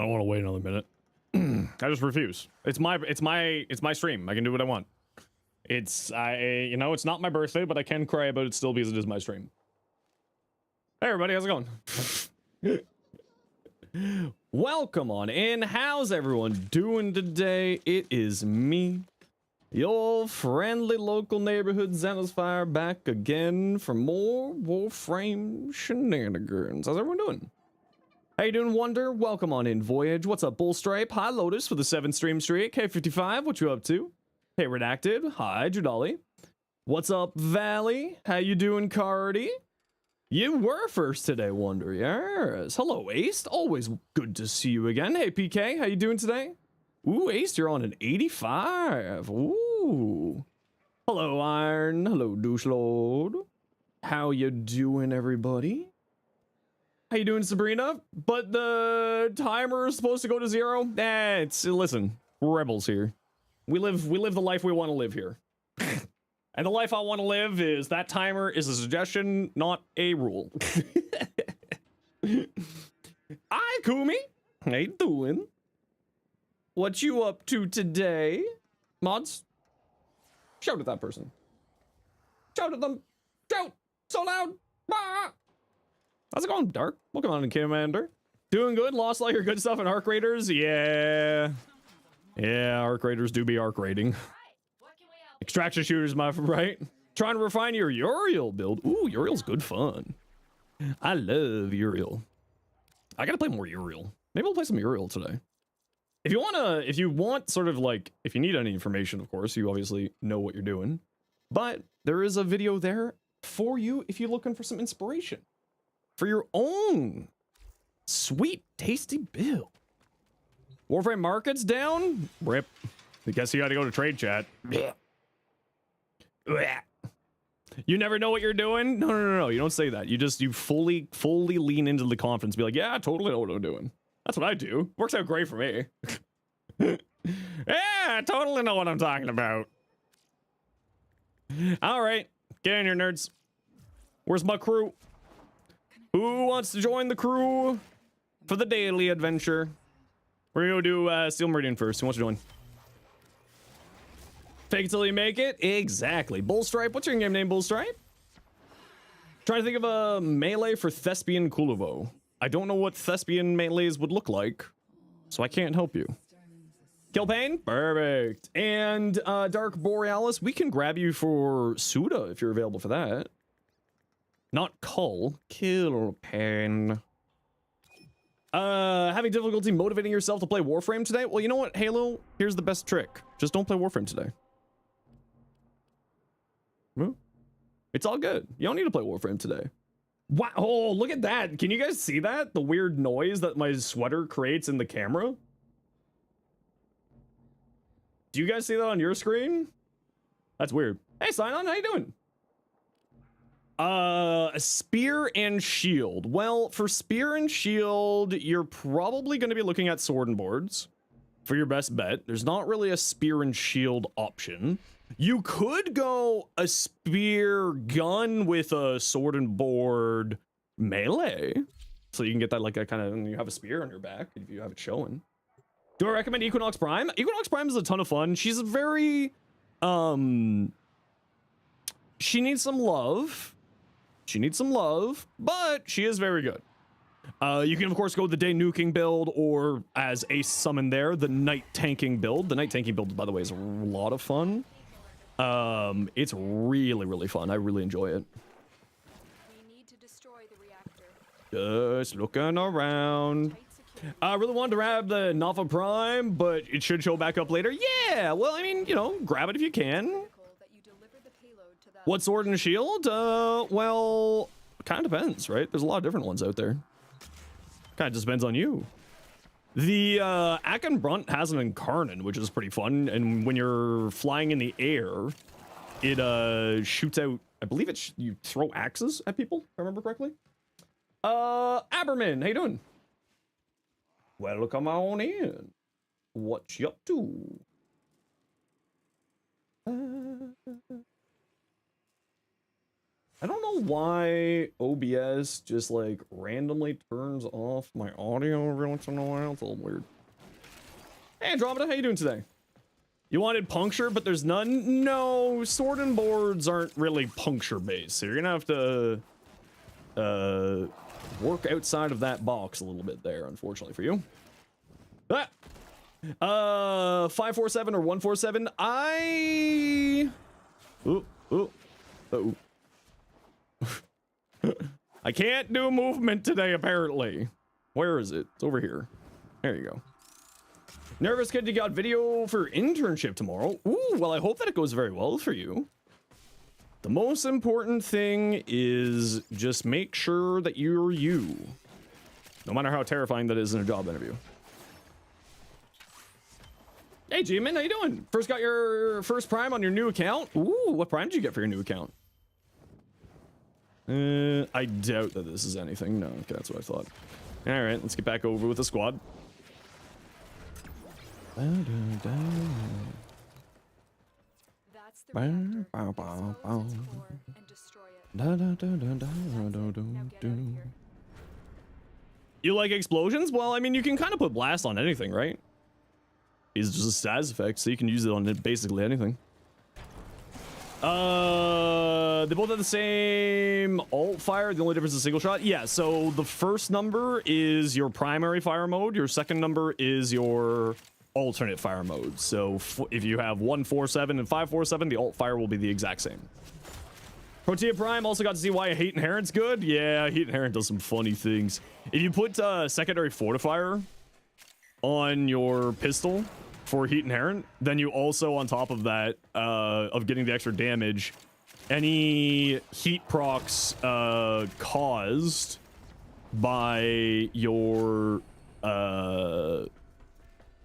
I don't want to wait another minute. I just refuse. It's my stream. I can do what I want. It's you know, it's not my birthday, but I can cry about it still because it is my stream. Hey everybody, how's it going? Welcome on in. How's everyone doing today? It is me, your friendly local neighborhood Zenosfire, back again for more Warframe shenanigans. How's everyone doing? How you doing, Wonder? Welcome on in, Voyage. What's up, Bullstripe? Hi, Lotus for the 7th stream streak. K55, what you up to? Hey, Redacted. Hi, Judali. What's up, Valley? How you doing, Cardi? You were first today, Wonder. Yes. Hello, Ace. Always good to see you again. Hey, PK. How you doing today? Ooh, Ace, you're on an 85. Ooh. Hello, Iron. Hello, Douche Lord. How you doing, everybody? How you doing, Sabrina? But the timer is supposed to go to 0? Listen, we're rebels here. We live the life we want to live here. And the life I want to live is that timer is a suggestion, not a rule. Hi, Kumi. How you doing? What you up to today? Mods? Shout at that person. Shout at them. Shout so loud. Bah! How's it going, Dark? Welcome on in, Commander. Doing good? Lost all your good stuff in Arc Raiders? Yeah. Yeah, Arc Raiders do be Arc raiding. Extraction shooters, my right? Trying to refine your Uriel build. Ooh, Uriel's good fun. I love Uriel. I gotta play more Uriel. Maybe we'll play some Uriel today. If you want sort of like, if you need any information, of course, you obviously know what you're doing. But there is a video there for you if you're looking for some inspiration for your own sweet, tasty build. Warframe market's down? Rip. I guess you gotta go to trade chat. You never know what you're doing? No. You don't say that. You fully lean into the conference. Be like, yeah, I totally know what I'm doing. That's what I do. Works out great for me. Yeah, I totally know what I'm talking about. All right. Get in here, nerds. Where's my crew? Who wants to join the crew for the daily adventure? We're gonna do Steel Meridian first. Who wants to join? Fake it till you make it? Exactly. Bullstripe. What's your in-game name, Bullstripe? Trying to think of a melee for Thespian Kuluvo. I don't know what Thespian melees would look like, so I can't help you. Kill Pain? Perfect. And Dark Borealis, we can grab you for Suda if you're available for that. Not Cull. Kill Pain. Having difficulty motivating yourself to play Warframe today? Well, you know what, Halo? Here's the best trick. Just don't play Warframe today. It's all good. You don't need to play Warframe today. Wow. Oh, look at that. Can you guys see that? The weird noise that my sweater creates in the camera? Do you guys see that on your screen? That's weird. Hey, Sign-On, how you doing? A spear and shield. Well, for spear and shield, you're probably going to be looking at sword and boards for your best bet. There's not really a spear and shield option. You could go a spear gun with a sword and board melee. So you can get that like a kind of, you have a spear on your back if you have it showing. Do I recommend Equinox Prime? Equinox Prime is a ton of fun. She's a very, she needs some love. She needs some love, but she is very good. You can, of course, go the day nuking build, or as Ace summoned there, the night tanking build. The night tanking build, by the way, is a lot of fun. It's really, really fun. I really enjoy it. We need to destroy the reactor. Just looking around. I really wanted to grab the Nafa Prime, but it should show back up later. Yeah, well, I mean, you know, grab it if you can. What sword and shield? Well, kind of depends, right? There's a lot of different ones out there. Kind of just depends on you. The Aken Brunt has an Incarnate, which is pretty fun. And when you're flying in the air, it shoots out, I believe you throw axes at people, if I remember correctly. Aberman, how you doing? Welcome on in. What you up to? I don't know why OBS just like randomly turns off my audio every once in a while. It's a little weird. Hey Andromeda, how you doing today? You wanted puncture, but there's none? No, sword and boards aren't really puncture based, so you're gonna have to work outside of that box a little bit there, unfortunately for you. Ah! 547 or 147. I can't do movement today, apparently. Where is it? It's over here. There you go. Nervous kid, you got video for internship tomorrow. Ooh, well, I hope that it goes very well for you. The most important thing is just make sure that you're you. No matter how terrifying that is in a job interview. Hey, G-Man, how you doing? First got your first prime on your new account? Ooh, what prime did you get for your new account? I doubt that this is anything. No, okay, that's what I thought. All right, let's get back over with the squad. That's the reactor. Explode its core and destroy it. Now get out of here. You like explosions? Well, I mean, you can kind of put blast on anything, right? It's just a status effect, so you can use it on basically anything. They both have the same alt fire. The only difference is single shot. Yeah, so the first number is your primary fire mode. Your second number is your alternate fire mode. So if you have 147 and 547, the alt fire will be the exact same. Protea Prime also got to see why Heat Inherent's good. Yeah, Heat Inherent does some funny things. If you put secondary fortifier on your pistol for Heat Inherent, then you also, on top of that, of getting the extra damage, any heat procs caused by your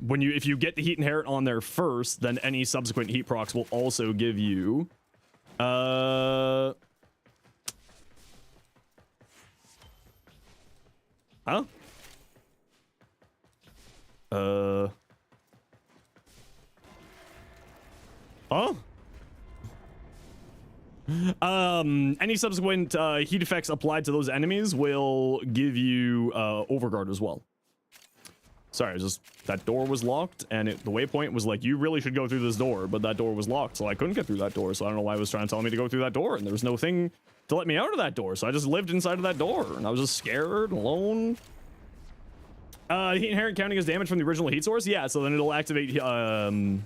if you get the Heat Inherent on there first, then any subsequent heat procs will also give you huh? Any subsequent heat effects applied to those enemies will give you overguard as well. Sorry, just that door was locked, and the waypoint was like, you really should go through this door, but that door was locked, so I couldn't get through that door. So I don't know why it was trying to tell me to go through that door, and there was no thing to let me out of that door. So I just lived inside of that door, and I was just scared, alone. Heat Inherent counting as damage from the original heat source? Yeah, so then it'll activate secondary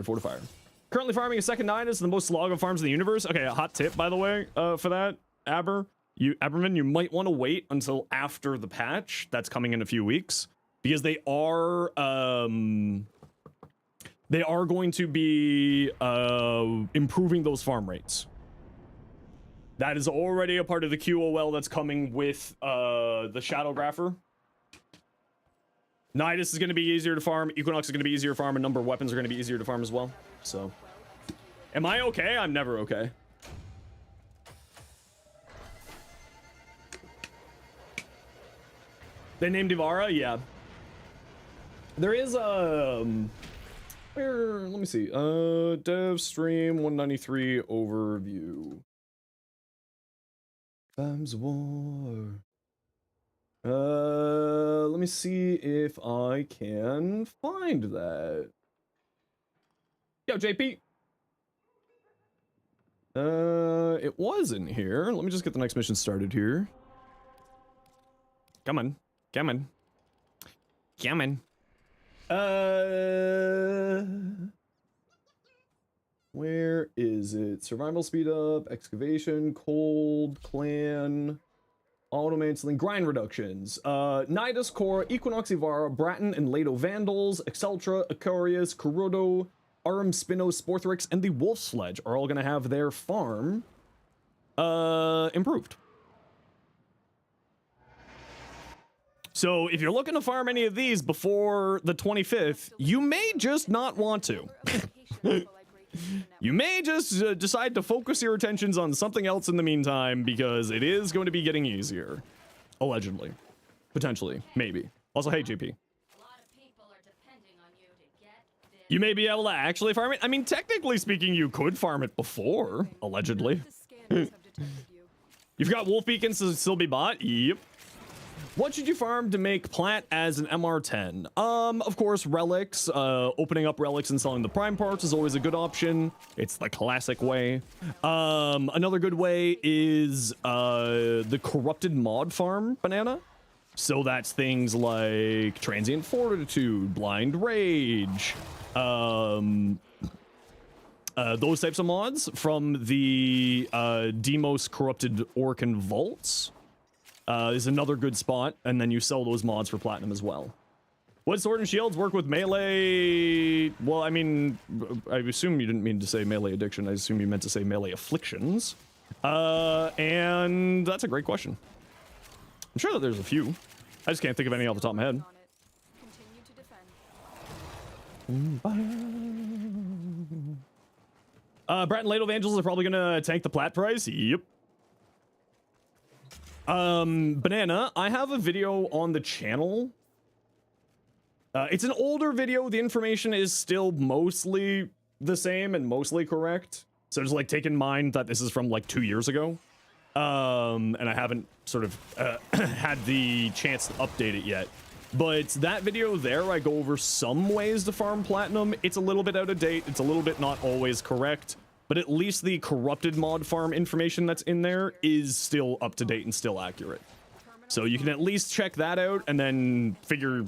fortifier. Currently farming a second Nidus, the most log of farms in the universe. Okay, a hot tip, by the way, for that, Aberman, you might want to wait until after the patch that's coming in a few weeks, because they are going to be improving those farm rates. That is already a part of the QOL that's coming with the Shadow Grapher. Nidus is going to be easier to farm, Equinox is going to be easier to farm, a number of weapons are going to be easier to farm as well. So, am I okay? I'm never okay. They named Ivara? Yeah. There is where, let me see. Dev stream 193 overview. Times War. Let me see if I can find that. Yo, JP. It was in here. Let me just get the next mission started here. Come on. Come on. Come on. Where is it? Survival speed up, excavation, cold, clan, auto mantling, grind reductions. Nidus Core, Equinox Ivara, Bratton and Lado Vandals, Exceltra, Icarius, Kurodo, Arum Spinos, Sporthrix, and the Wolf Sledge are all gonna have their farm improved. So if you're looking to farm any of these before the 25th, you may just not want to. You may just decide to focus your attentions on something else in the meantime, because it is going to be getting easier. Allegedly. Potentially. Maybe. Also, hey, JP. You may be able to actually farm it. I mean, technically speaking, you could farm it before, allegedly. Enemies have detected you. You've got wolf beacons to still be bought? Yep. What should you farm to make plat as an MR10? Of course, relics. Opening up relics and selling the prime parts is always a good option. It's the classic way. Another good way is the corrupted mod farm banana. So that's things like transient fortitude, blind rage, those types of mods from the Demos corrupted Orcan vaults. Is another good spot, and then you sell those mods for platinum as well. What sword and shields work with melee? Well, I mean, I assume you didn't mean to say melee addiction. I assume you meant to say melee afflictions. And that's a great question. I'm sure that there's a few. I just can't think of any off the top of my head. Continue to defend. Brat and Late Evangels are probably gonna tank the plat price. Yep. Banana, I have a video on the channel. It's an older video. The information is still mostly the same and mostly correct. So just like take in mind that this is from like 2 years ago. And I haven't sort of had the chance to update it yet. But that video there, I go over some ways to farm platinum. It's a little bit out of date. It's a little bit not always correct. But at least the corrupted mod farm information that's in there is still up to date and still accurate. So you can at least check that out and then figure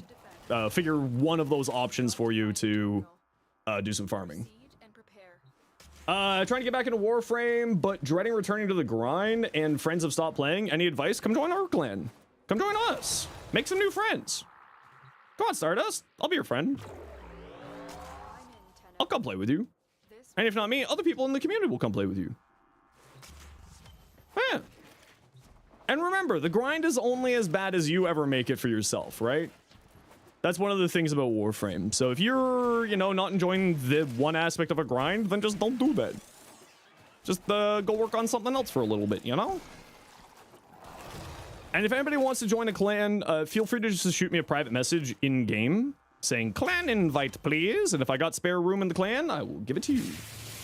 one of those options for you to do some farming. Trying to get back into Warframe, but dreading returning to the grind, and friends have stopped playing. Any advice? Come join our clan. Come join us. Make some new friends. Go on, Stardust. I'll be your friend. I'll come play with you. And if not me, other people in the community will come play with you. Yeah. And remember, the grind is only as bad as you ever make it for yourself, right? That's one of the things about Warframe. So if you're, you know, not enjoying the one aspect of a grind, then just don't do that. Just go work on something else for a little bit, you know? And if anybody wants to join a clan, feel free to just shoot me a private message in-game saying, clan invite, please. And if I got spare room in the clan, I will give it to you.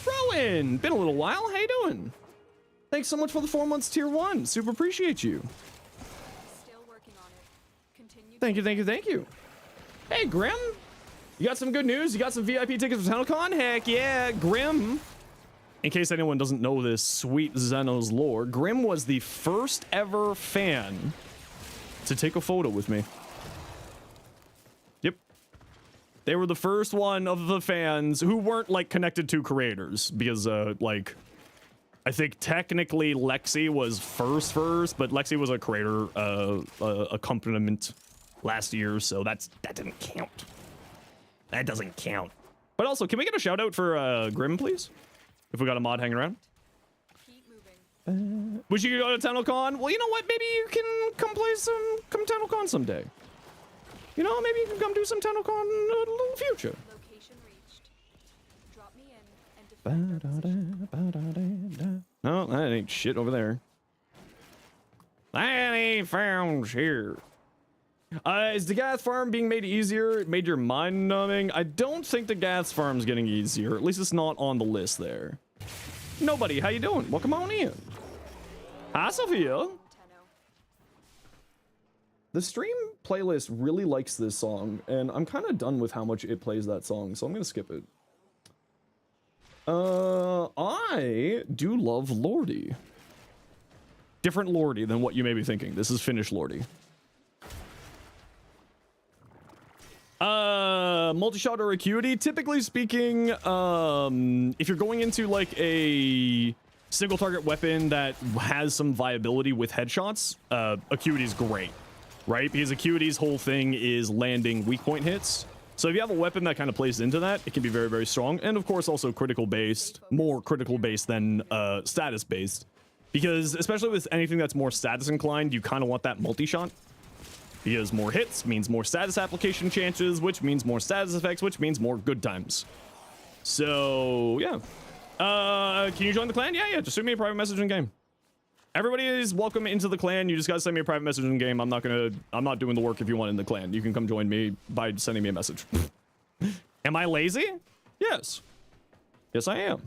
Rowan, been a little while. How you doing? Thanks so much for the 4 months tier 1. Super appreciate you. Still working on it. Continue. Thank you, thank you, thank you. Hey, Grim. You got some good news? You got some VIP tickets for TennoCon? Heck yeah, Grim. In case anyone doesn't know this sweet Zenos lore, Grim was the first ever fan to take a photo with me. Yep. They were the first one of the fans who weren't, like, connected to creators. Because, like, I think technically Lexi was first, but Lexi was a creator accompaniment last year, so that didn't count. That doesn't count. But also, can we get a shout out for Grim, please? If we got a mod hanging around. Keep moving. Wish you could go to TennoCon? Well, you know what? Maybe you can come TennoCon someday. You know, maybe you can come do some TennoCon in a little future. Location reached. Drop me in and defend our position. No, that ain't shit over there. That ain't found here. Is the Gath farm being made easier? It made your mind numbing? I don't think the Gath farm's getting easier. At least it's not on the list there. Nobody, how you doing? Welcome on in. Hi, Sophia. The stream playlist really likes this song, and I'm kind of done with how much it plays that song, so I'm gonna skip it. I do love Lordy. Different Lordy than what you may be thinking. This is Finnish Lordy. Multi-shot or acuity, typically speaking, if you're going into like a single target weapon that has some viability with headshots, acuity is great, right? Because acuity's whole thing is landing weak point hits. So if you have a weapon that kind of plays into that, it can be very, very strong. And of course, also critical based, more critical based than status based. Because especially with anything that's more status inclined, you kind of want that multi-shot. Because more hits means more status application chances, which means more status effects, which means more good times. So, yeah. Can you join the clan? Yeah, just shoot me a private message in game. Everybody is welcome into the clan. You just gotta send me a private message in game. I'm not doing the work if you want in the clan. You can come join me by sending me a message. Am I lazy? Yes. Yes, I am.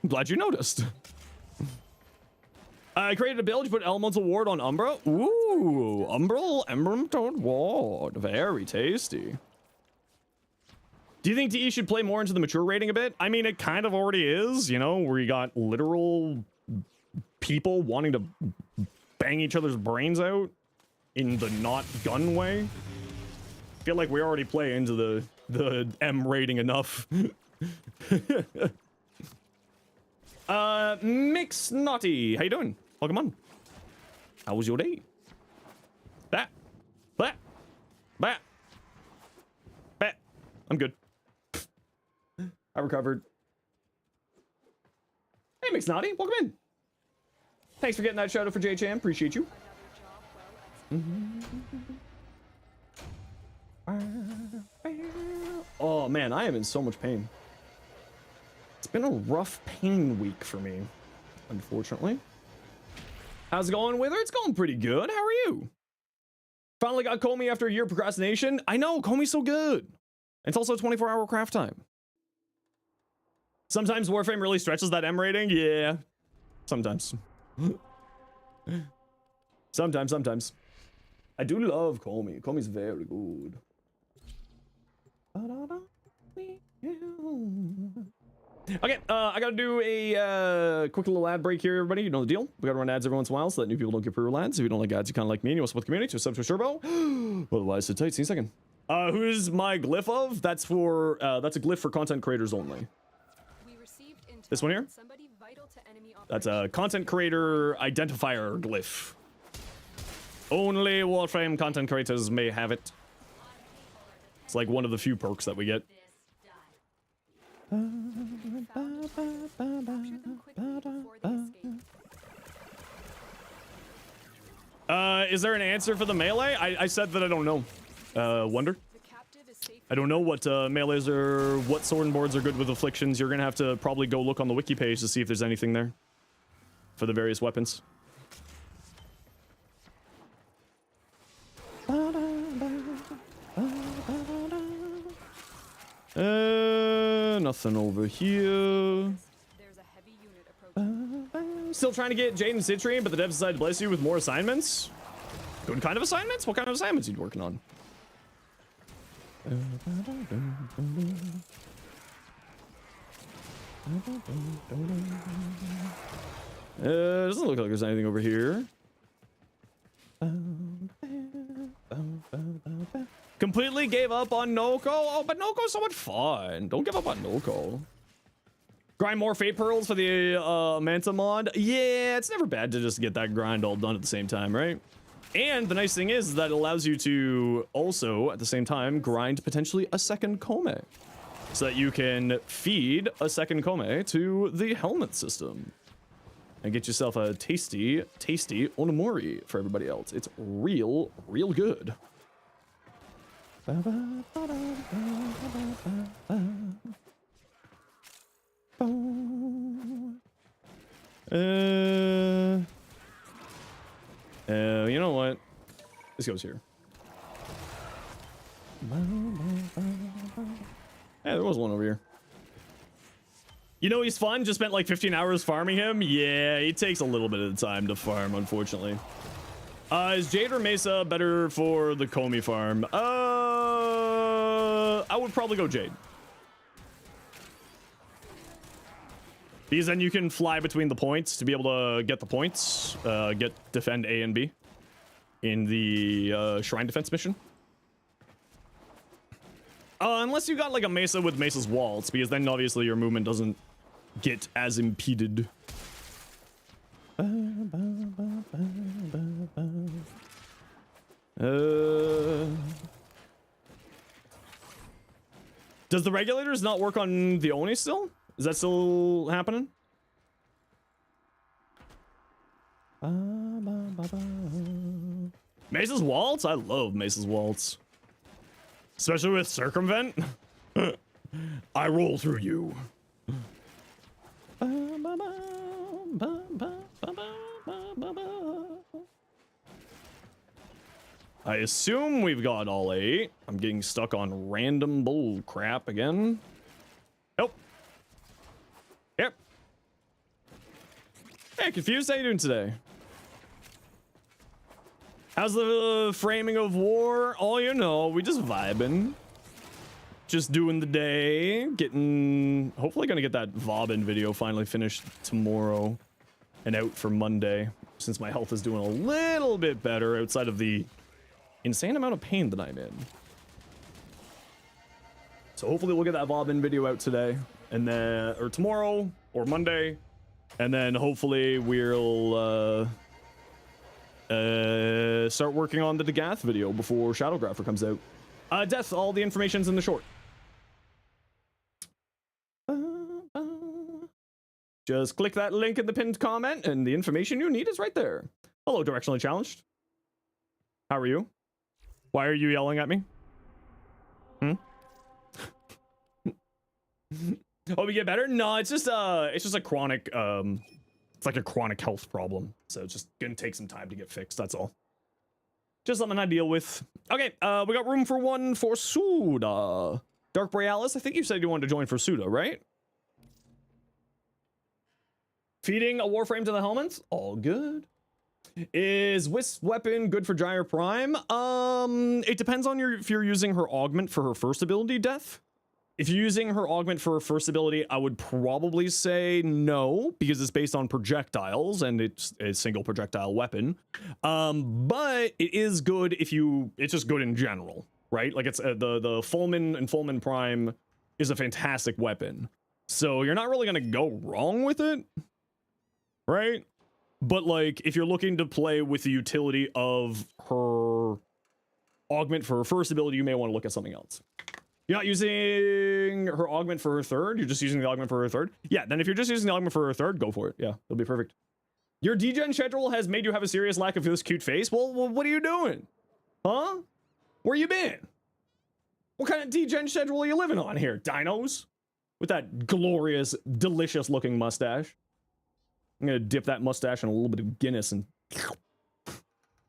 I'm glad you noticed. I created a build. You put Elemental Ward on Umbra. Ooh, Umbral Elemental Ward. Very tasty. Do you think DE should play more into the mature rating a bit? I mean, it kind of already is, you know, where you got literal people wanting to bang each other's brains out in the not gun way. I feel like we already play into the M rating enough. Mix Naughty, how you doing? Welcome on. How was your day? Bat. I'm good. I recovered. Hey, Mix Naughty, welcome in. Thanks for getting that shout out for JHM. Appreciate you. Oh man, I am in so much pain. It's been a rough pain week for me, unfortunately. How's it going, Wither? It's going pretty good. How are you? Finally got Comey after a year of procrastination. I know, Comey's so good. It's also 24-hour craft time. Sometimes Warframe really stretches that M rating. Yeah, sometimes. Sometimes. I do love Comey. Comey's very good. Okay, I gotta do a quick little ad break here, everybody. You know the deal. We gotta run ads every once in a while so that new people don't get pre-roll ads. If you don't like ads, you kind of like me and you want to support the community, so sub to a Turbo. Otherwise, sit tight. See you in a second. Who's my glyph of? That's for, that's a glyph for content creators only. This one here? That's a content creator identifier glyph. Only Warframe content creators may have it. It's like one of the few perks that we get. Is there an answer for the melee? I said that I don't know. Wonder? I don't know what melees or what sword and boards are good with afflictions. You're gonna have to probably go look on the wiki page to see if there's anything there for the various weapons. Nothing over here. Still trying to get Jade and Citrine, but the devs decided to bless you with more assignments. Good kind of assignments? What kind of assignments are you working on? Doesn't look like there's anything over here. Completely gave up on Noko? Oh, but Noko's so much fun. Don't give up on Noko. Grind more Fate Pearls for the Manta mod. Yeah, it's never bad to just get that grind all done at the same time, right? And the nice thing is that it allows you to also, at the same time, grind potentially a second Kome. So that you can feed a second Kome to the helmet system. And get yourself a tasty Onimori for everybody else. It's real good. You know what? This goes here. Yeah, there was one over here. You know he's fun? Just spent like 15 hours farming him? Yeah, it takes a little bit of the time to farm, unfortunately. Is Jade or Mesa better for the Comey farm? I would probably go Jade. Because then you can fly between the points to be able to get the points. Defend A and B in the Shrine Defense mission. Unless you got like a Mesa with Mesa's Waltz, because then obviously your movement doesn't get as impeded. Does the regulators not work on the Oni still? Is that still happening? Mesa's Waltz? I love Mesa's Waltz. Especially with Circumvent. I roll through you. I assume we've got all 8. I'm getting stuck on random bull crap again. Nope. Yep. Confused, how you doing today? How's the framing of war? Oh, you know, we just vibing. Just doing the day. Getting... Hopefully gonna get that Vobin video finally finished tomorrow. And out for Monday. Since my health is doing a little bit better outside of the insane amount of pain that I'm in. So hopefully we'll get that Vobin video out today. And then... Or tomorrow. Or Monday. And then hopefully we'll... start working on the Dagath video before Shadowgrapher comes out. Death, all the information's in the short. Just click that link in the pinned comment and the information you need is right there. Hello, Directionally Challenged. How are you? Why are you yelling at me? Oh, we get better? No, it's just a chronic, it's like a chronic health problem. So it's just gonna take some time to get fixed, that's all. Just something I deal with. Okay, we got room for one for Suda. Dark Borealis, I think you said you wanted to join for Suda, right? Feeding a Warframe to the helmets? All good. Is Wisp weapon good for Gyre Prime? It depends on if you're using her augment for her first ability, Death. If you're using her augment for her first ability, I would probably say no, because it's based on projectiles and it's a single projectile weapon. But it is good if you, it's just good in general, right? Like it's the Fulmin and Fulmin Prime is a fantastic weapon. So you're not really gonna go wrong with it, right? But like, if you're looking to play with the utility of her augment for her first ability, you may want to look at something else. You're not using her augment for her third, you're just using the augment for her third? Yeah, then if you're just using the augment for her third, go for it. Yeah, it'll be perfect. Your degen schedule has made you have a serious lack of this cute face? Well, what are you doing? Huh? Where you been? What kind of degen schedule are you living on here, dinos? With that glorious, delicious looking mustache. I'm gonna dip that mustache in a little bit of Guinness and...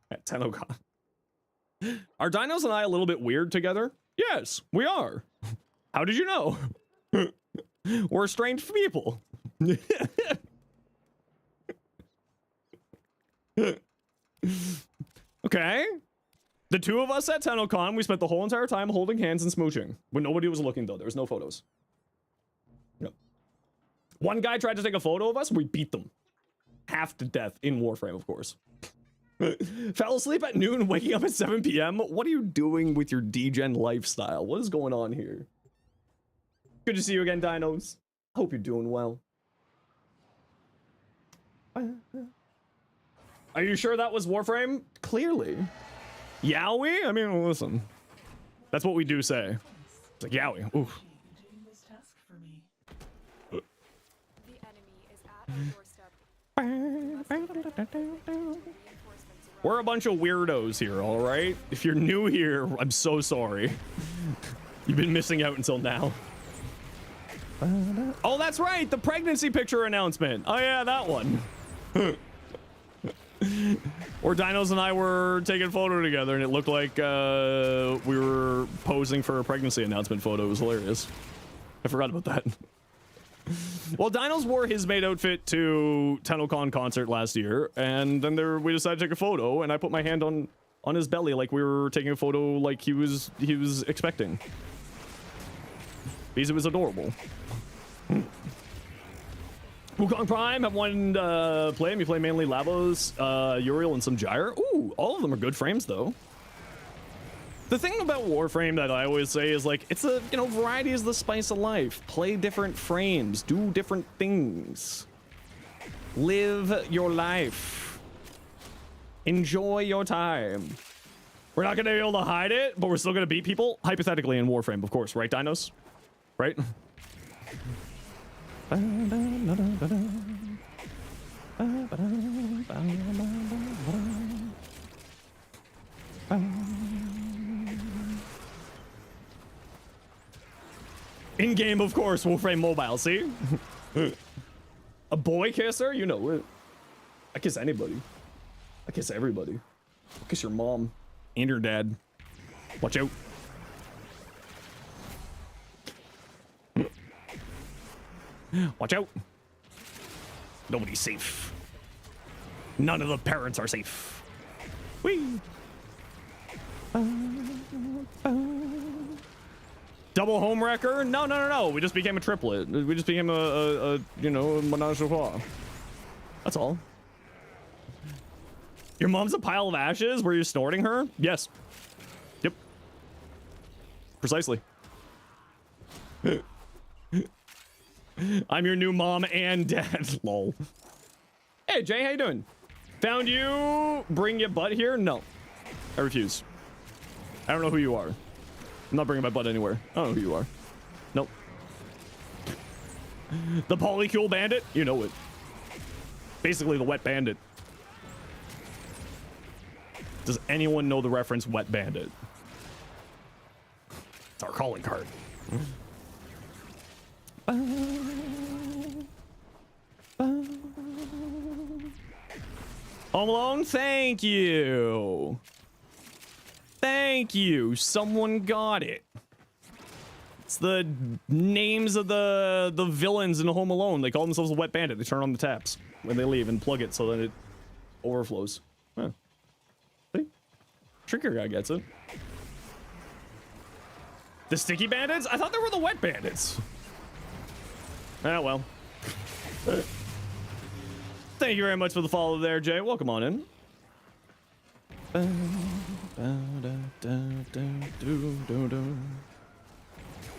at Tennogon. Are dinos and I a little bit weird together? Yes, we are. How did you know? We're strange people. Okay. The two of us at TennoCon, we spent the whole entire time holding hands and smooching. When nobody was looking, though. There was no photos. No. One guy tried to take a photo of us, we beat them. Half to death in Warframe, of course. Fell asleep at noon, waking up at 7 p.m. What are you doing with your degen lifestyle? What is going on here? Good to see you again, dinos. Hope you're doing well. Are you sure that was Warframe? Clearly. Yowie? I mean, listen. That's what we do say. It's like Yowie. Oof. The enemy is at your doorstep. We're a bunch of weirdos here, all right? If you're new here, I'm so sorry. You've been missing out until now. Oh, that's right, the pregnancy picture announcement. Oh yeah, that one. Or Dinos and I were taking a photo together and it looked like we were posing for a pregnancy announcement photo. It was hilarious. I forgot about that. Well, Dinos wore his maid outfit to TennoCon concert last year, and then we decided to take a photo, and I put my hand on his belly like we were taking a photo like he was expecting. Because it was adorable. Wukong Prime, have one play. You play mainly Lavos, Uriel, and some Gyre. Ooh, all of them are good frames, though. The thing about Warframe that I always say is, like, it's a, you know, variety is the spice of life. Play different frames, do different things. Live your life. Enjoy your time. We're not gonna be able to hide it, but we're still gonna beat people, hypothetically, in Warframe, of course, right, Dinos? Right? In game, of course, Warframe Mobile, see? A boy kisser? You know it. I kiss anybody. I kiss everybody. I kiss your mom and your dad. Watch out. Watch out. Nobody's safe. None of the parents are safe. Whee! Double home wrecker? No, no, no, no. We just became a triplet. We just became a you know, a menage a trois. That's all. Your mom's a pile of ashes? Were you snorting her? Yes. Yep. Precisely. I'm your new mom and dad. Lol. Hey, Jay, how you doing? Found you. Bring your butt here? No. I refuse. I don't know who you are. I'm not bringing my butt anywhere. I don't know who you are. Nope. The polycule bandit? You know it. Basically the wet bandit. Does anyone know the reference wet bandit? It's our calling card. Home Alone, thank you. Thank you. Someone got it. It's the names of the villains in Home Alone. They call themselves a wet bandit. They turn on the taps when they leave and plug it so that it overflows. Huh. See? Trickier guy gets it. The sticky bandits? I thought they were the wet bandits. Ah, well. Thank you very much for the follow there, Jay. Welcome on in.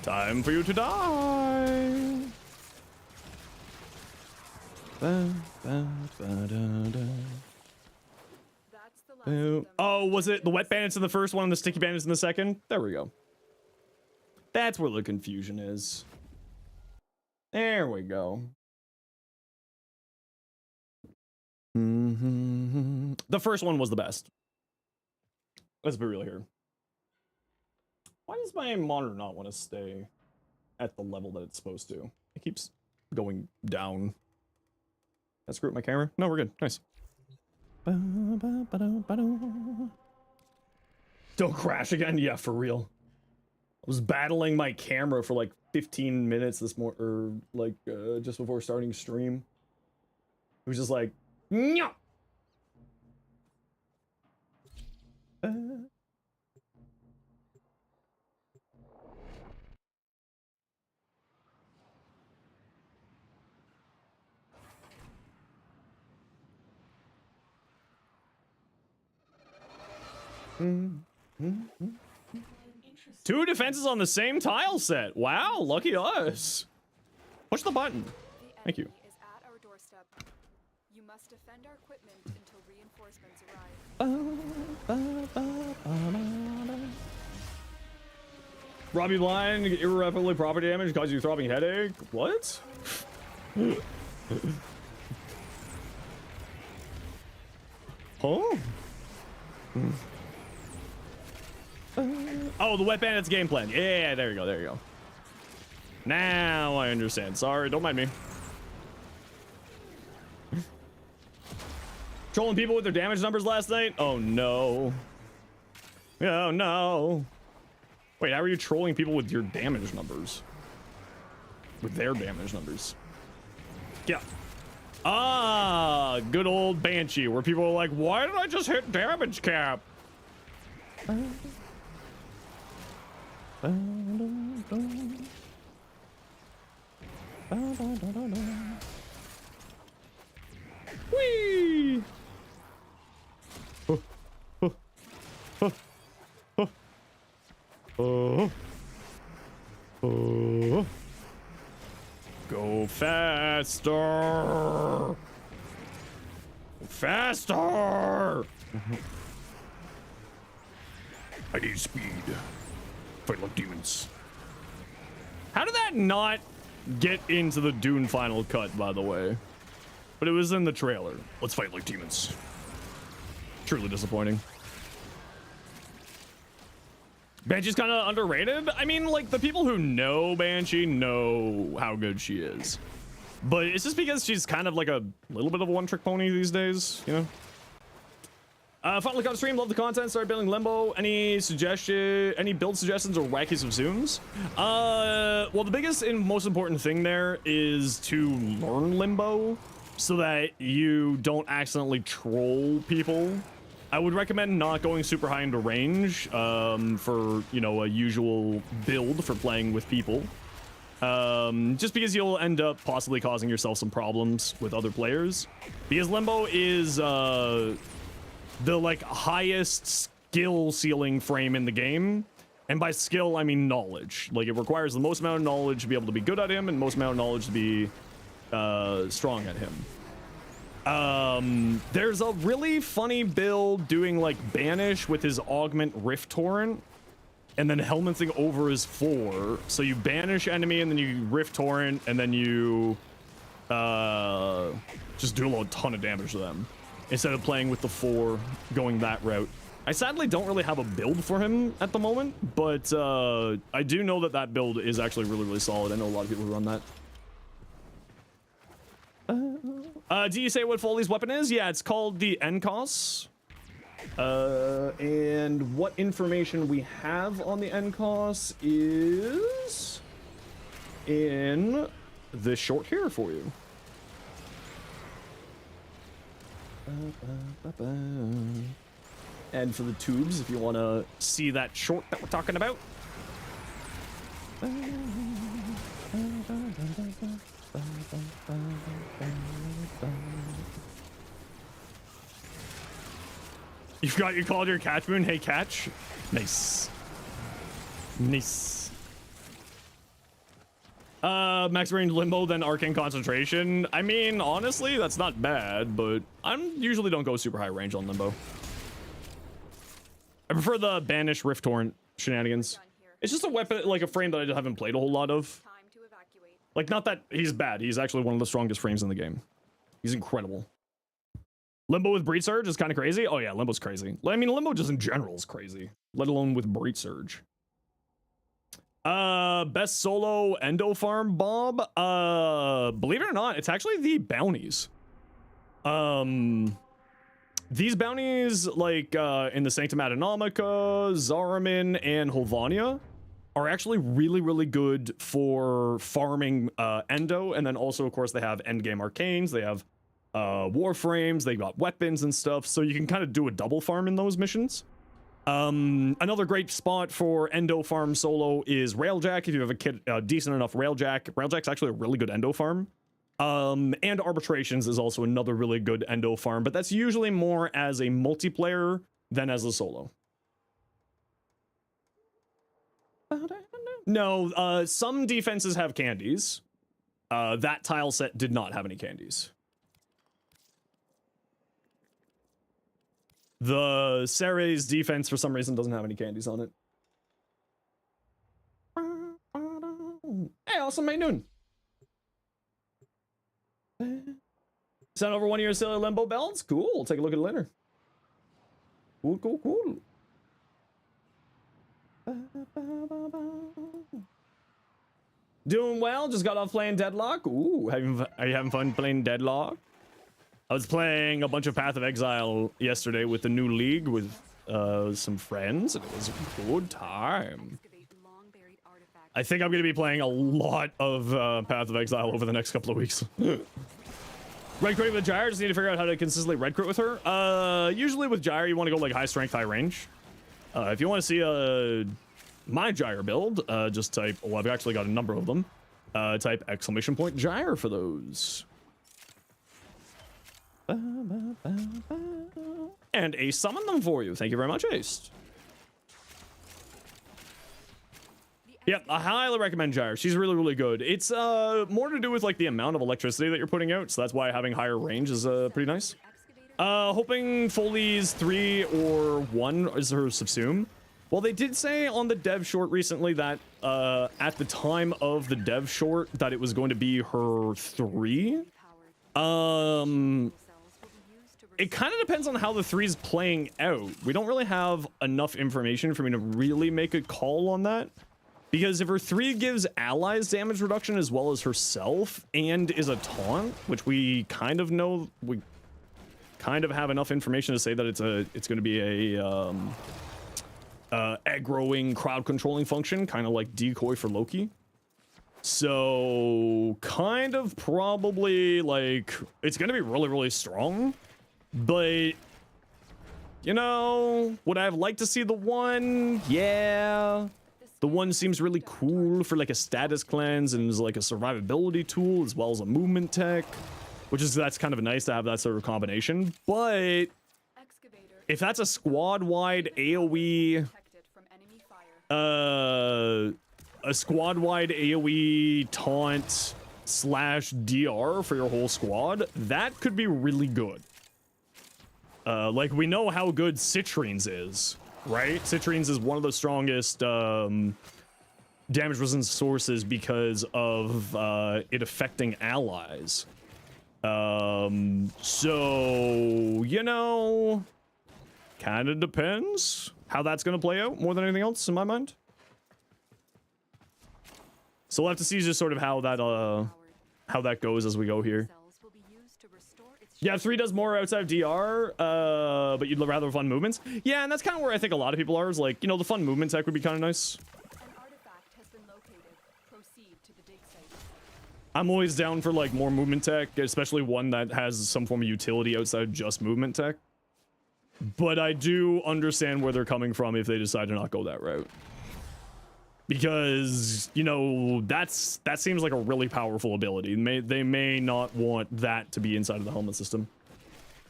Time for you to die. Oh, was it the wet bandits in the first one and the sticky bandits in the second? There we go. That's where the confusion is. There we go. The first one was the best. Let's be real here. Why does my monitor not want to stay at the level that it's supposed to? It keeps going down. Did I screw up my camera? No, we're good. Nice. Don't crash again? Yeah, for real. I was battling my camera for like 15 minutes this morning, or like just before starting stream. It was just like, no. Two defenses on the same tile set. Wow, lucky us. Push the button. Thank you. Is at our doorstep. You must defend our equipment until reinforcements arrive. Robbie blind, irreparably property damage, cause you throbbing headache. What? Huh? Oh, the wet bandits game plan. Yeah, there you go, there you go. Now I understand. Sorry, don't mind me. Trolling people with their damage numbers last night? Oh no. Oh no. Wait, how are you trolling people with your damage numbers? With their damage numbers? Yeah. Ah, good old Banshee, where people are like, why did I just hit damage cap? Whee! Go faster! Faster! I need speed. Fight like demons. How did that not get into the Dune final cut, by the way? But it was in the trailer. Let's fight like demons. Truly disappointing. Banshee's kind of underrated. I mean, like, the people who know Banshee know how good she is. But it's just because she's kind of like a little bit of a one-trick pony these days, you know? Finally got a stream, love the content, started building Limbo. Any build suggestions or wacky subsumes? Well, the biggest and most important thing there is to learn Limbo. so that you don't accidentally troll people. I would recommend not going super high into range for, you know, a usual build for playing with people. Just because you'll end up possibly causing yourself some problems with other players. Because Limbo is the like highest skill ceiling frame in the game. And by skill, I mean knowledge. Like, it requires the most amount of knowledge to be able to be good at him and most amount of knowledge to be strong at him. There's a really funny build doing like Banish with his Augment Rift Torrent and then helmeting over his 4. So you banish enemy and then you Rift Torrent and then you just do a ton of damage to them instead of playing with the 4 going that route. I sadly don't really have a build for him at the moment, but I do know that that build is actually really, really solid. I know a lot of people who run that. Do you say what Foley's weapon is? Yeah, it's called the NCOS. And what information we have on the NCOS is in this short here for you. And for the tubes, if you want to see that short that we're talking about. You called your catch moon? Hey, catch. Nice. Nice. Max range Limbo, then arcane concentration. I mean, honestly, that's not bad, but I usually don't go super high range on Limbo. I prefer the Banish Rift Torrent shenanigans. It's just a weapon, like a frame that I haven't played a whole lot of. Like, not that he's bad. He's actually one of the strongest frames in the game. He's incredible. Limbo with Breach Surge is kind of crazy. Oh yeah, Limbo's crazy. I mean, Limbo just in general is crazy, let alone with Breach Surge. Best solo endo farm, Bob. Believe it or not, it's actually the bounties. These bounties, like in the Sanctum Adonomica, Zaramin, and Holvania, are actually really, really good for farming endo, and then also, of course, they have endgame arcanes, they have warframes, they got weapons and stuff, so you can kind of do a double farm in those missions. Another great spot for endo farm solo is Railjack. If you have a decent enough Railjack, Railjack's actually a really good endo farm. And Arbitrations is also another really good endo farm, but that's usually more as a multiplayer than as a solo. No, some defenses have candies. That tile set did not have any candies. The Ceres defense, for some reason, doesn't have any candies on it. Hey, awesome, May Noon. Send over one of your silly Limbo belts? Cool, take a look at it later. Cool, cool, cool. Doing well, just got off playing Deadlock. Ooh, are you having fun playing Deadlock? I was playing a bunch of Path of Exile yesterday with the new league with some friends, and it was a good time. I think I'm going to be playing a lot of Path of Exile over the next couple of weeks. Red crit with Gyre, just need to figure out how to consistently red crit with her. Usually with Gyre, you want to go like high strength, high range. If you want to see my Gyre build, just type, well, I've actually got a number of them. Type ! Gyre for those. And Ace summon them for you. Thank you very much, Ace. Yep, I highly recommend Gyre. She's really, really good. It's more to do with like the amount of electricity that you're putting out, so that's why having higher range is pretty nice. Hoping Foley's 3 or 1 is her subsume. Well, they did say on the dev short recently that at the time of the dev short that it was going to be her 3. It kind of depends on how the 3 is playing out. We don't really have enough information for me to really make a call on that. Because if her 3 gives allies damage reduction as well as herself and is a taunt, which we kind of know, we kind of have enough information to say that it's going to be a aggroing, crowd controlling function, kind of like decoy for Loki. So kind of probably like it's gonna be really, really strong, but you know, would I have liked to see the one? Yeah. The one seems really cool for like a status cleanse and is like a survivability tool as well as a movement tech, which is that's kind of nice to have that sort of combination. But if that's a squad-wide AoE, a squad-wide AoE taunt slash DR for your whole squad, that could be really good. Like we know how good Citrines is, right? Citrines is one of the strongest damage resistance sources because of it affecting allies. So you know, kind of depends how that's gonna play out more than anything else in my mind. So we'll have to see just sort of how that goes as we go here. Yeah, 3 does more outside of DR, but you'd rather have fun movements. Yeah, and that's kind of where I think a lot of people are, is like, you know, the fun movement tech would be kind of nice. I'm always down for like more movement tech, especially one that has some form of utility outside just movement tech. But I do understand where they're coming from if they decide to not go that route. Because, you know, that seems like a really powerful ability. They may not want that to be inside of the helmet system.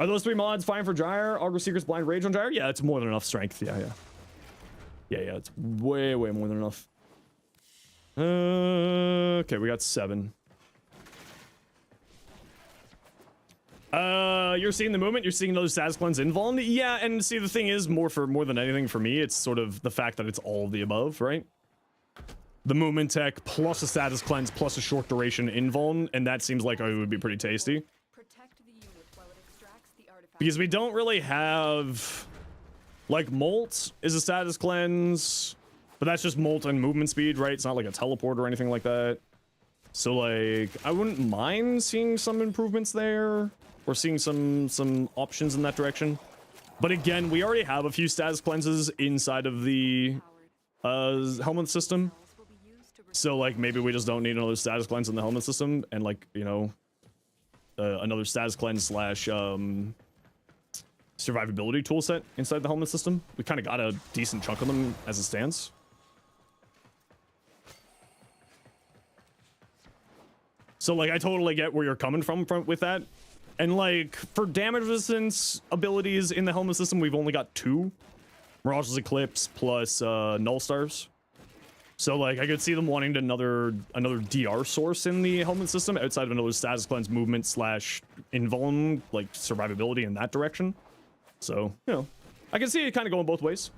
Are those 3 mods fine for Gyre? Augur Secret's Blind Rage on Gyre? Yeah, it's more than enough strength. Yeah, it's way, way more than enough. Okay, we got 7. You're seeing the movement, you're seeing those status cleanse invuln. Yeah, and see, the thing is, more than anything for me, it's sort of the fact that it's all of the above, right? The movement tech plus a status cleanse plus a short duration invuln, and that seems like it would be pretty tasty. Because we don't really have like Molt is a status cleanse, but that's just Molt and movement speed, right? It's not like a teleport or anything like that. So like I wouldn't mind seeing some improvements there or seeing some options in that direction. But again, we already have a few status cleanses inside of the helmet system. So like maybe we just don't need another status cleanse in the helmet system, and like, you know, another status cleanse slash survivability toolset inside the helmet system. We kind of got a decent chunk of them as it stands. So like I totally get where you're coming from with that. And like for damage resistance abilities in the helmet system, we've only got 2. Mirage's Eclipse plus Null Stars. So like I could see them wanting another DR source in the helmet system outside of another status cleanse movement slash invuln, like survivability in that direction. So, you know, I can see it kind of going both ways.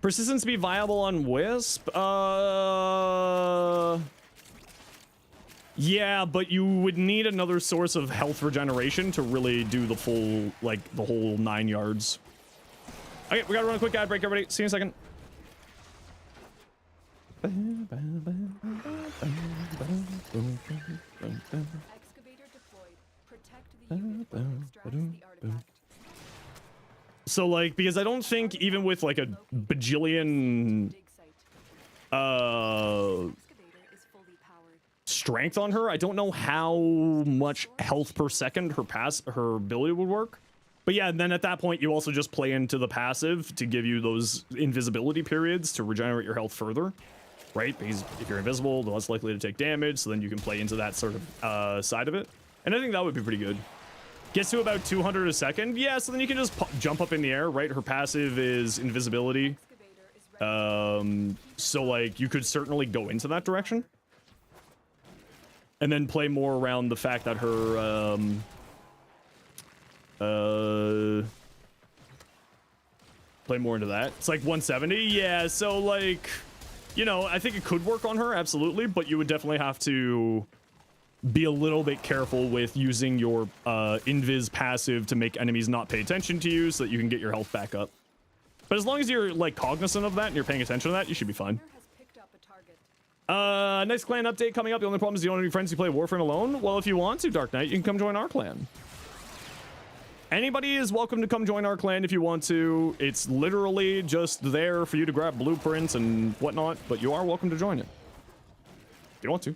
Persistence be viable on Wisp? Yeah, but you would need another source of health regeneration to really do the full, like the whole 9 yards. Okay, we gotta run a quick ad break, everybody. See you in a second. So like, because I don't think even with like a bajillion strength on her, I don't know how much health per second her ability would work. But yeah, then at that point you also just play into the passive to give you those invisibility periods to regenerate your health further, right? Because if you're invisible, they're less likely to take damage, so then you can play into that sort of side of it. And I think that would be pretty good. Gets to about 200 a second. Yeah, so then you can just jump up in the air, right? Her passive is invisibility. So like you could certainly go into that direction. And then play more around the fact that her play more into that. It's like 170. Yeah, so like, you know, I think it could work on her, absolutely, but you would definitely have to be a little bit careful with using your invis passive to make enemies not pay attention to you so that you can get your health back up. But as long as you're like cognizant of that and you're paying attention to that, you should be fine. Nice clan update coming up. The only problem is you don't have any friends who play Warframe alone. Well, if you want to, Dark Knight, you can come join our clan. Anybody is welcome to come join our clan if you want to. It's literally just there for you to grab blueprints and whatnot, but you are welcome to join it if you want to.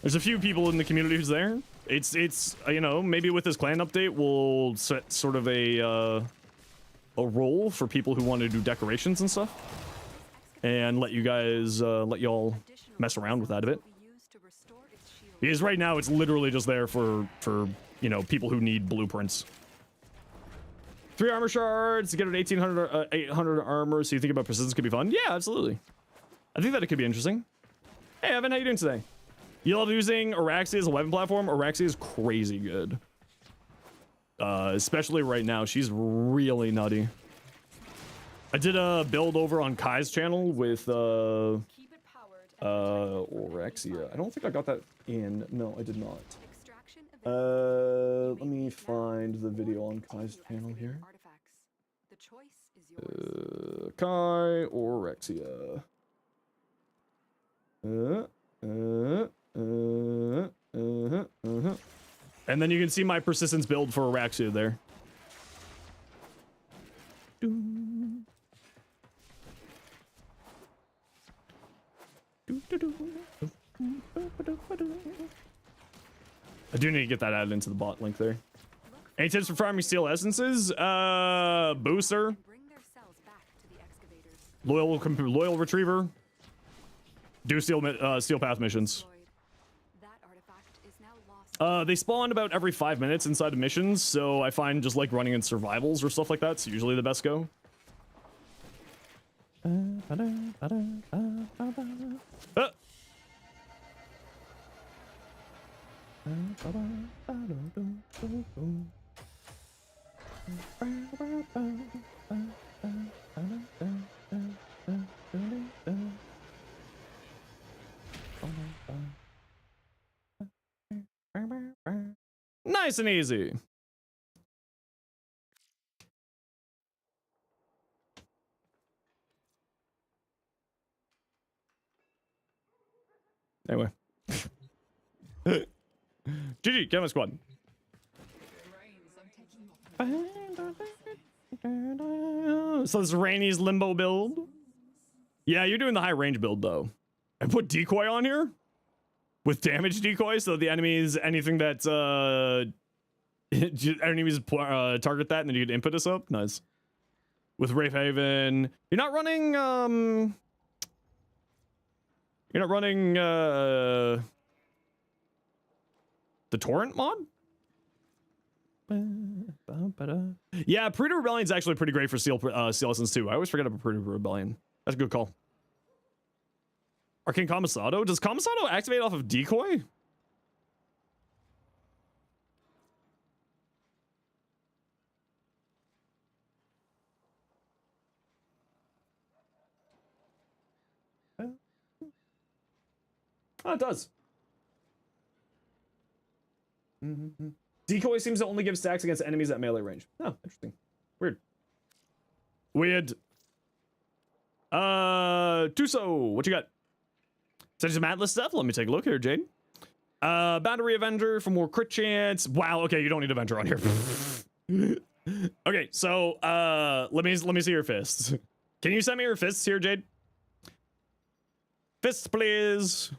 There's a few people in the community who's there. It's you know, maybe with this clan update we'll set sort of a role for people who want to do decorations and stuff, and let you guys let y'all mess around with that a bit. Because right now it's literally just there for you know, people who need blueprints. 3 armor shards to get an 1800 800 armor. So you think about persistence could be fun? Yeah, absolutely. I think that it could be interesting. Hey Evan, how you doing today? You love using Araxia as a weapon platform? Araxia is crazy good. Especially right now, she's really nutty. I did a build over on Kai's channel with Orexia. I don't think I got that in. No, I did not. Let me find the video on Kai's channel here. Kai Orexia. And then you can see my persistence build for Araxia there. I do need to get that added into the bot link there. Any tips for farming steel essences? Booster. Loyal retriever. Do steel path missions. They spawn about every 5 minutes inside of missions, so I find just like running in survivals or stuff like that's usually the best go. Nice and easy. Anyway. GG, get my squad. So this Rainy's limbo build. Yeah, you're doing the high range build though. I put decoy on here with damage decoy, so the enemies, anything that enemies target that, and then you get input us up. Nice. With Wraith Haven, you're not running the torrent mod. Yeah, Predator Rebellion is actually pretty great for Steel Essence too. I always forget about Predator Rebellion. That's a good call. Arcane Commissado? Does Commissado activate off of decoy? Oh, it does. Decoy seems to only give stacks against enemies at melee range. Oh, interesting. Weird. Weird. Tuso, what you got? Such some Atlas stuff. Let me take a look here, Jade. Battery Avenger for more crit chance. Wow, okay, you don't need Avenger on here. Okay, so let me see your fists. Can you send me your fists here, Jade? Fists, please.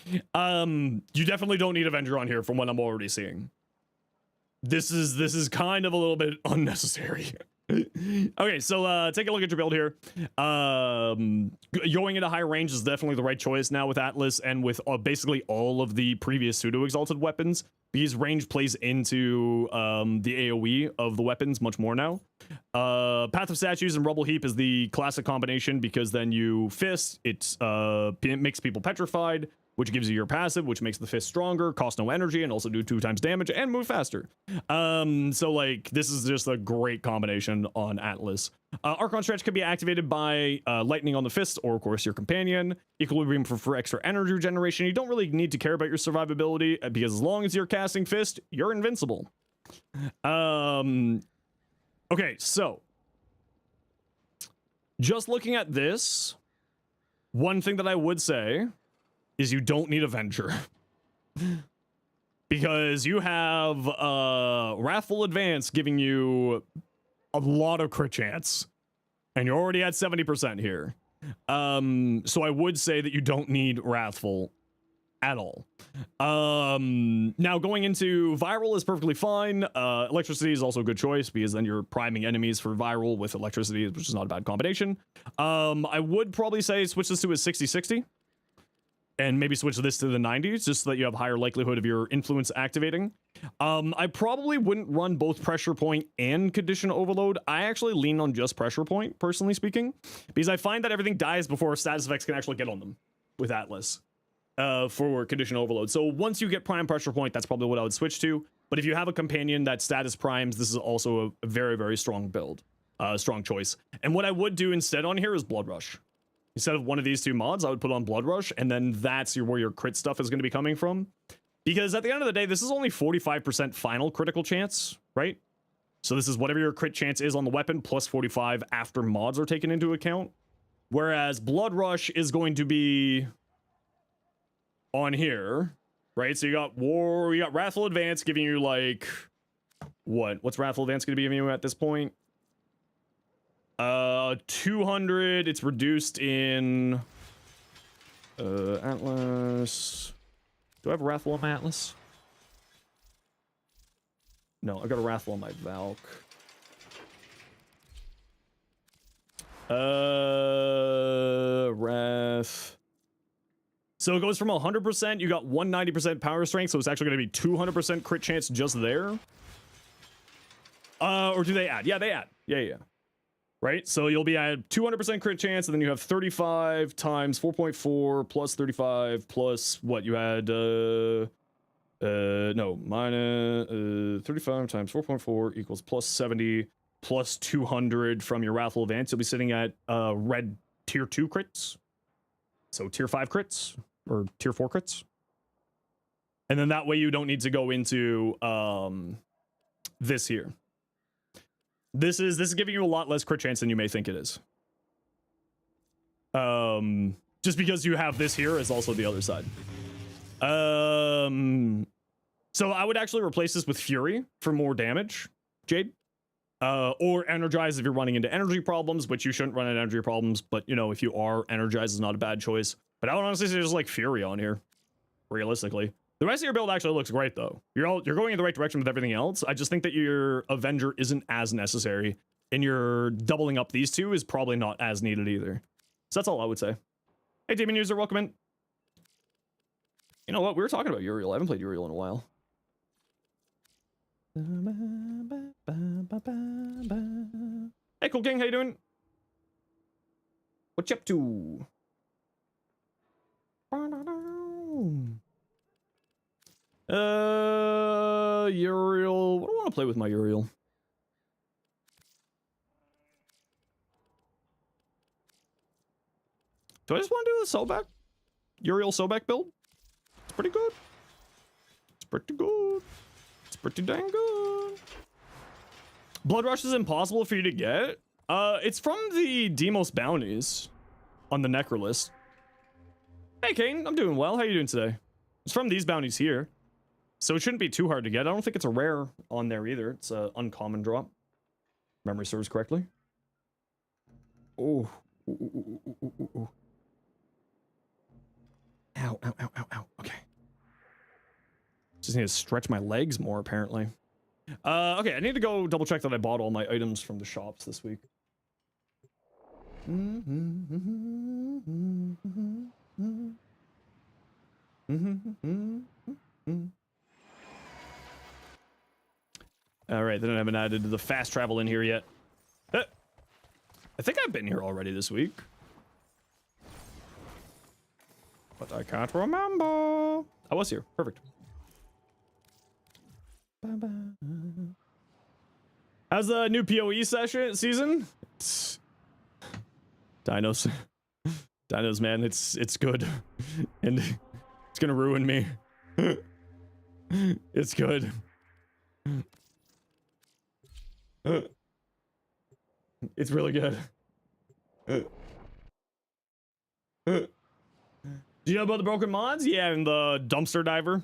You definitely don't need Avenger on here from what I'm already seeing. This is kind of a little bit unnecessary. Okay, so take a look at your build here. Going into high range is definitely the right choice now with Atlas and with basically all of the previous pseudo exalted weapons, because range plays into the AoE of the weapons much more now. Path of Statues and Rubble Heap is the classic combination, because then you fist, it makes people petrified, which gives you your passive, which makes the fist stronger, cost no energy, and also do 2 times damage and move faster. So like this is just a great combination on Atlas. Archon Stretch can be activated by lightning on the fist, or of course your companion. Equilibrium for extra energy regeneration. You don't really need to care about your survivability, because as long as you're casting fist, you're invincible. Okay, so just looking at this, one thing that I would say is you don't need Avenger. Because you have Wrathful Advance giving you a lot of crit chance, and you're already at 70% here. So I would say that you don't need Wrathful. at all. Now going into viral is perfectly fine. Electricity is also a good choice because then you're priming enemies for viral with electricity, which is not a bad combination. I would probably say switch this to a 60-60 and maybe switch this to the 90s just so that you have higher likelihood of your influence activating. I probably wouldn't run both pressure point and condition overload. I actually lean on just pressure point, personally speaking, because I find that everything dies before status effects can actually get on them with Atlas. For condition overload. So once you get prime pressure point, that's probably what I would switch to. But if you have a companion that status primes, this is also a very, very strong build, strong choice. And what I would do instead on here is Blood Rush. Instead of one of these two mods, I would put on Blood Rush, and then that's where your crit stuff is going to be coming from. Because at the end of the day, this is only 45% final critical chance, right? So this is whatever your crit chance is on the weapon, plus 45 after mods are taken into account. Whereas Blood Rush is going to be on here, right? So you got Wrathful Advance giving you like what's Wrathful Advance going to be giving you at this point? 200. It's reduced in Atlas. Do I have Wrathful on my Atlas? No, I got a Wrathful on my Valk. Wrath. So it goes from 100%, you got 190% power strength, so it's actually going to be 200% crit chance just there. Or do they add? Yeah, they add. Yeah. Right? So you'll be at 200% crit chance, and then you have 35 times 4.4 plus 35 plus what you had, minus 35 times 4.4 equals plus 70 plus 200 from your Wrathful Advance. You'll be sitting at red tier 2 crits. So tier 5 crits. Or tier 4 crits. And then that way you don't need to go into this here. This is giving you a lot less crit chance than you may think it is. Just because you have this here is also the other side. So I would actually replace this with Fury for more damage, Jade. Or Energize if you're running into energy problems, which you shouldn't run into energy problems, but you know, if you are, Energize is not a bad choice. But I would honestly say just like Fury on here, realistically. The rest of your build actually looks great though. You're going in the right direction with everything else. I just think that your Avenger isn't as necessary, and your doubling up these two is probably not as needed either. So that's all I would say. Hey, Demon User, welcome in. You know what? We were talking about Uriel. I haven't played Uriel in a while. Hey, Cool King, how you doing? What you up to? Uriel. What do I want to play with my Uriel? Do I just want to do the Sobek? Uriel Sobek build? It's pretty good. It's pretty good. It's pretty dang good. Blood Rush is impossible for you to get. It's from the Demos bounties on the Necrolist. Hey, Kane, I'm doing well. How you doing today? It's from these bounties here, so it shouldn't be too hard to get. I don't think it's a rare on there either. It's an uncommon drop. Memory serves correctly. Oh. Ooh. Ow. Okay. Just need to stretch my legs more, apparently. Okay, I need to go double check that I bought all my items from the shops this week. All right, then I haven't added the fast travel in here yet. I think I've been here already this week, but I can't remember. I was here. Perfect. How's the new PoE season? Dinos, man, it's good, and it's gonna ruin me. It's good. It's really good. Do you know about the broken mods? Yeah, and the dumpster diver.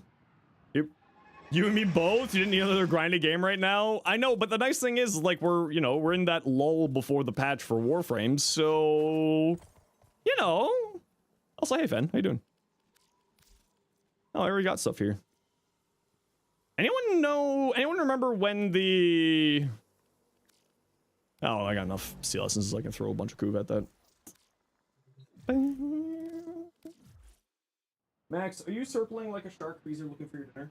You and me both. You didn't need another grindy game right now. I know, but the nice thing is, like, we're in that lull before the patch for Warframe, so also, hey, Fen, how you doing? Oh, I already got stuff here. Anyone know? Anyone remember when the? Oh, I got enough steel essences. I can throw a bunch of coup at that. Max, are you circling like a shark freezer looking for your dinner?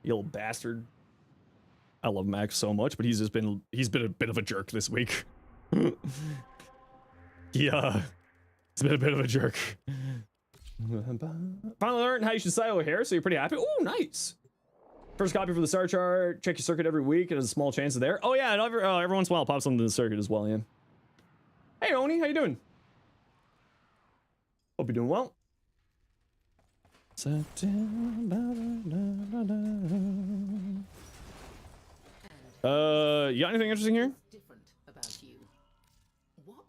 You little bastard. I love Max so much, but he's been a bit of a jerk this week. Yeah, he's been a bit of a jerk. Finally learned how you should silo hair, so you're pretty happy. Oh, nice. First copy for the star chart. Check your circuit every week. It has a small chance of there. Oh yeah, and every once in a while it pops onto the circuit as well. Yeah. Hey Oni, how you doing? Hope you're doing well. You got anything interesting here?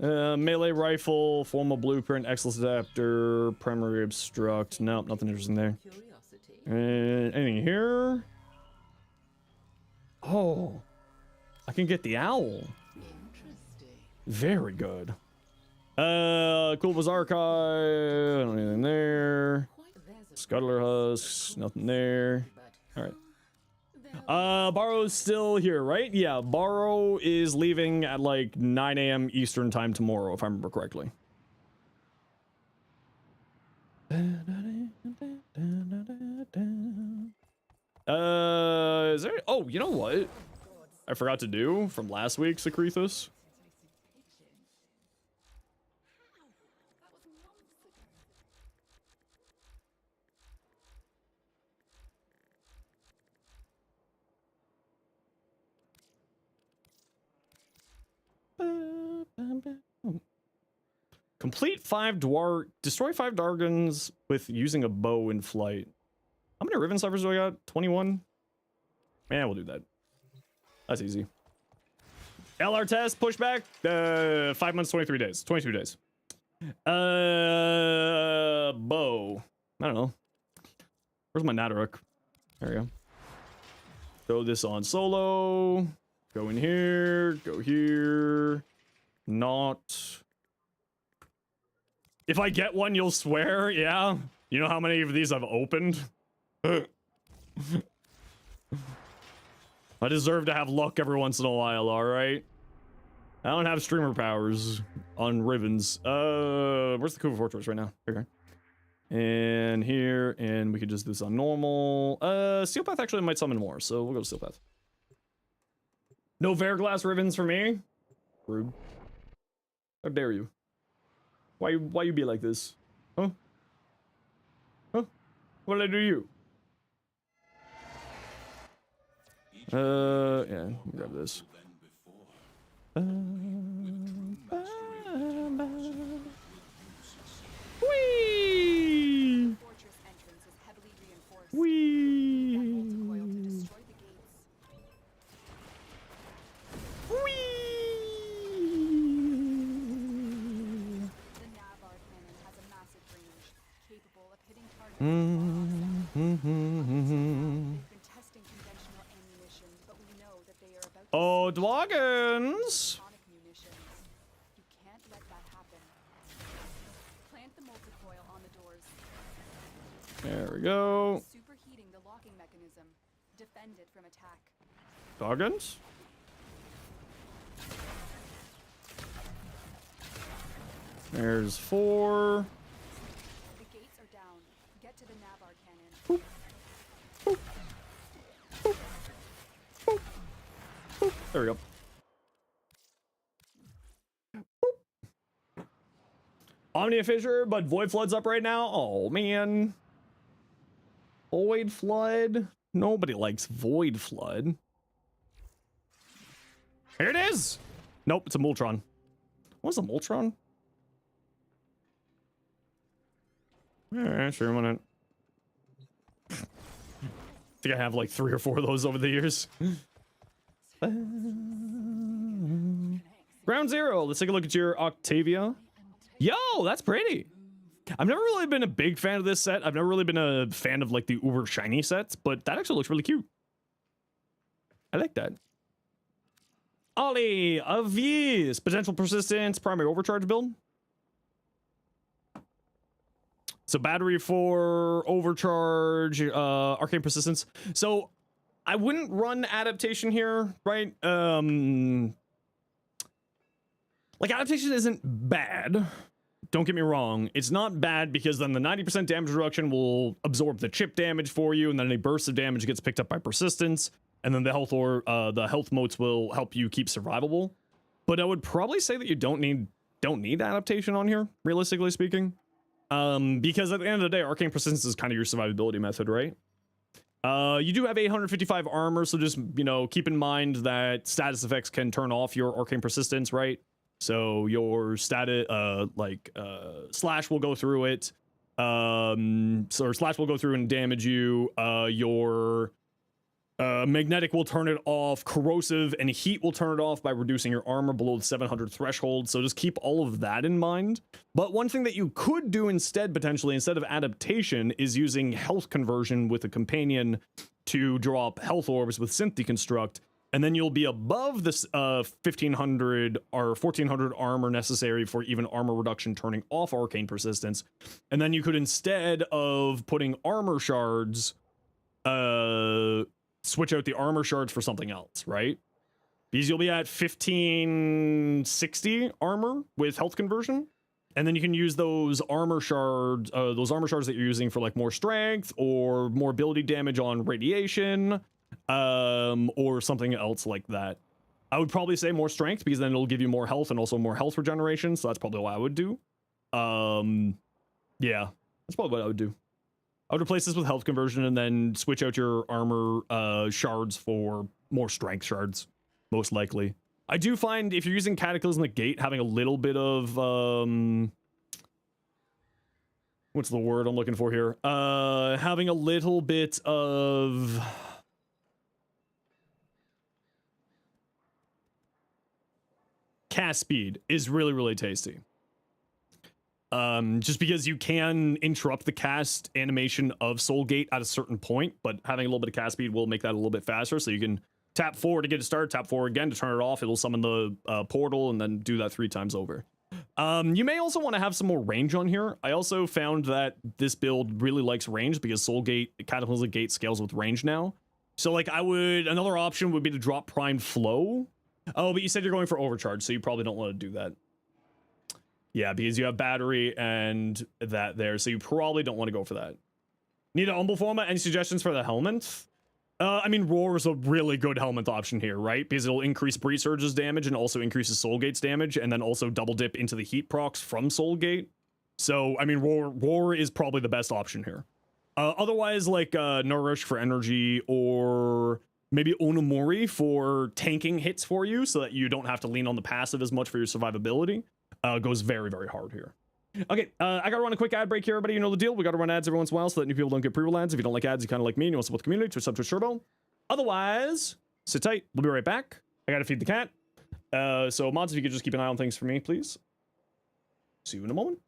Melee rifle, formal blueprint, excellence adapter, primary obstruct. Nope, nothing interesting there. Anything here? Oh, I can get the owl. Very good. Cool Archive. I don't need anything there. Scuttler husks, nothing there. All right. Barrow's still here, right? Yeah, Barrow is leaving at like 9 a.m. Eastern time tomorrow, if I remember correctly. Is there? Oh, you know what? I forgot to do from last week, Secrethus. Complete 5 destroy 5 Dargons with using a bow in flight. How many Riven Ciphers do I got? 21? Man, we'll do that. That's easy. LR test, pushback, 5 months, 23 days. 22 days. Bow. I don't know. Where's my Nadaruk? There we go. Throw this on solo. Go in here. Go here. Not. If I get one, you'll swear? Yeah. You know how many of these I've opened? I deserve to have luck every once in a while, alright? I don't have streamer powers on Rivens. Where's the Kuva Fortress right now? Okay. And here, and we could just do this on normal. Steel Path actually might summon more, so we'll go to Steel Path. No Verglass Rivens for me? Rude. How dare you? Why you be like this? Huh? Huh? What did I do to you? Yeah, grab this. Whee! Whee! Oh, Dwagons! You can't let that happen. Plant the multicoil on the doors. There we go. Superheating the locking mechanism. Defend it from attack. Dwagons? There's 4. The gates are down. Get to the Navarre cannon. Boop. Boop. Boop. Boop. Boop. There we go. Boop. Omnia Fissure, but Void Flood's up right now. Oh man. Void Flood. Nobody likes Void Flood. Here it is. Nope, it's a Moltron. What's a Moltron? Yeah, sure, why not? I think I have like 3 or 4 of those over the years. Ground Zero, let's take a look at your Octavia. Yo, that's pretty. I've never really been a big fan of this set. I've never really been a fan of like the uber shiny sets, but that actually looks really cute. I like that. Ollie, Avies, potential persistence, primary overcharge build. So battery for overcharge, arcane persistence. So I wouldn't run adaptation here, right? Like adaptation isn't bad. Don't get me wrong. It's not bad because then the 90% damage reduction will absorb the chip damage for you, and then any burst of damage gets picked up by persistence, and then the health or the health motes will help you keep survivable. But I would probably say that you don't need adaptation on here, realistically speaking. Because at the end of the day, arcane persistence is kind of your survivability method, right? You do have 855 armor, so just, you know, keep in mind that status effects can turn off your arcane persistence, right? So your status, slash will go through it. So slash will go through and damage you. Your magnetic will turn it off. Corrosive and heat will turn it off by reducing your armor below the 700 threshold. So just keep all of that in mind. But one thing that you could do instead, potentially, instead of adaptation, is using health conversion with a companion to drop health orbs with synth deconstruct. And then you'll be above this 1500 or 1400 armor necessary for even armor reduction turning off arcane persistence. And then you could, instead of putting armor shards, switch out the armor shards for something else, right? Because you'll be at 1560 armor with health conversion. And then you can use those armor shards that you're using for like more strength or more ability damage on radiation. Or something else like that. I would probably say more strength because then it'll give you more health and also more health regeneration. So that's probably what I would do. Yeah, that's probably what I would do. I would replace this with health conversion and then switch out your armor shards for more strength shards, most likely. I do find if you're using Cataclysmic Gate, having a little bit of what's the word I'm looking for here? Having a little bit of cast speed is really, really tasty. Just because you can interrupt the cast animation of Soulgate at a certain point, but having a little bit of cast speed will make that a little bit faster. So you can tap forward to get it started, tap forward again to turn it off. It'll summon the portal and then do that 3 times over. You may also want to have some more range on here. I also found that this build really likes range because Soulgate, Cataclysmic Gate scales with range now. So like another option would be to drop Prime Flow. Oh, but you said you're going for overcharge, so you probably don't want to do that. Yeah, because you have battery and that there, so you probably don't want to go for that. Need an humble format? Any suggestions for the helmet? I mean, Roar is a really good helmet option here, right? Because it'll increase Breeze Surge's damage and also increases Soulgate's damage, and then also double dip into the heat procs from Soulgate. So, I mean, Roar is probably the best option here. Otherwise, like Nourish for energy, or maybe Onomori for tanking hits for you so that you don't have to lean on the passive as much for your survivability. Goes very, very hard here. Okay, I gotta run a quick ad break here, everybody. You know the deal. We gotta run ads every once in a while so that new people don't get pre-roll ads. If you don't like ads, you kind of like me and you want to support the community, Twitch sub, Twitch Turbo. Otherwise, sit tight. We'll be right back. I gotta feed the cat. So mods, if you could just keep an eye on things for me, please. See you in a moment.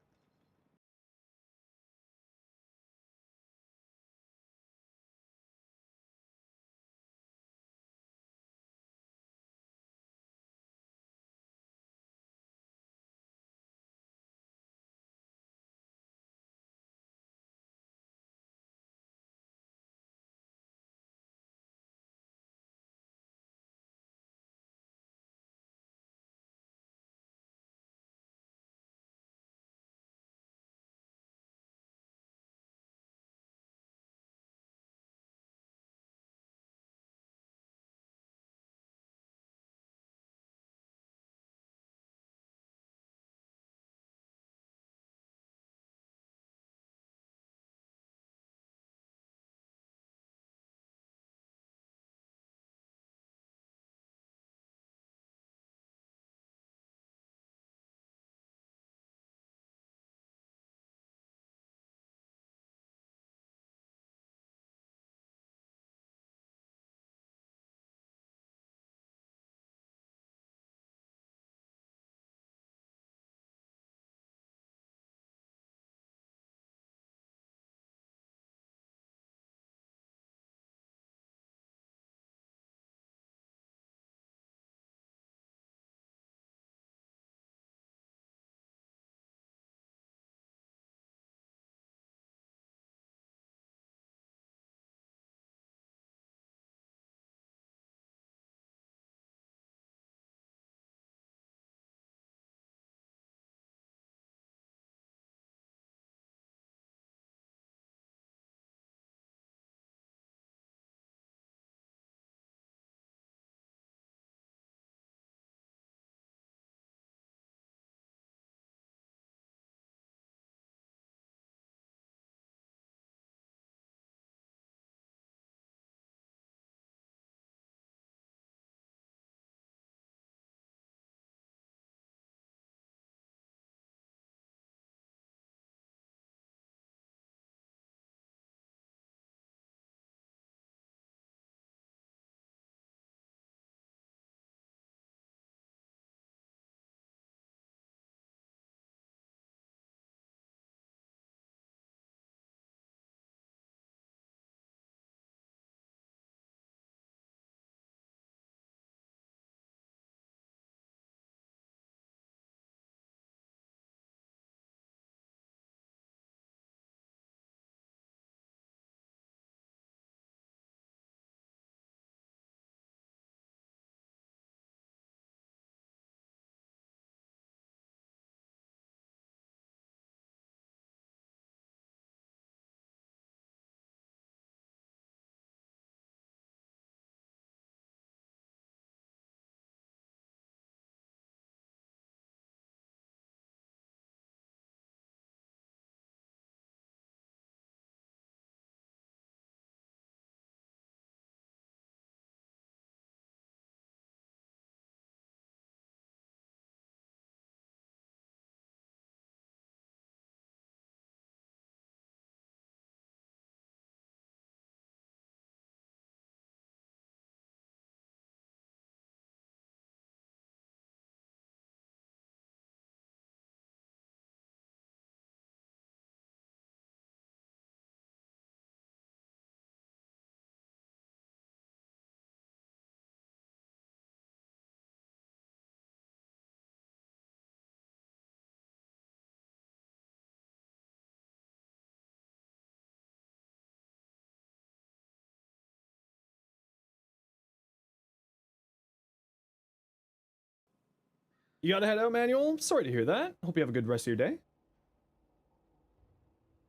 You gotta head out, Manuel. Sorry to hear that. Hope you have a good rest of your day.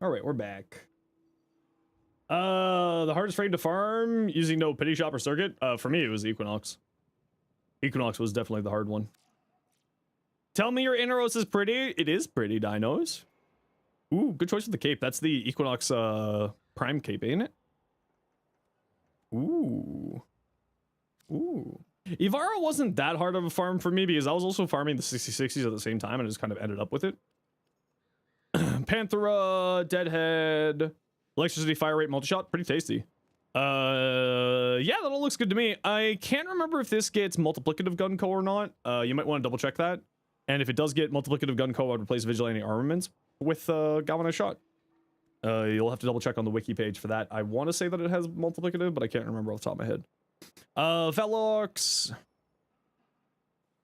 All right, we're back. The hardest frame to farm using no pity shop or circuit. For me, it was Equinox. Equinox was definitely the hard one. Tell me your Inaros is pretty. It is pretty, dinos. Ooh, good choice with the cape. That's the Equinox Prime cape, ain't it? Ooh. Ooh. Ivara wasn't that hard of a farm for me because I was also farming the 6060s at the same time and just kind of ended up with it. Panthera, Deadhead, Electricity Fire Rate Multi-Shot, pretty tasty. Yeah, that all looks good to me. I can't remember if this gets multiplicative gun co or not. You might want to double check that. And if it does get multiplicative gun co, I'd replace Vigilante Armaments with Galvanized Shot. You'll have to double check on the wiki page for that. I want to say that it has multiplicative, but I can't remember off the top of my head. Velox.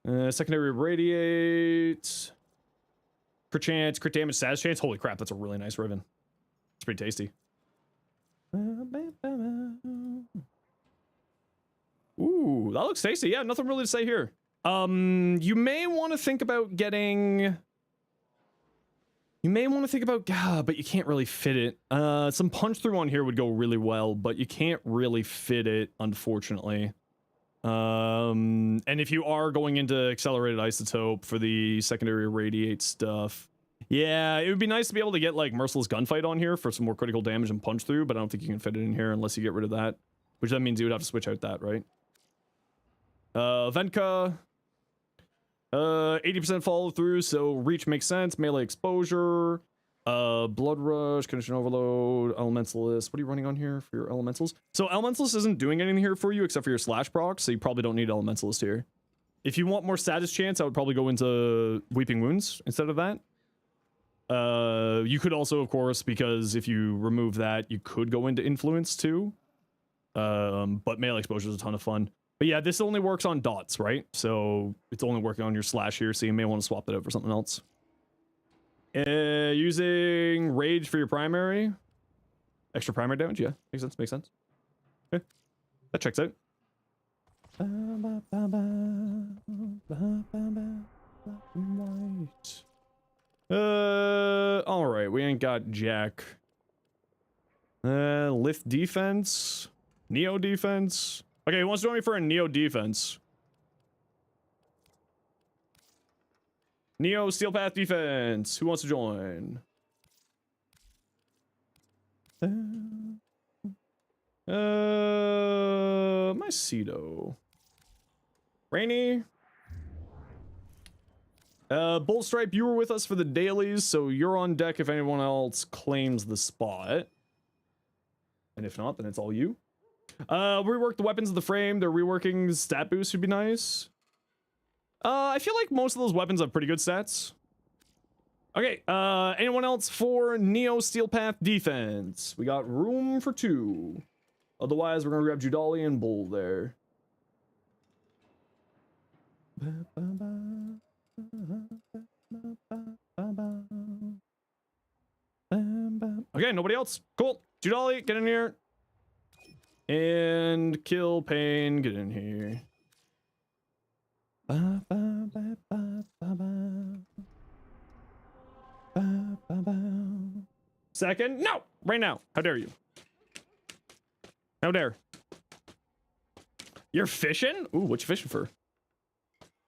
Secondary Radiate. Crit chance, crit damage, status chance. Holy crap, that's a really nice ribbon. It's pretty tasty. Ooh, that looks tasty. Yeah, nothing really to say here. You may want to think about getting... but you can't really fit it. Some punch through on here would go really well, but you can't really fit it, unfortunately. And if you are going into accelerated isotope for the secondary radiate stuff, yeah, it would be nice to be able to get like merciless gunfight on here for some more critical damage and punch through, but I don't think you can fit it in here unless you get rid of that, which that means you would have to switch out that, right? Venka. 80% follow through, so reach makes sense. Melee exposure, blood rush, condition overload, elementalist. What are you running on here for your elementals? So elementalist isn't doing anything here for you except for your slash proc, so you probably don't need elementalist here. If you want more status chance, I would probably go into weeping wounds instead of that. You could also, of course, because if you remove that, you could go into influence too. But melee exposure is a ton of fun. But yeah, this only works on dots, right? So it's only working on your slash here, so you may want to swap that out for something else. Using rage for your primary. Extra primary damage, yeah. Makes sense, makes sense. Okay. That checks out. Alright, we ain't got jack. Lift defense. Neo defense. Okay, who wants to join me for a Neo defense? Neo Steel Path defense. Who wants to join? My Cedo. Rainy. Bull Stripe, you were with us for the dailies, so you're on deck if anyone else claims the spot. And if not, then it's all you. Rework the weapons of the frame. Their reworking stat boost would be nice. I feel like most of those weapons have pretty good stats. Okay, anyone else for Neo Steel Path defense? We got room for 2. Otherwise, we're gonna grab Judali and Bull there. Okay, nobody else. Cool. Judali, get in here. And kill Pain, get in here. Second? No! Right now. How dare you? How dare? You're fishing? Ooh, what you fishing for? Are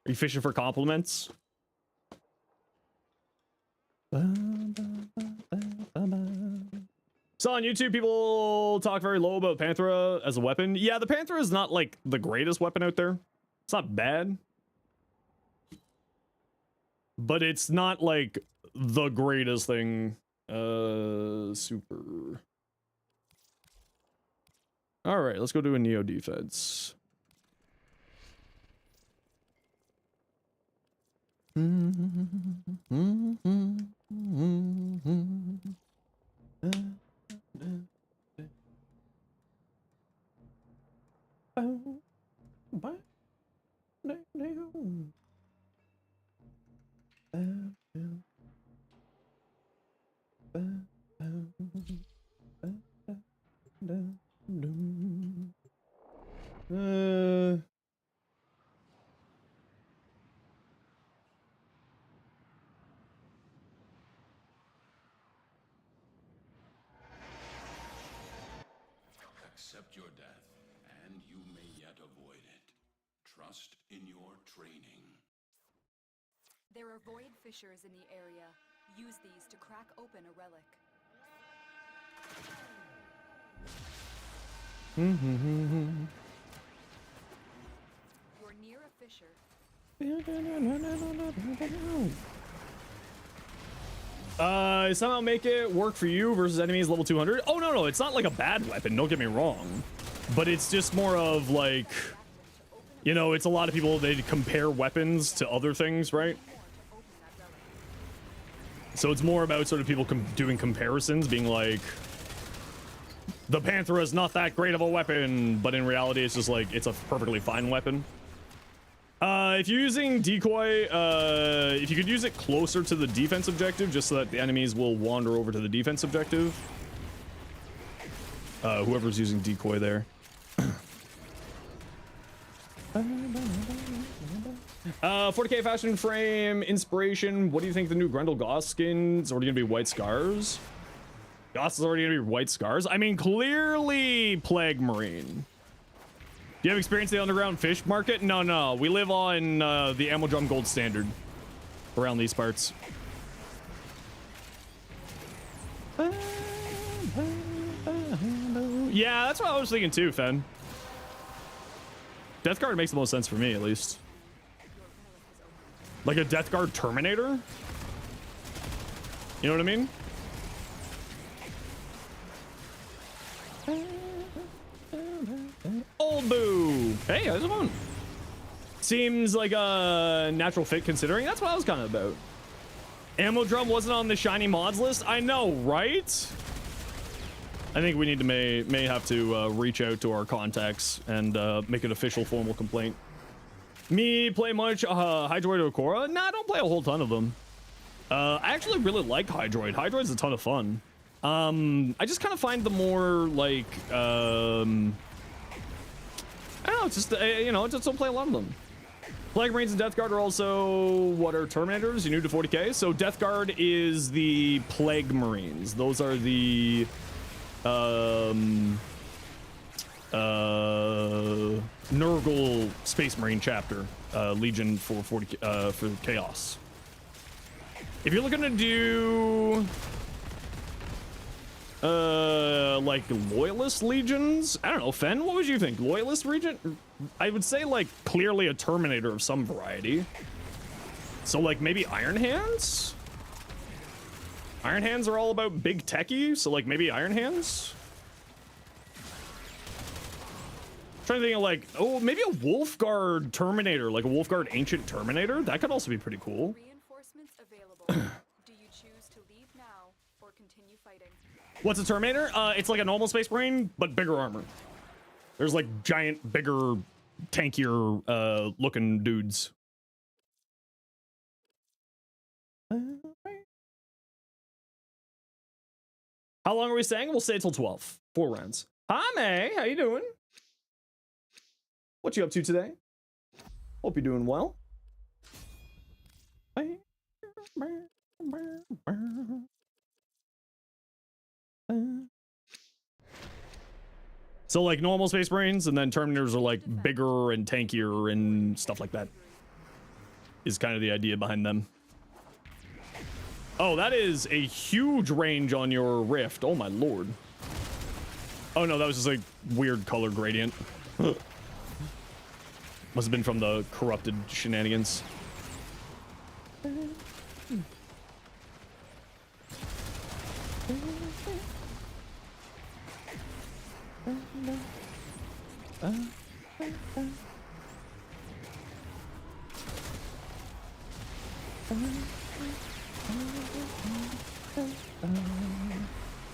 you fishing for compliments? So on YouTube, people talk very low about Panthera as a weapon. Yeah, the Panthera is not like the greatest weapon out there. It's not bad. But it's not like the greatest thing. Super. All right, let's go do a Neo defense. accept your death, and you may yet avoid it. Trust in your training. There are void fissures in the area. Use these to crack open a relic. You're near a fissure. Somehow make it work for you versus enemies level 200. Oh, no, it's not like a bad weapon, don't get me wrong. But it's just more of like, you know, it's a lot of people, they compare weapons to other things, right? So it's more about sort of people doing comparisons, being like, the Panthera is not that great of a weapon, but in reality, it's just like, it's a perfectly fine weapon. If you're using decoy, if you could use it closer to the defense objective, just so that the enemies will wander over to the defense objective. Whoever's using decoy there. 40k fashion frame inspiration. What do you think the new Grendel Goss skin's already gonna be white scars? Goss is already gonna be white scars. I mean, clearly Plague Marine. Do you have experience in the underground fish market? No. We live on the Ammo Drum Gold Standard around these parts. Yeah, that's what I was thinking too, Fen. Death Guard makes the most sense for me, at least. Like a Death Guard Terminator? You know what I mean? Old Boo! Hey, how's it going? Seems like a natural fit considering. That's what I was kind of about. Ammo Drum wasn't on the shiny mods list. I know, right? I think we need to may have to reach out to our contacts and make an official formal complaint. Me play much Hydroid or Korra? Nah, I don't play a whole ton of them. I actually really like Hydroid. Hydroid's a ton of fun. I just kind of find the more like I don't know, it's just you know, I just don't play a lot of them. Plague Marines and Death Guard are also what are Terminators? You new to 40k? So Death Guard is the Plague Marines. Those are the Nurgle Space Marine chapter, Legion for 40 for Chaos. If you're looking to do like Loyalist Legions, I don't know, Fen, what would you think? Loyalist Legion? I would say like clearly a Terminator of some variety. So like maybe Iron Hands? Iron Hands are all about big techie, so like maybe Iron Hands? Trying to think of like, oh, maybe a Wolfguard Terminator, like a Wolfguard Ancient Terminator. That could also be pretty cool. Reinforcements available. Do you choose to leave now or continue fighting? What's a Terminator? It's like a normal Space Marine, but bigger armor. There's like giant, bigger, tankier looking dudes. How long are we staying? We'll stay till 12. 4 rounds. Hi, May. How you doing? What you up to today? Hope you're doing well. So like normal Space Marines, and then Terminators are like bigger and tankier and stuff like that. Is kind of the idea behind them. Oh, that is a huge range on your Rift. Oh my lord. Oh no, that was just like weird color gradient. Must have been from the corrupted shenanigans.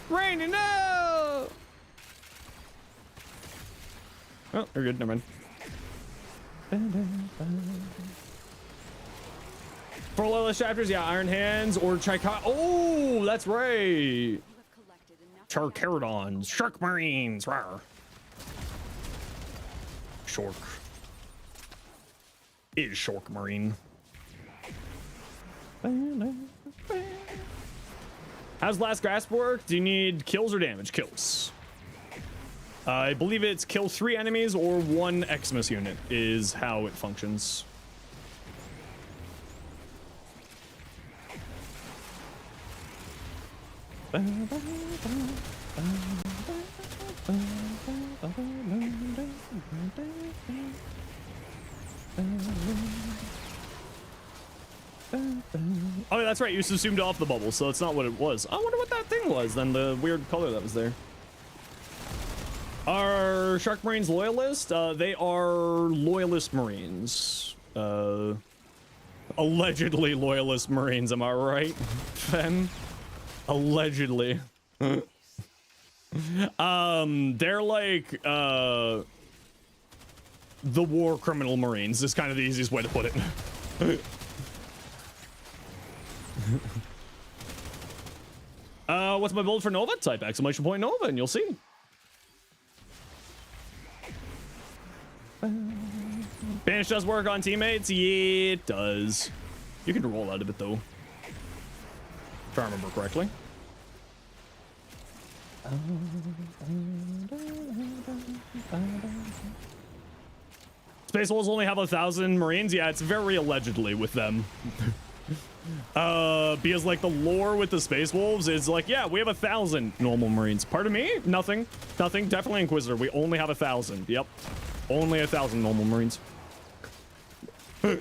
Rainy, no! Oh, you're good. Never mind. For loyalist chapters, yeah, Iron Hands or Chika. Oh, that's right. Charcarodons, Shark Marines, rawr. Shork is Shork Marine. How's Last Grasp work? Do you need kills or damage? Kills. I believe it's kill 3 enemies or 1 Xmas unit is how it functions. Oh, that's right. You just assumed off the bubble, so it's not what it was. I wonder what that thing was then, the weird color that was there. Are Shark Marines loyalist? They are loyalist Marines. Allegedly loyalist Marines, am I right, Fen? Allegedly. They're like, the war criminal Marines is kind of the easiest way to put it. What's my build for Nova? Type exclamation point Nova and you'll see. Banish does work on teammates? Yeah, it does. You can roll out of it though. If I remember correctly. Space Wolves only have 1,000 Marines? Yeah, it's very allegedly with them. Because like the lore with the Space Wolves is like, yeah, we have 1,000 normal Marines. Pardon me? Nothing. Nothing. Definitely Inquisitor. We only have 1,000. Yep. Only 1,000 normal Marines. And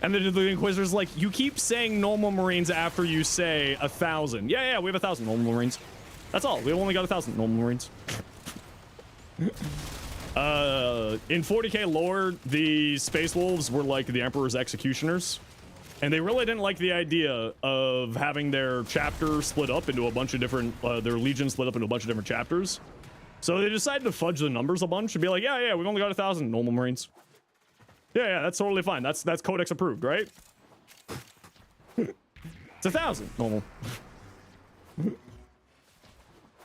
then the Inquisitor's like, you keep saying normal Marines after you say 1,000. Yeah, we have 1,000 normal Marines. That's all. We've only got 1,000 normal Marines. In 40k lore, the Space Wolves were like the Emperor's executioners. And they really didn't like the idea of having their chapter split up into a bunch of different, their legion split up into a bunch of different chapters. So they decided to fudge the numbers a bunch and be like, yeah, we've only got 1,000 normal Marines. Yeah, that's totally fine. That's Codex approved, right? It's 1,000 normal.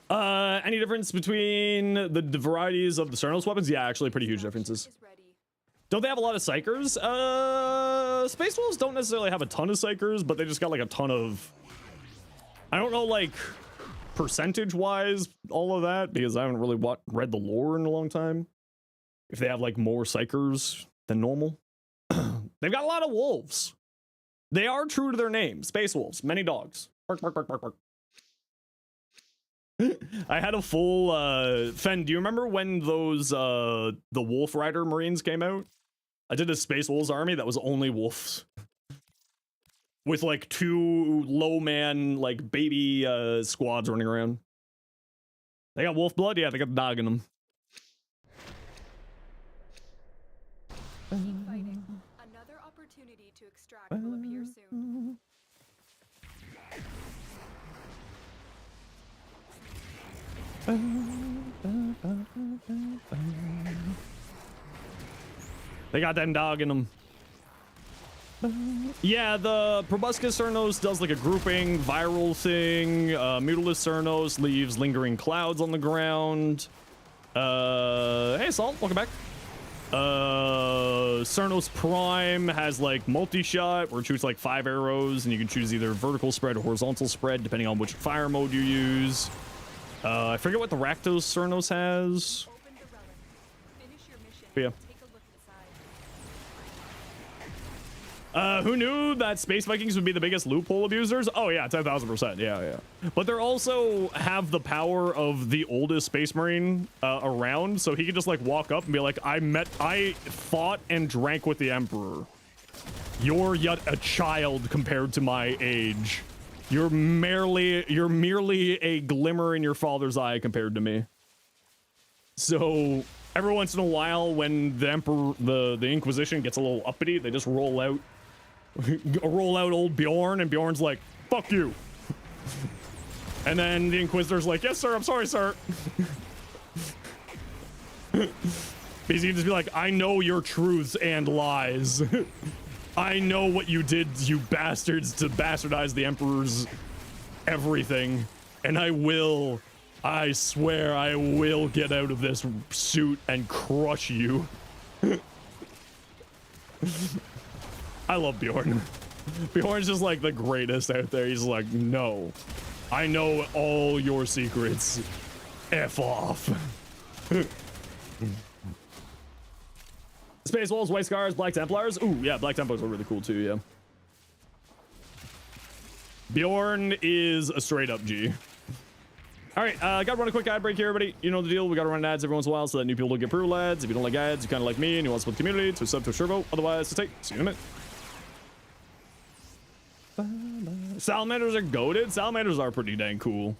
Any difference between the varieties of the Cernos weapons? Yeah, actually pretty huge differences. Don't they have a lot of Psychers? Space Wolves don't necessarily have a ton of Psychers, but they just got like a ton of... I don't know, like, percentage-wise, all of that, because I haven't really read the lore in a long time. If they have, like, more Psychers than normal. They've got a lot of wolves. They are true to their name. Space Wolves. Many dogs. Bark, bark, bark, bark, bark. I had a full, Fen, do you remember when those, the Wolf Rider Marines came out? I did a Space Wolves army that was only wolves. With, like, 2 low-man, like, baby, squads running around. They got wolf blood? Yeah, they got the dog in them. Keep fighting. Another opportunity to extract will appear soon. They got that dog in them. Yeah, the Proboscis Cernos does like a grouping, viral thing. Mutilus Cernos leaves lingering clouds on the ground. Hey, Salt, welcome back. Cernos Prime has like multi-shot where it shoots like 5 arrows and you can choose either vertical spread or horizontal spread depending on which fire mode you use. I forget what the Rakdos Cernos has. But yeah. Who knew that Space Vikings would be the biggest loophole abusers? Oh yeah, 10,000%. Yeah. But they also have the power of the oldest Space Marine around, so he could just like walk up and be like, I fought and drank with the Emperor. You're yet a child compared to my age. You're merely a glimmer in your father's eye compared to me. So every once in a while, when the Emperor, the Inquisition gets a little uppity, they just roll out old Bjorn, and Bjorn's like, fuck you. And then the Inquisitor's like, yes, sir, I'm sorry, sir. Because he can just be like, I know your truths and lies. I know what you did, you bastards, to bastardize the Emperor's everything. And I swear I will get out of this suit and crush you. I love Bjorn. Bjorn's just like the greatest out there. He's like, no, I know all your secrets. F off. Space Wolves, White Scars, Black Templars. Ooh, yeah, Black Templars are really cool too, yeah. Bjorn is a straight up G. All right, gotta run a quick ad break here, everybody. You know the deal. We gotta run ads every once in a while so that new people don't get pro ads. If you don't like ads, you kind of like me and you want to support the community, to sub to a Shervo. Otherwise, to take. See you in a minute. Salamanders are goated. Salamanders are pretty dang cool.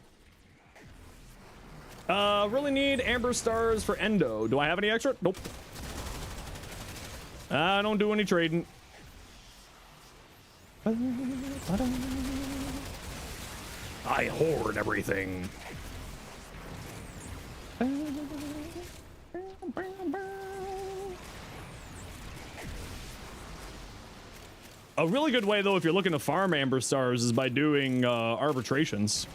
Really need Amber Stars for Endo. Do I have any extra? Nope. I don't do any trading. I hoard everything. A really good way, though, if you're looking to farm Amber Stars is by doing arbitrations.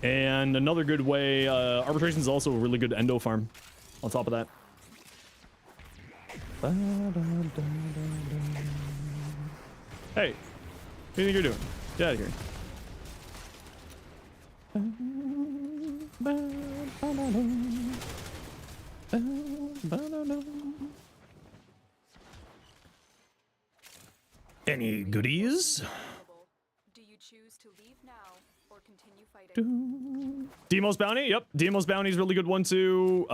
And another good way, arbitration is also a really good endo farm on top of that. Hey, what do you think you're doing? Get out of here. Any goodies? Do you choose to leave now or continue fighting? Demos Bounty? Yep, Demos Bounty is a really good one too.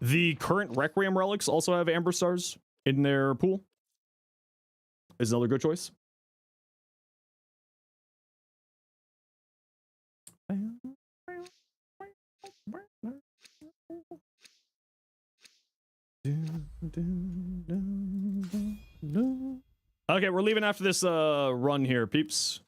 The current Requiem relics also have Amber Stars in their pool. Is another good choice. Okay, we're leaving after this run here, peeps.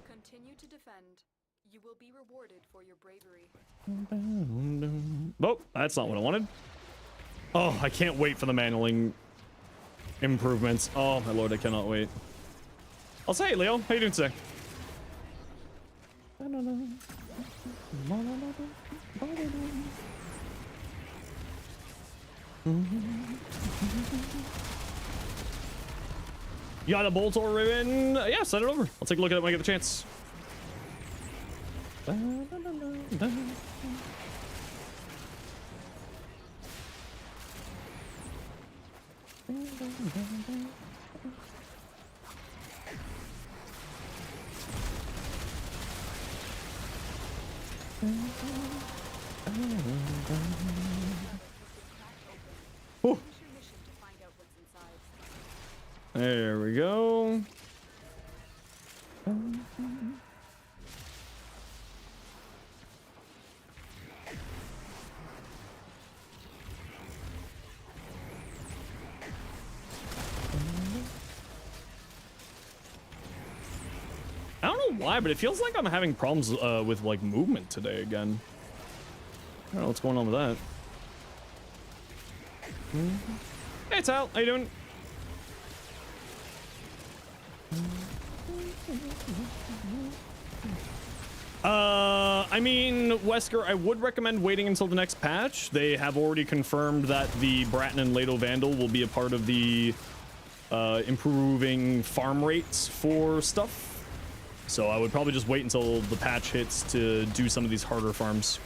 Continue to defend. You will be rewarded for your bravery. Oh, that's not what I wanted. Oh, I can't wait for the Mantling improvements. Oh my lord, I cannot wait. I'll say, hey, Leo, how you doing today? You got a Boltor ribbon? Yeah, send it over. I'll take a look at it when I get the chance. Oh. There we go. I don't know why, but it feels like I'm having problems with like movement today again. I don't know what's going on with that. Hey, Tal, how you doing? I mean, Wesker, I would recommend waiting until the next patch. They have already confirmed that the Bratton and Lado Vandal will be a part of the improving farm rates for stuff. So I would probably just wait until the patch hits to do some of these harder farms.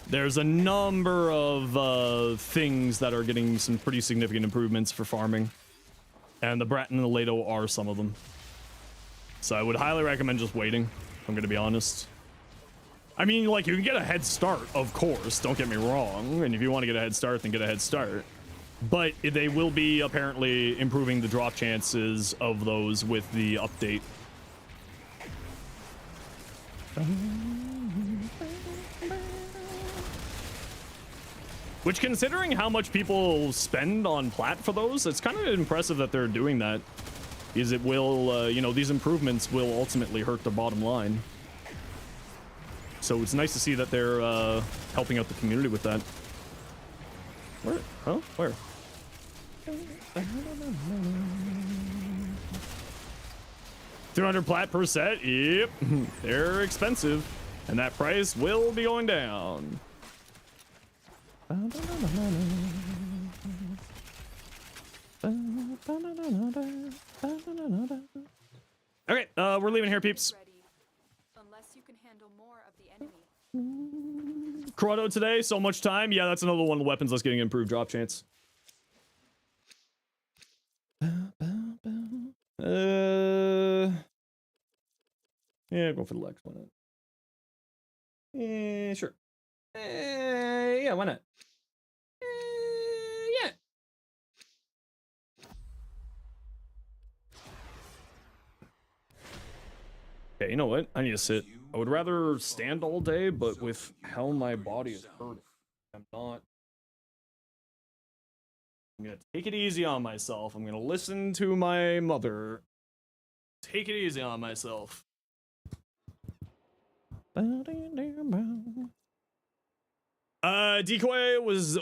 There's a number of things that are getting some pretty significant improvements for farming. And the Bratton and the Lado are some of them. So I would highly recommend just waiting, if I'm going to be honest. I mean, like, you can get a head start, of course, don't get me wrong. And if you want to get a head start, then get a head start. But they will be apparently improving the drop chances of those with the update. Which, considering how much people spend on plat for those, it's kind of impressive that they're doing that. Because it will, you know, these improvements will ultimately hurt the bottom line. So it's nice to see that they're helping out the community with that. Where? Huh? Where? 300 plat per set? Yep. They're expensive. And that price will be going down. Okay, we're leaving here, peeps. Unless you can handle more of the enemy. Corrado today, so much time. Yeah, that's another one of the weapons that's getting improved drop chance. Yeah, go for the Lex, why not? Sure. Yeah, why not? Yeah. Okay, you know what? I need to sit. I would rather stand all day, but with how my body is hurting, I'm not. I'm gonna take it easy on myself. I'm gonna listen to my mother. Take it easy on myself. Decoy was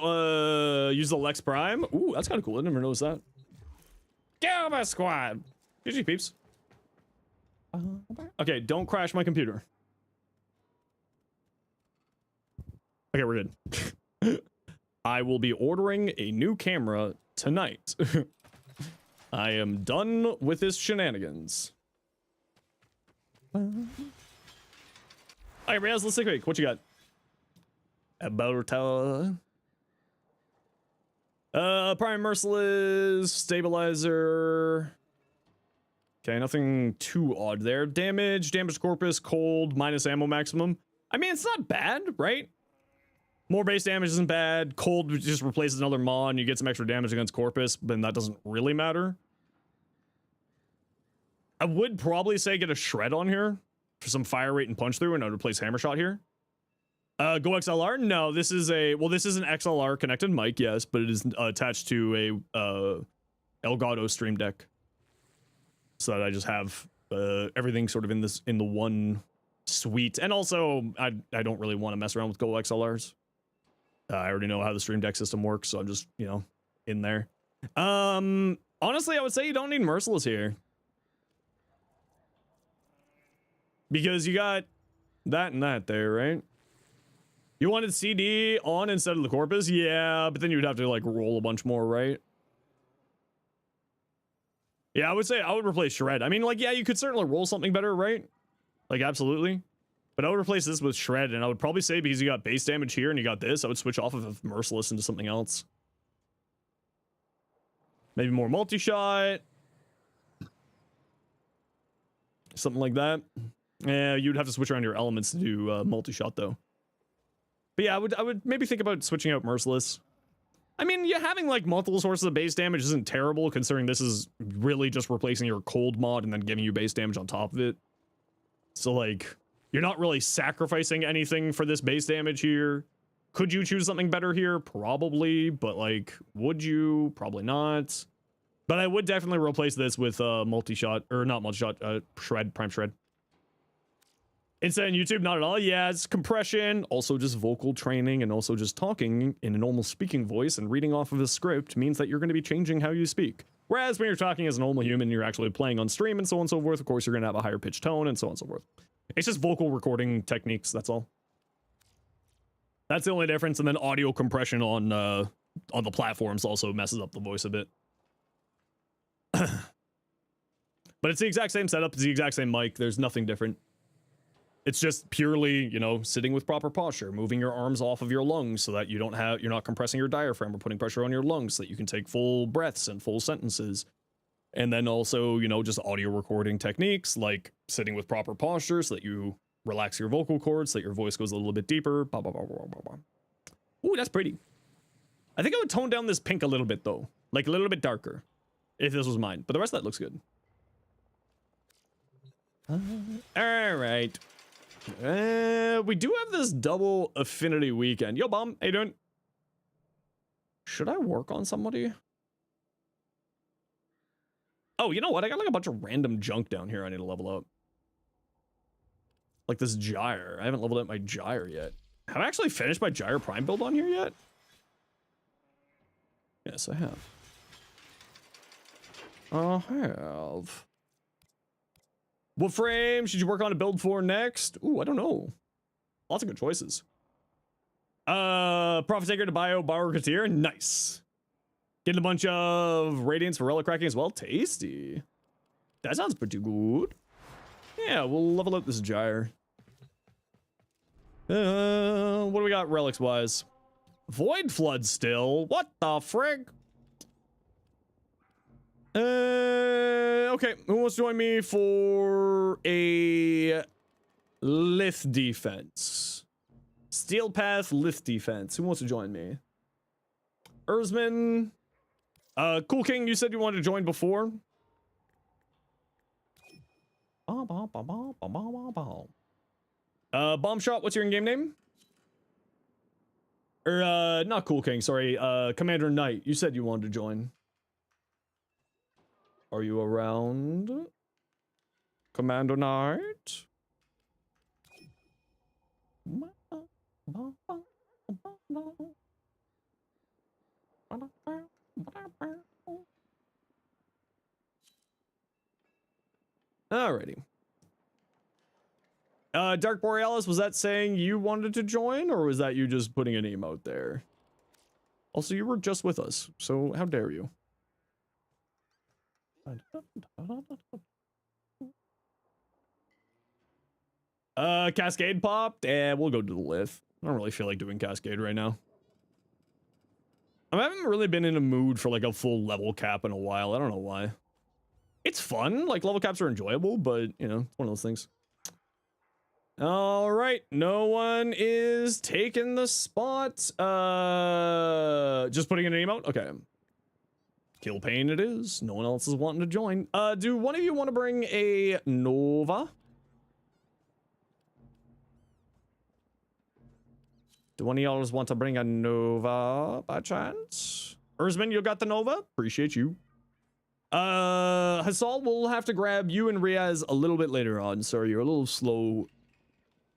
use the Lex Prime. Ooh, that's kind of cool. I never noticed that. Gamma Squad. GG peeps. Okay, don't crash my computer. Okay, we're good. I will be ordering a new camera tonight. I am done with this shenanigans. Alright, Raz, let's take a break. What you got? About Prime Merciless, Stabilizer. Okay, nothing too odd there. Damage corpus, cold, minus ammo maximum. I mean, it's not bad, right? More base damage isn't bad. Cold just replaces another mod and you get some extra damage against corpus, but that doesn't really matter. I would probably say get a shred on here for some fire rate and punch through, and I'd replace hammer shot here. Go XLR? No, this is an XLR connected mic, yes, but it is attached to a Elgato Stream Deck. So that I just have everything sort of in the one suite. And also, I don't really want to mess around with Go XLRs. I already know how the Stream Deck system works, so I'm just, you know, in there. Honestly, I would say you don't need Merciless here. Because you got that and that there, right? You wanted CD on instead of the Corpus? Yeah, but then you would have to, like, roll a bunch more, right? Yeah, I would say I would replace Shred. I mean, like, yeah, you could certainly roll something better, right? Like, absolutely. But I would replace this with Shred, and I would probably say because you got base damage here and you got this, I would switch off of Merciless into something else. Maybe more multi-shot. Something like that. Yeah, you'd have to switch around your elements to do multi-shot, though. But yeah, I would maybe think about switching out Merciless. I mean, yeah, having like multiple sources of base damage isn't terrible, considering this is really just replacing your cold mod and then giving you base damage on top of it. So like, you're not really sacrificing anything for this base damage here. Could you choose something better here? Probably, but like, would you? Probably not. But I would definitely replace this with multi-shot, or not multi-shot, Shred, Prime Shred. Instead on YouTube, not at all. Yeah, it's compression, also just vocal training, and also just talking in a normal speaking voice and reading off of a script means that you're going to be changing how you speak. Whereas when you're talking as a normal human, you're actually playing on stream and so on and so forth. Of course, you're going to have a higher pitched tone and so on and so forth. It's just vocal recording techniques, that's all. That's the only difference. And then audio compression on the platforms also messes up the voice a bit. But it's the exact same setup, it's the exact same mic. There's nothing different. It's just purely, you know, sitting with proper posture, moving your arms off of your lungs so that you're not compressing your diaphragm or putting pressure on your lungs so that you can take full breaths and full sentences. And then also, you know, just audio recording techniques like sitting with proper posture so that you relax your vocal cords so that your voice goes a little bit deeper. Blah, blah, blah, blah, blah, blah. Ooh, that's pretty. I think I would tone down this pink a little bit though, like a little bit darker if this was mine, but the rest of that looks good. All right. We do have this double affinity weekend. Yo, Bomb, how you doing? Should I work on somebody? Oh, you know what? I got like a bunch of random junk down here I need to level up. Like this Gyre. I haven't leveled up my Gyre yet. Have I actually finished my Gyre Prime build on here yet? Yes, I have. I have. What frame should you work on a build for next? Ooh, I don't know. Lots of good choices. Prophet Taker to Bio Rocketeer. Nice. Getting a bunch of Radiance for Relic Cracking as well. Tasty. That sounds pretty good. Yeah, we'll level up this gyre. What do we got relics wise? Void Flood still. What the frig? Okay. Who wants to join me for a Lith defense? Steel Path Lith defense. Who wants to join me? Erzman. Cool King, you said you wanted to join before. Bomb Shot, what's your in-game name? Or, not Cool King, sorry. Commander Knight, you said you wanted to join. Are you around? Commander Knight? Alrighty. Dark Borealis, was that saying you wanted to join, or was that you just putting an emote there? Also, you were just with us, so how dare you? Cascade popped? We'll go to the Lith. I don't really feel like doing Cascade right now. I haven't really been in a mood for like a full level cap in a while. I don't know why. It's fun, like level caps are enjoyable, but you know, it's one of those things. All right, no one is taking the spot. Just putting in an emote? Okay. Kill Pain it is. No one else is wanting to join. Do one of you want to bring a Nova? Do one of y'all want to bring a Nova by chance? Erzman, you got the Nova? Appreciate you. Hassal, we'll have to grab you and Riaz a little bit later on. Sorry, you're a little slow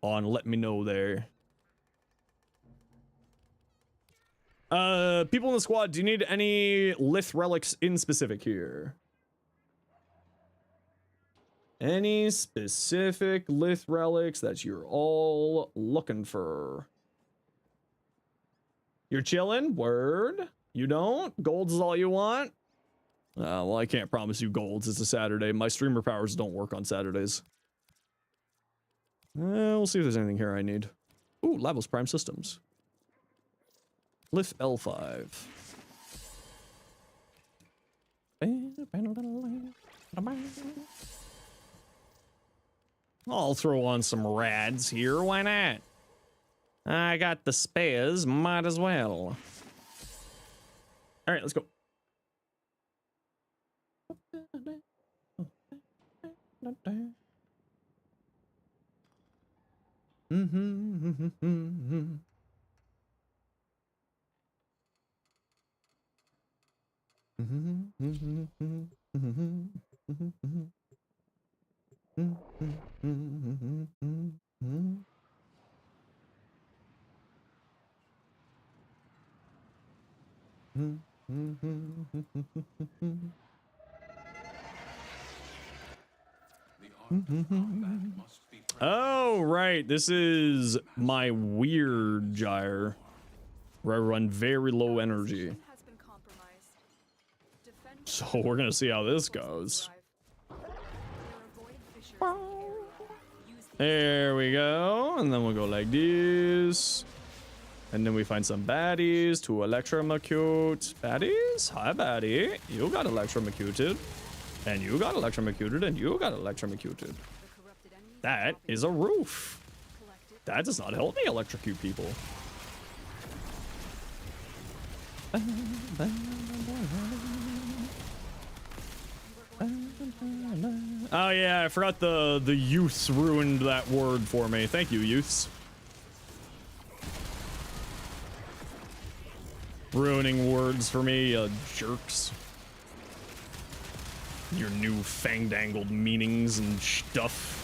on let me know there. People in the squad, do you need any Lith relics in specific here? Any specific Lith relics that you're all looking for? You're chilling? Word? You don't? Golds is all you want? Well, I can't promise you golds. It's a Saturday. My streamer powers don't work on Saturdays. We'll see if there's anything here I need. Ooh, Lavos Prime Systems. Lith L5. I'll throw on some rads here. Why not? I got the spares. Might as well. All right, let's go. Oh, right. This is my weird gyre where I run very low energy. So we're gonna see how this goes. There we go. And then we'll go like this. And then we find some baddies to electromecute. Baddies? Hi, baddie. You got electromecuted. And you got electromecuted. And you got electromecuted. That is a roof. That does not help me electrocute people. Oh yeah, I forgot the youths ruined that word for me. Thank you, youths. Ruining words for me, jerks. Your new fandangled meanings and stuff.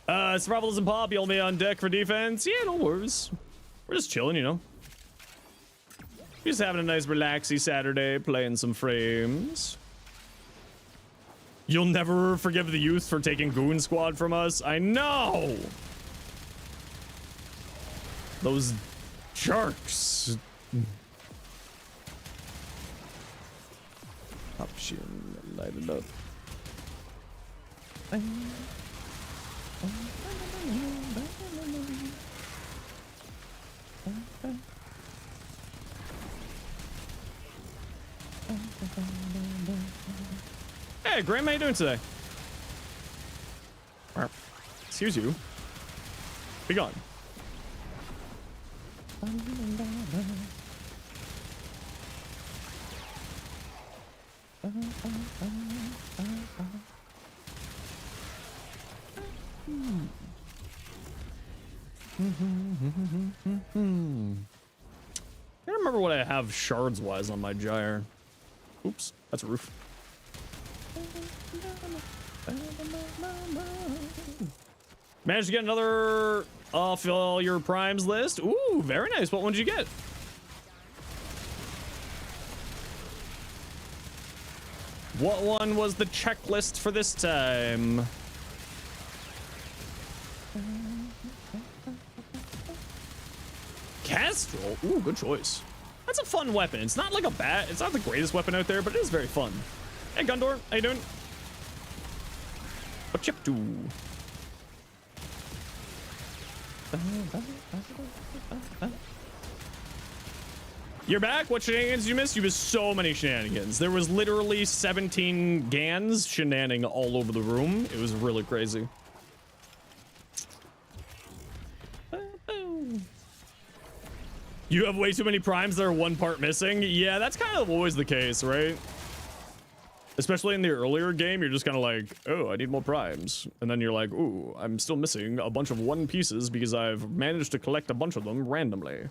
Survival doesn't pop. You'll be on deck for defense. Yeah, no worries. We're just chilling, you know. Just having a nice relaxy Saturday, playing some frames. You'll never forgive the youth for taking Goon Squad from us. I know. Those sharks. Option, light it up. Hey, Graham, how you doing today? Excuse you. Be gone. I don't remember what I have shards wise on my gyre. Oops, that's a roof. Managed to get another off all your primes list. Ooh, very nice. What one did you get? What one was the checklist for this time? Kestrel. Ooh, good choice. That's a fun weapon. It's not like a bat. It's not the greatest weapon out there, but it is very fun. Hey, Gundor, how you doing? What you up to? You're back? What shenanigans did you miss? You missed so many shenanigans. There was literally 17 Gans shenaning all over the room. It was really crazy. You have way too many primes that are one part missing. Yeah, that's kind of always the case, right? Especially in the earlier game, you're just kind of like, oh, I need more primes. And then you're like, ooh, I'm still missing a bunch of one pieces because I've managed to collect a bunch of them randomly.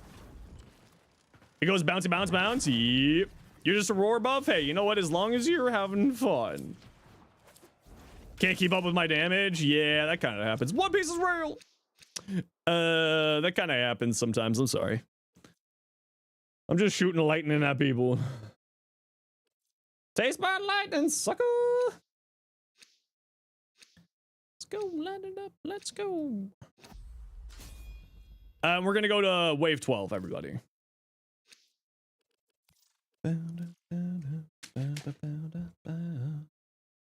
It goes bouncy, bounce, bounce. Yep. You're just a roar buff? Hey, you know what? As long as you're having fun. Can't keep up with my damage? Yeah, that kind of happens. One piece is real. That kind of happens sometimes. I'm sorry. I'm just shooting lightning at people. Taste bud lightning, sucker. Let's go, light it up. Let's go. We're gonna go to wave 12, everybody.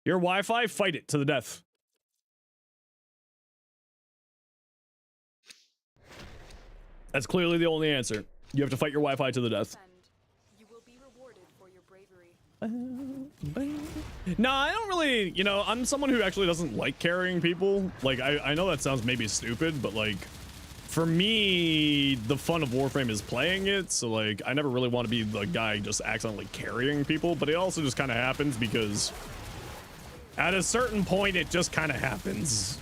Your Wi-Fi, fight it to the death. That's clearly the only answer. You have to fight your Wi-Fi to the death. You will be rewarded for your bravery. No, I don't really, you know, I'm someone who actually doesn't like carrying people. Like, I know that sounds maybe stupid, but like, for me, the fun of Warframe is playing it. So like, I never really want to be the guy just accidentally carrying people, but it also just kind of happens because at a certain point, it just kind of happens.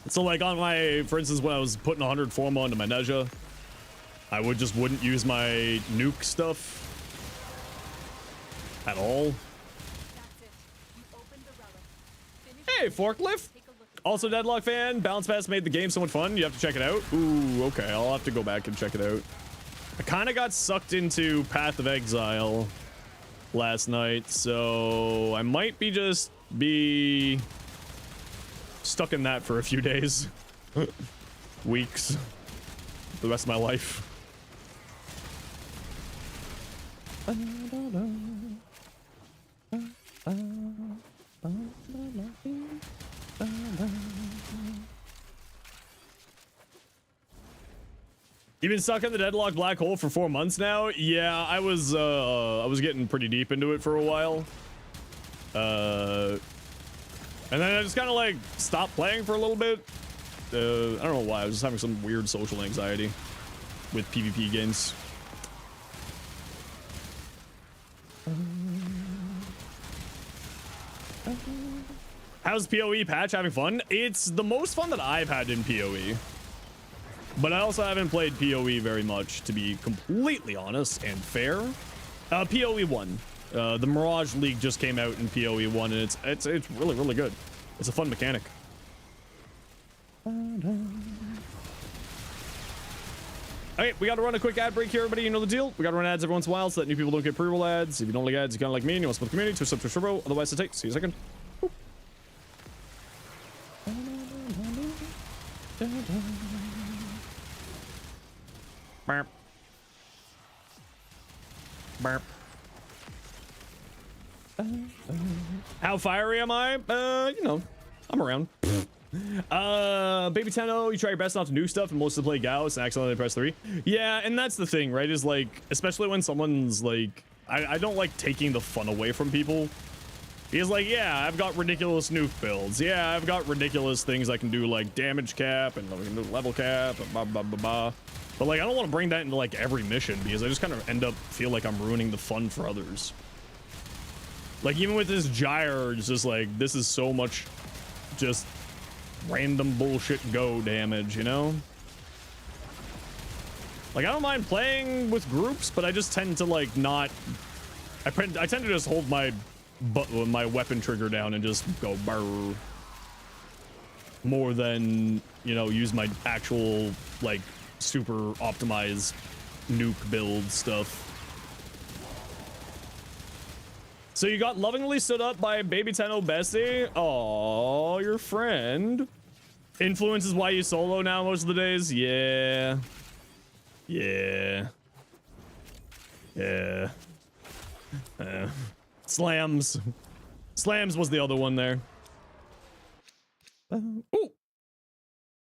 So like on my, for instance, when I was putting 100 Forma into my Neja, I wouldn't use my nuke stuff at all. Hey, Forklift. Also, Deadlock fan, Bounce Pass made the game so much fun. You have to check it out. Ooh, okay, I'll have to go back and check it out. I kind of got sucked into Path of Exile last night, so I might be stuck in that for a few days. Weeks. The rest of my life. You've been stuck in the Deadlock black hole for 4 months now? Yeah, I was getting pretty deep into it for a while. And then I just kind of like stopped playing for a little bit. I don't know why. I was just having some weird social anxiety with PvP games. How's PoE patch? Having fun? It's the most fun that I've had in PoE. But I also haven't played PoE very much, to be completely honest and fair. PoE 1. The Mirage League just came out in PoE 1, and it's really, really good. It's a fun mechanic. Okay, we got to run a quick ad break here, everybody. You know the deal. We got to run ads every once in a while so that new people don't get pre-roll ads. If you don't like ads, you kind of like me and you want to support the community, twist up to turbo. Otherwise, it takes. See you in a second. Boop. Burp. Burp. How fiery am I? You know, I'm around. Baby Tenno, you try your best not to do stuff and mostly play Gauss and accidentally press 3. Yeah, and that's the thing, right? Is like, especially when someone's like, I don't like taking the fun away from people. He's like, yeah, I've got ridiculous nuke builds. Yeah, I've got ridiculous things I can do, like damage cap and level cap and blah, blah, blah, blah. But like, I don't want to bring that into like every mission because I just kind of end up feel like I'm ruining the fun for others. Like even with this gyre, it's just like, this is so much just random bullshit go damage, you know? Like I don't mind playing with groups, but I just tend to like not, I tend to just hold my weapon trigger down and just go brrr, more than, you know, use my actual like super optimized nuke build stuff. So you got lovingly stood up by Baby Tenno Bestie. Aww, your friend. Influence is why you solo now most of the days. Yeah. Yeah. Yeah. Slams. Slams was the other one there. Ooh.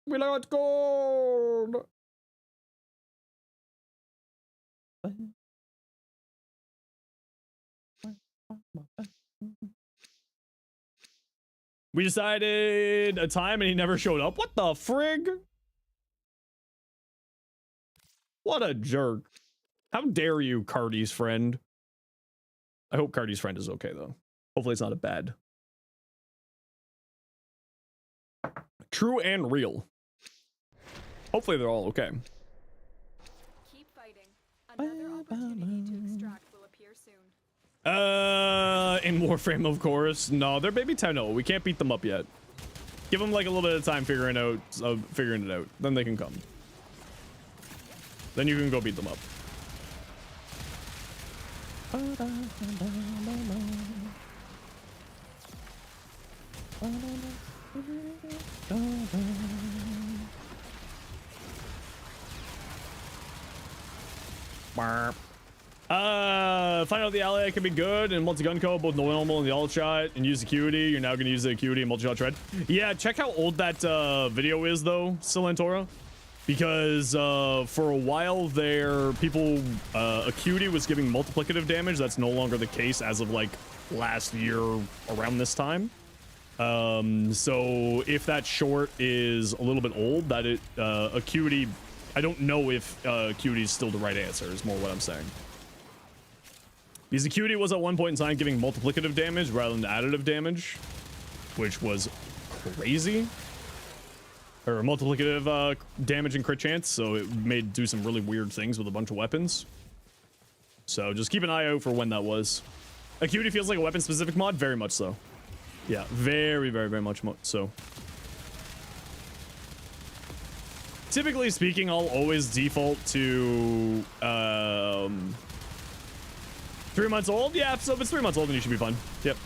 We got gold. We decided a time and he never showed up. What the frig? What a jerk. How dare you, Cardi's friend? I hope Cardi's friend is okay, though. Hopefully it's not a bad. True and real. Hopefully they're all okay. Keep fighting. Another opportunity to extract will appear soon. In Warframe, of course. No, they're Baby Tenno. We can't beat them up yet. Give them like a little bit of time figuring it out. Then they can come. Then you can go beat them up. Find out the ally can be good and multi-gun co, both normal and the alt shot, and use acuity. You're now going to use the acuity and multi-shot tread. Yeah, check how old that video is though, Silentora. Because for a while there, people, acuity was giving multiplicative damage. That's no longer the case as of like last year around this time. So if that short is a little bit old, that it, acuity, I don't know if acuity is still the right answer, is more what I'm saying. Because acuity was at one point in time giving multiplicative damage rather than additive damage, which was crazy. Or multiplicative damage and crit chance, so it made do some really weird things with a bunch of weapons. So just keep an eye out for when that was. Acuity feels like a weapon specific mod, very much so. Yeah, very, very, very much so. Typically speaking, I'll always default to 3 months old. Yeah, so if it's 3 months old, then you should be fine. Yep.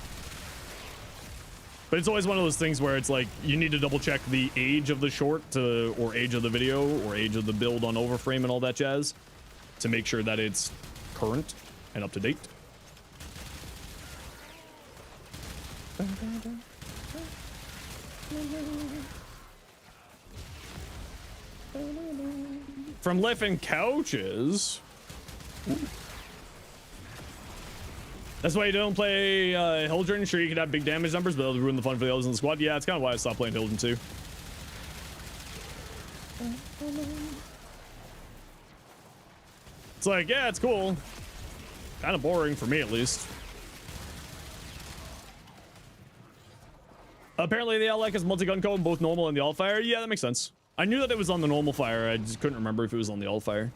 But it's always one of those things where it's like you need to double check the age of the short or age of the video or age of the build on Overframe and all that jazz to make sure that it's current and up to date. From Liff and Couches. Ooh. That's why you don't play Hildren. Sure, you can have big damage numbers, but it'll ruin the fun for the others in the squad. Yeah, it's kind of why I stopped playing Hildren too. It's like, yeah, it's cool. Kind of boring for me, at least. Apparently, the Alec is multi-gun code, both normal and the alt-fire. Yeah, that makes sense. I knew that it was on the normal fire. I just couldn't remember if it was on the alt-fire.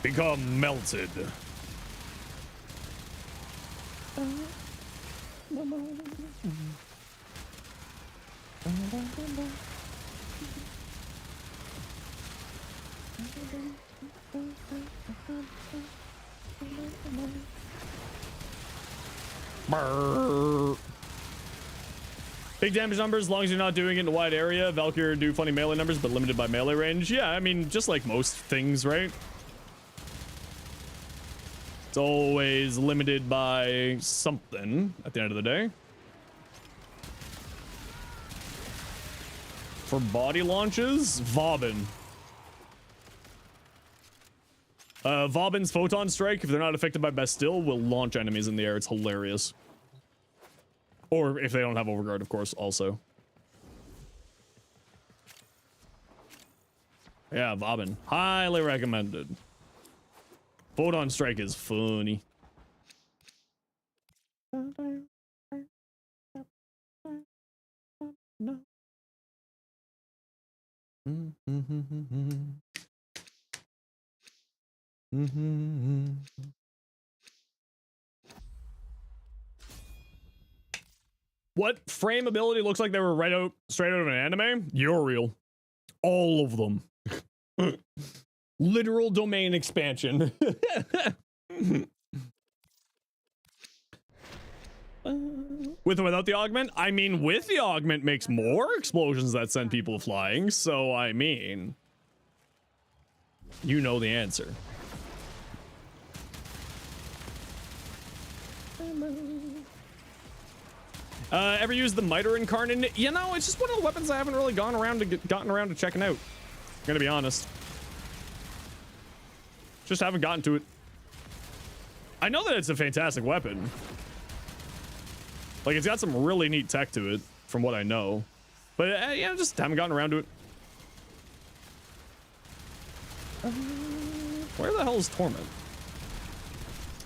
Become melted. Brrr. Big damage numbers, as long as you're not doing it in a wide area. Valkyrie do funny melee numbers, but limited by melee range. Yeah, I mean, just like most things, right? It's always limited by something at the end of the day. For body launches, Vauban. Vauban's Photon Strike, if they're not affected by Bastille, will launch enemies in the air. It's hilarious. Or if they don't have Overguard, of course, also. Yeah, Vauban. Highly recommended. Photon Strike is funny. What frame ability looks like they were straight out of an anime? You're real. All of them. Literal domain expansion. With or without the augment? I mean, with the augment makes more explosions that send people flying, so I mean, you know the answer. Ever used the Miter Incarnate? You know, it's just one of the weapons I haven't really gotten around to checking out. I'm gonna be honest. Just haven't gotten to it. I know that it's a fantastic weapon. Like, it's got some really neat tech to it, from what I know. But, yeah, just haven't gotten around to it. Where the hell is Torment?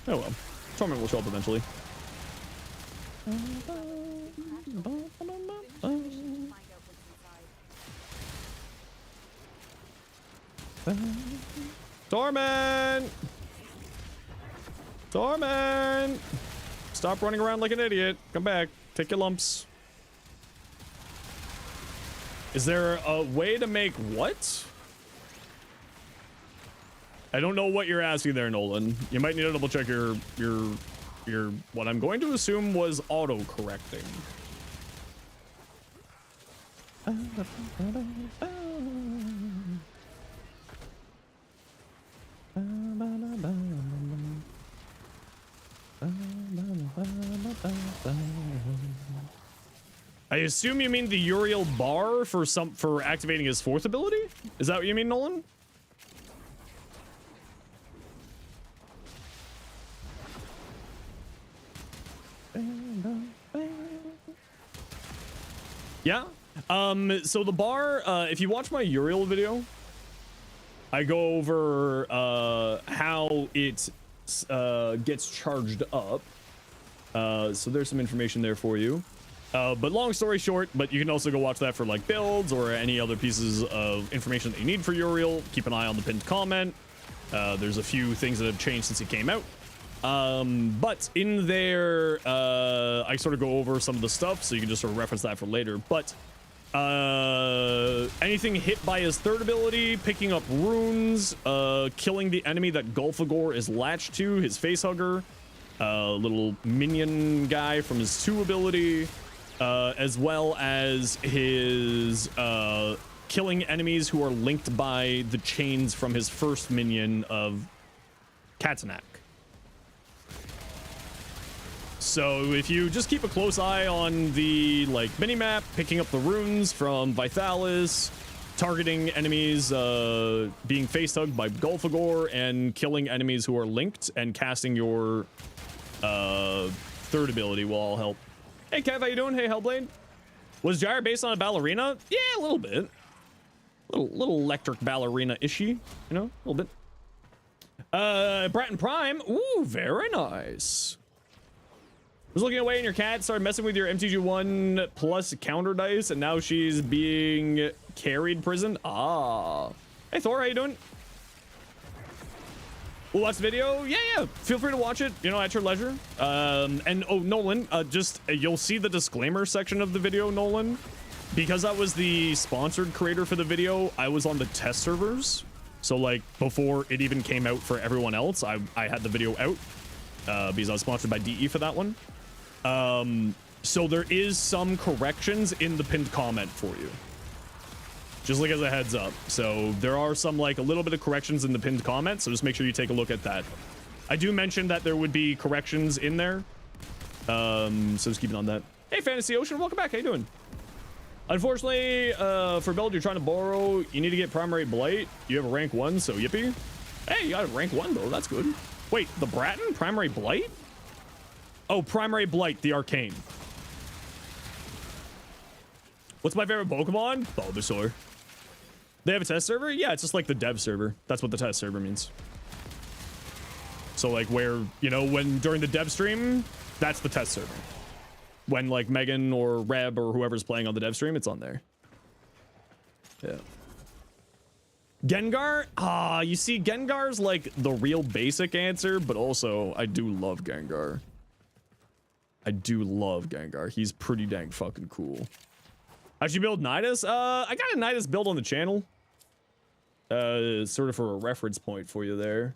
Oh well. Torment will show up eventually. Torment! Torment! Stop running around like an idiot. Come back. Take your lumps. Is there a way to make what? I don't know what you're asking there, Nolan. You might need to double check your what I'm going to assume was auto-correcting. I assume you mean the Uriel bar for activating his fourth ability? Is that what you mean, Nolan? Yeah. So the bar, if you watch my Uriel video, I go over how it gets charged up. So there's some information there for you. But long story short, but you can also go watch that for like builds or any other pieces of information that you need for Uriel. Keep an eye on the pinned comment. There's a few things that have changed since it came out. But in there, I sort of go over some of the stuff, so you can just sort of reference that for later. But anything hit by his third ability, picking up runes, killing the enemy that Gulfagor is latched to, his facehugger, little minion guy from his 2 ability, as well as his killing enemies who are linked by the chains from his first minion of Katanak. So if you just keep a close eye on the like minimap, picking up the runes from Vithalis, targeting enemies being face-hugged by Gulfagor, and killing enemies who are linked, and casting your third ability will all help. Hey Kev, how you doing? Hey Hellblade. Was Gyre based on a ballerina? Yeah, a little bit. Little electric ballerina-ishy, you know, a little bit. Bratton Prime. Ooh, very nice. Was looking away and your cat started messing with your MTG1 plus counter dice, and now she's being carried prison. Ah. Hey Thor, how you doing? We'll watch the video. Yeah. Feel free to watch it, you know, at your leisure. And oh, Nolan, you'll see the disclaimer section of the video, Nolan. Because I was the sponsored creator for the video, I was on the test servers. So like before it even came out for everyone else, I had the video out because I was sponsored by DE for that one. So there is some corrections in the pinned comment for you. Just like as a heads up. So there are some like a little bit of corrections in the pinned comment. So just make sure you take a look at that. I do mention that there would be corrections in there. So just keep it on that. Hey, Fantasy Ocean, welcome back. How you doing? Unfortunately, for build you're trying to borrow, you need to get Primary Blight. You have a rank 1, so yippee. Hey, you got a rank 1 though, that's good. Wait, the Bratton? Primary Blight? Oh, Primary Blight, the Arcane. What's my favorite Pokemon? Bulbasaur. They have a test server? Yeah, it's just like the dev server. That's what the test server means. So like where, you know, when during the dev stream, that's the test server. When like Megan or Reb or whoever's playing on the dev stream, it's on there. Yeah. Gengar? You see, Gengar's like the real basic answer, but also I do love Gengar. I do love Gengar. He's pretty dang fucking cool. How'd you build Nidus? I got a Nidus build on the channel. Sort of for a reference point for you there.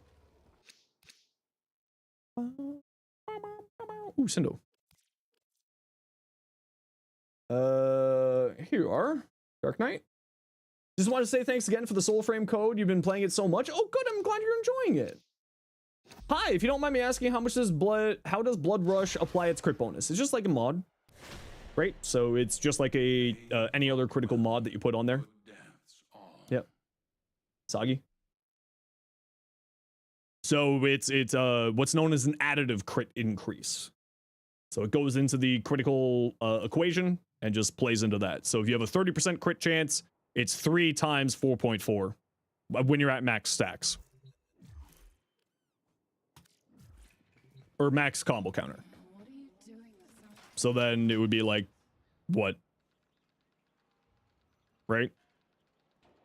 Ooh, Cindo. Here you are, Dark Knight. Just want to say thanks again for the Soulframe code. You've been playing it so much. Oh, good. I'm glad you're enjoying it. Hi, if you don't mind me asking, how does Blood Rush apply its crit bonus? It's just like a mod, right? So it's just like a any other critical mod that you put on there. Yep. Soggy. So it's what's known as an additive crit increase. So it goes into the critical equation and just plays into that. So if you have a 30% crit chance, it's 3 times 4.4 when you're at max stacks. Or max combo counter. So then it would be like, what? Right?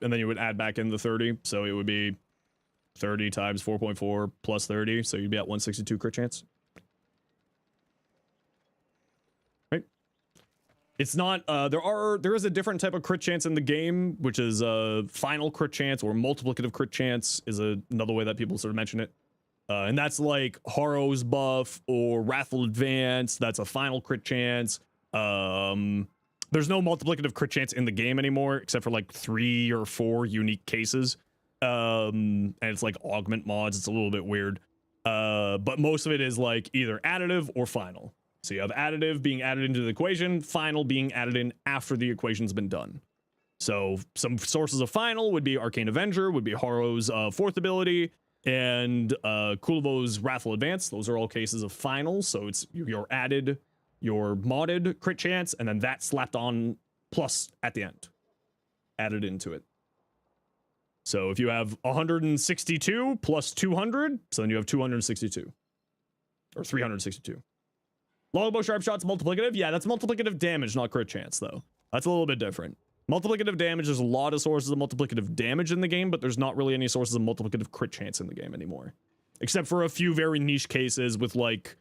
And then you would add back in the 30. So it would be 30 times 4.4 plus 30. So you'd be at 162 crit chance. Right? It's not, there is a different type of crit chance in the game, which is final crit chance or multiplicative crit chance is another way that people sort of mention it. And that's like Harrow's buff or Wrathful Advance. That's a final crit chance. There's no multiplicative crit chance in the game anymore, except for like 3 or 4 unique cases. And it's like augment mods. It's a little bit weird. But most of it is like either additive or final. So you have additive being added into the equation, final being added in after the equation's been done. So some sources of final would be Arcane Avenger, would be Harrow's 4th ability, and Kulovo's Wrathful Advance. Those are all cases of final. So it's your added, your modded crit chance, and then that slapped on plus at the end. Added into it. So if you have 162 plus 200, so then you have 262. Or 362. Longbow Sharp Shot's multiplicative? Yeah, that's multiplicative damage, not crit chance, though. That's a little bit different. Multiplicative damage, there's a lot of sources of multiplicative damage in the game, but there's not really any sources of multiplicative crit chance in the game anymore. Except for a few very niche cases with, like,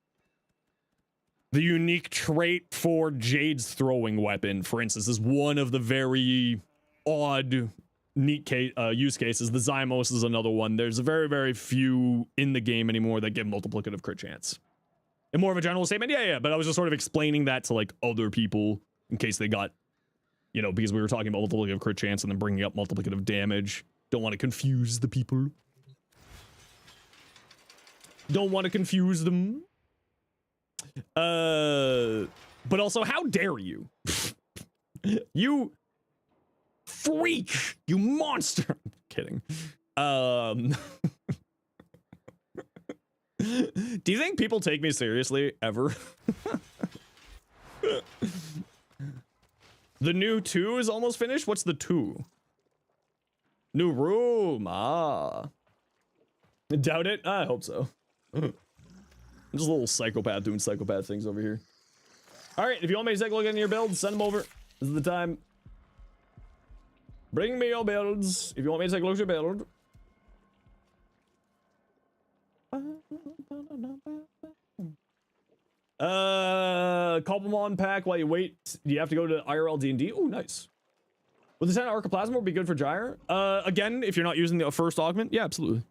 the unique trait for Jade's throwing weapon, for instance, is one of the very odd, neat use cases. The Zymos is another one. There's very, very few in the game anymore that give multiplicative crit chance. And more of a general statement, yeah, but I was just sort of explaining that to, like, other people in case they got, you know, because we were talking about multiplicative crit chance and then bringing up multiplicative damage. Don't want to confuse the people. Don't want to confuse them. But also, how dare you? You freak! You monster! I'm kidding. Do you think people take me seriously ever? The new 2 is almost finished? What's the 2? New room. Doubt it? I hope so. I'm just a little psychopath doing psychopath things over here. Alright, if you want me to take a look at your builds, send them over. This is the time. Bring me your builds. If you want me to take a look at your build. Cobblemon pack while you wait. You have to go to IRL D&D. Oh, nice. Would the 10 Arcoplasma be good for Gyre? Again, if you're not using the first augment, yeah, absolutely.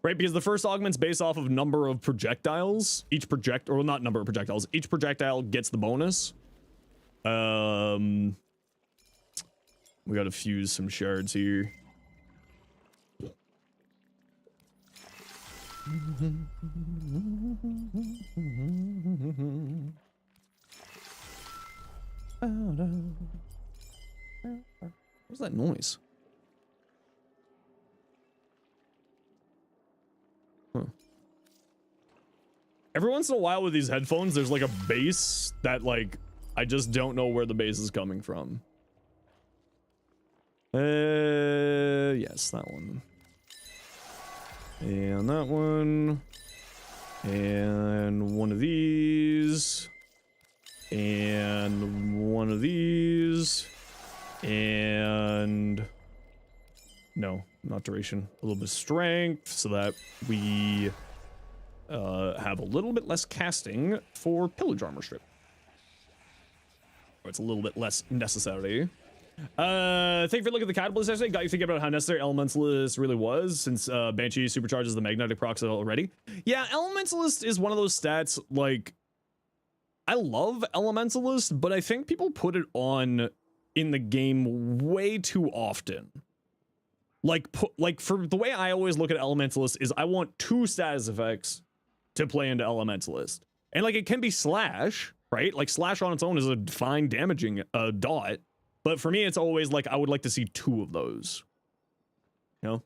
Right, because the first augment's based off of number of projectiles. Each or not number of projectiles. Each projectile gets the bonus. We gotta fuse some shards here. What's that noise? Huh. Every once in a while with these headphones, there's like a bass that like, I just don't know where the bass is coming from. Yes, that one. And that one. And one of these. And one of these. And no, not duration. A little bit of strength so that we have a little bit less casting for pillage armor strip. Or it's a little bit less necessary. Thank you for looking at the catalyst essay. Got you thinking about how necessary Elementalist really was, since Banshee supercharges the magnetic procs already. Yeah, Elementalist is one of those stats, like, I love Elementalist, but I think people put it on in the game way too often. Like for the way I always look at Elementalist is I want 2 status effects to play into Elementalist. And like it can be Slash, right? Like Slash on its own is a fine damaging dot. But for me, it's always like I would like to see 2 of those. You know?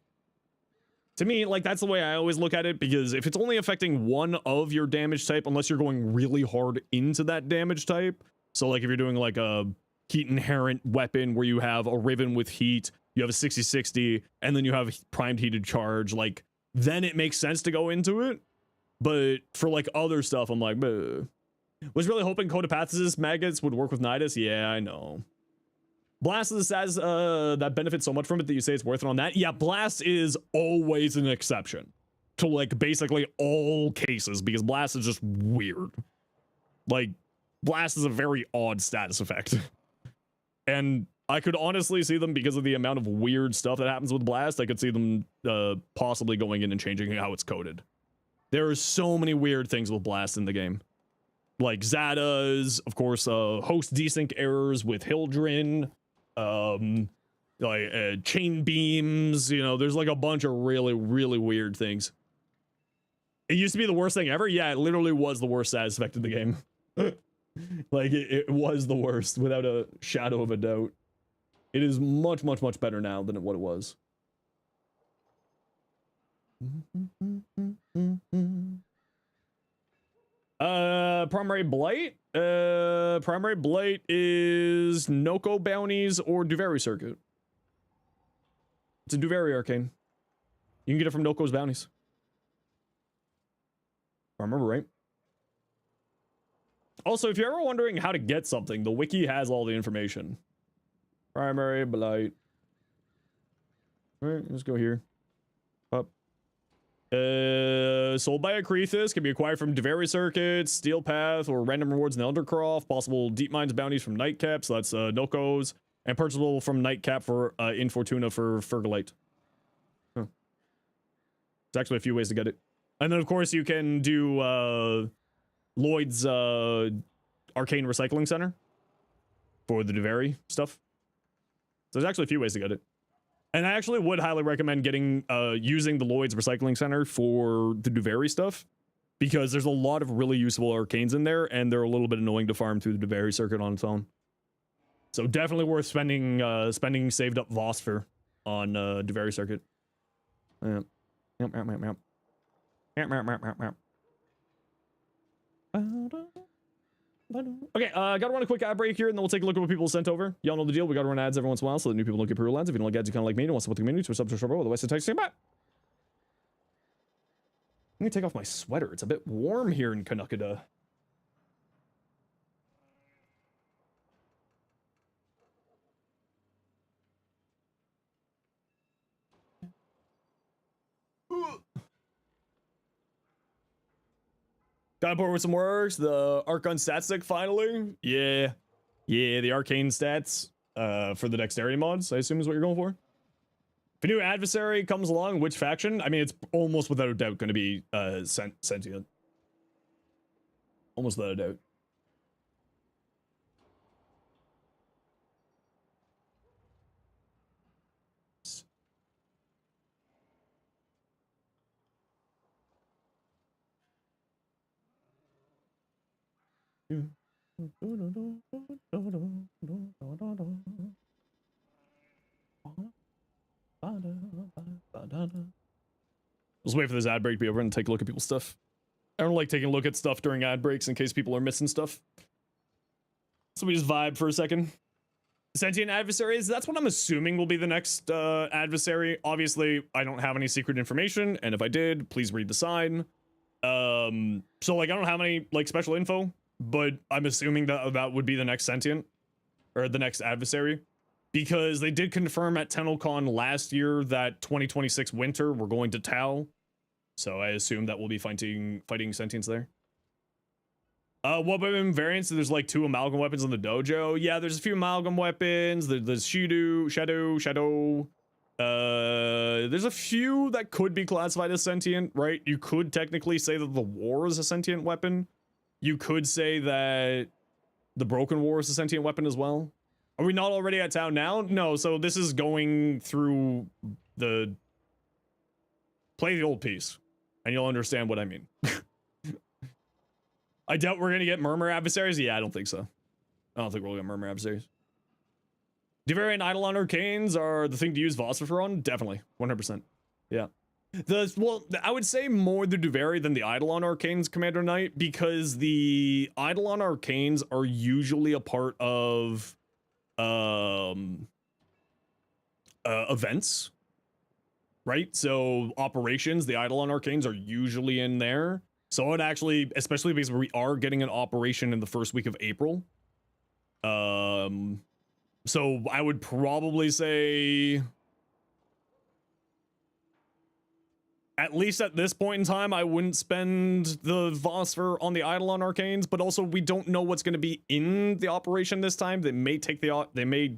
To me, like that's the way I always look at it, because if it's only affecting one of your damage type, unless you're going really hard into that damage type, so like if you're doing like a heat inherent weapon where you have a Riven with heat, you have a 60-60, and then you have primed heated charge, like then it makes sense to go into it. But for like other stuff, I'm like, bleh. Was really hoping Codopathis maggots would work with Nidus. Yeah, I know. Blast is the stats that benefit so much from it that you say it's worth it on that. Yeah, Blast is always an exception to like basically all cases, because Blast is just weird. Like, Blast is a very odd status effect. And I could honestly see them, because of the amount of weird stuff that happens with Blast, I could see them possibly going in and changing how it's coded. There are so many weird things with Blast in the game. Like Zada's, of course, host desync errors with Hildrin, like chain beams, you know, there's like a bunch of really, really weird things. It used to be the worst thing ever. Yeah, it literally was the worst status effect in the game. Like it was the worst without a shadow of a doubt. It is much, much, much better now than what it was. Primary Blight? Primary Blight is Noko bounties or Duveri circuit. It's a Duveri arcane. You can get it from Noko's bounties. If I remember right. Also, if you're ever wondering how to get something, the wiki has all the information. Primary Blight. Alright, let's go here. Up. Sold by Akrethis, can be acquired from Duveri circuits, Steel Path, or random rewards in Eldercroft. Possible Deep Mines bounties from Nightcap, so that's Noko's, and purchasable from Nightcap for Infortuna for Fergalite. Huh. There's actually a few ways to get it. And then of course you can do Lloyd's Arcane Recycling Center for the Duveri stuff. So there's actually a few ways to get it. And I actually would highly recommend getting using the Lloyd's Recycling Center for the Duveri stuff, because there's a lot of really useful arcanes in there, and they're a little bit annoying to farm through the Duveri circuit on its own. So definitely worth spending saved up Vosper on Duveri circuit. Yep. Okay, gotta run a quick ad break here, and then we'll take a look at what people sent over. Y'all know the deal. We gotta run ads every once in a while so that new people don't get pre-roll ads. If you don't like ads, you kind of like me and want to support the community, so subscribe to otherwise, text back. Let me take off my sweater. It's a bit warm here in Kanukada. Got bored with some works. The Archon stat stick finally. Yeah. Yeah, the arcane stats for the dexterity mods, I assume is what you're going for. If a new adversary comes along, which faction? I mean, it's almost without a doubt going to be sentient. Almost without a doubt. Let's wait for this ad break to be over and take a look at people's stuff. I don't like taking a look at stuff during ad breaks in case people are missing stuff. So we just vibe for a second. Sentient adversaries, that's what I'm assuming will be the next adversary. Obviously, I don't have any secret information, and if I did, please read the sign. So like I don't have any like special info, but I'm assuming that that would be the next sentient or the next adversary, because they did confirm at TennoCon last year that 2026 winter we're going to Tau, so I assume that we'll be fighting sentients there. What weapon variants? There's like 2 amalgam weapons in the dojo. Yeah, there's a few amalgam weapons. There's Shadow. There's a few that could be classified as sentient, right? You could technically say that the war is a sentient weapon. You could say that the Broken War is a sentient weapon as well. Are we not already at town now? No, so this is going through the... Play the old piece, and you'll understand what I mean. I doubt we're gonna get murmur adversaries. Yeah, I don't think so. I don't think we'll get murmur adversaries. Duvari and Eidolon Arcanes are the thing to use Vosper on? Definitely. 100%. Yeah. Well, I would say more the Duvari than the Eidolon Arcanes Commander Knight, because the Eidolon Arcanes are usually a part of events, right? So operations, the Eidolon Arcanes are usually in there. So it actually, especially because we are getting an operation in the first week of April. So I would probably say, at least at this point in time, I wouldn't spend the Vosper on the Eidolon Arcanes, but also we don't know what's going to be in the operation this time. They may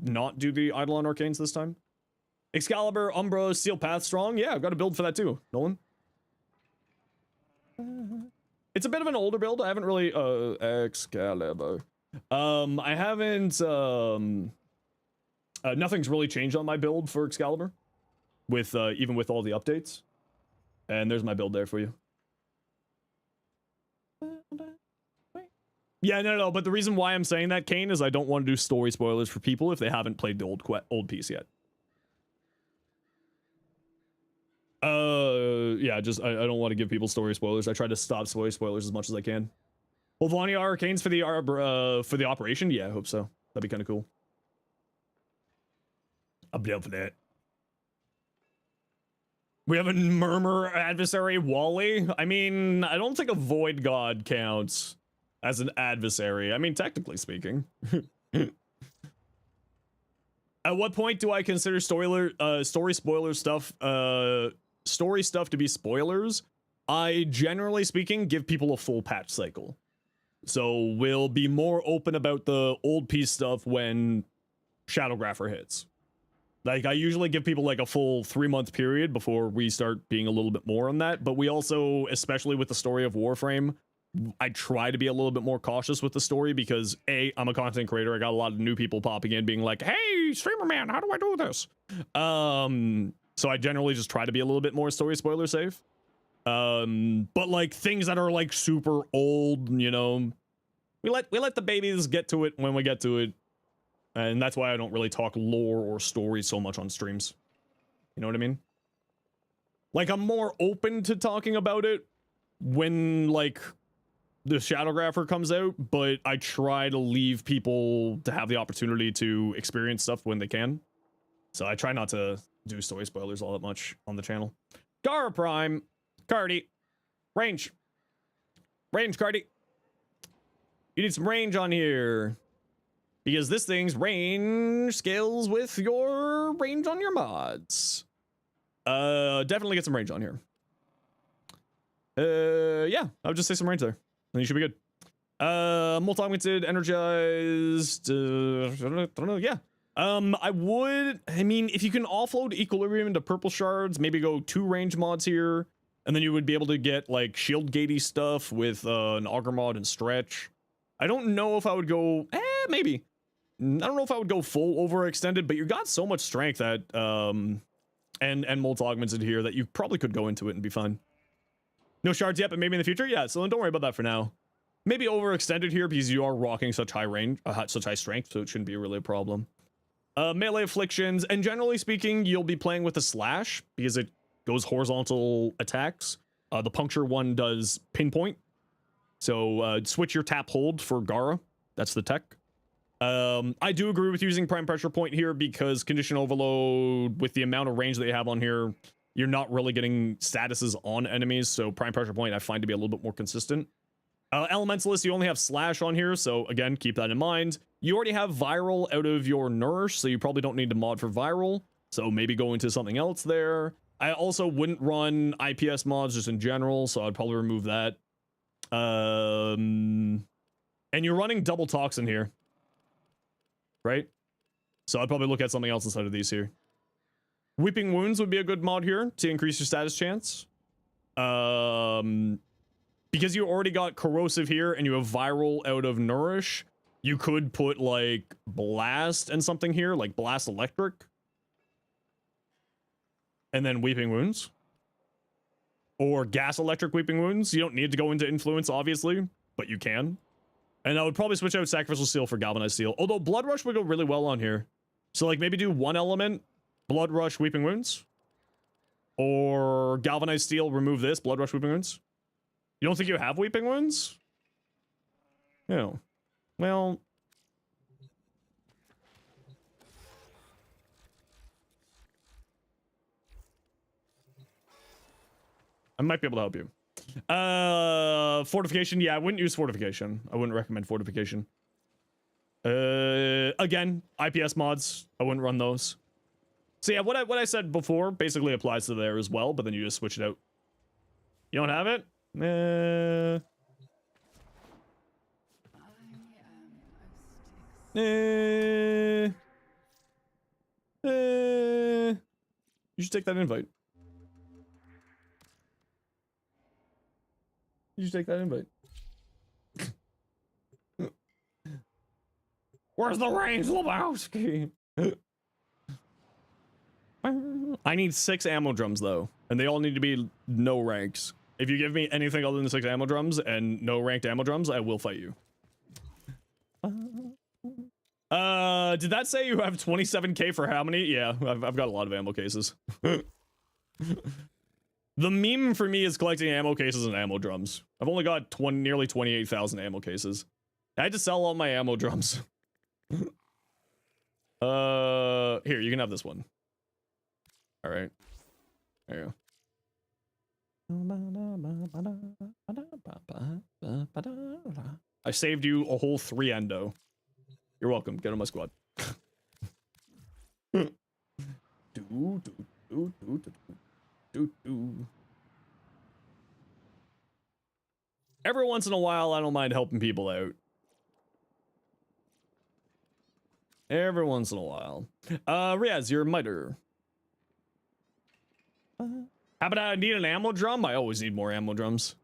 not do the Eidolon Arcanes this time. Excalibur, Umbra, Steel Path Strong. Yeah, I've got a build for that too, Nolan. It's a bit of an older build. I haven't really Excalibur. I haven't nothing's really changed on my build for Excalibur with even with all the updates. And there's my build there for you. Yeah, no, but the reason why I'm saying that, Kane, is I don't want to do story spoilers for people if they haven't played the old piece yet. Yeah, just I don't want to give people story spoilers. I try to stop story spoilers as much as I can. Will Vanya Arcanes for the operation? Yeah, I hope so. That'd be kind of cool. I'll be up for that. We have a murmur adversary, Wally. I mean, I don't think a void god counts as an adversary. I mean, technically speaking. At what point do I consider story spoiler stuff story stuff to be spoilers? I generally speaking give people a full patch cycle. So we'll be more open about the old piece stuff when Shadowgrapher hits. Like, I usually give people like a full 3-month period before we start being a little bit more on that. But we also, especially with the story of Warframe, I try to be a little bit more cautious with the story because A, I'm a content creator. I got a lot of new people popping in being like, hey, streamer man, how do I do this? So I generally just try to be a little bit more story spoiler safe. But like things that are like super old, you know, we let the babies get to it when we get to it. And that's why I don't really talk lore or story so much on streams. You know what I mean? Like, I'm more open to talking about it when, like, the Shadowgrapher comes out, but I try to leave people to have the opportunity to experience stuff when they can. So I try not to do story spoilers all that much on the channel. Gara Prime, Cardi, range, Cardi. You need some range on here. Because this thing's range scales with your range on your mods. Definitely get some range on here. Yeah, I would just say some range there. then you should be good. Multi-augmented, energized, I don't know, yeah. I mean, if you can offload equilibrium into purple shards, maybe go 2 range mods here, and then you would be able to get like shield gatey stuff with an auger mod and stretch. I don't know if I would go, maybe. I don't know if I would go full overextended, but you got so much strength at, and multi-augmented here that you probably could go into it and be fine. No shards yet, but maybe in the future? Yeah, so then don't worry about that for now. Maybe overextended here because you are rocking such high range, such high strength, so it shouldn't be really a problem. Melee afflictions, and generally speaking, you'll be playing with a slash because it goes horizontal attacks. The puncture one does pinpoint. So switch your tap hold for Gara. That's the tech. I do agree with using prime pressure point here because condition overload with the amount of range that you have on here, you're not really getting statuses on enemies. So prime pressure point I find to be a little bit more consistent. Elementalist, you only have slash on here, so again, keep that in mind. You already have viral out of your nourish, so you probably don't need to mod for viral. So maybe go into something else there. I also wouldn't run IPS mods just in general, so I'd probably remove that. And you're running double toxin here, right? So I'd probably look at something else instead of these here. Weeping Wounds would be a good mod here to increase your status chance. Because you already got corrosive here and you have viral out of nourish, you could put like blast and something here, like blast electric. And then weeping wounds. Or gas electric weeping wounds. You don't need to go into influence, obviously, but you can. And I would probably switch out sacrificial steel for galvanized steel. Although blood rush would go really well on here. So like maybe do 1 element, blood rush weeping wounds. Or galvanized steel, remove this, blood rush weeping wounds. You don't think you have weeping wounds? No. Well... I might be able to help you. Fortification, yeah, I wouldn't use fortification. I wouldn't recommend fortification. Again, IPS mods, I wouldn't run those. So yeah, what I said before basically applies to there as well, but then you just switch it out. You don't have it? You should take that invite. You should take that invite. Where's the range, Lebowski? I need 6 ammo drums though, and they all need to be no ranks. If you give me anything other than 6 ammo drums and no ranked ammo drums, I will fight you. Did that say you have 27k for how many? Yeah, I've got a lot of ammo cases. The meme for me is collecting ammo cases and ammo drums. I've only got nearly 28,000 ammo cases. I had to sell all my ammo drums. Here, you can have this one. All right. There you go. I saved you a whole 3 endo. You're welcome. Get on my squad. Every once in a while, I don't mind helping people out. Every once in a while. Riaz, you're a miter. How about I need an ammo drum? I always need more ammo drums.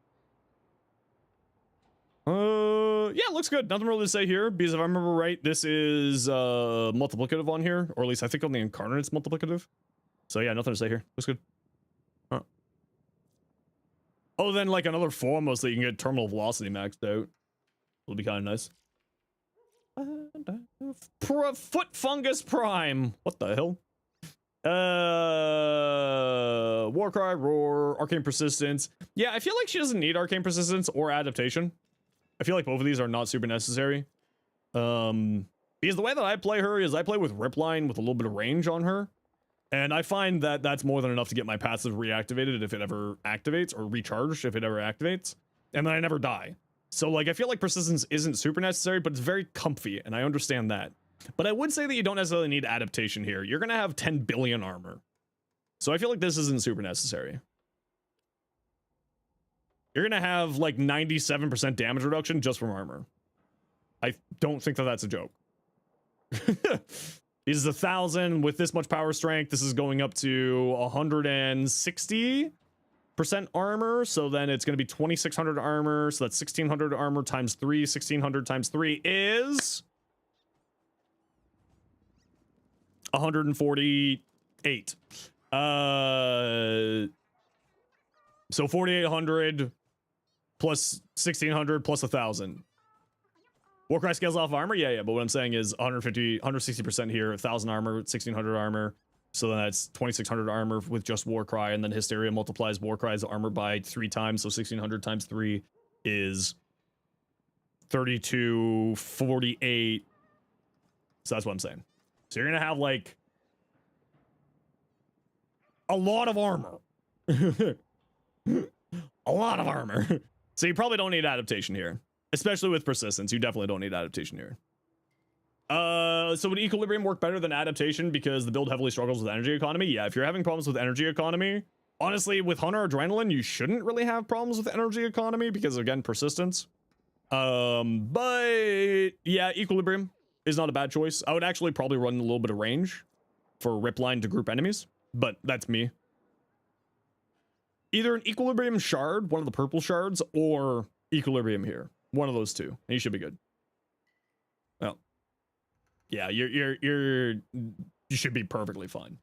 Yeah, looks good. Nothing really to say here, because if I remember right, this is multiplicative on here, or at least I think on the incarnate it's multiplicative. So yeah, nothing to say here. Looks good. Huh. Oh, then like another foremost that you can get terminal velocity maxed out. It'll be kind of nice. Foot fungus prime. What the hell? Warcry, roar, arcane persistence. Yeah, I feel like she doesn't need arcane persistence or adaptation. I feel like both of these are not super necessary. Because the way that I play her is I play with Ripline with a little bit of range on her. And I find that that's more than enough to get my passive reactivated if it ever activates, or recharged if it ever activates. And then I never die. So like, I feel like persistence isn't super necessary, but it's very comfy, and I understand that. But I would say that you don't necessarily need adaptation here. You're gonna have 10 billion armor. So I feel like this isn't super necessary. you're gonna have like 97% damage reduction just from armor. I don't think that that's a joke. This is 1,000 with this much power strength. This is going up to 160% armor. So then it's going to be 2,600 armor. So that's 1,600 armor times 3. 1,600 times 3 is 148. So 4,800 plus 1,600 plus 1,000. Warcry scales off armor? Yeah, but what I'm saying is 150, 160% here, 1,000 armor, 1,600 armor. So then that's 2,600 armor with just Warcry, and then Hysteria multiplies Warcry's armor by 3 times, so 1,600 times 3 is 3,248. So that's what I'm saying. So you're gonna have, like, a lot of armor. A lot of armor. So you probably don't need adaptation here. Especially with persistence, you definitely don't need adaptation here. So would equilibrium work better than adaptation because the build heavily struggles with energy economy? Yeah, if you're having problems with energy economy, honestly, with Hunter Adrenaline, you shouldn't really have problems with energy economy because, again, persistence. But yeah, equilibrium is not a bad choice. I would actually probably run a little bit of range for rip line to group enemies, but that's me. Either an equilibrium shard, one of the purple shards, or equilibrium here. One of those two, and you should be good. Well, yeah, you should be perfectly fine.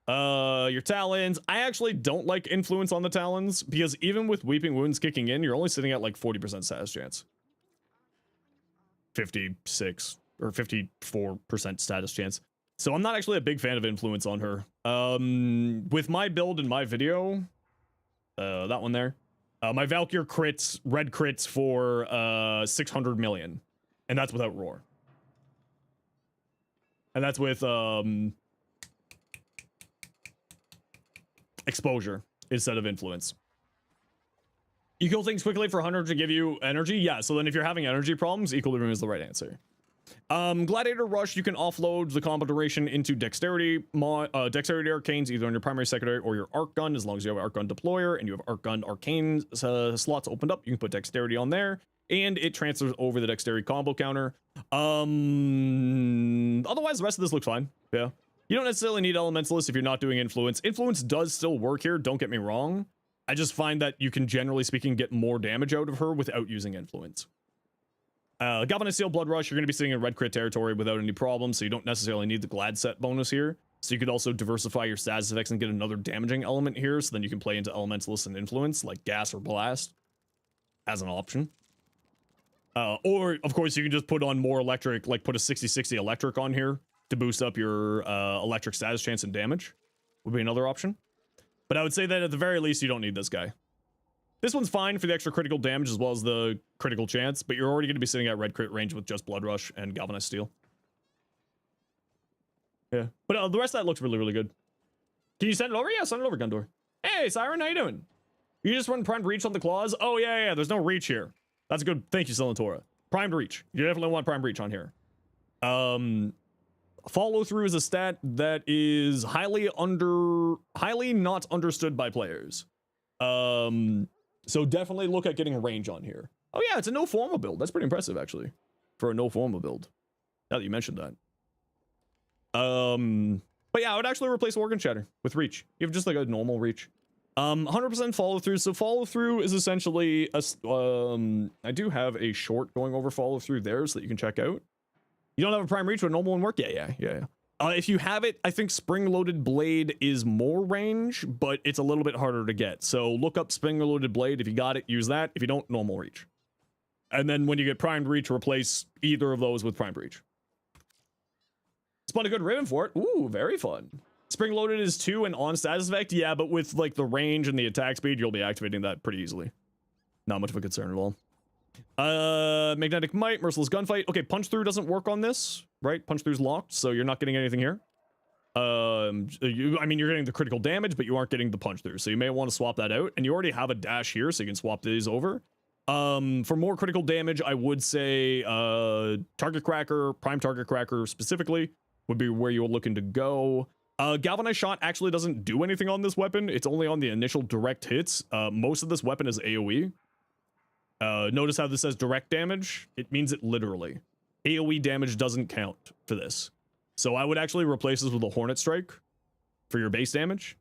Your talons. I actually don't like influence on the talons because even with weeping wounds kicking in, you're only sitting at like 40% status chance. 56 or 54% status chance. So I'm not actually a big fan of influence on her. With my build in my video, that one there. My Valkyr crits, red crits for 600 million. And that's without Roar. And that's with exposure instead of influence. You kill things quickly for 100 to give you energy? Yeah, so then if you're having energy problems, equilibrium is the right answer. Gladiator Rush, you can offload the combo duration into dexterity dexterity arcanes, either on your primary, secondary, or your arc gun. As long as you have an arc gun deployer and you have arc gun arcane slots opened up, you can put dexterity on there, and it transfers over the dexterity combo counter. Otherwise, the rest of this looks fine. Yeah, you don't necessarily need elementalist if you're not doing influence. Influence does still work here, don't get me wrong. I just find that you can, generally speaking, get more damage out of her without using influence. Galvanized Steel Blood Rush, you're going to be sitting in red crit territory without any problems, so you don't necessarily need the Glad set bonus here. So you could also diversify your status effects and get another damaging element here, so then you can play into Elementalist and Influence, like Gas or Blast, as an option. Or, of course, you can just put on more electric, like put a 60-60 electric on here to boost up your electric status chance and damage, would be another option. But I would say that at the very least, you don't need this guy. This one's fine for the extra critical damage as well as the critical chance, but you're already going to be sitting at red crit range with just Blood Rush and Galvanized Steel. Yeah, but the rest of that looks really, really good. Can you send it over? Yeah, send it over, Gundor. Hey, Siren, how you doing? You just run primed reach on the claws? Oh, yeah, there's no reach here. That's good. Thank you, Silentora. Primed reach. You definitely want primed reach on here. Follow through is a stat that is highly not understood by players. So definitely look at getting range on here. Oh yeah, it's a no formal build. That's pretty impressive, actually, for a no formal build. Now that you mentioned that. But yeah, I would actually replace Organ Shatter with reach. You have just like a normal reach. 100% follow through. So follow through is essentially a. I do have a short going over follow through there so that you can check out. You don't have a prime reach with normal one work? Yeah. If you have it, I think spring-loaded blade is more range, but it's a little bit harder to get. So look up spring-loaded blade. If you got it, use that. If you don't, normal reach. And then when you get primed reach, replace either of those with primed reach. Spun a good ribbon for it. Ooh, very fun. Spring-loaded is 2 and on status effect. Yeah, but with like the range and the attack speed, you'll be activating that pretty easily. Not much of a concern at all. Magnetic Might, Merciless Gunfight. Okay, punch through doesn't work on this, right? Punch through's locked, so you're not getting anything here. I mean, you're getting the critical damage, but you aren't getting the punch through, so you may want to swap that out. And you already have a dash here, so you can swap these over. For more critical damage, I would say Target Cracker, Prime Target Cracker specifically, would be where you're looking to go. Galvanized Shot actually doesn't do anything on this weapon. It's only on the initial direct hits. Most of this weapon is AoE. Notice how this says direct damage? It means it literally. AoE damage doesn't count for this. So I would actually replace this with a Hornet Strike for your base damage.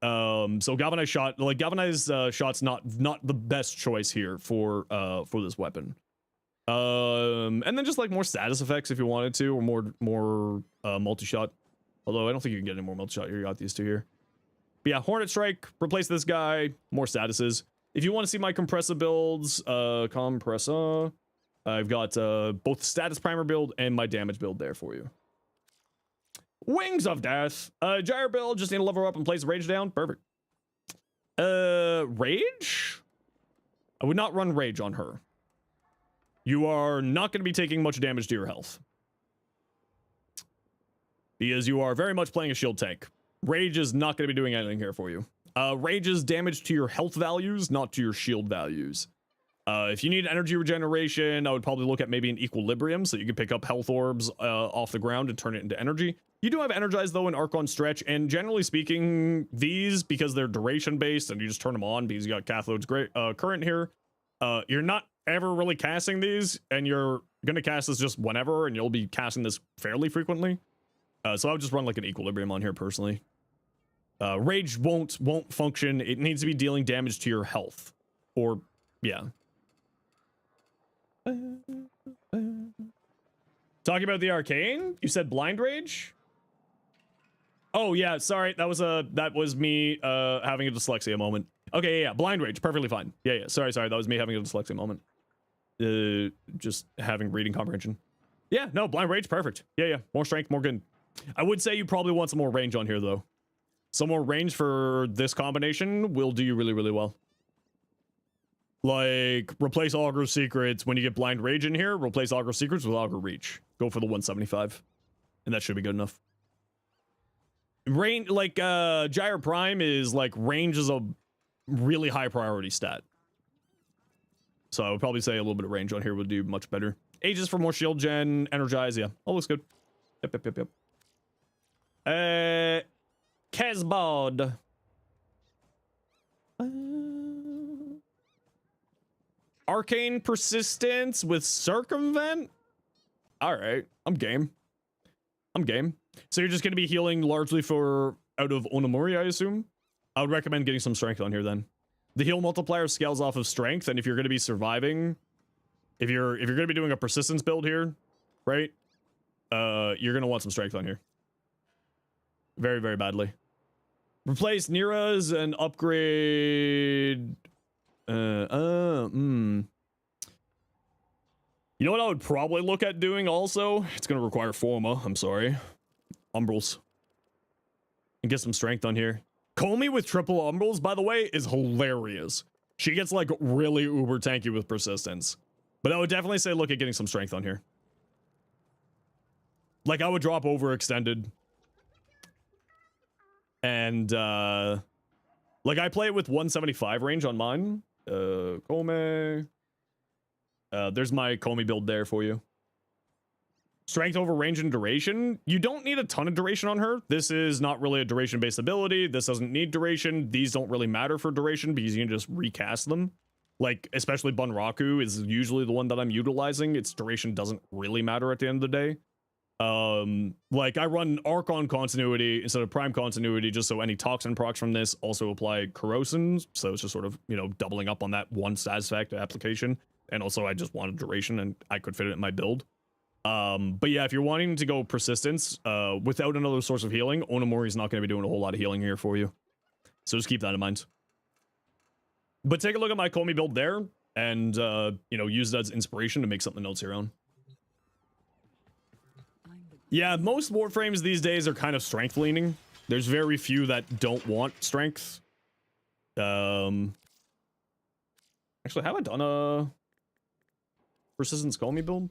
So galvanized shot, like galvanized shot's not the best choice here for this weapon. And then just like more status effects if you wanted to, or more multi-shot. Although I don't think you can get any more multi-shot here. You got these two here. But yeah, Hornet Strike, replace this guy, more statuses. If you want to see my compressor builds, compressor, I've got both the status primer build and my damage build there for you. Wings of Death. Gyre build, just need to level up and place rage down. Perfect. Rage? I would not run rage on her. You are not going to be taking much damage to your health. Because you are very much playing a shield tank. Rage is not going to be doing anything here for you. Rage is damage to your health values, not to your shield values. If you need energy regeneration, I would probably look at maybe an equilibrium so you can pick up health orbs off the ground and turn it into energy. You do have energize though in Archon Stretch, and generally speaking, these, because they're duration based and you just turn them on because you got Cathode's great current here, you're not ever really casting these, and you're gonna cast this just whenever, and you'll be casting this fairly frequently. So I would just run like an equilibrium on here personally. Rage won't function. It needs to be dealing damage to your health, or yeah. Talking about the arcane, you said blind rage. Oh yeah, sorry, that was me having a dyslexia moment. Okay, yeah, blind rage, perfectly fine. Yeah, sorry, that was me having a dyslexia moment. Just having reading comprehension. Yeah, no, blind rage, perfect. Yeah, more strength, more good. I would say you probably want some more range on here though. Some more range for this combination will do you really, really well. Like, replace Augur Secrets. When you get Blind Rage in here, replace Augur Secrets with Augur Reach. Go for the 175. And that should be good enough. Range, like, Gyre Prime is, like, range is a really high priority stat. So I would probably say a little bit of range on here would do much better. Aegis for more shield gen, energize, yeah. All looks good. Yep. Kesbod. Arcane Persistence with Circumvent? Alright, I'm game. So you're just going to be healing largely out of Onamori, I assume? I would recommend getting some strength on here then. The heal multiplier scales off of strength, and if you're going to be surviving, if you're going to be doing a persistence build here, right? You're going to want some strength on here. Very, very badly. Replace Nira's and upgrade... You know what I would probably look at doing also? It's going to require Forma, I'm sorry. Umbrals. And get some strength on here. Comey with triple Umbrals, by the way, is hilarious. She gets, like, really uber tanky with persistence. But I would definitely say look at getting some strength on here. Like, I would drop overextended. And, like, I play it with 175 range on mine. Comey. There's my Comey build there for you. Strength over range and duration. You don't need a ton of duration on her. This is not really a duration-based ability. This doesn't need duration. These don't really matter for duration because you can just recast them. Like, especially Bunraku is usually the one that I'm utilizing. Its duration doesn't really matter at the end of the day. Like, I run Archon continuity instead of Prime continuity just so any toxin procs from this also apply corrosins. So it's just sort of, you know, doubling up on that one status effect application. And also I just wanted duration and I could fit it in my build. But yeah, if you're wanting to go persistence, without another source of healing, Onamori's not going to be doing a whole lot of healing here for you. So just keep that in mind. But take a look at my Comey build there and, you know, use that as inspiration to make something else your own. Yeah, most Warframes these days are kind of strength leaning. There's very few that don't want strength. Actually, have I done a persistence Comey build?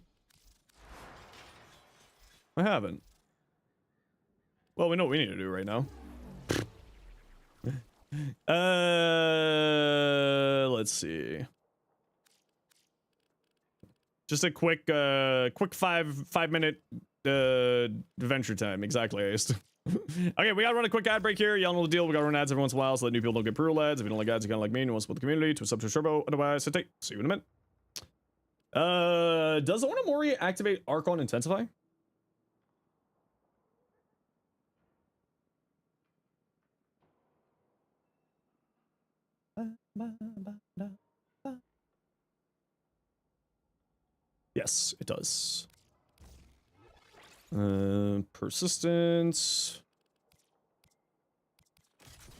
I haven't. Well, we know what we need to do right now. Let's see. Just a quick 5 minute adventure time. Exactly. Okay, we gotta run a quick ad break here. Y'all know the deal. We gotta run ads every once in a while so that new people don't get pro ads. If you don't like ads, you kind of like me and you want to support the community to a sub to turbo. Otherwise, sit tight. See you in a minute. Does Onamori activate Archon Intensify? Yes, it does. Persistence.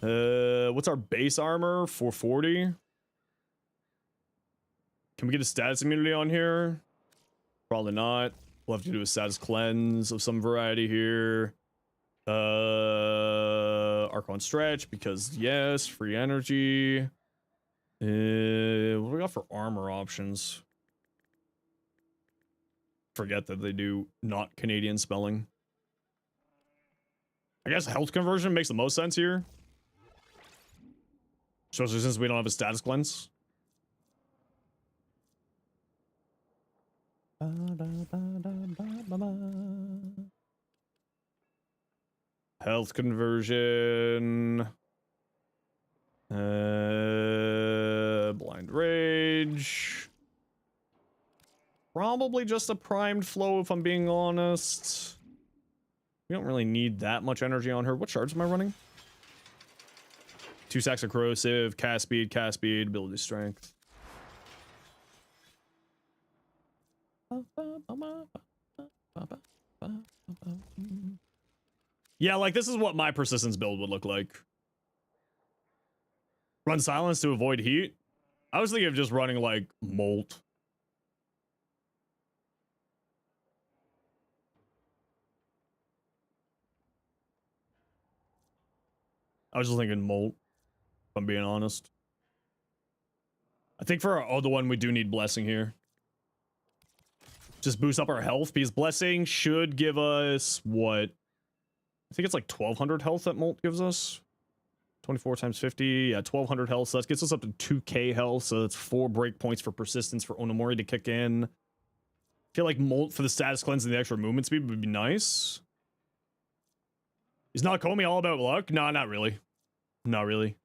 What's our base armor? 440. Can we get a status immunity on here? Probably not. We'll have to do a status cleanse of some variety here. Archon stretch because yes, free energy. What do we got for armor options? Forget that they do not Canadian spelling. I guess health conversion makes the most sense here. Especially since we don't have a status cleanse. Health conversion. Blind rage. Probably just a primed flow if I'm being honest. We don't really need that much energy on her. What shards am I running? 2 stacks of corrosive, cast speed, ability strength. Yeah, like this is what my persistence build would look like. Run silence to avoid heat. I was thinking of just running like molt. I was just thinking molt, if I'm being honest. I think for our other one, we do need blessing here. Just boost up our health, because blessing should give us what? I think it's like 1200 health that molt gives us. 24 times 50, yeah, 1200 health. So that gets us up to 2k health. So that's 4 breakpoints for persistence for Onamori to kick in. I feel like molt for the status cleanse and the extra movement speed would be nice. Is not Komi all about luck? No, not really. Not really.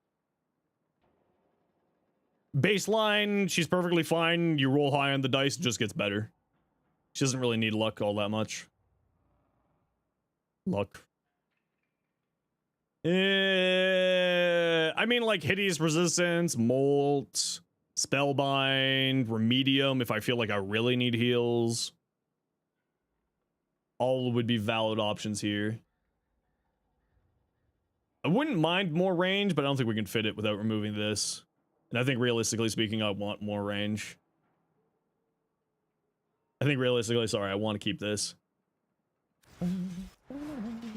Baseline, she's perfectly fine. You roll high on the dice, it just gets better. She doesn't really need luck all that much. Luck. I mean, like, hideous resistance, molt, spellbind, remedium if I feel like I really need heals. All would be valid options here. I wouldn't mind more range, but I don't think we can fit it without removing this. And I think realistically speaking, I want more range. I think realistically, sorry, I want to keep this. Do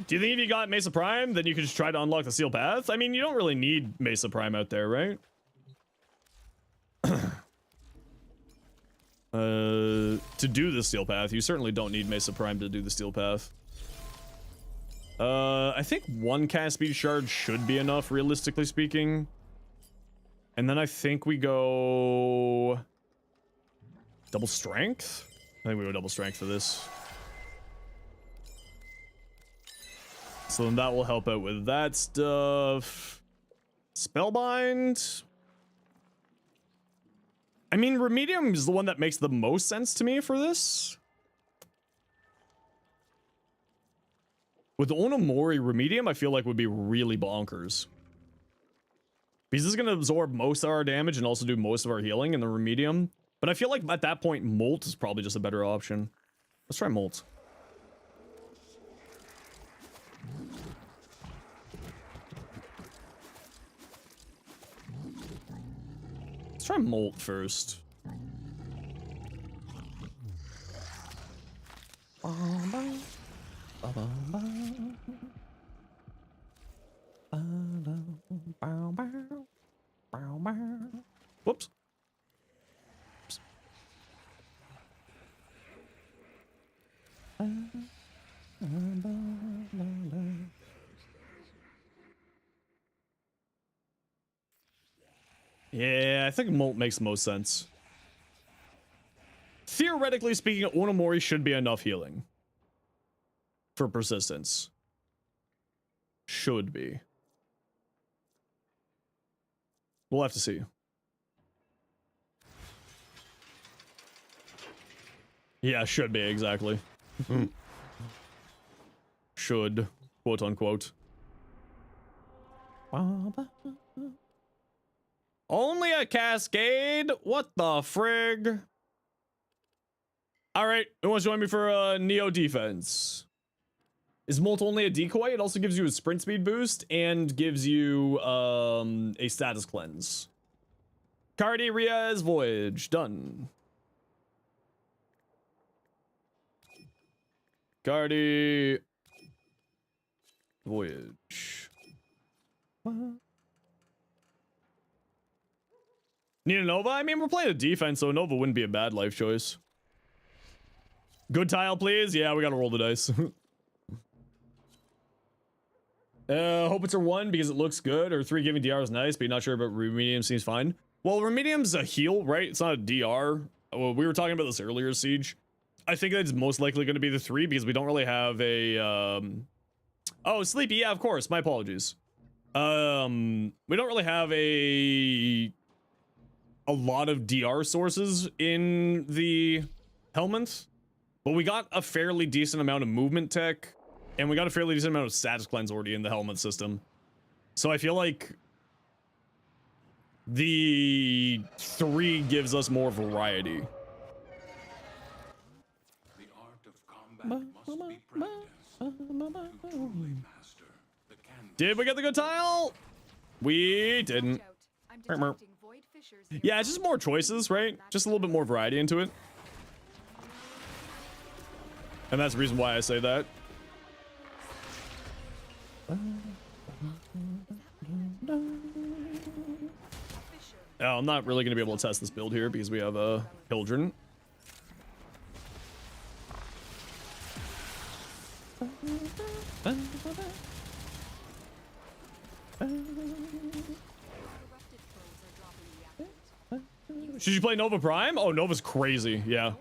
you think if you got Mesa Prime, then you could just try to unlock the Steel Path? I mean, you don't really need Mesa Prime out there, right? To do the Steel Path, you certainly don't need Mesa Prime to do the Steel Path. I think 1 cast speed shard should be enough, realistically speaking. And then I think we go... double strength? I think we go double strength for this. So then that will help out with that stuff. Spellbind. I mean, Remedium is the one that makes the most sense to me for this. With Onamori, Remedium, I feel like would be really bonkers. Because this is going to absorb most of our damage and also do most of our healing in the Remedium. But I feel like at that point, Molt is probably just a better option. Let's try Molt. Let's try Molt first. Whoops. Yeah, I think Molt makes the most sense. Theoretically speaking, Onamori should be enough healing for persistence. should be. We'll have to see. Yeah, should be, exactly. Should, quote unquote. Only a cascade? What the frig? Alright, who wants to join me for Neo defense? Is Molt only a decoy? It also gives you a sprint speed boost and gives you a status cleanse. Cardi Riaz Voyage, done. Cardi Voyage. Need a Nova? I mean, we're playing a defense, so Nova wouldn't be a bad life choice. Good tile, please. Yeah, we gotta roll the dice. Hope it's a 1 because it looks good, or 3 giving DR is nice, but you're not sure about Remedium seems fine. Well, Remedium's a heal, right? It's not a DR. Well, we were talking about this earlier, Siege. I think that's most likely going to be the 3 because we don't really have a, Oh, Sleepy, yeah, of course. My apologies. We don't really have a lot of DR sources in the Helminth, but we got a fairly decent amount of movement tech, and we got a fairly decent amount of status cleanse already in the Helminth system. So I feel like the 3 gives us more variety. The art of combat must be practiced to truly master the canvas. Did we get the good tile? We didn't. Yeah, it's just more choices, right? Just a little bit more variety into it. And that's the reason why I say that. Oh, I'm not really going to be able to test this build here because we have a Hildren. Should you play Nova Prime? Oh, Nova's crazy. Yeah.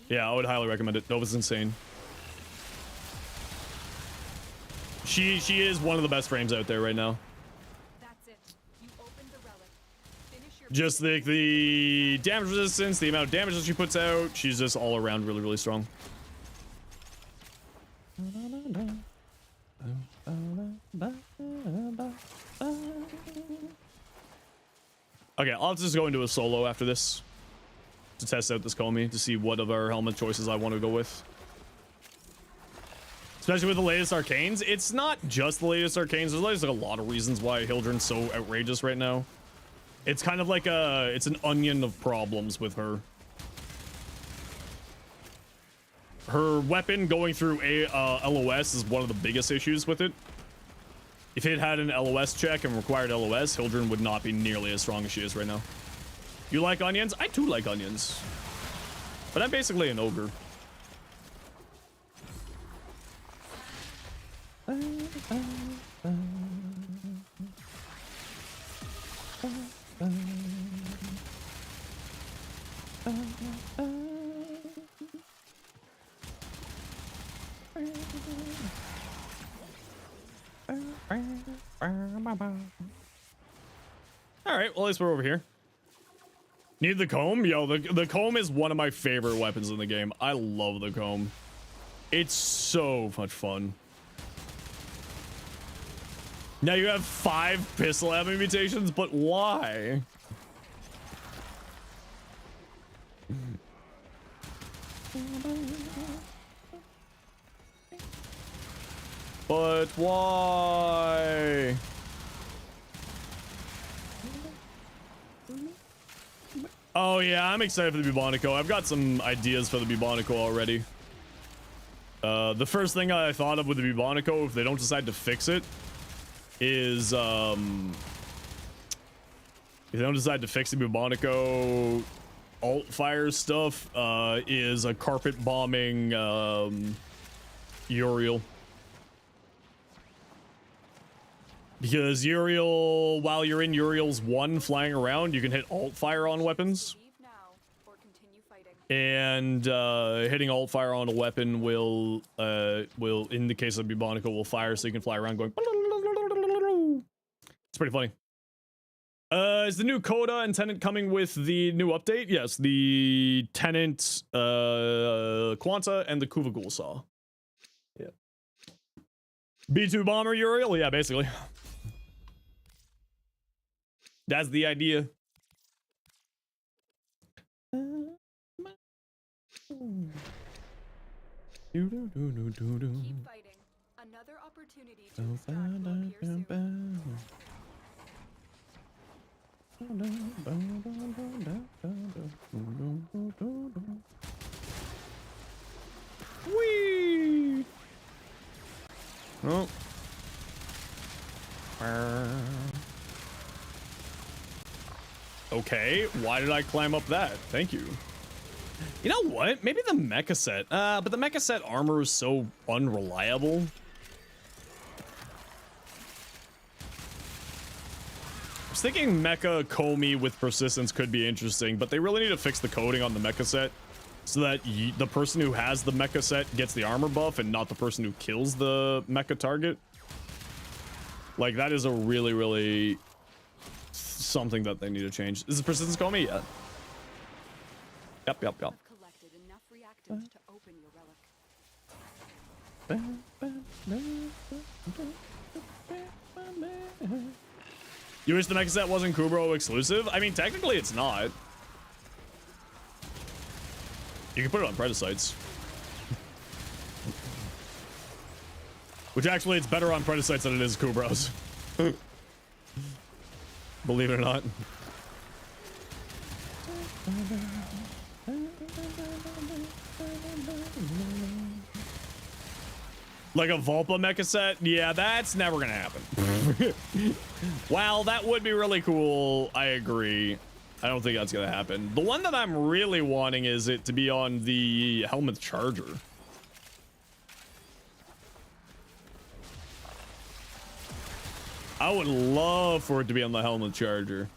Yeah, I would highly recommend it. Nova's insane. She is one of the best frames out there right now. Just the damage resistance, the amount of damage that she puts out, she's just all around really, really strong. Okay, I'll have to just go into a solo after this to test out this Comey to see what of our helmet choices I want to go with. Especially with the latest arcanes. It's not just the latest arcanes. There's like a lot of reasons why Hildren's so outrageous right now. It's kind of like it's an onion of problems with her. Her weapon going through a LOS is one of the biggest issues with it. If it had an LOS check and required LOS, Hildren would not be nearly as strong as she is right now. You like onions? I too like onions. But I'm basically an ogre. Alright, well at least we're over here. Need the comb? Yo, the comb is one of my favorite weapons in the game. I love the comb. It's so much fun. Now you have 5 pistol ammo mutations, but why? But why? Oh yeah, I'm excited for the Bubonico. I've got some ideas for the Bubonico already. The first thing I thought of with the Bubonico, if they don't decide to fix it, is if they don't decide to fix the Bubonico alt fire stuff, is a carpet bombing Uriel. Because Uriel, while you're in Uriel's 1 flying around, you can hit alt fire on weapons. And hitting alt fire on a weapon will in the case of Bubonico will fire, so you can fly around going. It's pretty funny. Is the new coda and tenant coming with the new update? Yes, the tenant, Quanta, and the Kuvagul saw. Yeah. B2 bomber Uriel? Yeah, basically. That's the idea. Keep fighting. Another opportunity to extract will appear soon. Whee! Oh. Okay, why did I climb up that? Thank you. You know what? Maybe the mecha set. But the mecha set armor is so unreliable. I was thinking mecha Komi with persistence could be interesting, but they really need to fix the coding on the mecha set so that the person who has the mecha set gets the armor buff and not the person who kills the mecha target. Like, that is a really, really something that they need to change. Is the persistence Komi? Yeah. Yep. I've collected enough reactants to open your relic. You wish the mecha set wasn't Kubro exclusive? I mean, technically it's not. You can put it on Predicites. Which actually, it's better on Predicites than it is Kubros. Believe it or not. Like a Volpa mecha set? Yeah, that's never gonna happen. Wow, that would be really cool. I agree. I don't think that's gonna happen. The one that I'm really wanting is it to be on the Helmet Charger. I would love for it to be on the Helmet Charger.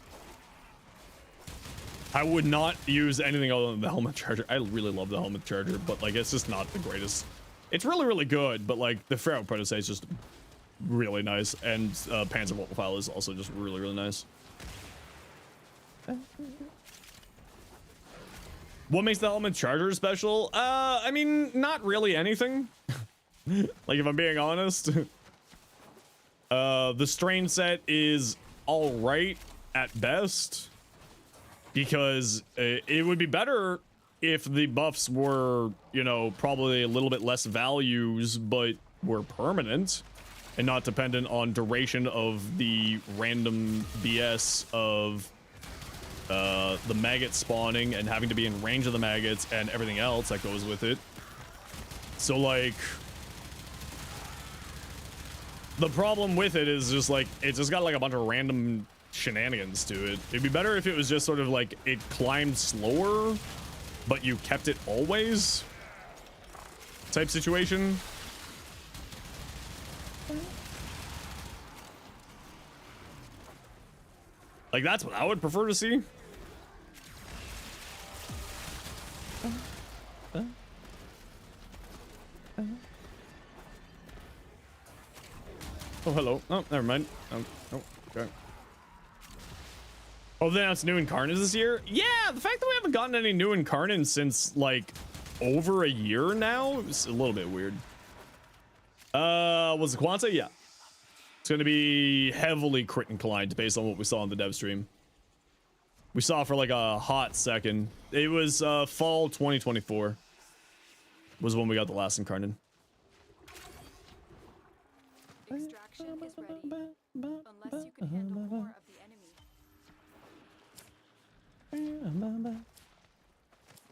I would not use anything other than the Helmet Charger. I really love the Helmet Charger, but like, it's just not the greatest. It's really, really good, but like the Pharaoh Predicate is just really nice, and Panzer Voltafile is also just really, really nice. What makes the Helmet Charger special? I mean, not really anything. Like, if I'm being honest. The Strain set is all right at best, because it would be better if the buffs were, you know, probably a little bit less values, but were permanent and not dependent on duration of the random BS of the maggot spawning and having to be in range of the maggots and everything else that goes with it. So, like, the problem with it is just like, it's just got like a bunch of random shenanigans to it. It'd be better if it was just sort of like it climbed slower, but you kept it always type situation. Like, that's what I would prefer to see. Oh, hello. Oh, never mind. Oh, okay. Oh, then it's new incarnates this year? Yeah, the fact that we haven't gotten any new incarnates since, like, over a year now is a little bit weird. Was it Quanta? Yeah. It's going to be heavily crit inclined based on what we saw on the dev stream. We saw for, like, a hot second. It was, fall 2024 was when we got the last incarnate. Extraction is ready, unless you can handle more of the enemy.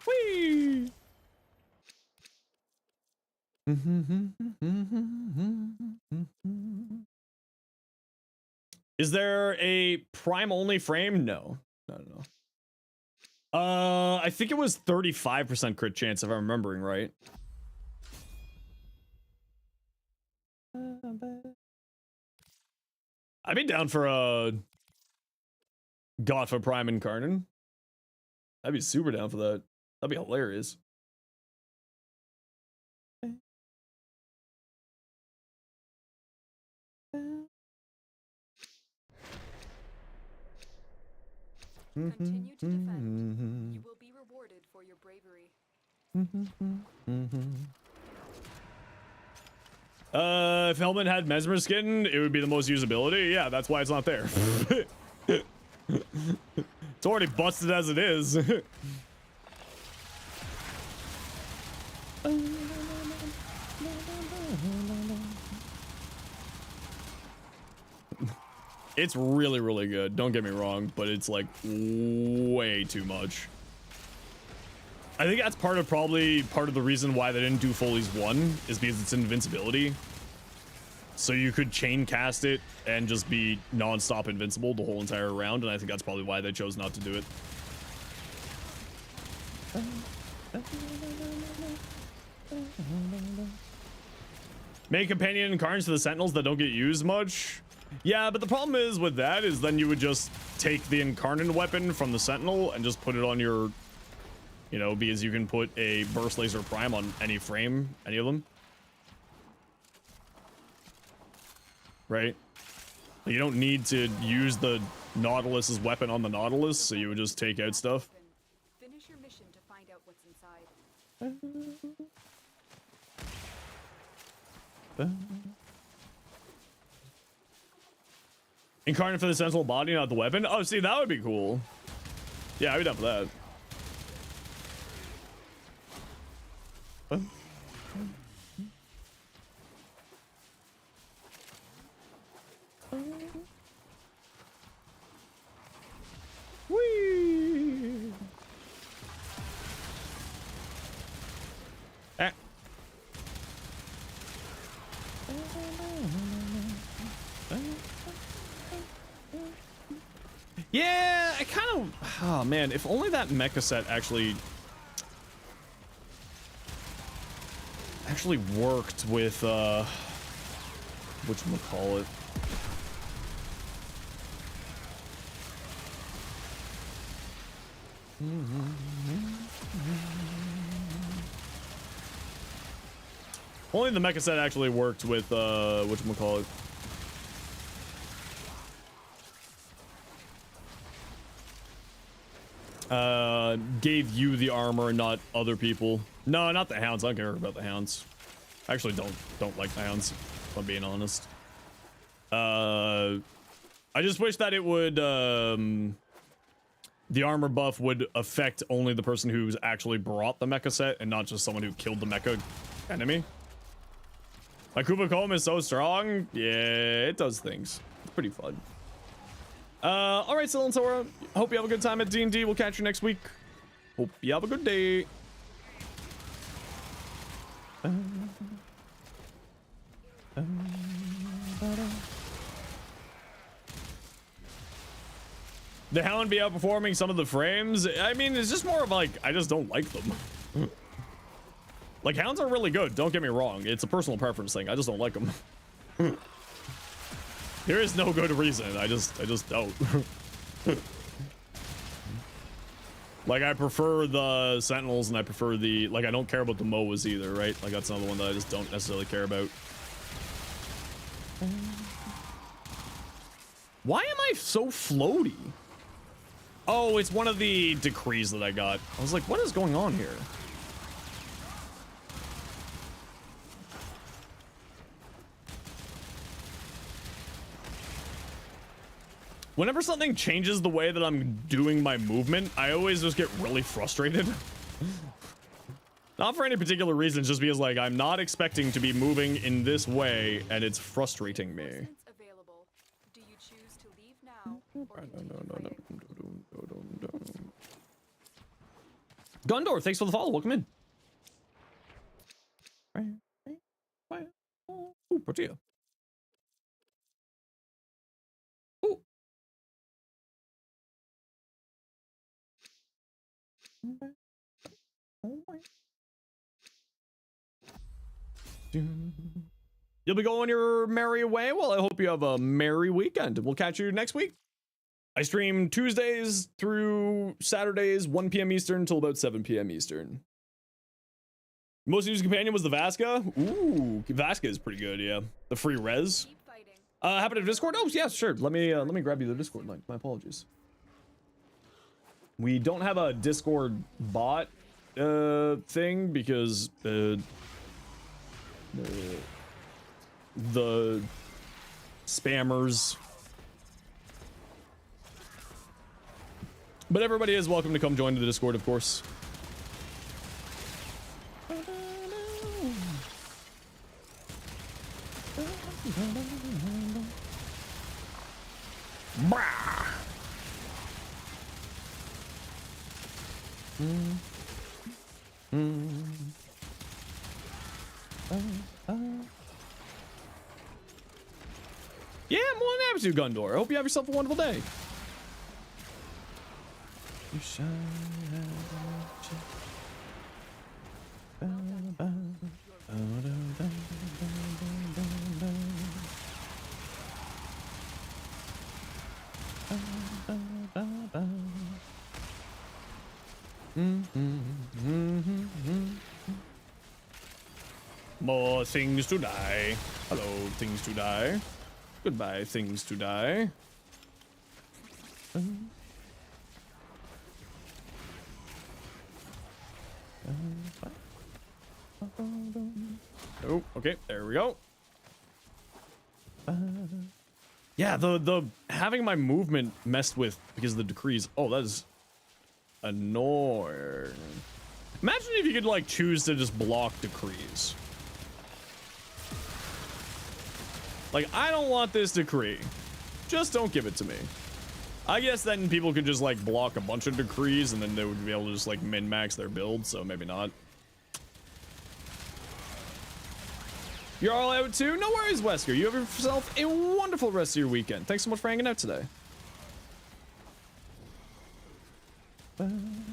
Whee! Is there a prime only frame? No. No. I think it was 35% crit chance if I'm remembering right. I'd be down for a Gotha Prime Incarnate. I'd be super down for that. That'd be hilarious. Continue to defend. You will be rewarded for your bravery. If Helmet had Mesmer skin, it would be the most usability. Yeah, that's why it's not there. It's already busted as it is. It's really, really good. Don't get me wrong, but it's like way too much. I think that's probably part of the reason why they didn't do Foley's 1 is because it's invincibility. So you could chain cast it and just be non-stop invincible the whole entire round, and I think that's probably why they chose not to do it. Make companion incarnates to the Sentinels that don't get used much. Yeah, but the problem is with that is then you would just take the incarnate weapon from the Sentinel and just put it on your, you know, because you can put a Burst Laser Prime on any frame, any of them. Right? You don't need to use the Nautilus's weapon on the Nautilus, so you would just take out stuff. Finish your mission to find out what's inside. Incarnate for the Sentinel body, not the weapon. Oh, see, that would be cool. Yeah, I'd be down for that. Whee! Eh. Yeah, I kind of... Oh, man, if only that mecha set actually worked with, whatchamacallit. Only the mecha set actually worked with, whatchamacallit. Gave you the armor and not other people. No, not the hounds. I don't care about the hounds. I actually don't like the hounds, if I'm being honest. I just wish that it would, the armor buff would affect only the person who's actually brought the mecha set and not just someone who killed the mecha enemy. Like, Kuba Colm is so strong. Yeah, it does things. It's pretty fun. All right, Sil and Sora. Hope you have a good time at D&D. We'll catch you next week. Hope you have a good day. The Hound be outperforming some of the frames. I mean, it's just more of like, I just don't like them. Like, Hounds are really good. Don't get me wrong. It's a personal preference thing. I just don't like them. There is no good reason. I just don't. Like, I prefer the Sentinels and I prefer the, like, I don't care about the MOAs either, right? Like, that's another one that I just don't necessarily care about. Why am I so floaty? Oh, it's one of the decrees that I got. I was like, what is going on here? Whenever something changes the way that I'm doing my movement, I always just get really frustrated. Not for any particular reason, just because, like, I'm not expecting to be moving in this way, and it's frustrating me. Available. Do you choose to leave now or continue fighting? Gundor, thanks for the follow. Welcome in. Ooh, Portia. Ooh. You'll be going your merry way. Well, I hope you have a merry weekend. We'll catch you next week. I stream Tuesdays through Saturdays, 1 p.m. Eastern until about 7 p.m. Eastern. Most used companion was the Vasca. Ooh, Vasca is pretty good, yeah. The free res. Keep fighting. Happen to Discord? Oh, yeah, sure. Let me grab you the Discord link. My apologies. We don't have a Discord bot thing because the spammers. But everybody is welcome to come join the Discord, of course. Brah. Yeah, more than happy to, Gundor. I hope you have yourself a wonderful day. You shine More things to die. Hello, things to die. Goodbye, things to die. Oh, okay, there we go. Yeah, the having my movement messed with because of the decrees. Oh, that is annoying. Imagine if you could like choose to just block decrees. Like, I don't want this decree. Just don't give it to me. I guess then people could just like block a bunch of decrees and then they would be able to just like min-max their build, so maybe not. You're all out too? No worries, Wesker. You have yourself a wonderful rest of your weekend. Thanks so much for hanging out today. Burn.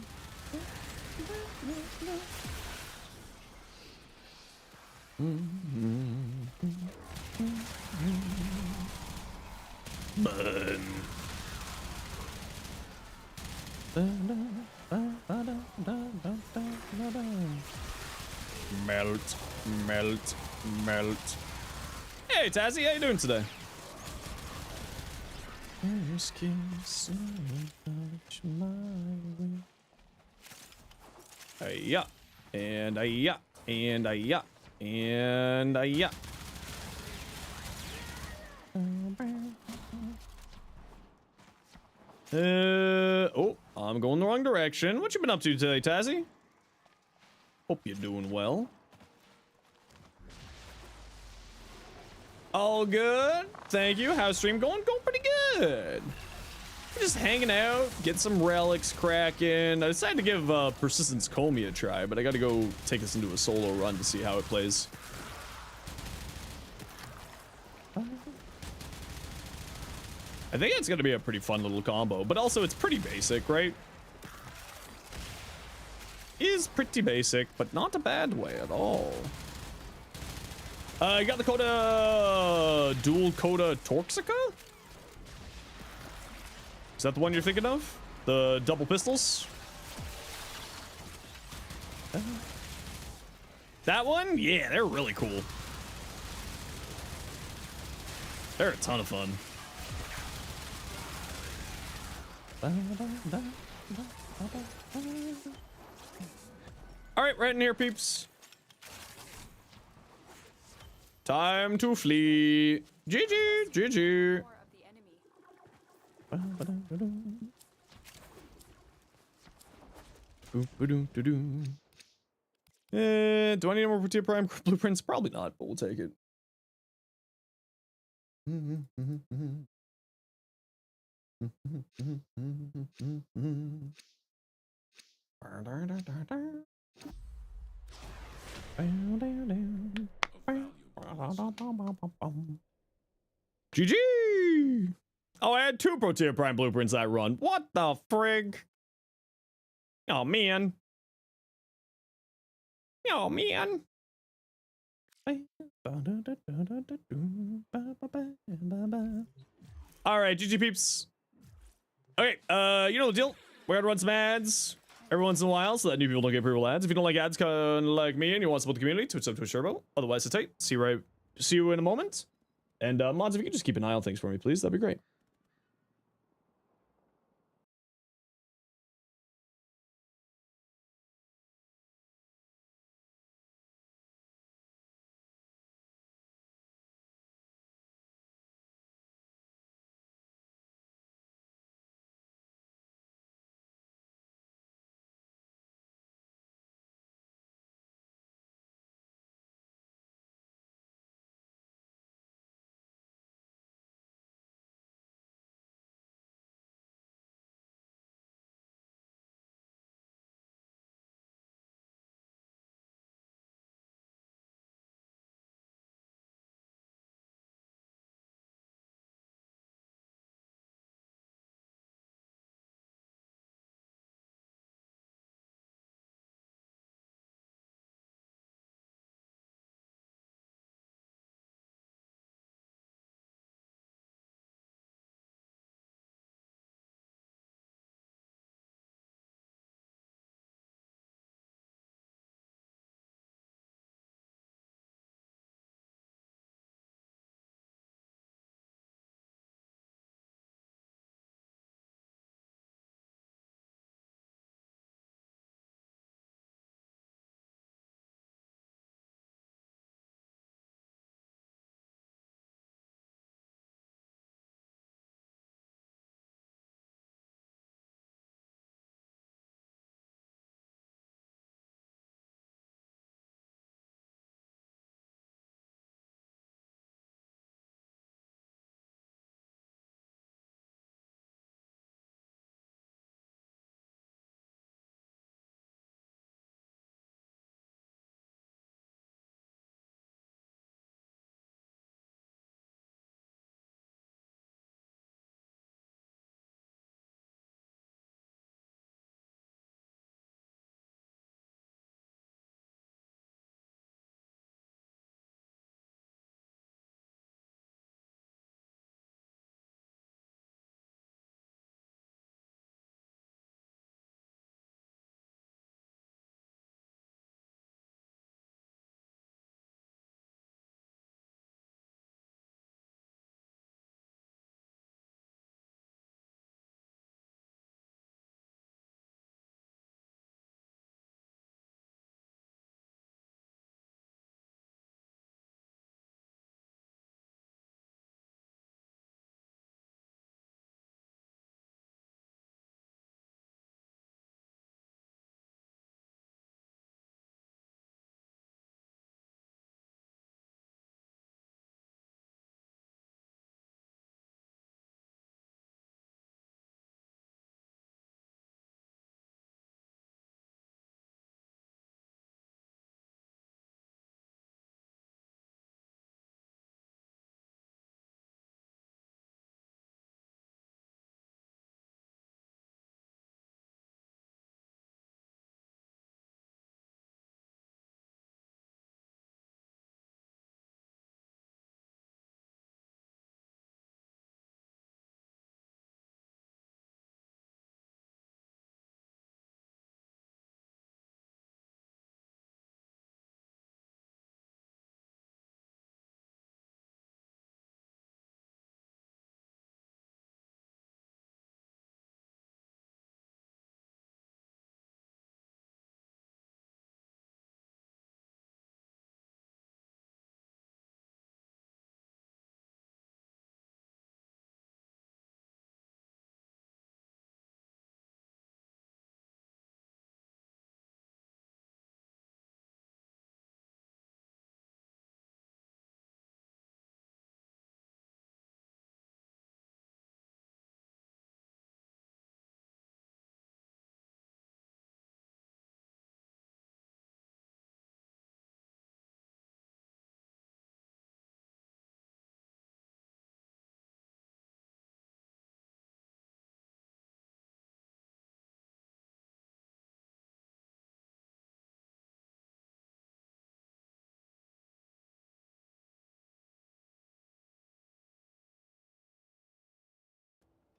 Melt, melt, melt. Hey, Tazzy, how you doing today? Yeah, and yeah, and yeah, and yeah. Oh, I'm going the wrong direction. What you been up to today, Tazzy? Hope you're doing well. All good. Thank you. How's stream going? Going pretty good. We're just hanging out, get some relics cracking. I decided to give Persistence Comey a try, but I gotta go take this into a solo run to see how it plays. I think it's gonna be a pretty fun little combo, but also it's pretty basic, right? Is pretty basic, but not a bad way at all. You got the Coda dual Coda Torxica? Is that the one you're thinking of? The double pistols? That one? Yeah, they're really cool. They're a ton of fun. All right, right in here, peeps. Time to flee. GG, GG. Do I need more Protea Prime blueprints? Probably not, but we'll take it. GG! Oh, I had 2 Protea Prime blueprints that run. What the frig? Oh, man. Oh, man. All right, GG peeps. Okay, you know the deal. We gotta run some ads every once in a while so that new people don't get pre-roll ads. If you don't like ads, kind of like me, and you want to support the community, Twitch up Twitch Turbo. Otherwise, it's tight. See you in a moment. And mods, if you could just keep an eye on things for me, please, that'd be great.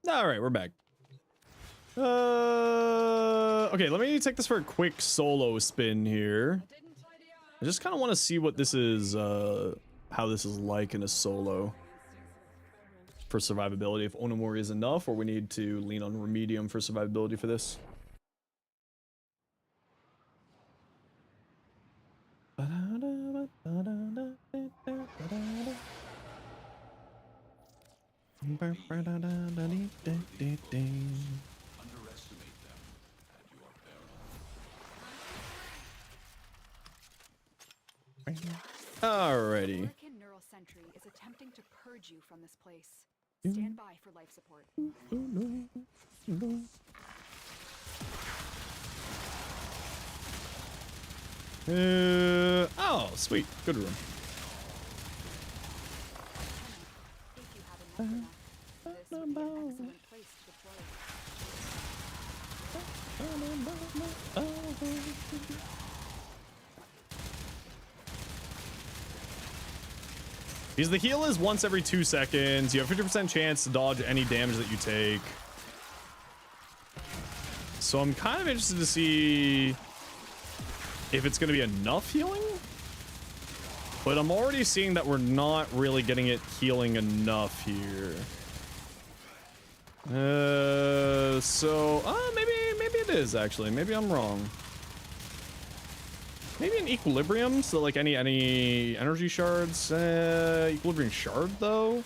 All right, we're back. Okay, let me take this for a quick solo spin here. I just kind of want to see what this is, how this is like in a solo for survivability. If Onomori is enough, or we need to lean on Remedium for survivability for this. Underestimate them at your peril. Alrighty. Hurricane Neural Sentry is attempting to purge you from this place. Stand by for life support. Oh, sweet. Good room. If you have enough, this would be an excellent place to deploy it. Because the heal is once every 2 seconds. You have 50% chance to dodge any damage that you take. So I'm kind of interested to see if it's going to be enough healing. But I'm already seeing that we're not really getting it healing enough here. Maybe it is actually. Maybe I'm wrong. Maybe an equilibrium, so like any energy shards. Equilibrium shard though. Do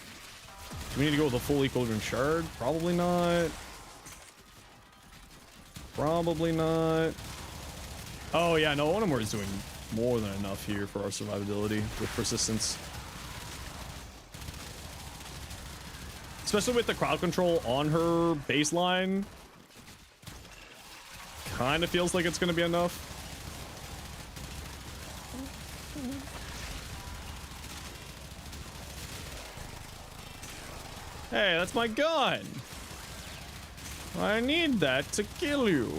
we need to go with a full equilibrium shard? Probably not. Probably not. Oh yeah, no, Onomori is doing more than enough here for our survivability with persistence. Especially with the crowd control on her baseline. Kind of feels like it's going to be enough. Hey, that's my gun. I need that to kill you.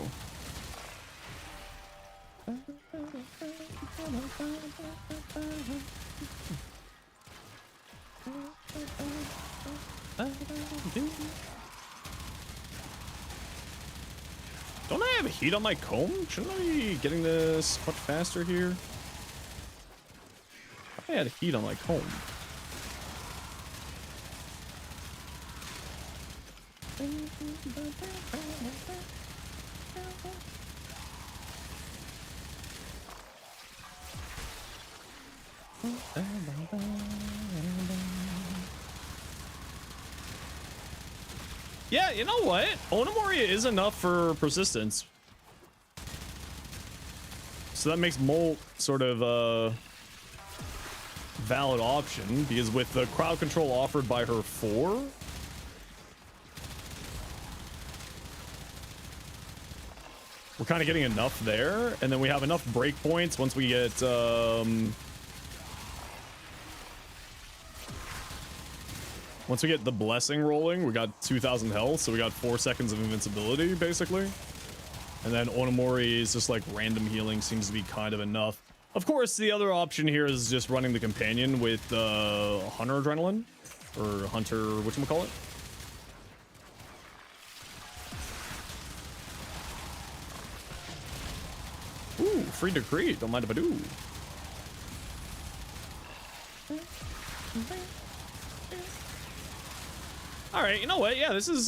Don't I have heat on my comb? Shouldn't I be getting this much faster here? I had heat on my comb. Yeah, you know what? Onomori is enough for persistence. So that makes Molt sort of a valid option, because with the crowd control offered by her 4, we're kind of getting enough there, and then we have enough breakpoints once we get once we get the blessing rolling. We got 2,000 health, so we got 4 seconds of invincibility basically, and then Onomori is just like random healing, seems to be kind of enough. Of course, the other option here is just running the companion with Hunter Adrenaline, or Hunter whatchamacallit. Ooh, free decree. Don't mind if I do. All right, you know what? Yeah, this is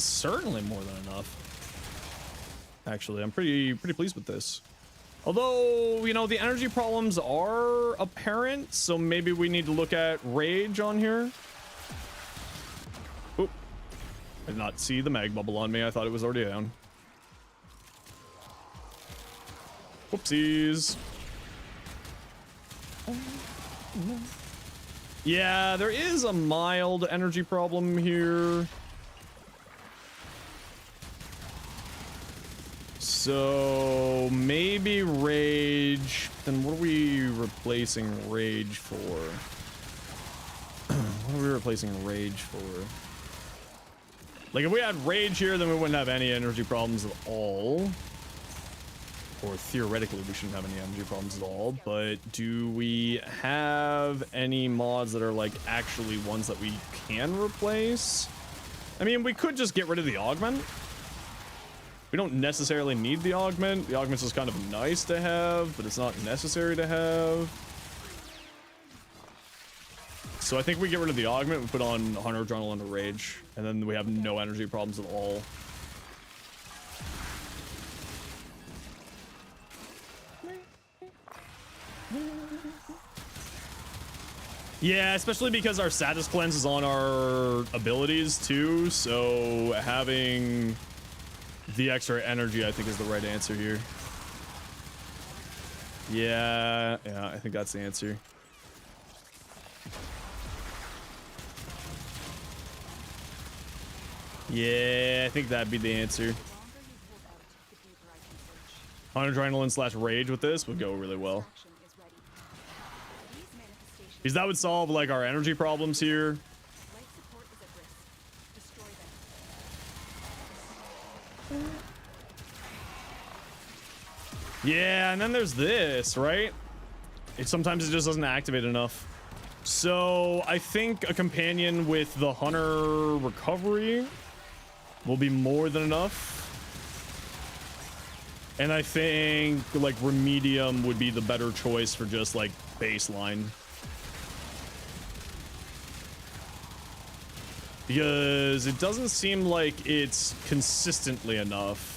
certainly more than enough. Actually, I'm pretty pleased with this. Although, you know, the energy problems are apparent, so maybe we need to look at rage on here. Oop. I did not see the mag bubble on me. I thought it was already down. Whoopsies. Yeah, there is a mild energy problem here. So maybe rage. Then what are we replacing rage for? What are we replacing rage for? Like if we had rage here, then we wouldn't have any energy problems at all. or theoretically we shouldn't have any energy problems at all, but do we have any mods that are like actually ones that we can replace? I mean, we could just get rid of the augment. We don't necessarily need the augment. The augment's just kind of nice to have, but it's not necessary to have. So I think we get rid of the augment, we put on Hunter, Adrenaline, or Rage, and then we have no energy problems at all. Yeah, especially because our status cleanse is on our abilities too, so having the extra energy I think is the right answer here. Yeah, I think that's the answer. Yeah, I think that'd be the answer. On Adrenaline / Rage with this would go really well. Because that would solve like our energy problems here. Yeah, and then there's this, right? Sometimes it just doesn't activate enough. So I think a companion with the Hunter recovery will be more than enough. And I think like Remedium would be the better choice for just like baseline. Because it doesn't seem like it's consistently enough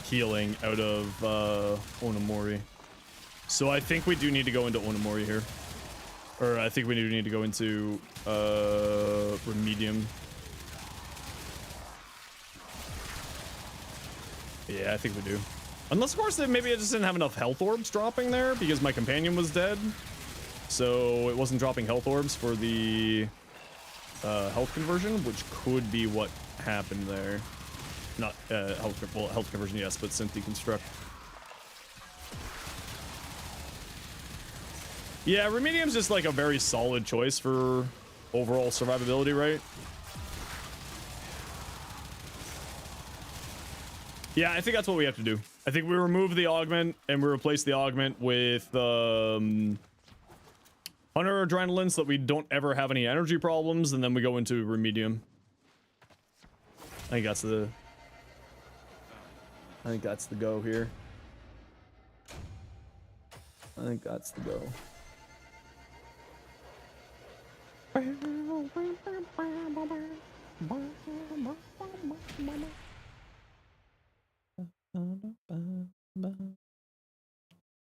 healing out of Onamori. So I think we do need to go into Onamori here. Or I think we do need to go into Remedium. Yeah, I think we do. Unless, of course, maybe I just didn't have enough health orbs dropping there because my companion was dead. So it wasn't dropping health orbs for the health conversion, which could be what happened there. Not health conversion, yes, but synth deconstruct. Yeah, Remedium's just like a very solid choice for overall survivability, right? Yeah, I think that's what we have to do. I think we remove the augment and we replace the augment with Hunter Adrenaline so that we don't ever have any energy problems, and then we go into Remedium. I think that's the go here. I think that's the go.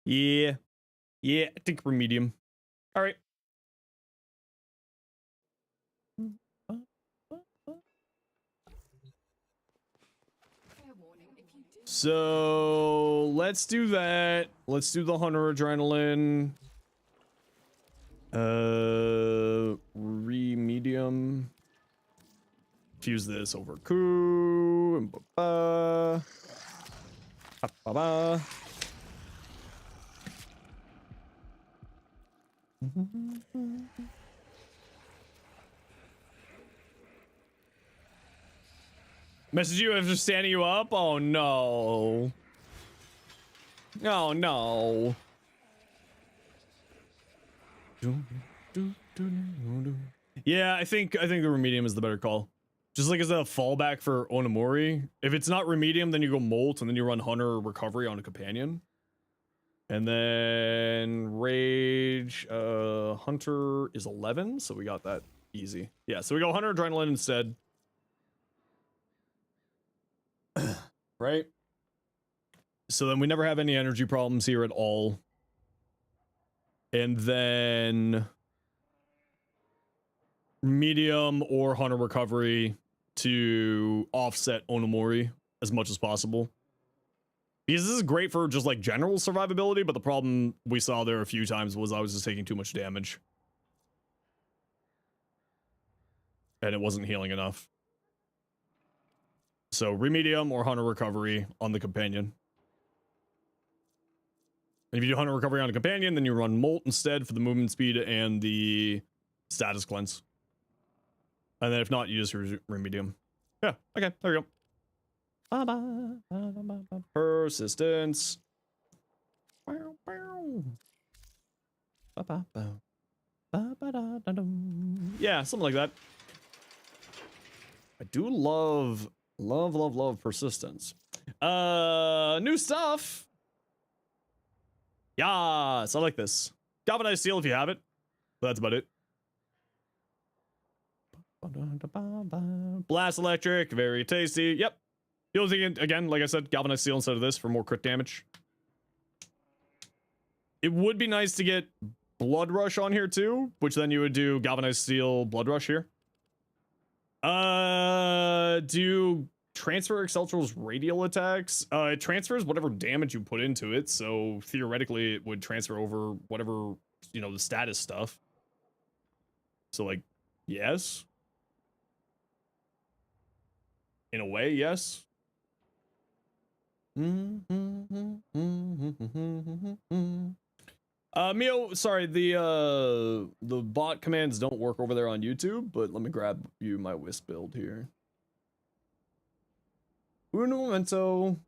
Yeah. Yeah, I think Remedium. All right. So let's do that. Let's do the Hunter Adrenaline. Remedium. Fuse this over Ku and ba-ba. Ba-ba. Message you after standing you up? Oh no. Oh no. Yeah, I think the Remedium is the better call. Just like as a fallback for Onamori. If it's not Remedium, then you go Molt and then you run Hunter Recovery on a companion. And then Rage, Hunter is 11, so we got that easy. Yeah, so we go Hunter Adrenaline instead. Right? So then we never have any energy problems here at all. And then Medium or Hunter Recovery to offset Onamori as much as possible. Because this is great for just like general survivability, but the problem we saw there a few times was I was just taking too much damage. And it wasn't healing enough. So Remedium or Hunter Recovery on the companion. And if you do Hunter Recovery on a companion, then you run Molt instead for the movement speed and the status cleanse. And then if not, you just use Remedium. Yeah, okay, there you go. Persistence. Yeah, something like that. I do love persistence. New stuff. Yes, I like this. Galvanized steel if you have it. But that's about it. Blast electric, very tasty. Yep. The only thing, again, like I said, galvanized steel instead of this for more crit damage. It would be nice to get blood rush on here too, which then you would do galvanized steel, blood rush here. Do transfer Exceltral's radial attacks? It transfers whatever damage you put into it, so theoretically it would transfer over whatever, you know, the status stuff. So like, yes. In a way, yes. Mio, sorry, the bot commands don't work over there on YouTube, but let me grab you my Wisp build here. Uno momento.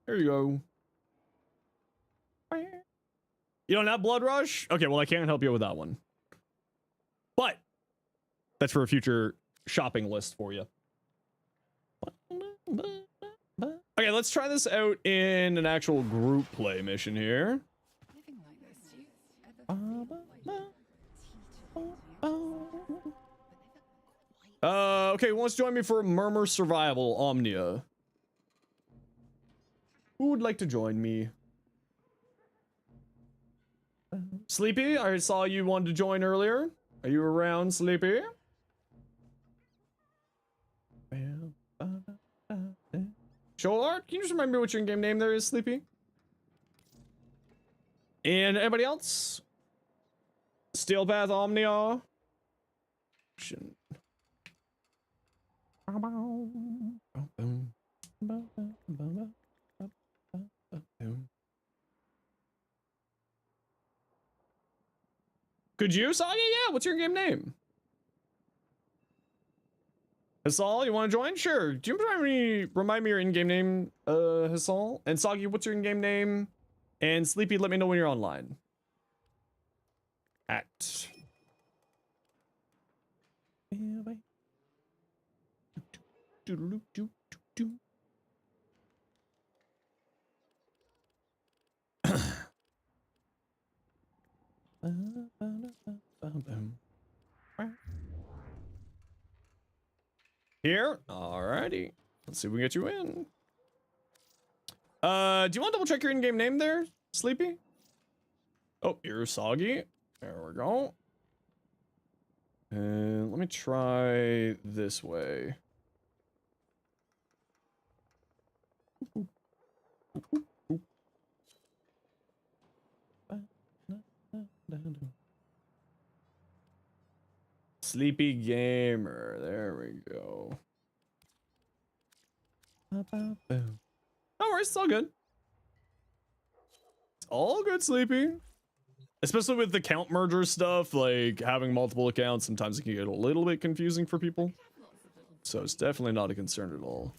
There you go. You don't have Blood Rush? Okay, well, I can't help you with that one. But that's for a future shopping list for you. Okay, let's try this out in an actual group play mission here. Okay, who wants to join me for Murmur Survival Omnia? Who would like to join me? Sleepy, I saw you wanted to join earlier. Are you around, Sleepy? Sure, can you just remind me what your in-game name there is, Sleepy? And anybody else? Steelpath Omnia? Could you, Saga? Yeah, what's your in-game name? Hassal, you want to join? Sure. Do you remind me your in-game name, Hassal? And Soggy, what's your in-game name? And Sleepy, let me know when you're online. At. Here? Alrighty. Let's see if we can get you in. Do you want to double check your in-game name there, Sleepy? Oh, you're Soggy. There we go. And let me try this way. Sleepy Gamer. There we go. No worries, it's all good. It's all good, Sleepy. Especially with the account merger stuff, like having multiple accounts, sometimes it can get a little bit confusing for people. So it's definitely not a concern at all.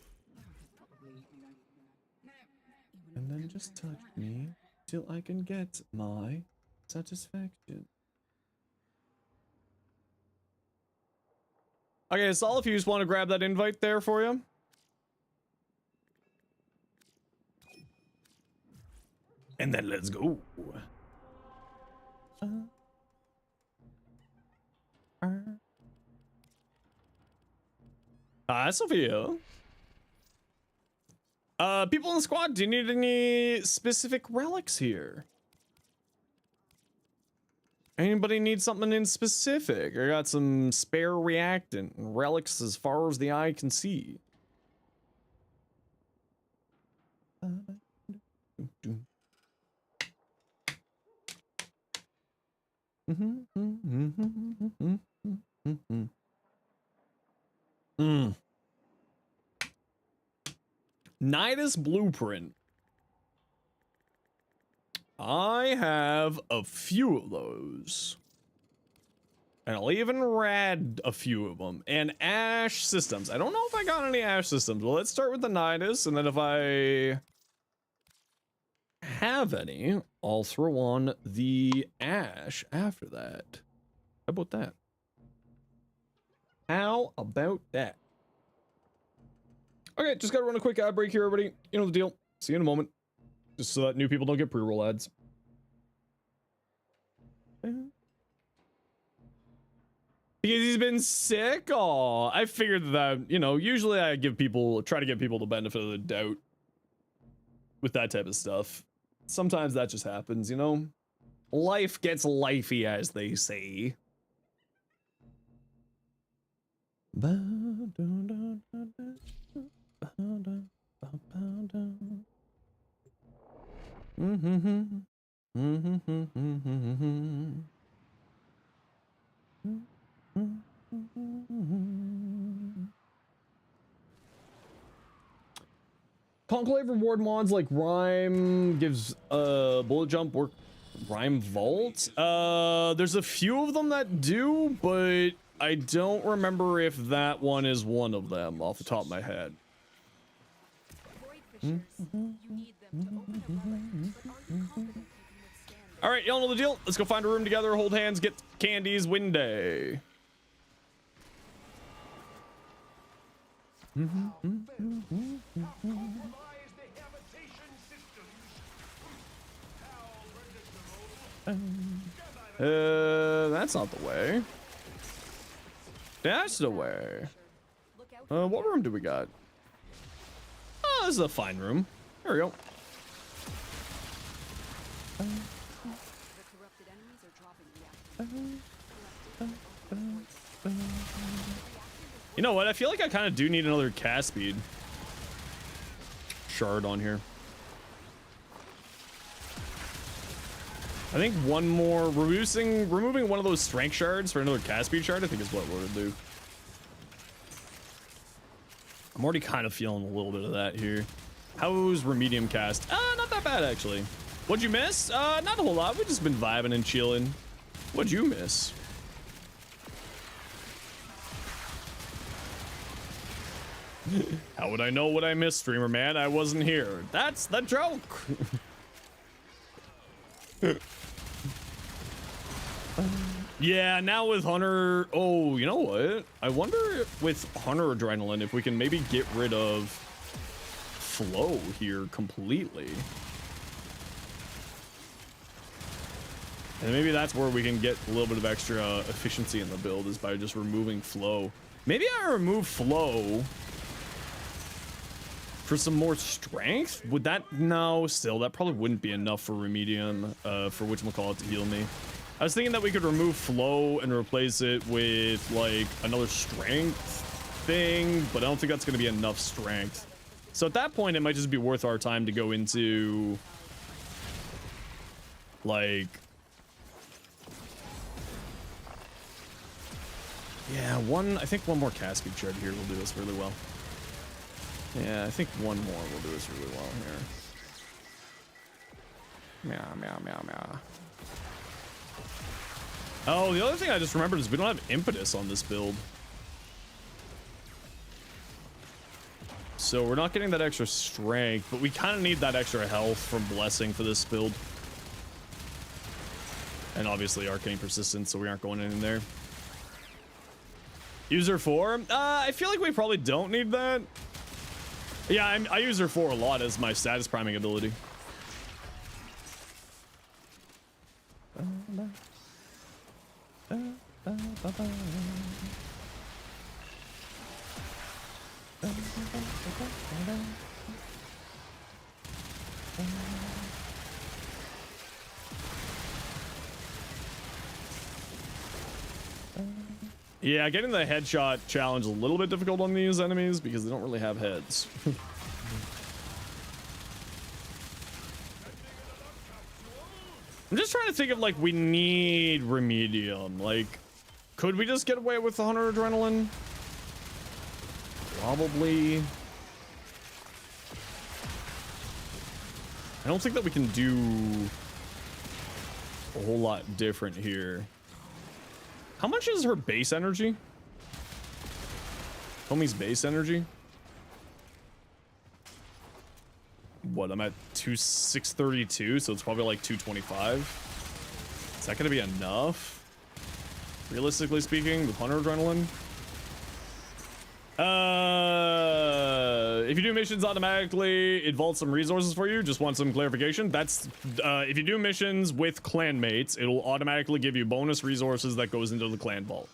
And then just touch me till I can get my satisfaction. Okay, so all of you just want to grab that invite there for you. And then let's go. Hi, Sophia. People in the squad, do you need any specific relics here? Anybody need something in specific? I got some spare reactant and relics as far as the eye can see. Nidus Blueprint. I have a few of those. And I'll even rad a few of them. And Ash systems. I don't know if I got any Ash systems. Well, let's start with the Nidus, and then if I have any, I'll throw on the Ash after that. How about that? How about that? Okay, just gotta run a quick ad break here, everybody. You know the deal. See you in a moment. Just so that new people don't get pre-roll ads. Because he's been sick? Aw, I figured that, you know, usually I try to give people the benefit of the doubt with that type of stuff. Sometimes that just happens, you know? Life gets lifey, as they say. Conclave reward mods like Rhyme gives bullet jump work. Rhyme Vault? There's a few of them that do, but I don't remember if that one is one of them off the top of my head. All right, y'all know the deal. Let's go find a room together, hold hands, get candies, win day. That's not the way. That's the way. What room do we got? Oh, this is a fine room. There we go. You know what? I feel like I kind of do need another cast speed shard on here. I think one more removing one of those strength shards for another cast speed shard, I think is what we're gonna do. I'm already kind of feeling a little bit of that here. How's Remedium cast? Not that bad actually. What'd you miss? Not a whole lot. We've just been vibing and chilling. What'd you miss? How would I know what I missed, streamer man? I wasn't here. That's the joke. Yeah, now with Hunter. Oh, you know what? I wonder if with Hunter Adrenaline if we can maybe get rid of flow here completely. And maybe that's where we can get a little bit of extra efficiency in the build is by just removing flow. Maybe I remove flow for some more strength? Would that? No, still, that probably wouldn't be enough for Remedium, for whatchamacallit to heal me. I was thinking that we could remove flow and replace it with, like, another strength thing, but I don't think that's going to be enough strength. So at that point, it might just be worth our time to go into, like... Yeah, I think one more cast speed shard here will do this really well. Yeah, I think one more will do us really well here. Meow, meow, meow, meow. Oh, the other thing I just remembered is we don't have impetus on this build. So we're not getting that extra strength, but we kind of need that extra health from Blessing for this build. And obviously Arcane Persistence, so we aren't going in there. User 4? I feel like we probably don't need that. Yeah, I use her 4 a lot as my status priming ability. Yeah, getting the headshot challenge is a little bit difficult on these enemies because they don't really have heads. I'm just trying to think of, like, we need Remedium. Like, could we just get away with the Hunter Adrenaline? Probably. I don't think that we can do a whole lot different here. How much is her base energy? Homie's base energy? What, I'm at 632, so it's probably like 225. Is that gonna be enough? Realistically speaking, with Hunter Adrenaline? If you do missions automatically, it vaults some resources for you. Just want some clarification. That's if you do missions with clanmates, it'll automatically give you bonus resources that goes into the clan vault.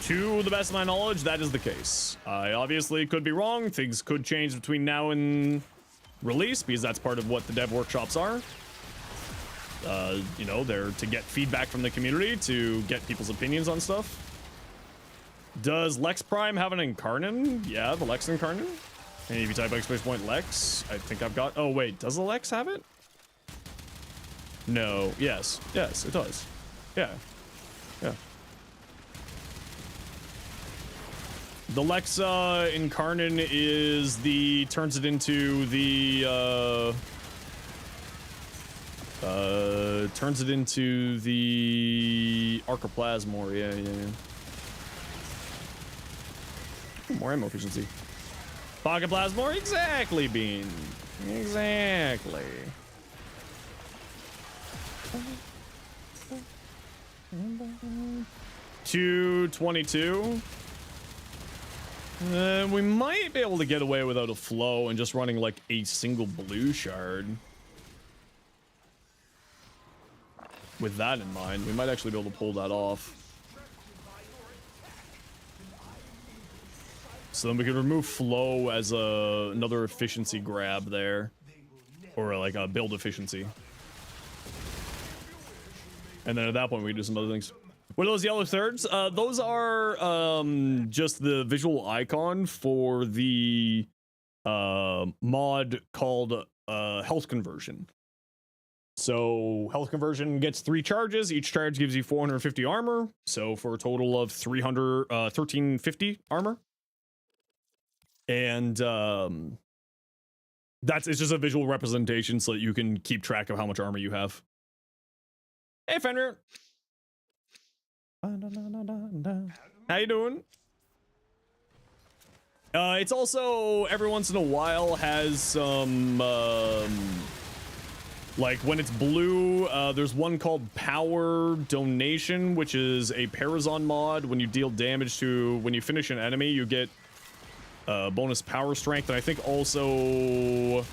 To the best of my knowledge, that is the case. I obviously could be wrong. Things could change between now and release, because that's part of what the dev workshops are. You know, they're to get feedback from the community, to get people's opinions on stuff. Does Lex Prime have an Incarnon? Yeah, the Lex Incarnon. And if you type exclamation point Lex, I think I've got... Oh, wait, does the Lex have it? No. Yes. Yes, it does. Yeah. Yeah. The Lex Incarnon is the... turns it into the... turns it into the Archoplasmor. Yeah, yeah, yeah. More ammo efficiency. Pocket Plasmor, exactly, Bean. Exactly. 222. We might be able to get away without a flow and just running like a single blue shard. With that in mind, we might actually be able to pull that off. So then we could remove flow as another efficiency grab there. Or like a build efficiency. And then at that point we can do some other things. What are those yellow thirds? Those are just the visual icon for the mod called health conversion. So health conversion gets 3 charges. Each charge gives you 450 armor. So for a total of 1350 armor. And it's just a visual representation so that you can keep track of how much armor you have. Hey Fenrir. How you doing? It's also every once in a while has some like when it's blue, there's one called Power Donation, which is a Parazon mod. When you deal damage to, when you finish an enemy, you get bonus power strength, and I think also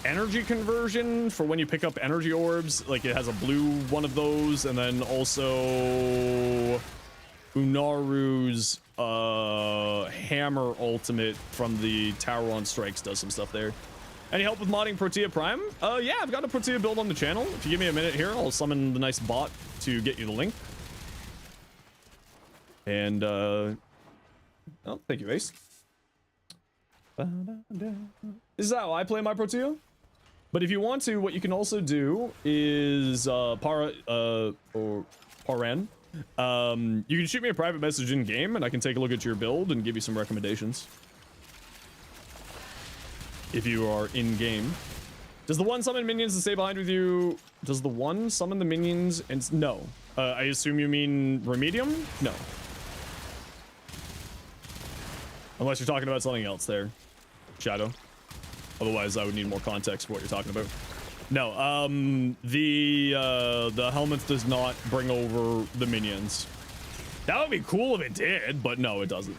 energy conversion for when you pick up energy orbs. Like it has a blue one of those, and then also Unaru's hammer ultimate from the Tower on Strikes does some stuff there. Any help with modding Protea Prime? Yeah, I've got a Protea build on the channel. If you give me a minute here, I'll summon the nice bot to get you the link. And oh, thank you, Ace. This is how I play my Protea. But if you want to, what you can also do is Paran. You can shoot me a private message in game, and I can take a look at your build and give you some recommendations. If you are in game. Does the one summon minions to stay behind with you? Does the one summon the minions and no? I assume you mean Remedium? No. Unless you're talking about something else there, Shadow. Otherwise, I would need more context for what you're talking about. No, the helmet does not bring over the minions. That would be cool if it did, but no, it doesn't.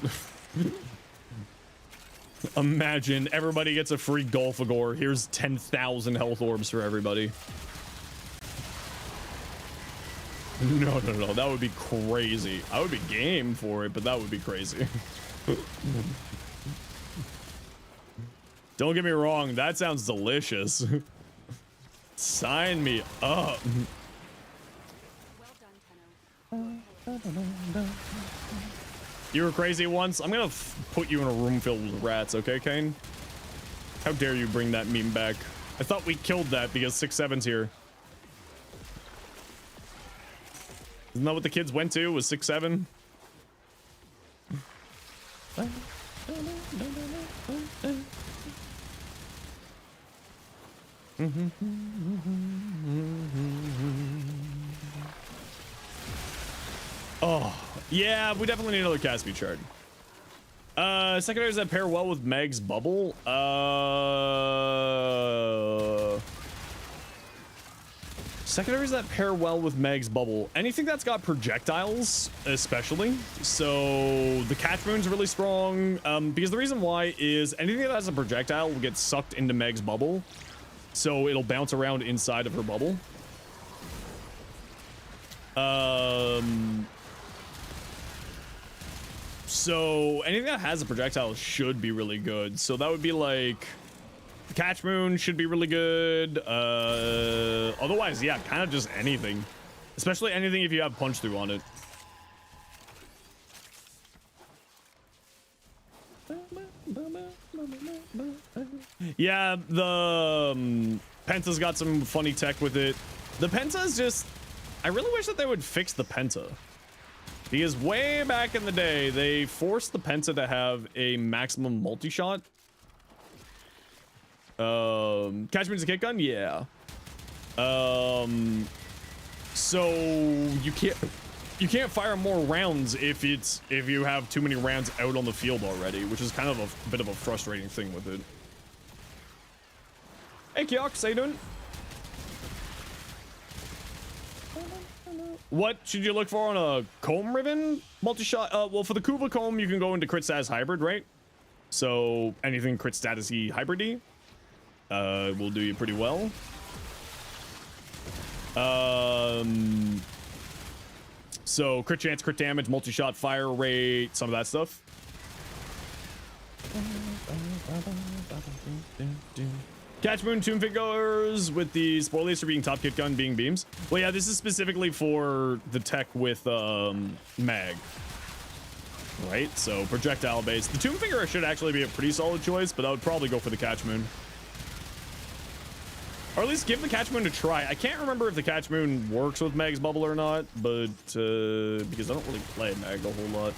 Imagine everybody gets a free Golfagor. Here's 10,000 health orbs for everybody. No, that would be crazy. I would be game for it, but that would be crazy. Don't get me wrong, that sounds delicious. Sign me up. You were crazy once. I'm gonna put you in a room filled with rats, okay, Kane? How dare you bring that meme back? I thought we killed that because 6-7's here. Isn't that what the kids went to, was 6-7? Oh, yeah, we definitely need another Caspi shard. Secondaries that pair well with Meg's bubble. Secondaries that pair well with Meg's bubble. Anything that's got projectiles, especially. So the Catch Moon's really strong. Because the reason why is anything that has a projectile will get sucked into Meg's bubble. So it'll bounce around inside of her bubble. So anything that has a projectile should be really good. So that would be like the Catch Moon should be really good. Otherwise, yeah, kind of just anything, especially anything if you have punch through on it. Yeah, the Penta's got some funny tech with it. The Penta's just, I really wish that they would fix the Penta. Because way back in the day, they forced the Penta to have a maximum multi-shot. Catch Moon's a kick gun? Yeah. So you can't fire more rounds if you have too many rounds out on the field already, which is kind of a bit of a frustrating thing with it. Hey Kiox, how you doing? What should you look for on a comb ribbon multi-shot? Well, for the Kuva comb, you can go into crit status hybrid, right? So anything crit status-y hybrid-y will do you pretty well. So crit chance, crit damage, multi-shot fire rate, some of that stuff. Catch Moon Tomb Figures with the Spoil Laser being top kit gun being beams. Well, yeah, this is specifically for the tech with mag. Right, so projectile based. The Tomb Figure should actually be a pretty solid choice, but I would probably go for the Catch Moon. Or at least give the Catch Moon a try. I can't remember if the Catch Moon works with Mag's bubble or not, but because I don't really play Mag a whole lot.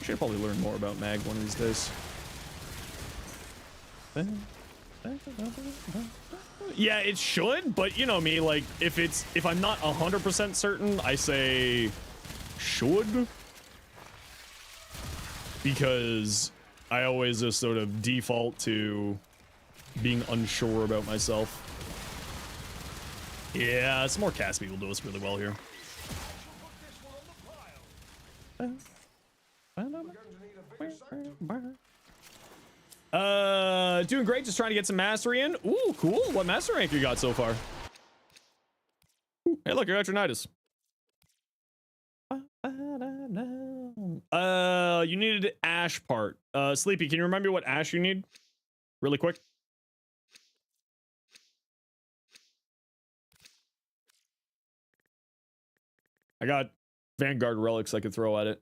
I should probably learn more about Mag one of these days. Yeah, it should, but you know me, like if I'm not 100% certain, I say should, because I always just sort of default to being unsure about myself. Yeah, some more Caspi will do us really well here. Doing great, just trying to get some mastery in. Ooh, cool. What master rank you got so far? Ooh, hey, look, you're Electronitis. You needed ash part. Sleepy, can you remember what ash you need? Really quick. I got Vanguard relics I could throw at it.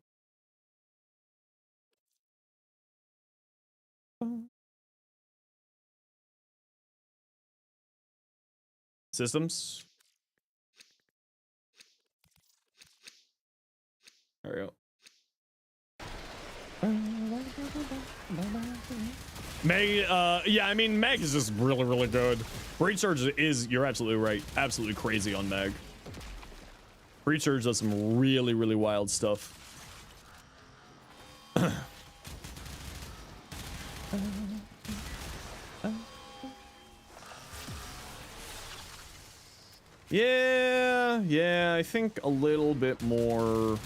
Systems. There we go. Meg, yeah, I mean, Meg is just really, really good. Breach Surge is, you're absolutely right, absolutely crazy on Meg. Breach Surge does some really, really wild stuff. Yeah, I think a little bit more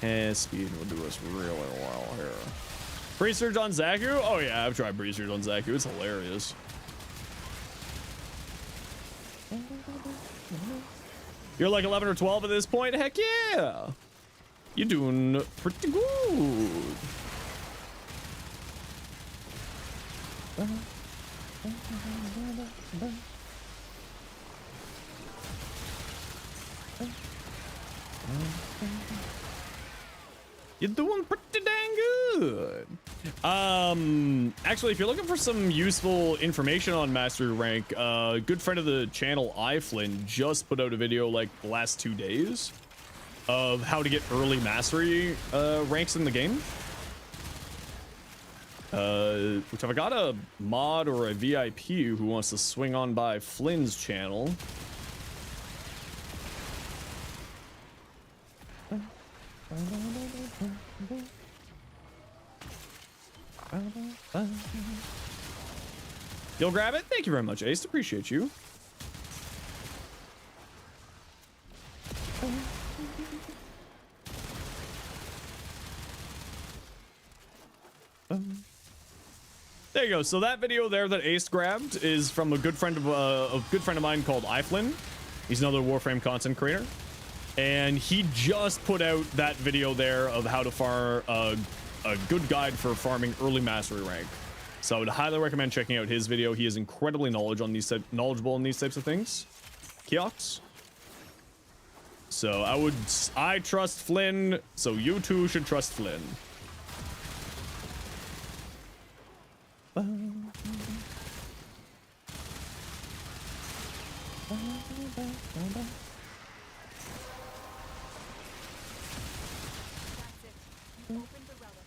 Caspi will do us really well here. Breach Surge on Zaku? Oh yeah, I've tried Breach Surge on Zaku. It's hilarious. You're like 11 or 12 at this point? Heck yeah! You're doing pretty good. You're doing pretty dang good. Actually, if you're looking for some useful information on mastery rank, good friend of the channel, iFlynn, just put out a video like the last 2 days of how to get early mastery ranks in the game. Which if I got a mod or a VIP who wants to swing on by Flynn's channel. You'll grab it? Thank you very much, Ace. Appreciate you. There you go. So that video there that Ace grabbed is from a good friend of mine called iFlynn. He's another Warframe content creator, and he just put out that video there of how to farm a good guide for farming early mastery rank. So I would highly recommend checking out his video. He is incredibly knowledgeable on these types of things. Keox. So I trust Flynn, so you too should trust Flynn. Open the relic.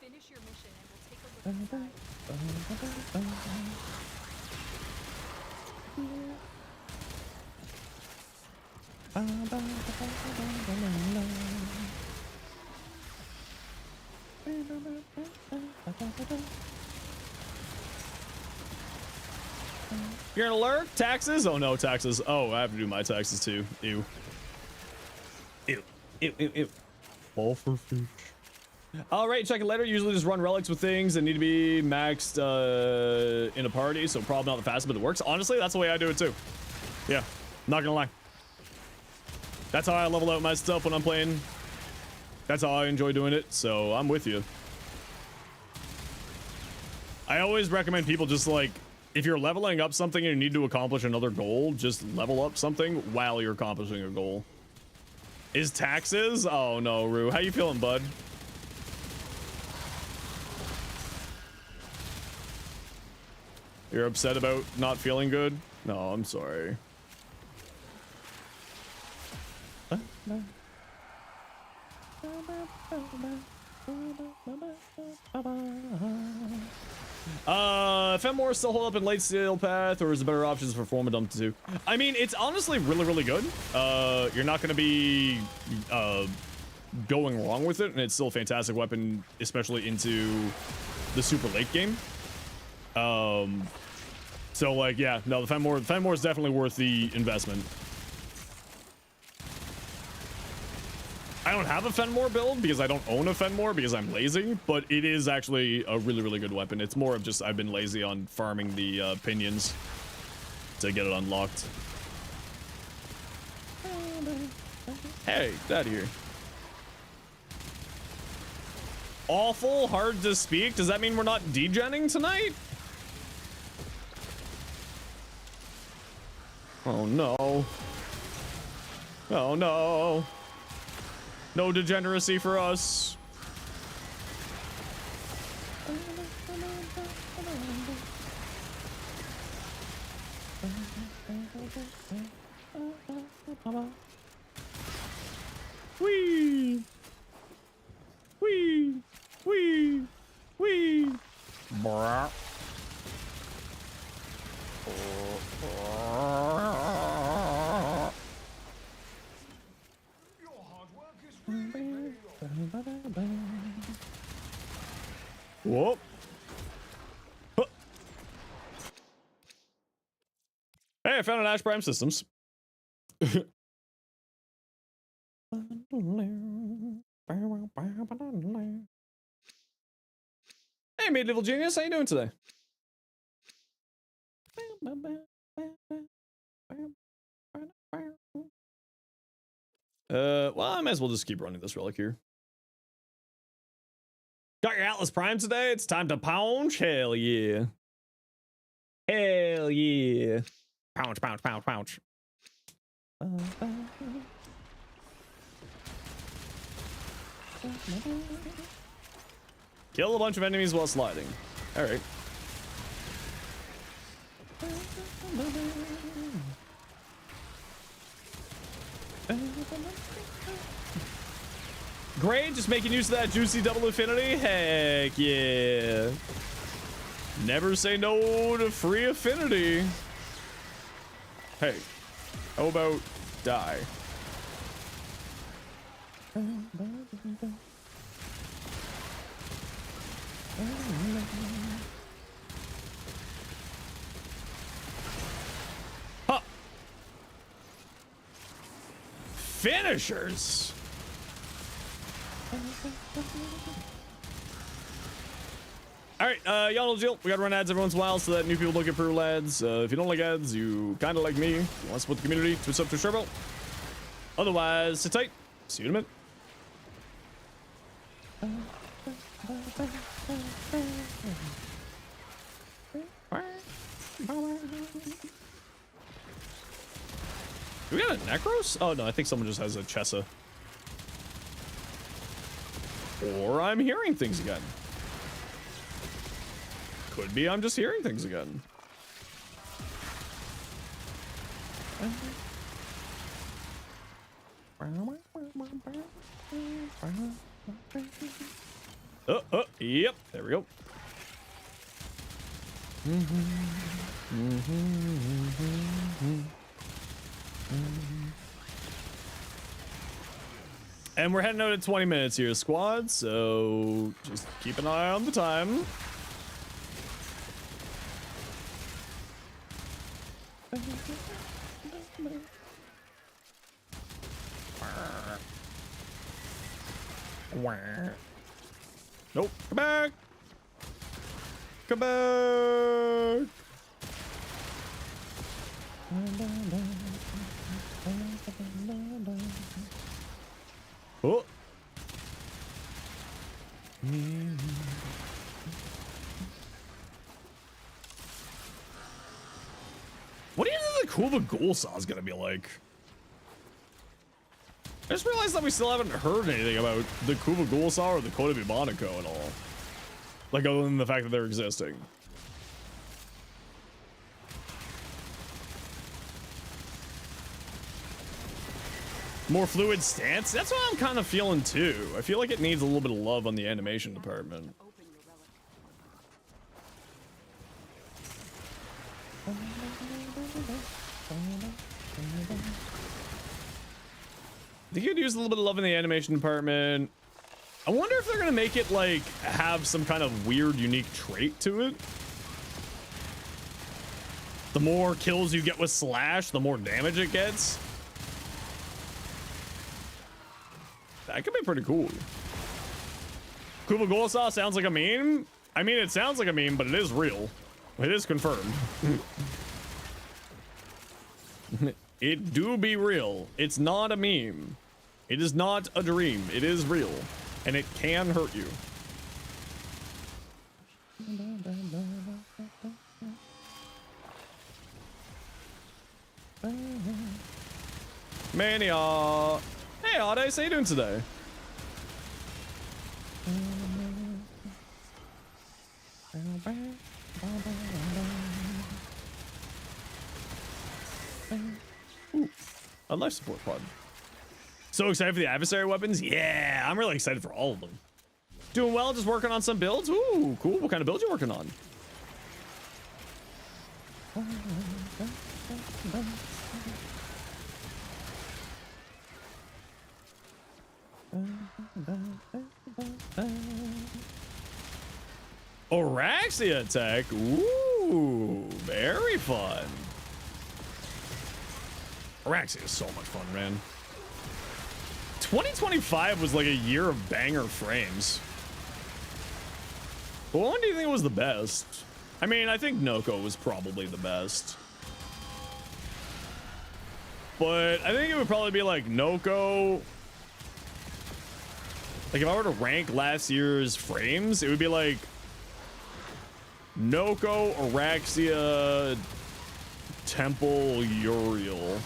Finish your mission and we'll take a look inside. You're gonna lurk? Taxes? Oh no, taxes. Oh, I have to do my taxes too. Ew. Ew. Ew, ew, ew. All for fish. All right, check it later. Usually just run relics with things that need to be maxed in a party, so probably not the fastest, but it works. Honestly, that's the way I do it too. Yeah, not gonna lie. That's how I level out my stuff when I'm playing. That's how I enjoy doing it, so I'm with you. I always recommend people just like, if you're leveling up something and you need to accomplish another goal, just level up something while you're accomplishing a goal. Is taxes? Oh no, Rue. How you feeling, bud? You're upset about not feeling good? No, I'm sorry. Fenmore still hold up in late steel path, or is there better options for Form Dump to do? I mean, it's honestly really, really good. You're not going to be going wrong with it, and it's still a fantastic weapon, especially into the super late game. So like, yeah, no, the Fenmore is definitely worth the investment. I don't have a Fenmore build because I don't own a Fenmore because I'm lazy, but it is actually a really, really good weapon. It's more of just I've been lazy on farming the pinions to get it unlocked. Hey, get out of here. Awful, hard to speak. Does that mean we're not degenning tonight? Oh no. Oh no. No degeneracy for us. Wee. Wee. Wee. Wee. Brr. Whoop. Huh. Hey, I found an Ash Prime Systems. Hey, Medieval Genius, how you doing today? Well, I might as well just keep running this relic here. Got your Atlas Prime today? It's time to pounce? Hell yeah. Hell yeah. Pounce, pounce, pounce, pounce. Kill a bunch of enemies while sliding. Alright. Great, just making use of that juicy double affinity. Heck yeah. Never say no to free affinity. Hey, how about die? Huh. Finishers. All right, y'all know the deal. We gotta run ads every once in a while so that new people don't get pro ads. If you don't like ads, you kind of like me. You want to support the community, twitch up to Turbo. Otherwise, sit tight. See you in a minute. Do we got a Necros? Oh no, I think someone just has a Chessa. Or I'm hearing things again. Could be I'm just hearing things again. Yep, there we go. And we're heading out at 20 minutes here, squad, so just keep an eye on the time. Nope, come back. Come back. Oh. What do you think the Kuva Ghoul Saw is gonna be like? I just realized that we still haven't heard anything about the Kuva Ghoul Saw or the Kodabi Monaco at all. Like, other than the fact that they're existing. More fluid stance? That's what I'm kind of feeling too. I feel like it needs a little bit of love on the animation department. I think you'd use a little bit of love in the animation department. I wonder if they're gonna make it like have some kind of weird, unique trait to it. The more kills you get with Slash, the more damage it gets. That could be pretty cool. Kuva Ghoul Saw sounds like a meme. I mean, it sounds like a meme, but it is real. It is confirmed. It do be real. It's not a meme. It is not a dream. It is real. And it can hurt you. Mania. Hey, Audace, how you doing today? Ooh, a life support pod. So excited for the adversary weapons? Yeah, I'm really excited for all of them. Doing well, just working on some builds. Ooh, cool. What kind of builds you working on? Oraxia attack. Ooh, very fun. Oraxia is so much fun, man. 2025 was like a year of banger frames. But what one do you think was the best? I mean, I think Noko was probably the best. But I think it would probably be like Noko. Like if I were to rank last year's frames, it would be like Noko, Oraxia, Temple, Uriel.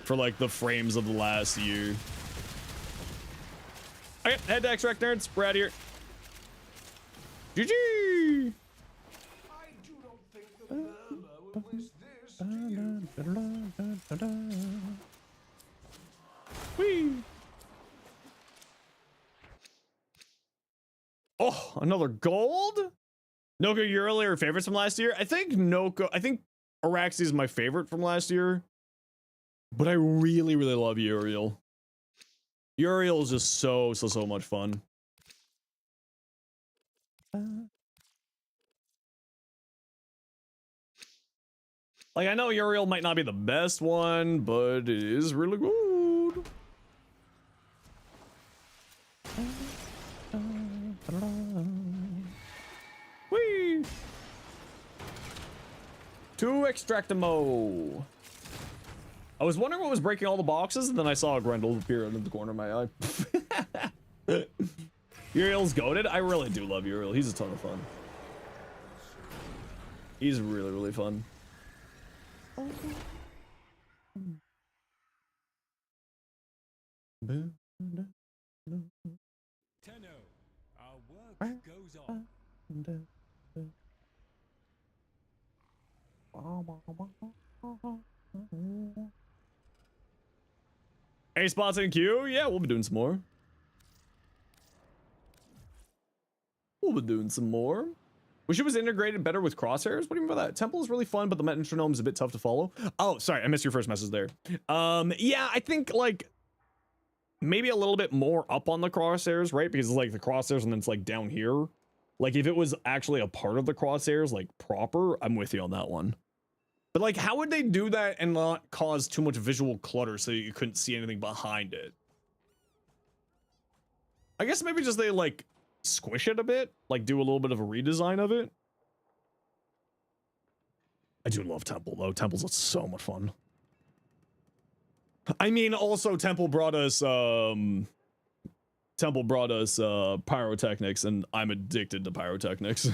For like the frames of the last year. Okay, head to extract nerds. We're out of here. GG. I do not think the Burma will wish this to you. Whee. Oh, another gold? Noko, your earlier favorites from last year? I think Araxi is my favorite from last year. But I really, really love Uriel. Uriel is just so much fun. Like, I know Uriel might not be the best one, but it is really good. Whee! To Extractimo. I was wondering what was breaking all the boxes, and then I saw a Grendel appear out of the corner of my eye. Uriel's goated. I really do love Uriel. He's a ton of fun. He's really fun. Tenno, our work goes on. Any spots in queue? Yeah, we'll be doing some more. We'll be doing some more. Wish it was integrated better with crosshairs. What do you mean by that? Temple is really fun, but the metronome is a bit tough to follow. Oh, sorry, I missed your first message there. Yeah, I think like maybe a little bit more up on the crosshairs, right? Because it's like the crosshairs and then it's like down here. Like if it was actually a part of the crosshairs, like proper, I'm with you on that one. But like, how would they do that and not cause too much visual clutter so you couldn't see anything behind it? I guess maybe just they like squish it a bit, like do a little bit of a redesign of it. I do love Temple though. Temple's so much fun. I mean, also Temple brought us pyrotechnics, and I'm addicted to pyrotechnics.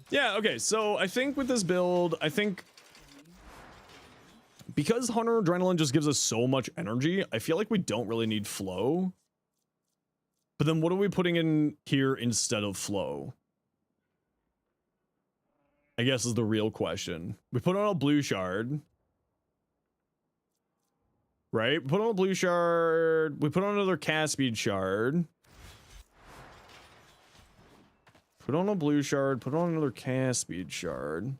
Yeah, okay, so I think with this build, I think because Hunter Adrenaline just gives us so much energy, I feel like we don't really need flow. But then what are we putting in here instead of flow? I guess is the real question. We put on a blue shard. Right? We put on a blue shard. We put on another cast speed shard. Put on a blue shard. Put on another cast speed shard.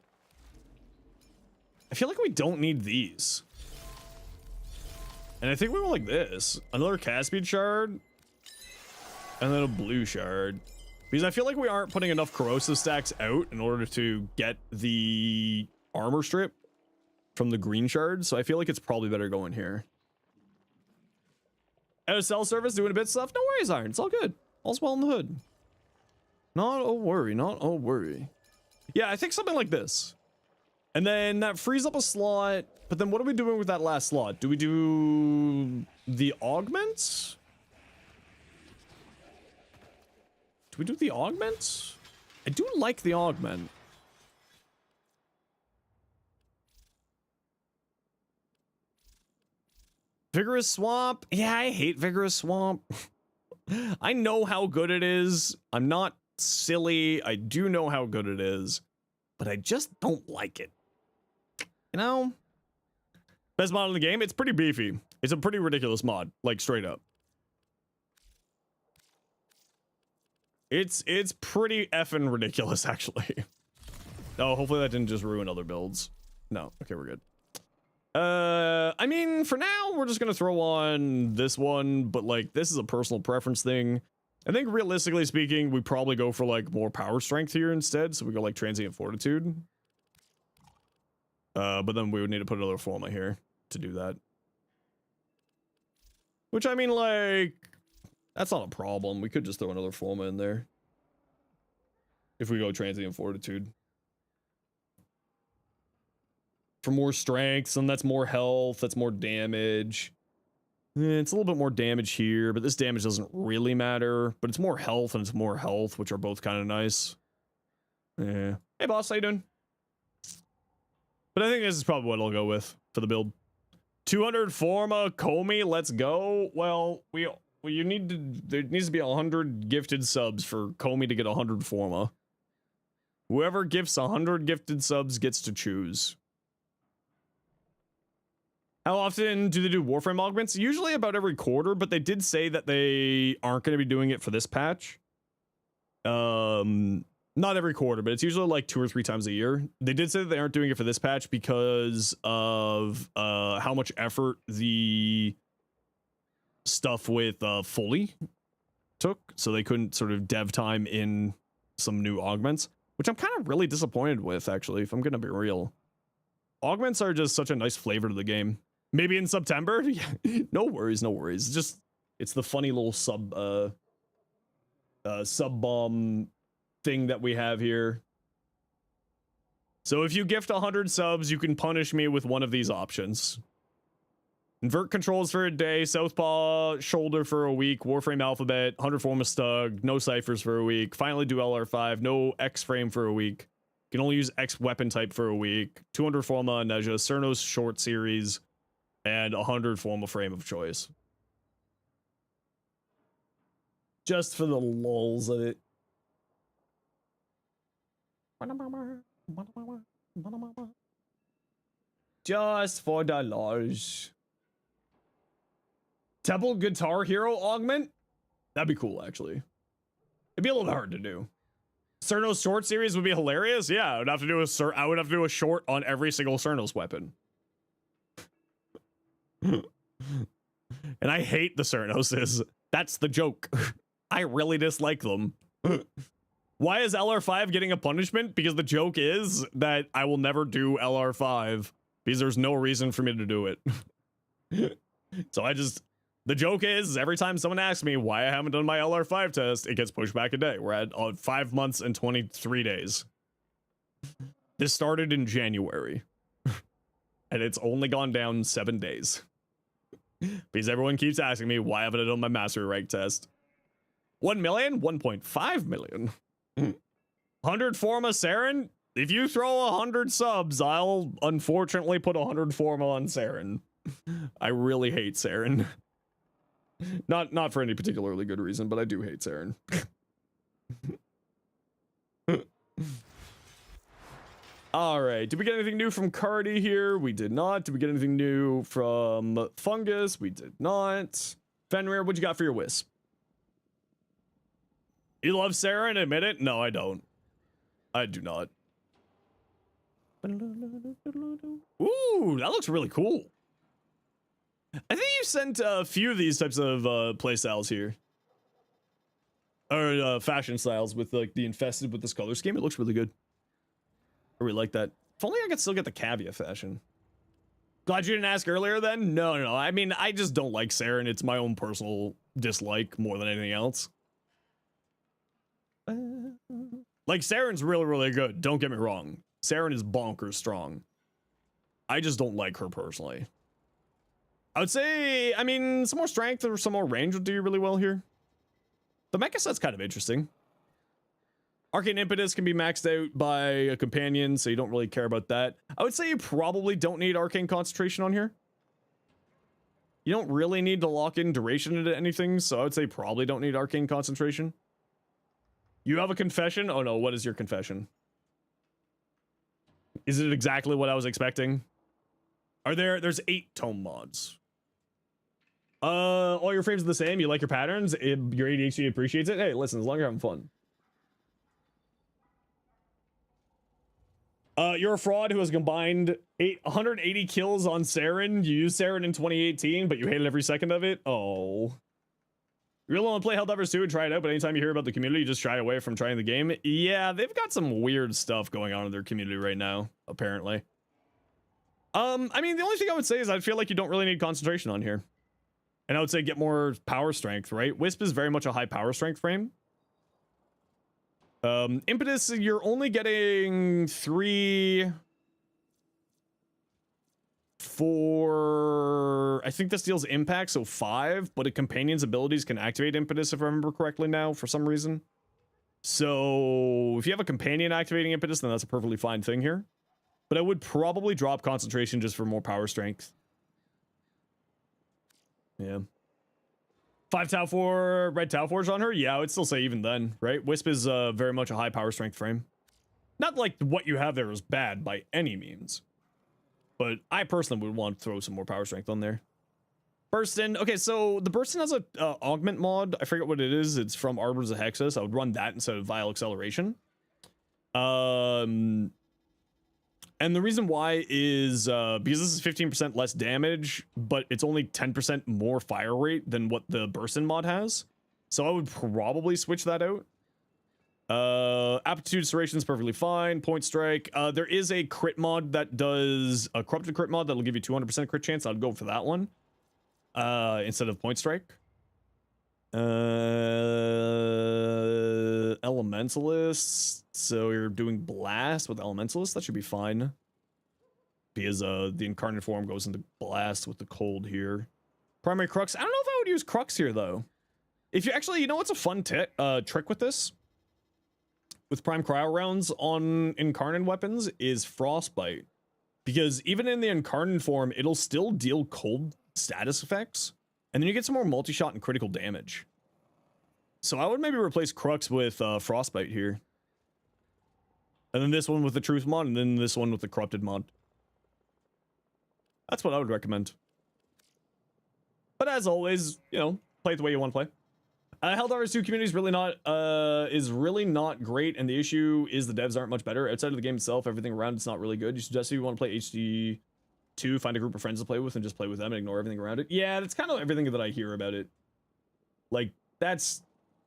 I feel like we don't need these. And I think we went like this. Another cast speed shard. And then a blue shard. Because I feel like we aren't putting enough corrosive stacks out in order to get the armor strip from the green shard. So I feel like it's probably better going here. Out of cell service, doing a bit of stuff. No worries, Iron. It's all good. All's well in the hood. Not a worry. Not a worry. Yeah, I think something like this. And then that frees up a slot. But then what are we doing with that last slot? Do we do the augments? Do we do the augments? I do like the augment. Vigorous Swamp? Yeah, I hate Vigorous Swamp. I know how good it is. I'm not silly. I do know how good it is. But I just don't like it. You know? Best mod in the game? It's pretty beefy. It's a pretty ridiculous mod. Like, straight up. It's pretty effing ridiculous, actually. Oh, hopefully that didn't just ruin other builds. No. Okay, we're good. I mean, for now, we're just gonna throw on this one, but like, this is a personal preference thing. I think realistically speaking, we probably go for like more power strength here instead, so we go like transient fortitude. But then we would need to put another forma here to do that. Which, I mean, like, that's not a problem. We could just throw another forma in there. If we go transient fortitude. For more strength, and that's more health, that's more damage. It's a little bit more damage here, but this damage doesn't really matter. But it's more health and it's more health, which are both kind of nice. Yeah. Hey, boss, how you doing? But I think this is probably what I'll go with for the build. 200 forma, Comey, let's go. Well, you need to, there needs to be 100 gifted subs for Comey to get 100 forma. Whoever gifts 100 gifted subs gets to choose. How often do they do Warframe augments? Usually about every quarter, but they did say that they aren't going to be doing it for this patch. Not every quarter, but it's usually like 2 or 3 times a year. They did say that they aren't doing it for this patch because of how much effort the stuff with Fully took, so they couldn't sort of dev time in some new augments, which I'm kind of really disappointed with, actually, if I'm gonna be real. Augments are just such a nice flavor to the game. Maybe in September? No worries, no worries. Just, it's the funny little sub bomb thing that we have here. So if you gift 100 subs, you can punish me with one of these options. Invert controls for a day, Southpaw shoulder for a week, Warframe alphabet, 100 form of Stug, no ciphers for a week, finally do LR5, no X frame for a week. You can only use X weapon type for a week, 200 forma Neja, Cernos short series, and 100 forma frame of choice. Just for the lulz of it. Just for the lulz. Temple Guitar Hero augment? That'd be cool, actually. It'd be a little bit hard to do. Cernos short series would be hilarious. Yeah, I would have to do a short on every single Cernos weapon. And I hate the Cernoses. That's the joke. I really dislike them. Why is LR5 getting a punishment? Because the joke is that I will never do LR5 because there's no reason for me to do it. So the joke is every time someone asks me why I haven't done my LR5 test, it gets pushed back a day. We're at 5 months and 23 days. This started in January. And it's only gone down 7 days. Because everyone keeps asking me why haven't I done my mastery rank test. 1 million? 1.5 million. 100 forma Saren? If you throw 100 subs, I'll unfortunately put 100 forma on Saren. I really hate Saren. Not for any particularly good reason, but I do hate Saren. All right, did we get anything new from Cardi here? We did not. Did we get anything new from Fungus? We did not. Fenrir, what'd you got for your Wisp? You love Saren, admit it? No, I don't. I do not. Ooh, that looks really cool. I think you sent a few of these types of playstyles here. Or fashion styles with like the infested with this color scheme. It looks really good. I really like that. If only I could still get the Cavia fashion. Glad you didn't ask earlier then? No. I mean, I just don't like Saren. It's my own personal dislike more than anything else. Like, Saren's really, really good. Don't get me wrong. Saren is bonkers strong. I just don't like her personally. I would say, I mean, some more strength or some more range would do really well here. The mecha set's kind of interesting. Arcane Impetus can be maxed out by a companion, so you don't really care about that. I would say you probably don't need Arcane Concentration on here. You don't really need to lock in duration into anything, so I would say probably don't need Arcane Concentration. You have a confession? Oh no, what is your confession? Is it exactly what I was expecting? There's 8 tome mods. All your frames are the same, you like your patterns, your ADHD appreciates it. Hey, listen, as long as you're having fun. You're a fraud who has combined 180 kills on Saren. You used Saren in 2018, but you hated every second of it. Oh. You're willing to play Helldivers 2 and try it out, but anytime you hear about the community, you just shy away from trying the game. Yeah, they've got some weird stuff going on in their community right now, apparently. I mean, the only thing I would say is I feel like you don't really need concentration on here. And I would say get more power strength, right? Wisp is very much a high power strength frame. Impetus, you're only getting 3... 4... I think this deals impact, so 5, but a companion's abilities can activate Impetus, if I remember correctly now, for some reason. So, if you have a companion activating Impetus, then that's a perfectly fine thing here. But I would probably drop concentration just for more power strength. Yeah. 5 Tau 4 Red Tau Forge on her? Yeah, I would still say even then, right? Wisp is very much a high power strength frame. Not like what you have there is bad by any means. But I personally would want to throw some more power strength on there. Burstin. Okay, so the Burstin has a augment mod. I forget what it is. It's from Arbors of Hexus. I would run that instead of Vile Acceleration. And the reason why is because this is 15% less damage, but it's only 10% more fire rate than what the Bursten mod has. So I would probably switch that out. Aptitude Serration is perfectly fine. Point Strike. There is a crit mod that does a corrupted crit mod that'll give you 200% crit chance. I'd go for that one instead of Point Strike. Elementalist. So you're doing Blast with Elementalist. That should be fine. Because the Incarnate form goes into Blast with the cold here. Primary Crux. I don't know if I would use Crux here though. If you actually, you know what's a fun trick with this? With Prime Cryo rounds on Incarnate weapons is Frostbite. Because even in the Incarnate form, it'll still deal cold status effects. And then you get some more multi-shot and critical damage. So I would maybe replace Crux with Frostbite here. And then this one with the Truth mod, and then this one with the Corrupted mod. That's what I would recommend. But as always, you know, play it the way you want to play. Helldivers 2 community is really not great, and the issue is the devs aren't much better. Outside of the game itself, everything around it's not really good. You suggest if you want to play HD2, find a group of friends to play with and just play with them and ignore everything around it. Yeah, that's kind of everything that I hear about it. Like, that's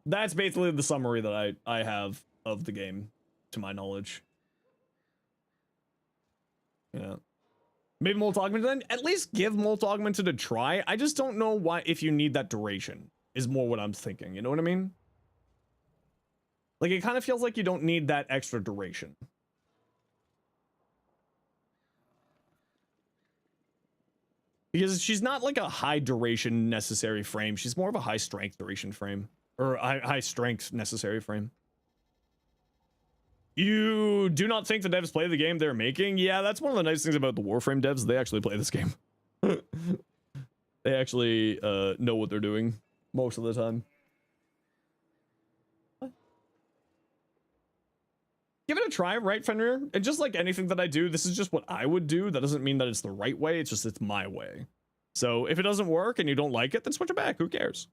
basically the summary that I have of the game, to my knowledge. Yeah. Maybe Molt Augmented then? At least give Molt Augmented a try. I just don't know why, if you need that duration, is more what I'm thinking. You know what I mean? Like, it kind of feels like you don't need that extra duration. Because she's not like a high duration necessary frame. She's more of a high strength duration frame. Or high strength necessary frame. You do not think the devs play the game they're making? Yeah, that's one of the nice things about the Warframe devs. They actually play this game. They actually know what they're doing most of the time. Give it a try, right, Fenrir? And just like anything that I do, this is just what I would do. That doesn't mean that it's the right way. It's just it's my way. So if it doesn't work and you don't like it, then switch it back. Who cares?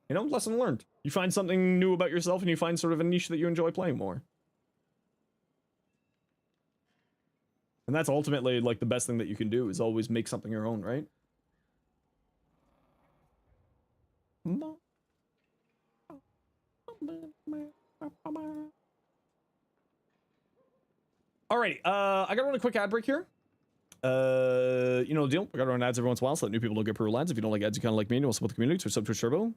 You know, lesson learned. You find something new about yourself and you find sort of a niche that you enjoy playing more. And that's ultimately like the best thing that you can do is always make something your own, right? Alrighty, I gotta run a quick ad break here. You know the deal. I gotta run ads every once in a while so that new people don't get pro ads. If you don't like ads, you kind of like me and you want to support the community, so sub Twitch Turbo.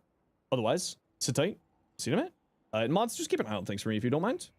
Otherwise, sit tight. See you in a minute. And mods, just keep an eye on things for me if you don't mind.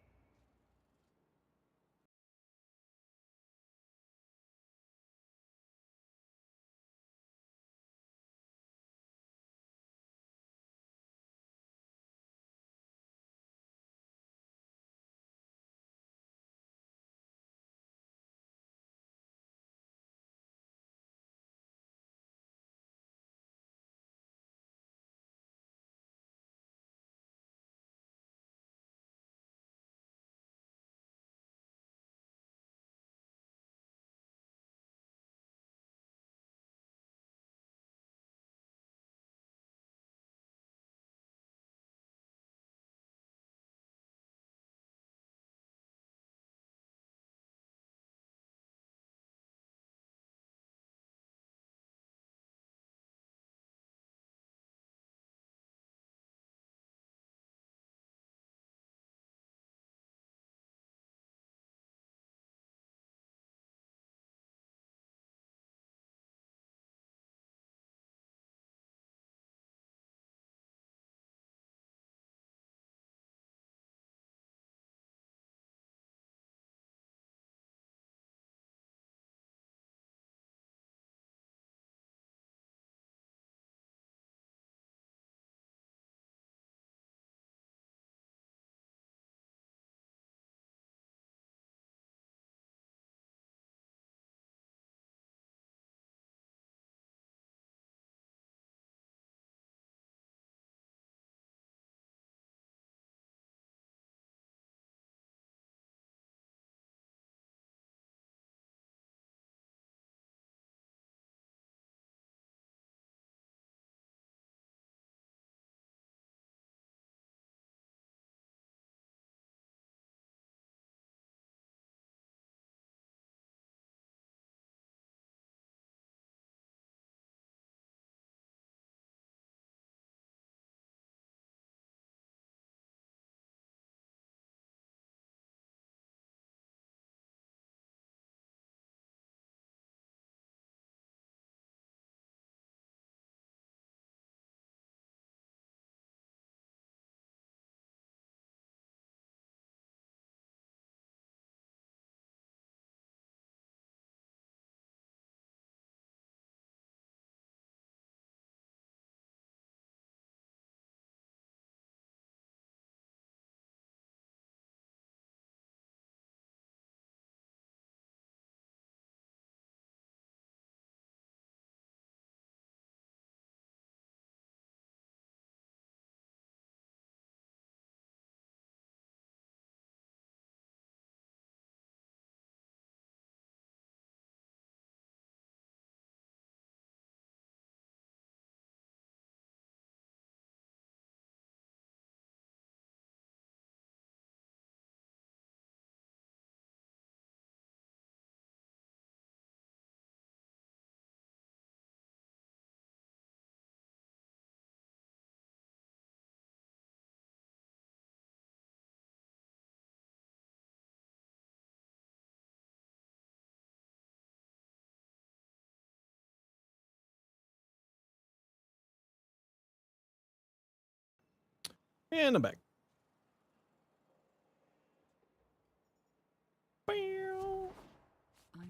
And I'm back.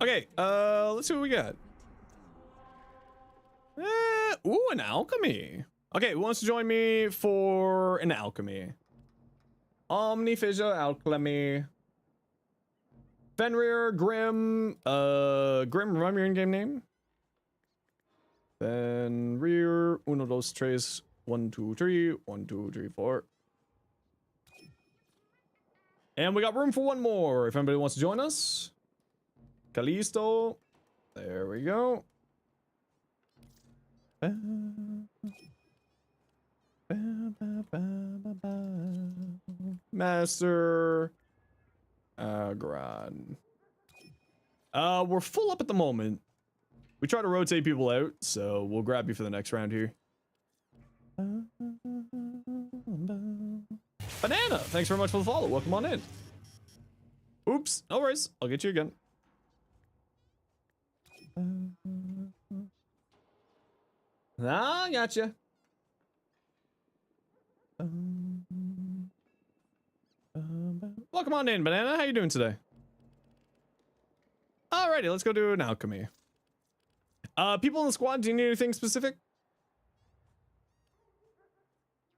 Okay, let's see what we got. Ooh, an alchemy. Okay, who wants to join me for an alchemy? Omnifissure alchemy. Fenrir, Grim, Grim, remember your in-game name? Fenrir, uno, dos, tres, 1, 2, 3, 1, 2, 3, 4. And we got room for one more, if anybody wants to join us. Callisto. There we go. Master Agron. We're full up at the moment. We try to rotate people out, so we'll grab you for the next round here. Banana, thanks very much for the follow. Welcome on in. Oops, no worries. I'll get you again. Ah, gotcha. Welcome on in, Banana. How you doing today? Alrighty, let's go do an alchemy. People in the squad, do you need anything specific?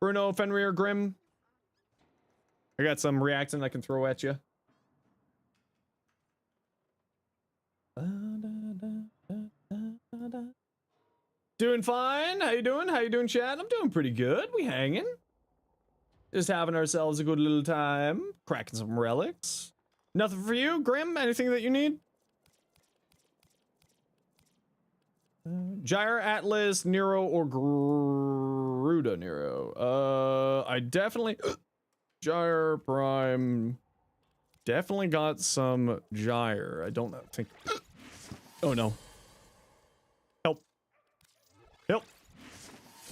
Bruno, Fenrir, Grim. I got some reactant I can throw at you. Doing fine. How you doing? How you doing, chat? I'm doing pretty good. We hanging. Just having ourselves a good little time. Cracking some relics. Nothing for you, Grim? Anything that you need? Gyre, Atlas, Nero, or Garuda Nero? I definitely... Gyre, Prime... Definitely got some Gyre. I don't think... Oh, no. Help. Help.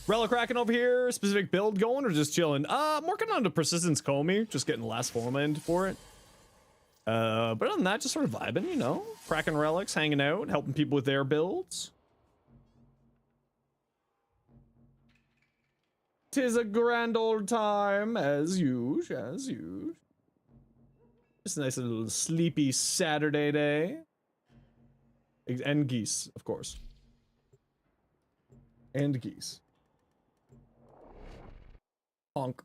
Relic cracking over here. Specific build going or just chilling? I'm working on the Persistence Comey. Just getting the last format for it. But other than that, just sort of vibing, you know? Cracking relics, hanging out, helping people with their builds. 'Tis a grand old time, as usual, as usual. Just a nice little sleepy Saturday day. And geese, of course. And geese. Honk.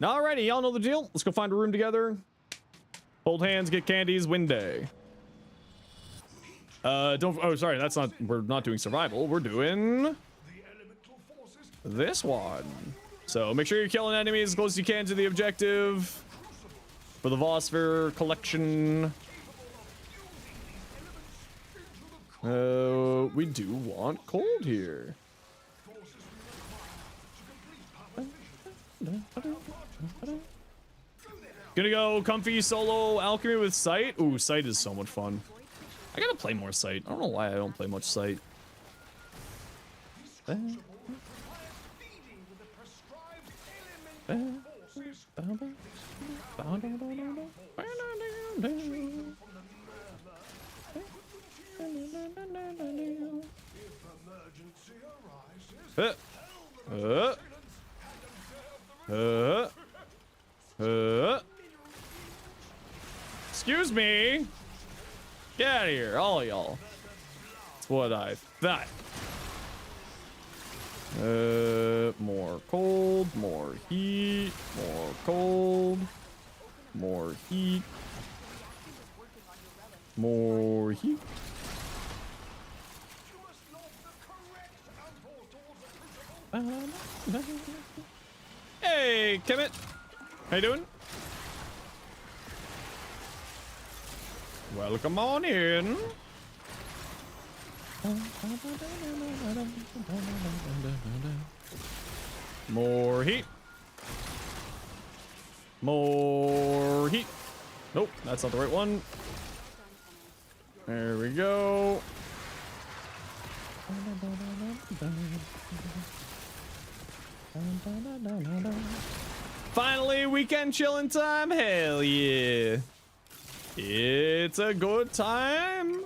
Alrighty, y'all know the deal. Let's go find a room together. Hold hands, get candies, win day. Oh, sorry, that's not, we're not doing survival. We're doing this one. So make sure you're killing enemies as close as you can to the objective for the Vosphere collection. We do want cold here. Gonna go comfy solo alchemy with sight. Ooh, sight is so much fun. I gotta play more sight. I don't know why I don't play much sight. Excuse me. Get out of here, all of y'all. That's what I thought. More cold, more heat, more cold, more heat, more heat. Hey, Kemet. How you doing? Welcome on in. More heat. More heat. Nope, that's not the right one. There we go. Finally, weekend chilling time. Hell yeah. It's a good time.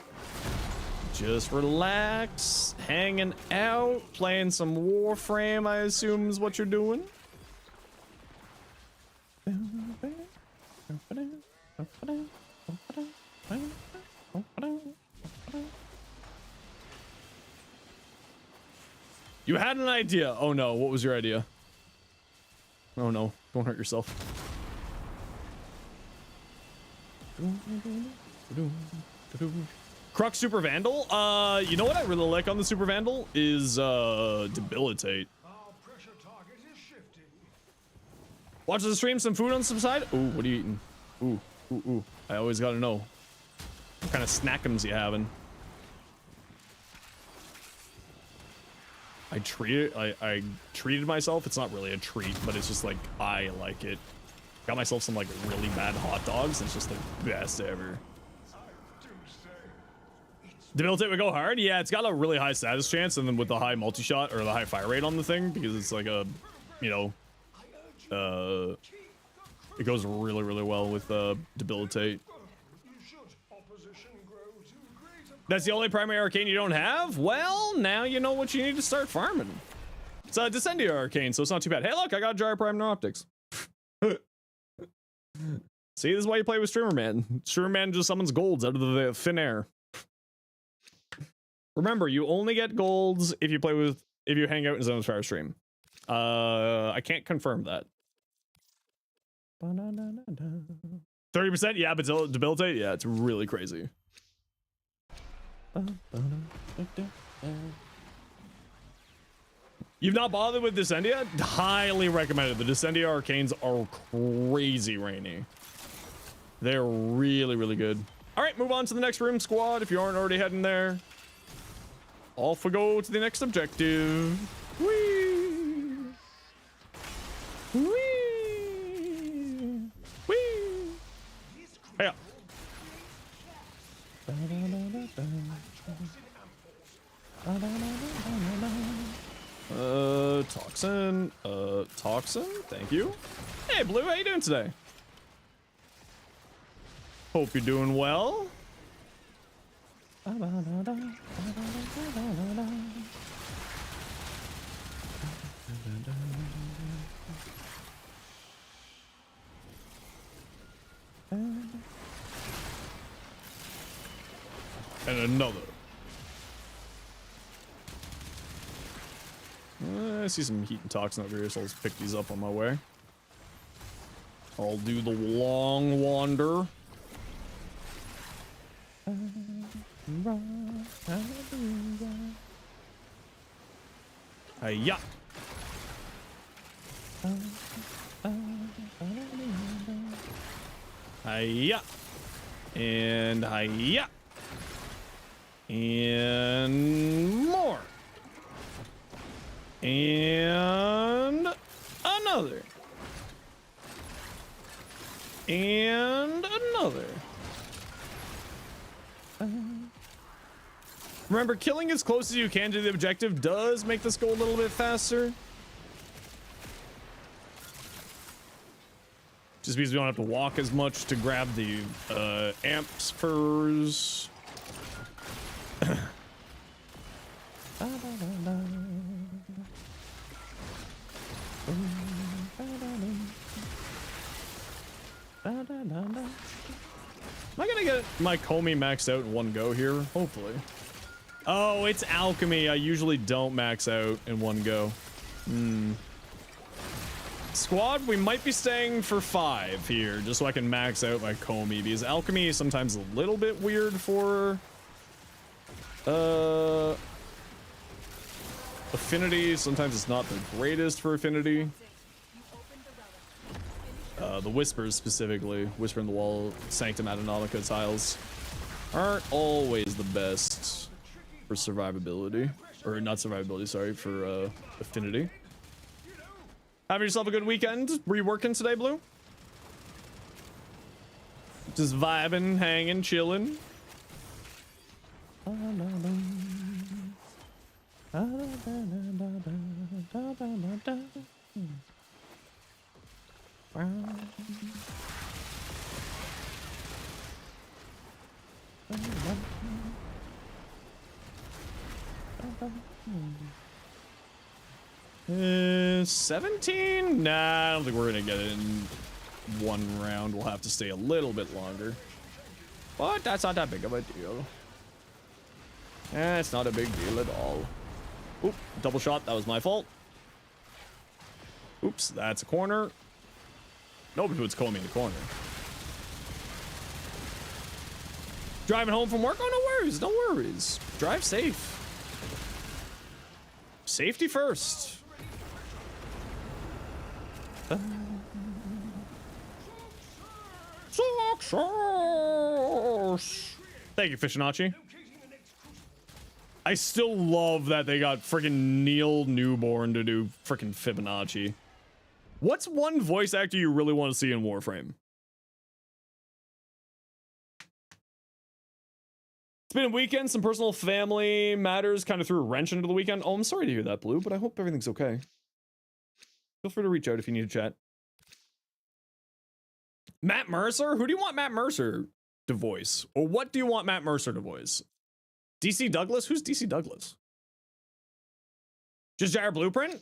Just relax, hanging out, playing some Warframe, I assume is what you're doing. You had an idea. Oh no, what was your idea? Oh no, don't hurt yourself. Crux Super Vandal? You know what I really like on the Super Vandal is Debilitate. Our pressure target is shifting. Watch the stream, some food on some side. Ooh, what are you eating? Ooh, ooh, ooh. I always gotta know. What kind of snackums you having? I treated myself. It's not really a treat, but it's just like, I like it. Got myself some like really bad hot dogs. It's just the best ever. Debilitate would go hard. Yeah, it's got a really high status chance, and then with the high multi-shot or the high fire rate on the thing, because it's like a, you know, it goes really, really well with Debilitate. That's the only primary arcane you don't have? Well, now you know what you need to start farming. It's a Descendia arcane, so it's not too bad. Hey, look, I got Gyro Prime No Optics. See, this is why you play with Streamer Man. Streamer Man just summons golds out of the thin air. Remember, you only get golds if you hang out in Zenosfire stream. I can't confirm that. 30%? Yeah, but Debilitate? Yeah, it's really crazy. You've not bothered with Descendia? Highly recommended. The Descendia arcanes are crazy rainy. They're really, really good. All right, move on to the next room, squad, if you aren't already heading there. Off we go to the next objective. Whee! Whee! Whee! Hey up. Toxin, thank you. Hey, Blue, how you doing today? Hope you're doing well. And another. I see some heat and toxin over here, so I'll just pick these up on my way. I'll do the long wander. Hiya. Hiya. And hiya. And more. And another. And another. Remember, killing as close as you can to the objective does make this go a little bit faster. Just because we don't have to walk as much to grab the amps furs. Am I gonna get my Comey maxed out in one go here? Hopefully. Oh, it's alchemy. I usually don't max out in one go. Squad, we might be staying for 5 here, just so I can max out my Comey, because alchemy is sometimes a little bit weird for affinity. Sometimes it's not the greatest for affinity. The whispers specifically, Whisper in the Wall, Sanctum Adonomica tiles aren't always the best for survivability, or not survivability, sorry, for affinity. Have yourself a good weekend. Were you working today, Blue? Just vibing, hanging, chilling. Uh, 17? Nah, I don't think we're gonna get it in one round. We'll have to stay a little bit longer. But that's not that big of a deal. It's not a big deal at all. Oop, double shot. That was my fault. Oops, that's a corner. Nobody puts Comey in the corner. Driving home from work? Oh, no worries. No worries. Drive safe. Safety first. Success. Thank you, Fishinachi. I still love that they got freaking Neil Newborn to do freaking Fibonacci. What's one voice actor you really want to see in Warframe? It's been a weekend, some personal family matters kind of threw a wrench into the weekend. Oh, I'm sorry to hear that, Blue, but I hope everything's okay. Feel free to reach out if you need to chat. Matt Mercer? Who do you want Matt Mercer to voice? Or what do you want Matt Mercer to voice? DC Douglas? Who's DC Douglas? Just Jared Blueprint?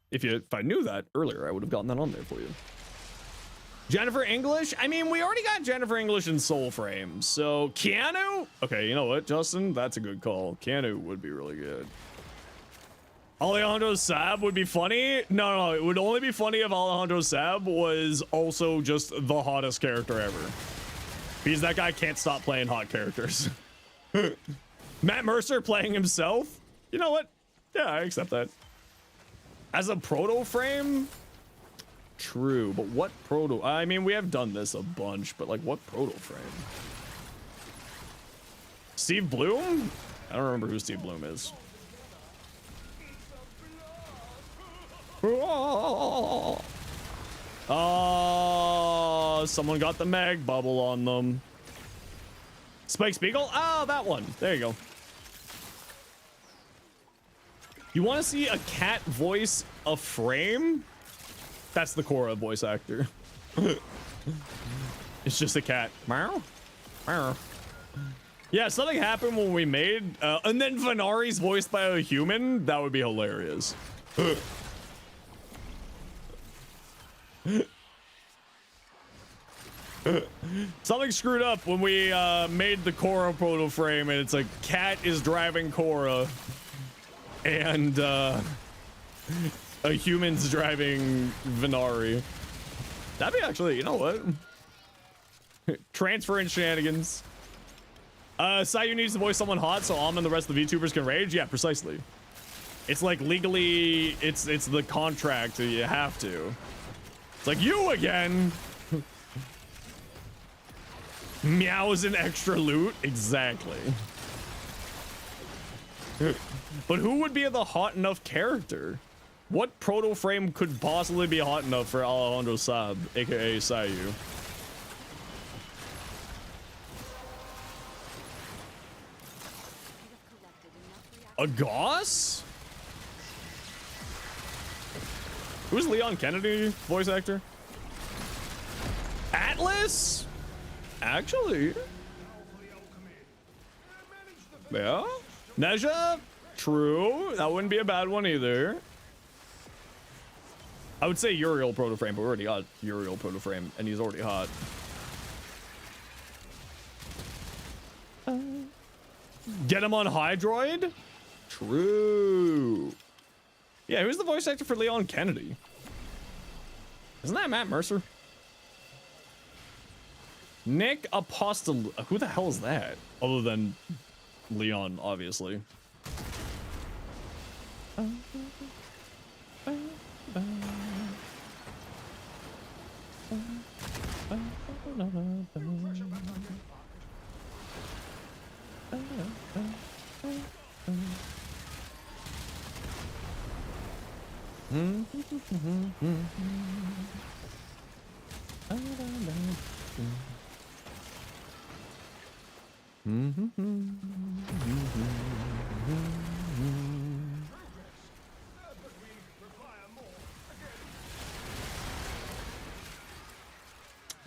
If I knew that earlier, I would have gotten that on there for you. Jennifer English? I mean, we already got Jennifer English in Soulframe, so Keanu? Okay, you know what, Justin? That's a good call. Keanu would be really good. Alejandro Sab would be funny? No, it would only be funny if Alejandro Sab was also just the hottest character ever. Because that guy can't stop playing hot characters. Matt Mercer playing himself? You know what? Yeah, I accept that. As a proto frame? True, but what proto? I mean, we have done this a bunch, but like, what proto frame? Steve Bloom? I don't remember who Steve Bloom is. Oh, someone got the mag bubble on them. Spike Spiegel? Oh, that one. There you go. You want to see a cat voice a frame? That's the Korra voice actor. It's just a cat. Meow. Meow. Yeah, something happened when we made, and then Venari's voiced by a human. That would be hilarious. Something screwed up when we made the Korra proto frame, and it's like cat is driving Korra, and a human's driving Venari. That'd be actually, you know what? Transferring shenanigans. Sayu needs to voice someone hot so Alm and the rest of the VTubers can rage. Yeah, precisely. It's like legally, it's the contract. You have to. It's like you again. Meow is an extra loot. Exactly. But who would be the hot enough character? What proto frame could possibly be hot enough for Alejandro Sab, aka Sayu? A Goss? Who's Leon Kennedy voice actor? Atlas? Actually. Yeah. Neja? True. That wouldn't be a bad one either. I would say Uriel proto frame, but we already got Uriel proto frame, and he's already hot. Get him on Hydroid? True. Yeah, who's the voice actor for Leon Kennedy? Isn't that Matt Mercer? Nick Apostle. Who the hell is that? Other than Leon, obviously.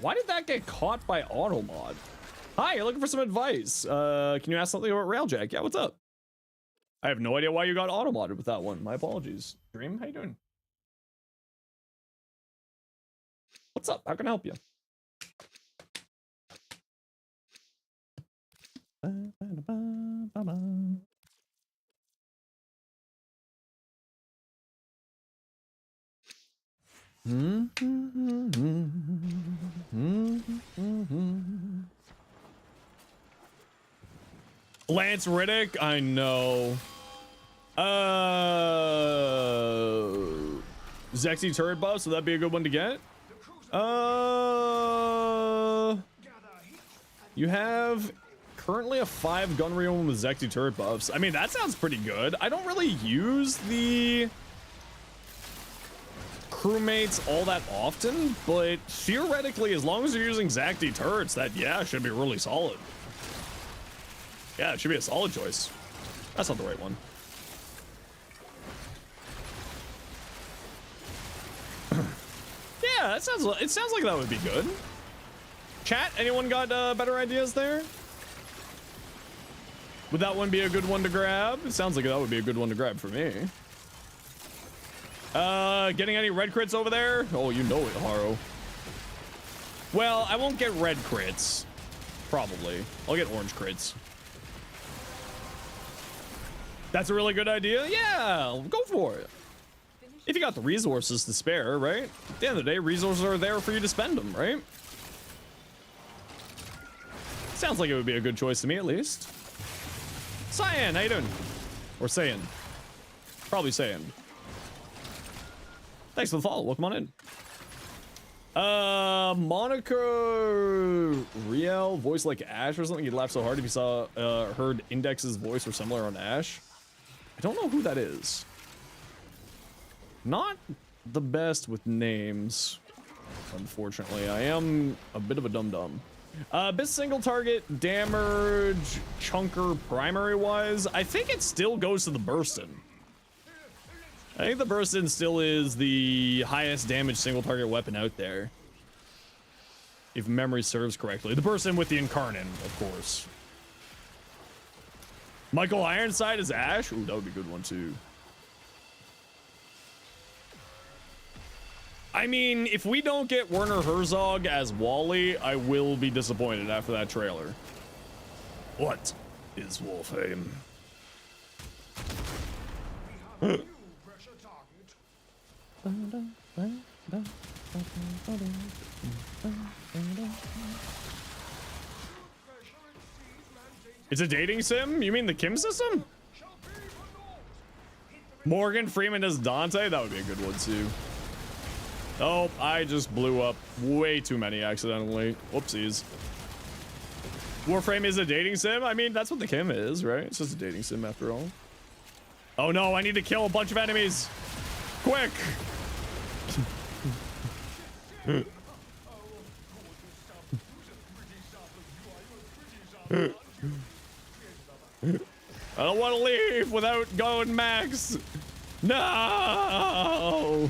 Why did that get caught by automod? Hi, you're looking for some advice. Can you ask something about Railjack? Yeah, what's up? I have no idea why you got automodded with that one. My apologies. Dream, how you doing? What's up? How can I help you? Lance Riddick, I know. Zexy turret buff, so that'd be a good one to get. You have currently a 5 gun reel with Zexy turret buffs. I mean, that sounds pretty good. I don't really use the crewmates all that often, but theoretically, as long as you're using Zexy turrets, that, yeah, should be really solid. Yeah, it should be a solid choice. That's not the right one. Yeah, it sounds like that would be good. Chat, anyone got better ideas there? Would that one be a good one to grab? It sounds like that would be a good one to grab for me. Getting any red crits over there? Oh, you know it, Haro. Well, I won't get red crits. Probably. I'll get orange crits. That's a really good idea. Yeah, go for it. If you got the resources to spare, right? At the end of the day, resources are there for you to spend them, right? Sounds like it would be a good choice to me, at least. Cyan, how you doing? Or Saiyan. Probably Saiyan. Thanks for the follow. Welcome on in. Monica Riel, voice like Ash or something. You'd laugh so hard if you saw, heard Index's voice or similar on Ash. I don't know who that is. Not the best with names, unfortunately. I am a bit of a dum-dum. Best single target damage chunker primary wise, I think it still goes to the Burstin. I think the Burstin still is the highest damage single target weapon out there, if memory serves correctly. The Burstin with the Incarnate, of course. Michael Ironside as Ash? Ooh, that would be a good one too. I mean, if we don't get Werner Herzog as Wally, I will be disappointed after that trailer. What is Warframe? It's a dating sim? You mean the Kim system? Morgan Freeman as Dante? That would be a good one too. Oh, I just blew up way too many accidentally. Whoopsies. Warframe is a dating sim? I mean, that's what the Kim is, right? It's just a dating sim after all. Oh no, I need to kill a bunch of enemies. Quick! I don't want to leave without going max. No!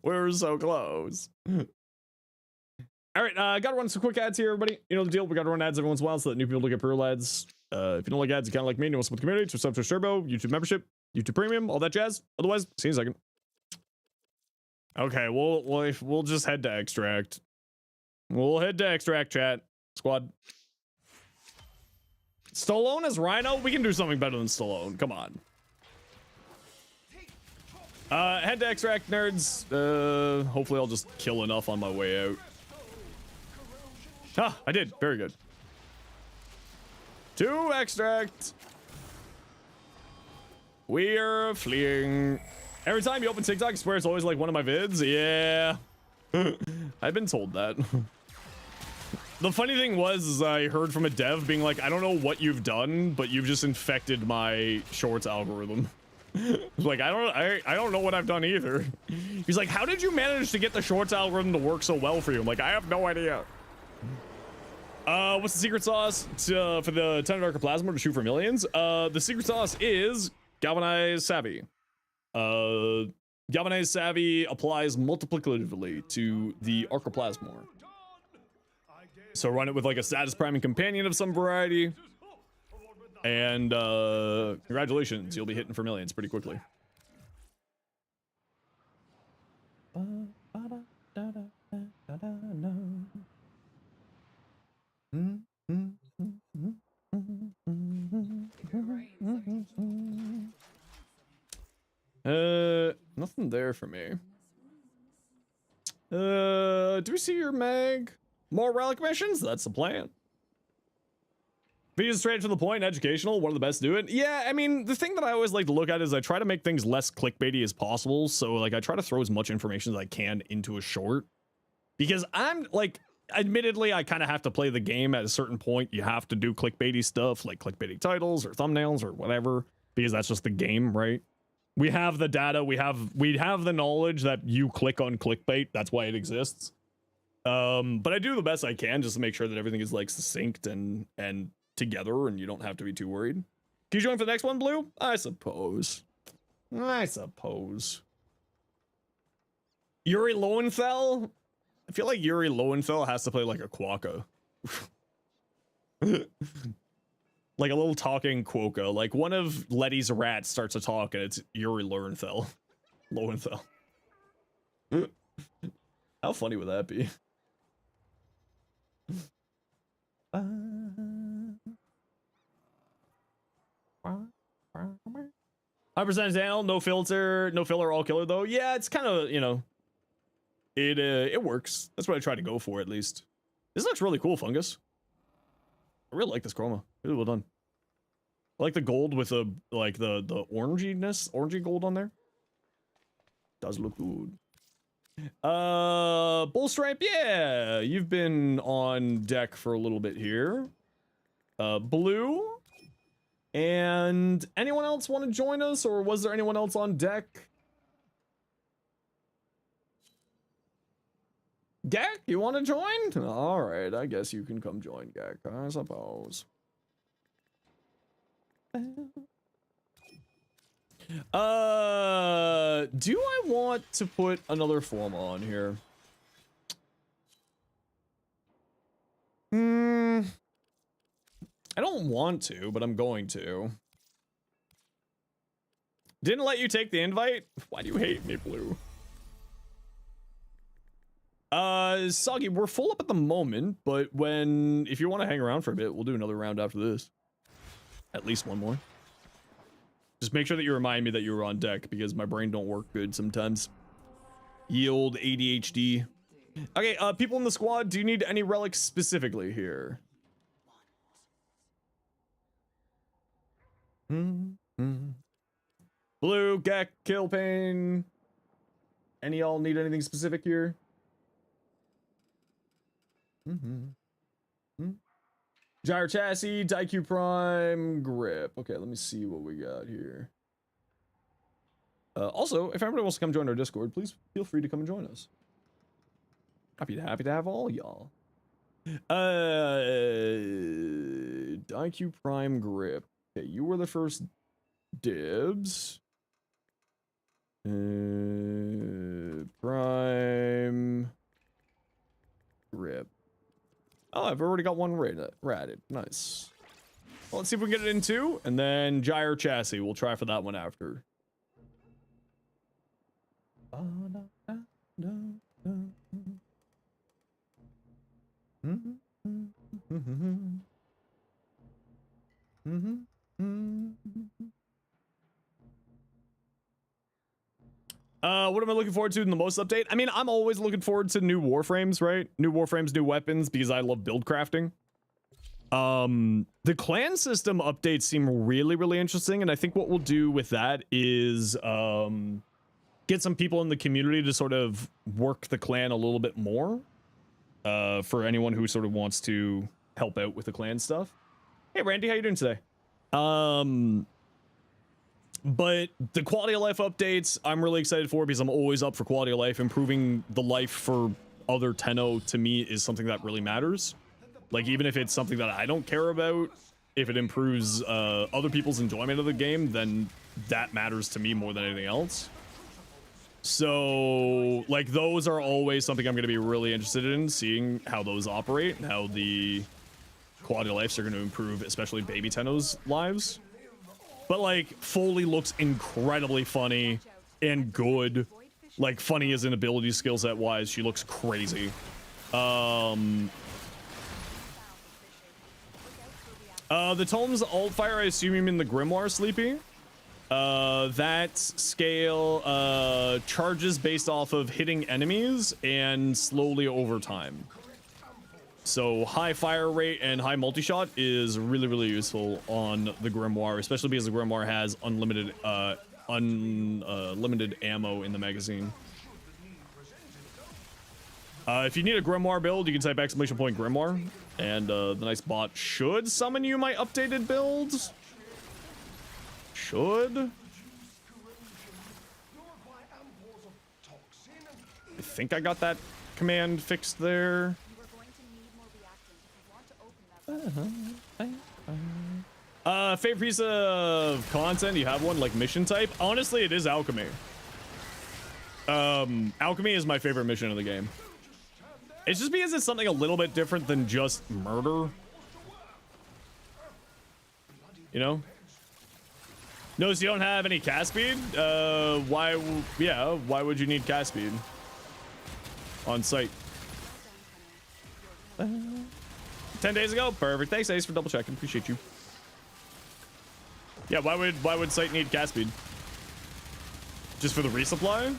We're so close. All right, gotta run some quick ads here, everybody. You know the deal. We gotta run ads every once in a while so that new people don't get pro ads. If you don't like ads, you kind of like me, and you want to support the community, so sub to Turbo, YouTube membership, YouTube Premium, all that jazz. Otherwise, see you in a second. Okay, we'll just head to extract. We'll head to extract, chat squad. Stallone as Rhino? We can do something better than Stallone. Come on. Head to extract, nerds. Hopefully I'll just kill enough on my way out. Ah, I did. Very good. To extract. We're fleeing. Every time you open TikTok, I swear it's always like one of my vids. Yeah. I've been told that. The funny thing was, is I heard from a dev being like, I don't know what you've done, but you've just infected my shorts algorithm. Like, I don't know what I've done either. He's like, how did you manage to get the shorts algorithm to work so well for you? I'm like, I have no idea. What's the secret sauce for the 10 Darker Plasma to shoot for millions? The secret sauce is galvanized savvy. Galvanized Savvy applies multiplicatively to the Archoplasmor. So run it with like a status priming companion of some variety. And congratulations, you'll be hitting for millions pretty quickly. Nothing there for me. Do we see your mag? More relic missions? That's the plan. Be straight to the point, educational, one of the best to do it. Yeah, I mean, the thing that I always like to look at is I try to make things less clickbaity as possible. So like I try to throw as much information as I can into a short. Because I'm like, admittedly, I kind of have to play the game at a certain point. You have to do clickbaity stuff like clickbaity titles or thumbnails or whatever, because that's just the game, right? We have the data, we have the knowledge that you click on clickbait. That's why it exists. But I do the best I can just to make sure that everything is like succinct and together and you don't have to be too worried. Can you join for the next one, Blue? I suppose. Yuri Lowenthal? I feel like Yuri Lowenthal has to play like a Quokka. Like a little talking Quokka. Like one of Letty's rats starts to talk and it's Yuri Lowenthal. How funny would that be? 100% Daniel, no filter, no filler, all killer though. Yeah, it's kind of, you know, it works. That's what I try to go for at least. This looks really cool, Fungus. I really like this chroma. Really well done. I like the gold with the like the orangey gold on there. Does look good. Bullstripe, yeah, you've been on deck for a little bit here. Blue, and anyone else want to join us, or was there anyone else on deck? Gak, you want to join? All right, I guess you can come join, Gak, I suppose. Do I want to put another form on here? I don't want to, but I'm going to. Didn't let you take the invite? Why do you hate me, Blue? Soggy, we're full up at the moment, but if you want to hang around for a bit, we'll do another round after this. At least one more. Just make sure that you remind me that you were on deck, because my brain don't work good sometimes. Ye old ADHD. Okay, people in the squad, do you need any relics specifically here? Blue, Gek, Killpain. Any y'all need anything specific here? Gyro Chassis, Daiku Prime, Grip. Okay, let me see what we got here. Also, if anybody wants to come join our Discord, please feel free to come and join us. Happy to have all y'all. Daiku Prime, Grip. Okay, you were the first dibs. Prime, Grip. Oh, I've already got one ratted. Nice. Well, let's see if we can get it in two, and then Gyro Chassis. We'll try for that one after. What am I looking forward to in the most update? I mean, I'm always looking forward to new Warframes, right? New Warframes, new weapons, because I love build crafting. The clan system updates seem really, really interesting, and I think what we'll do with that is get some people in the community to sort of work the clan a little bit more. For anyone who sort of wants to help out with the clan stuff. Hey, Randy, how you doing today? But the quality of life updates, I'm really excited for, because I'm always up for quality of life. Improving the life for other Tenno, to me, is something that really matters. Like, even if it's something that I don't care about, if it improves other people's enjoyment of the game, then that matters to me more than anything else. So, like, those are always something I'm going to be really interested in, seeing how those operate, and how the quality of lives are going to improve, especially Baby Tenno's lives. But, like, Foley looks incredibly funny and good. Like, funny as in ability skill set wise, she looks crazy. The Tomes alt-fire, I assume you mean the Grimoire, Sleepy? That scale charges based off of hitting enemies and slowly over time. So high fire rate and high multi-shot is really, really useful on the Grimoire, especially because the Grimoire has unlimited unlimited ammo in the magazine. If you need a Grimoire build, you can type !Grimoire, and the nice bot should summon you my updated builds. Should. I think I got that command fixed there. Favorite piece of content, you have one, like mission type? Honestly, it is alchemy. Alchemy is my favorite mission of the game. It's just because it's something a little bit different than just murder. You know? Notice you don't have any cast speed? Why would you need cast speed? On site. 10 days ago? Perfect. Thanks, Ace, for double checking. Appreciate you. Yeah, why would site need cast speed? Just for the resupply?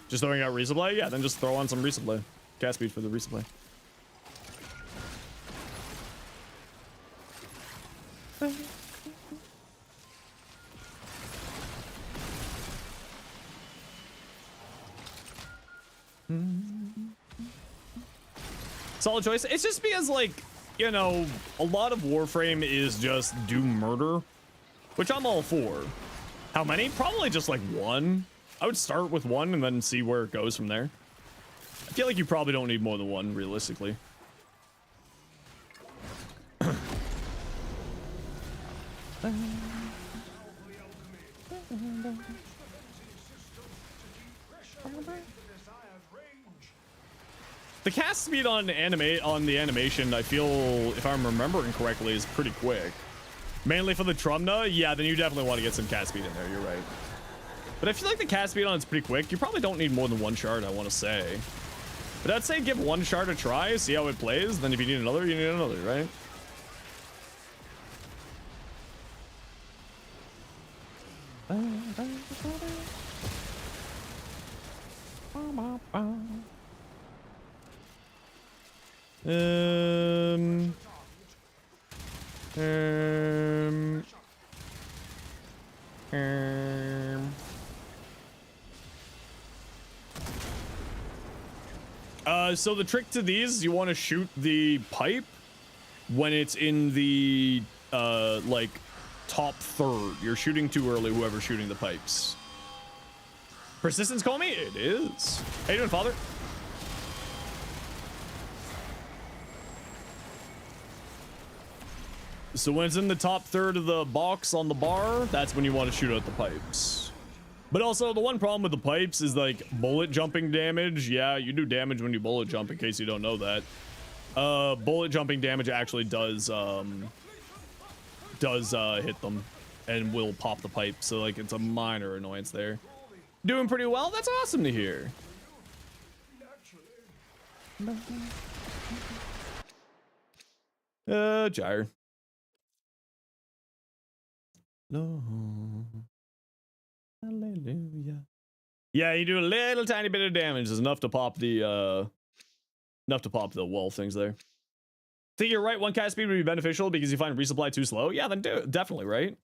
Just throwing out resupply? Yeah, then just throw on some resupply. Cast speed for the resupply. Solid choice. It's just because, like, you know, a lot of Warframe is just do murder, which I'm all for. How many? Probably just like one. I would start with one and then see where it goes from there. I feel like you probably don't need more than one, realistically. The cast speed on the animation, I feel, if I'm remembering correctly, is pretty quick. Mainly for the Trumna, yeah, then you definitely want to get some cast speed in there, you're right. But I feel like the cast speed on it's pretty quick. You probably don't need more than one shard, I want to say. But I'd say give one shard a try, see how it plays, then if you need another, you need another, right? So the trick to these, you want to shoot the pipe when it's in the like top third. You're shooting too early, whoever's shooting the pipes. Persistence, call me? It is. How you doing, father? So when it's in the top third of the box on the bar, that's when you want to shoot out the pipes. But also, the one problem with the pipes is, like, bullet jumping damage. Yeah, you do damage when you bullet jump, in case you don't know that. Bullet jumping damage actually does hit them and will pop the pipe. So, like, it's a minor annoyance there. Doing pretty well? That's awesome to hear. Gyre. No. Hallelujah. Yeah, you do a little tiny bit of damage is enough to pop the wall things there. Think you're right, one cast speed would be beneficial because you find resupply too slow. Yeah, then do it. Definitely, right?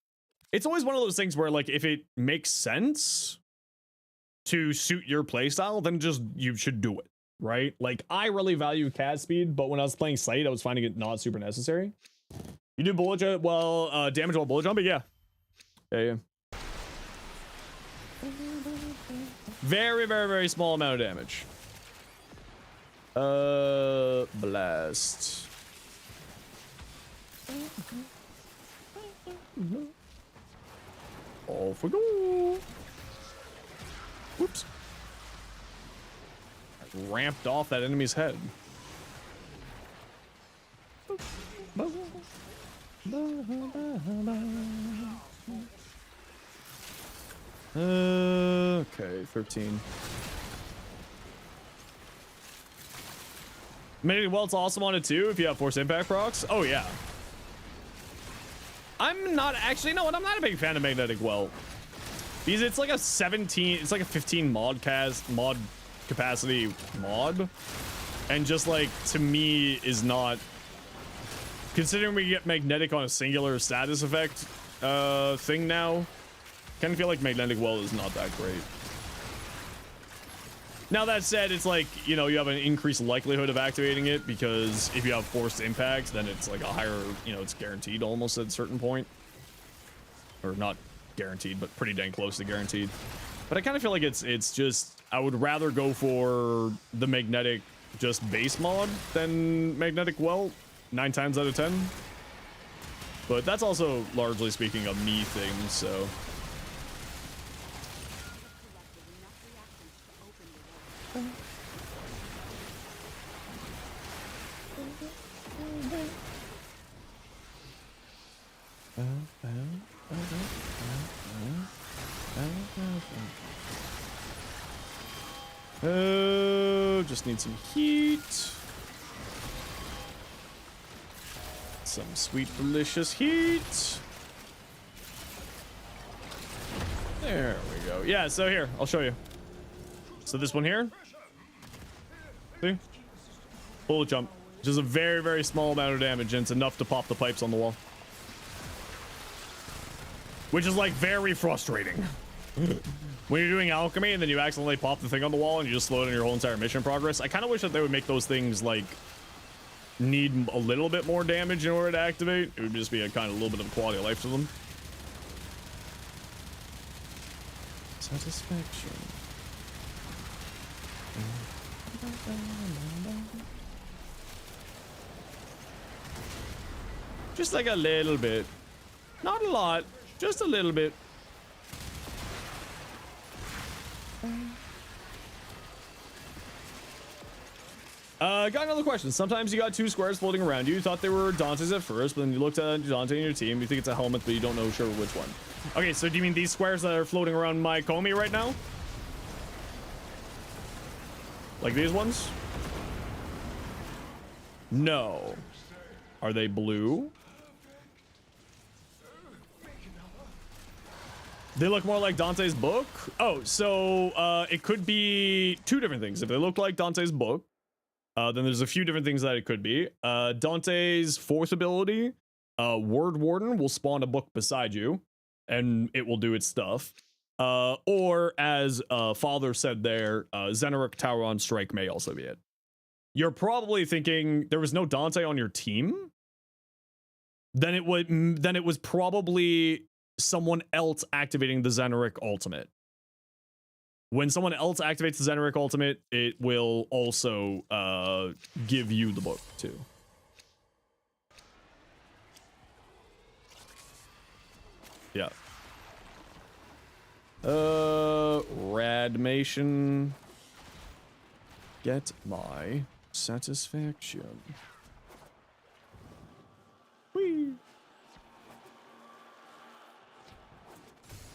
It's always one of those things where, like, if it makes sense to suit your playstyle, then just you should do it, right? Like, I really value cast speed, but when I was playing Sight, I was finding it not super necessary. You do bullet jump, well, damage while bullet jumping, yeah. Yeah. Very, very, very small amount of damage. Blast. Off we go. Whoops. Ramped off that enemy's head. Okay, 13. Maybe Welt's awesome on it too if you have force impact procs. Oh yeah. I'm not actually, no, I'm not a big fan of magnetic welt because it's like a 17, it's like a 15 mod capacity mod, and just like to me is not, considering we get magnetic on a singular status effect thing now, kind of feel like magnetic welt is not that great. Now that said, it's like, you know, you have an increased likelihood of activating it because if you have forced impact, then it's like a higher, you know, it's guaranteed almost at a certain point. Or not guaranteed, but pretty dang close to guaranteed. But I kind of feel like it's just, I would rather go for the magnetic just base mod than magnetic welt 9 times out of 10. But that's also largely speaking a me thing, so. Just need some heat. Some sweet, delicious heat. There we go. Yeah, so here, I'll show you. So this one here. See? Bullet jump. Just a very, very small amount of damage, and it's enough to pop the pipes on the wall. Which is like very frustrating. When you're doing alchemy and then you accidentally pop the thing on the wall and you just slow down your whole entire mission progress. I kind of wish that they would make those things like need a little bit more damage in order to activate. It would just be a kind of little bit of quality of life to them. Satisfaction. Just like a little bit. Not a lot, just a little bit. Got another question. Sometimes you got 2 squares floating around you. You thought they were Dante's at first, but then you looked at Dante and your team. You think it's a helmet, but you don't know sure which one. Okay, so do you mean these squares that are floating around my Comey right now? Like these ones? No. Are they blue? They look more like Dante's book? Oh, so it could be 2 different things. If they look like Dante's book, then there's a few different things that it could be. Dante's 4th ability, Word Warden, will spawn a book beside you, and it will do its stuff. Or, as Father said there, Zenoruk Tower on Strike may also be it. You're probably thinking there was no Dante on your team? Then it was probably someone else activating the Zenoruk ultimate. When someone else activates the Zenoruk ultimate, it will also give you the book too. Yeah. Radmation. Get my satisfaction. Whee.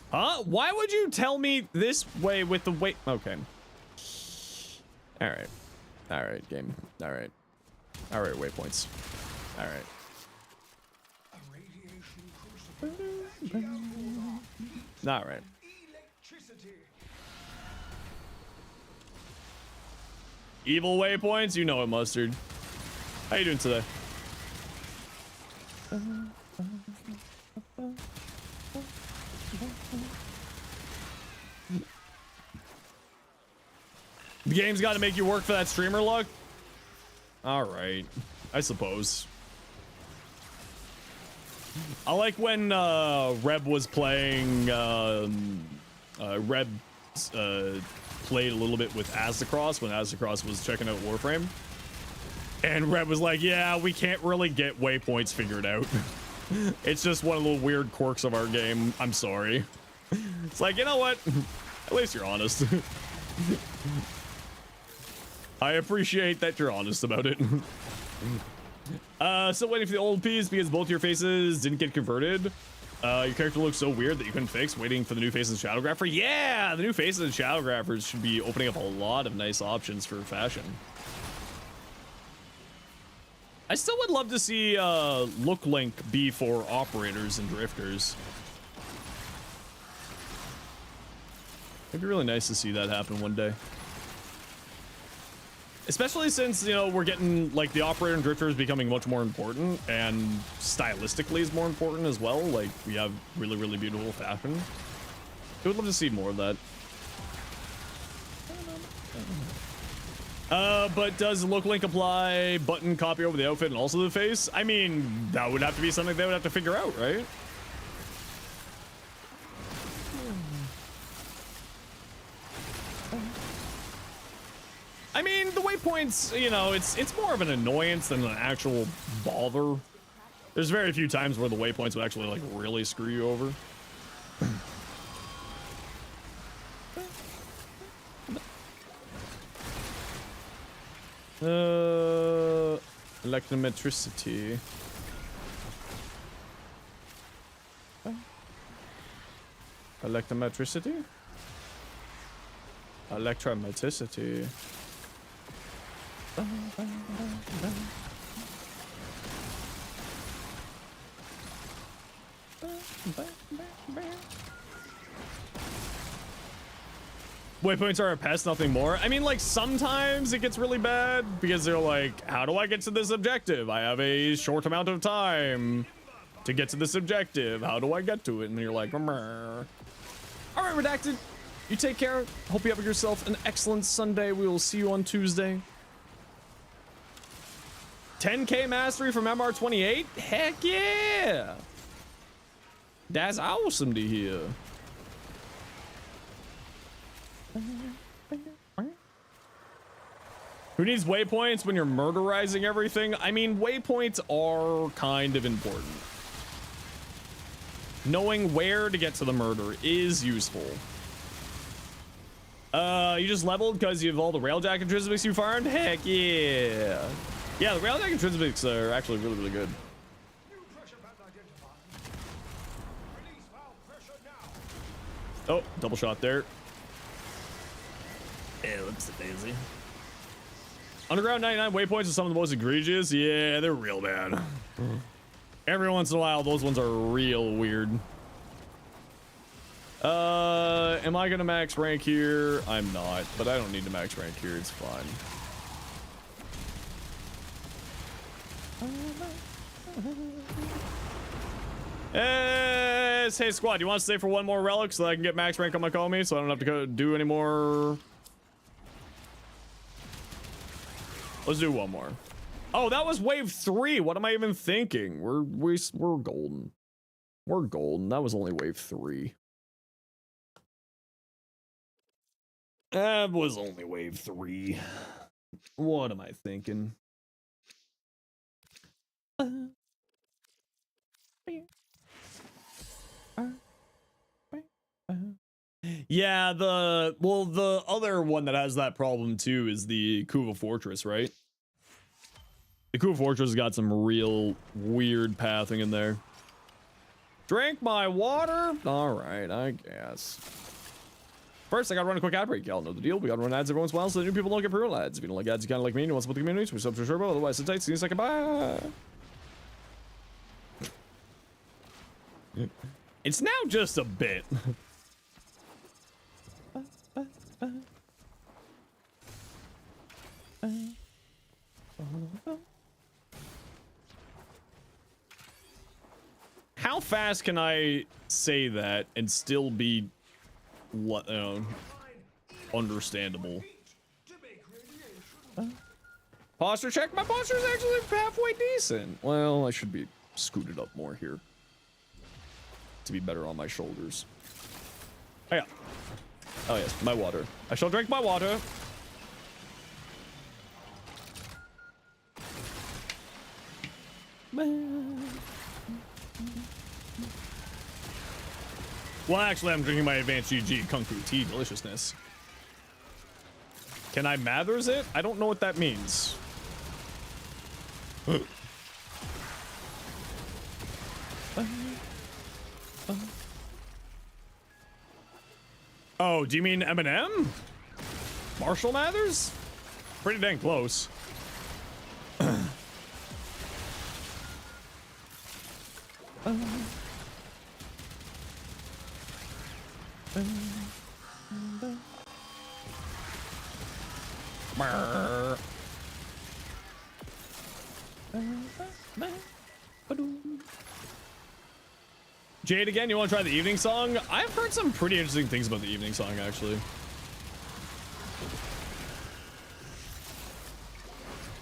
Huh? Why would you tell me this way with the weight? Okay. All right. All right, game. All right. All right, waypoints. All right. All right. Evil waypoints? You know it, Mustard. How you doing today? The game's got to make you work for that streamer luck? All right, I suppose. I like when Reb was playing, Reb played a little bit with Aztecross when Aztecross was checking out Warframe. And Reb was like, yeah, we can't really get waypoints figured out. It's just one of the weird quirks of our game. I'm sorry. It's like, you know what? At least you're honest. I appreciate that you're honest about it. Still waiting for the old piece because both your faces didn't get converted. Your character looks so weird that you couldn't fix. Waiting for the new faces and Shadowgrapher. Yeah, the new faces and Shadowgraphers should be opening up a lot of nice options for fashion. I still would love to see look link be for operators and drifters. It'd be really nice to see that happen one day. Especially since, you know, we're getting, like, the operator and drifter is becoming much more important, and stylistically is more important as well. Like, we have really, really beautiful fashion. I would love to see more of that. But does look link apply button copy over the outfit and also the face? I mean, that would have to be something they would have to figure out, right? I mean, the waypoints, you know, it's more of an annoyance than an actual bother. There's very few times where the waypoints would actually, like, really screw you over. Electrometricity. Electrometricity? Electrometricity. Waypoints are a pest, nothing more. I mean, like, sometimes it gets really bad because they're like, how do I get to this objective? I have a short amount of time to get to this objective. How do I get to it? And then you're like, Mrr. All right, Redacted, you take care. Hope you have yourself an excellent Sunday. We will see you on Tuesday. 10K mastery from MR28? Heck yeah! That's awesome to hear. Who needs waypoints when you're murderizing everything? I mean, waypoints are kind of important. Knowing where to get to the murder is useful. You just leveled because you have all the Railjack intrinsics you farmed? Heck yeah. Yeah, the Railjack intrinsics are actually really, really good. Oh, double shot there. Yeah, looks daisy. Underground 99 waypoints are some of the most egregious. Yeah, they're real bad. Every once in a while, those ones are real weird. Am I gonna max rank here? I'm not, but I don't need to max rank here. It's fine. Hey squad, you want to stay for one more relic so that I can get max rank on my Comey so I don't have to go do any more? Let's do one more. Oh, that was wave 3. What am I even thinking? We're golden. We're golden. That was only wave 3. That was only wave 3. What am I thinking? Yeah, the other one that has that problem too is the Kuva Fortress, right? The Kuva Fortress has got some real weird pathing in there. Drink my water? All right, I guess. First, I gotta run a quick ad break. Y'all know the deal. We gotta run ads every once in a while so that new people don't get pre-roll ads. If you don't like ads, you kinda like me and you want to support the community, we're sub to Sherbo. Otherwise, sit tight. See you in a second. Bye. It's now just a bit. How fast can I say that and still be understandable? Posture check. My posture is actually halfway decent. Well, I should be scooted up more here to be better on my shoulders. Oh yeah. Oh yes, my water. I shall drink my water. Well, actually, I'm drinking my advanced GG Kung Fu tea. Deliciousness. Can I Mathers it? I don't know what that means. Oh, do you mean Eminem? Marshall Mathers? Pretty dang close. Jade again, you want to try the evening song? I've heard some pretty interesting things about the evening song, actually.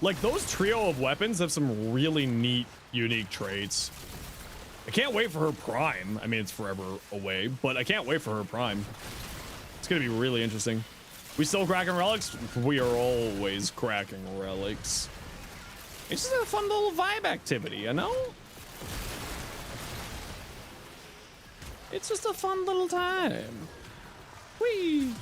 Like, those trio of weapons have some really neat, unique traits. I can't wait for her prime. I mean, it's forever away, but I can't wait for her prime. It's gonna be really interesting. We still cracking relics? We are always cracking relics. It's just a fun little vibe activity, you know? It's just a fun little time. Whee!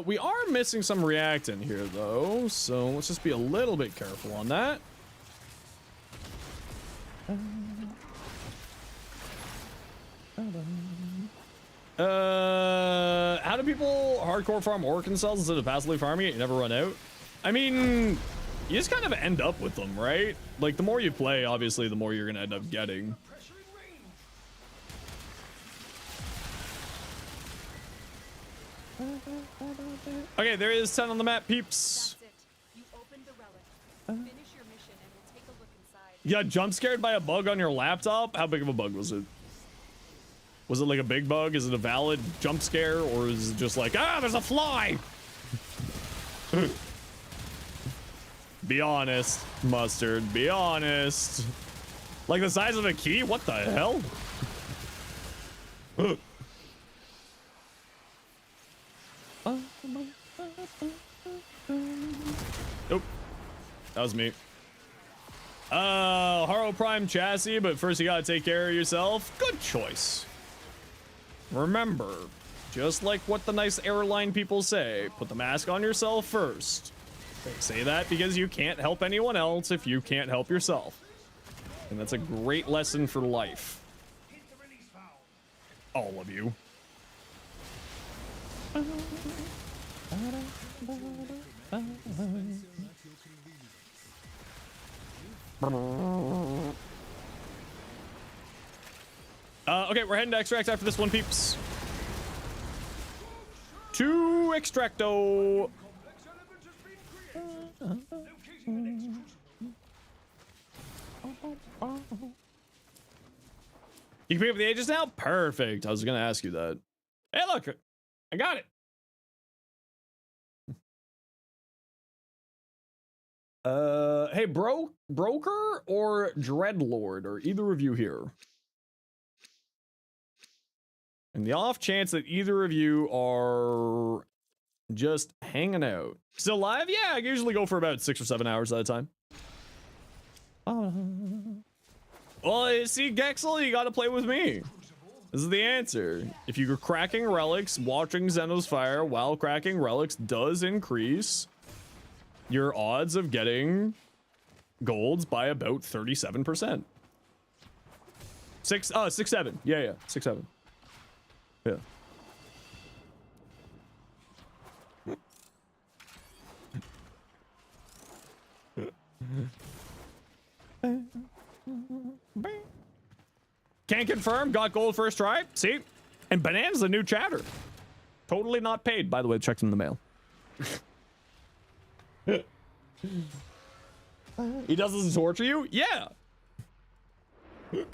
We are missing some reactant here though, so let's just be a little bit careful on that. How do people hardcore farm organ cells instead of passively farming it? You never run out? I mean, you just kind of end up with them, right? Like, the more you play, obviously, the more you're gonna end up getting. Okay, there is 10 on the map, peeps. That's it. You opened the relic. Finish your mission and we'll take a look inside. You got jump scared by a bug on your laptop? How big of a bug was it? Was it like a big bug? Is it a valid jump scare? Or is it just like, ah, there's a fly? Be honest, Mustard. Be honest. Like the size of a key? What the hell? Nope. That was me. Haro Prime chassis, but first you gotta take care of yourself. Good choice. Remember, just like what the nice airline people say, put the mask on yourself first. They say that because you can't help anyone else if you can't help yourself. And that's a great lesson for life. All of you. Okay, we're heading to extract after this one, peeps. To extracto. You can pick up the ages now? Perfect. I was gonna ask you that. Hey, look, I got it. Hey, broker or dreadlord, or either of you here? And the off chance that either of you are just hanging out. Still live? Yeah, I usually go for about 6 or 7 hours at a time. Well, you see, Gexel, you gotta play with me. This is the answer. If you're cracking relics, watching Zenosfire while cracking relics does increase your odds of getting golds by about 37%. 6-7. Yeah, 6-7. Yeah. Can't confirm. Got gold first try. See? And Banana's a new chatter. Totally not paid, by the way. Checked in the mail. He doesn't torture you? Yeah. You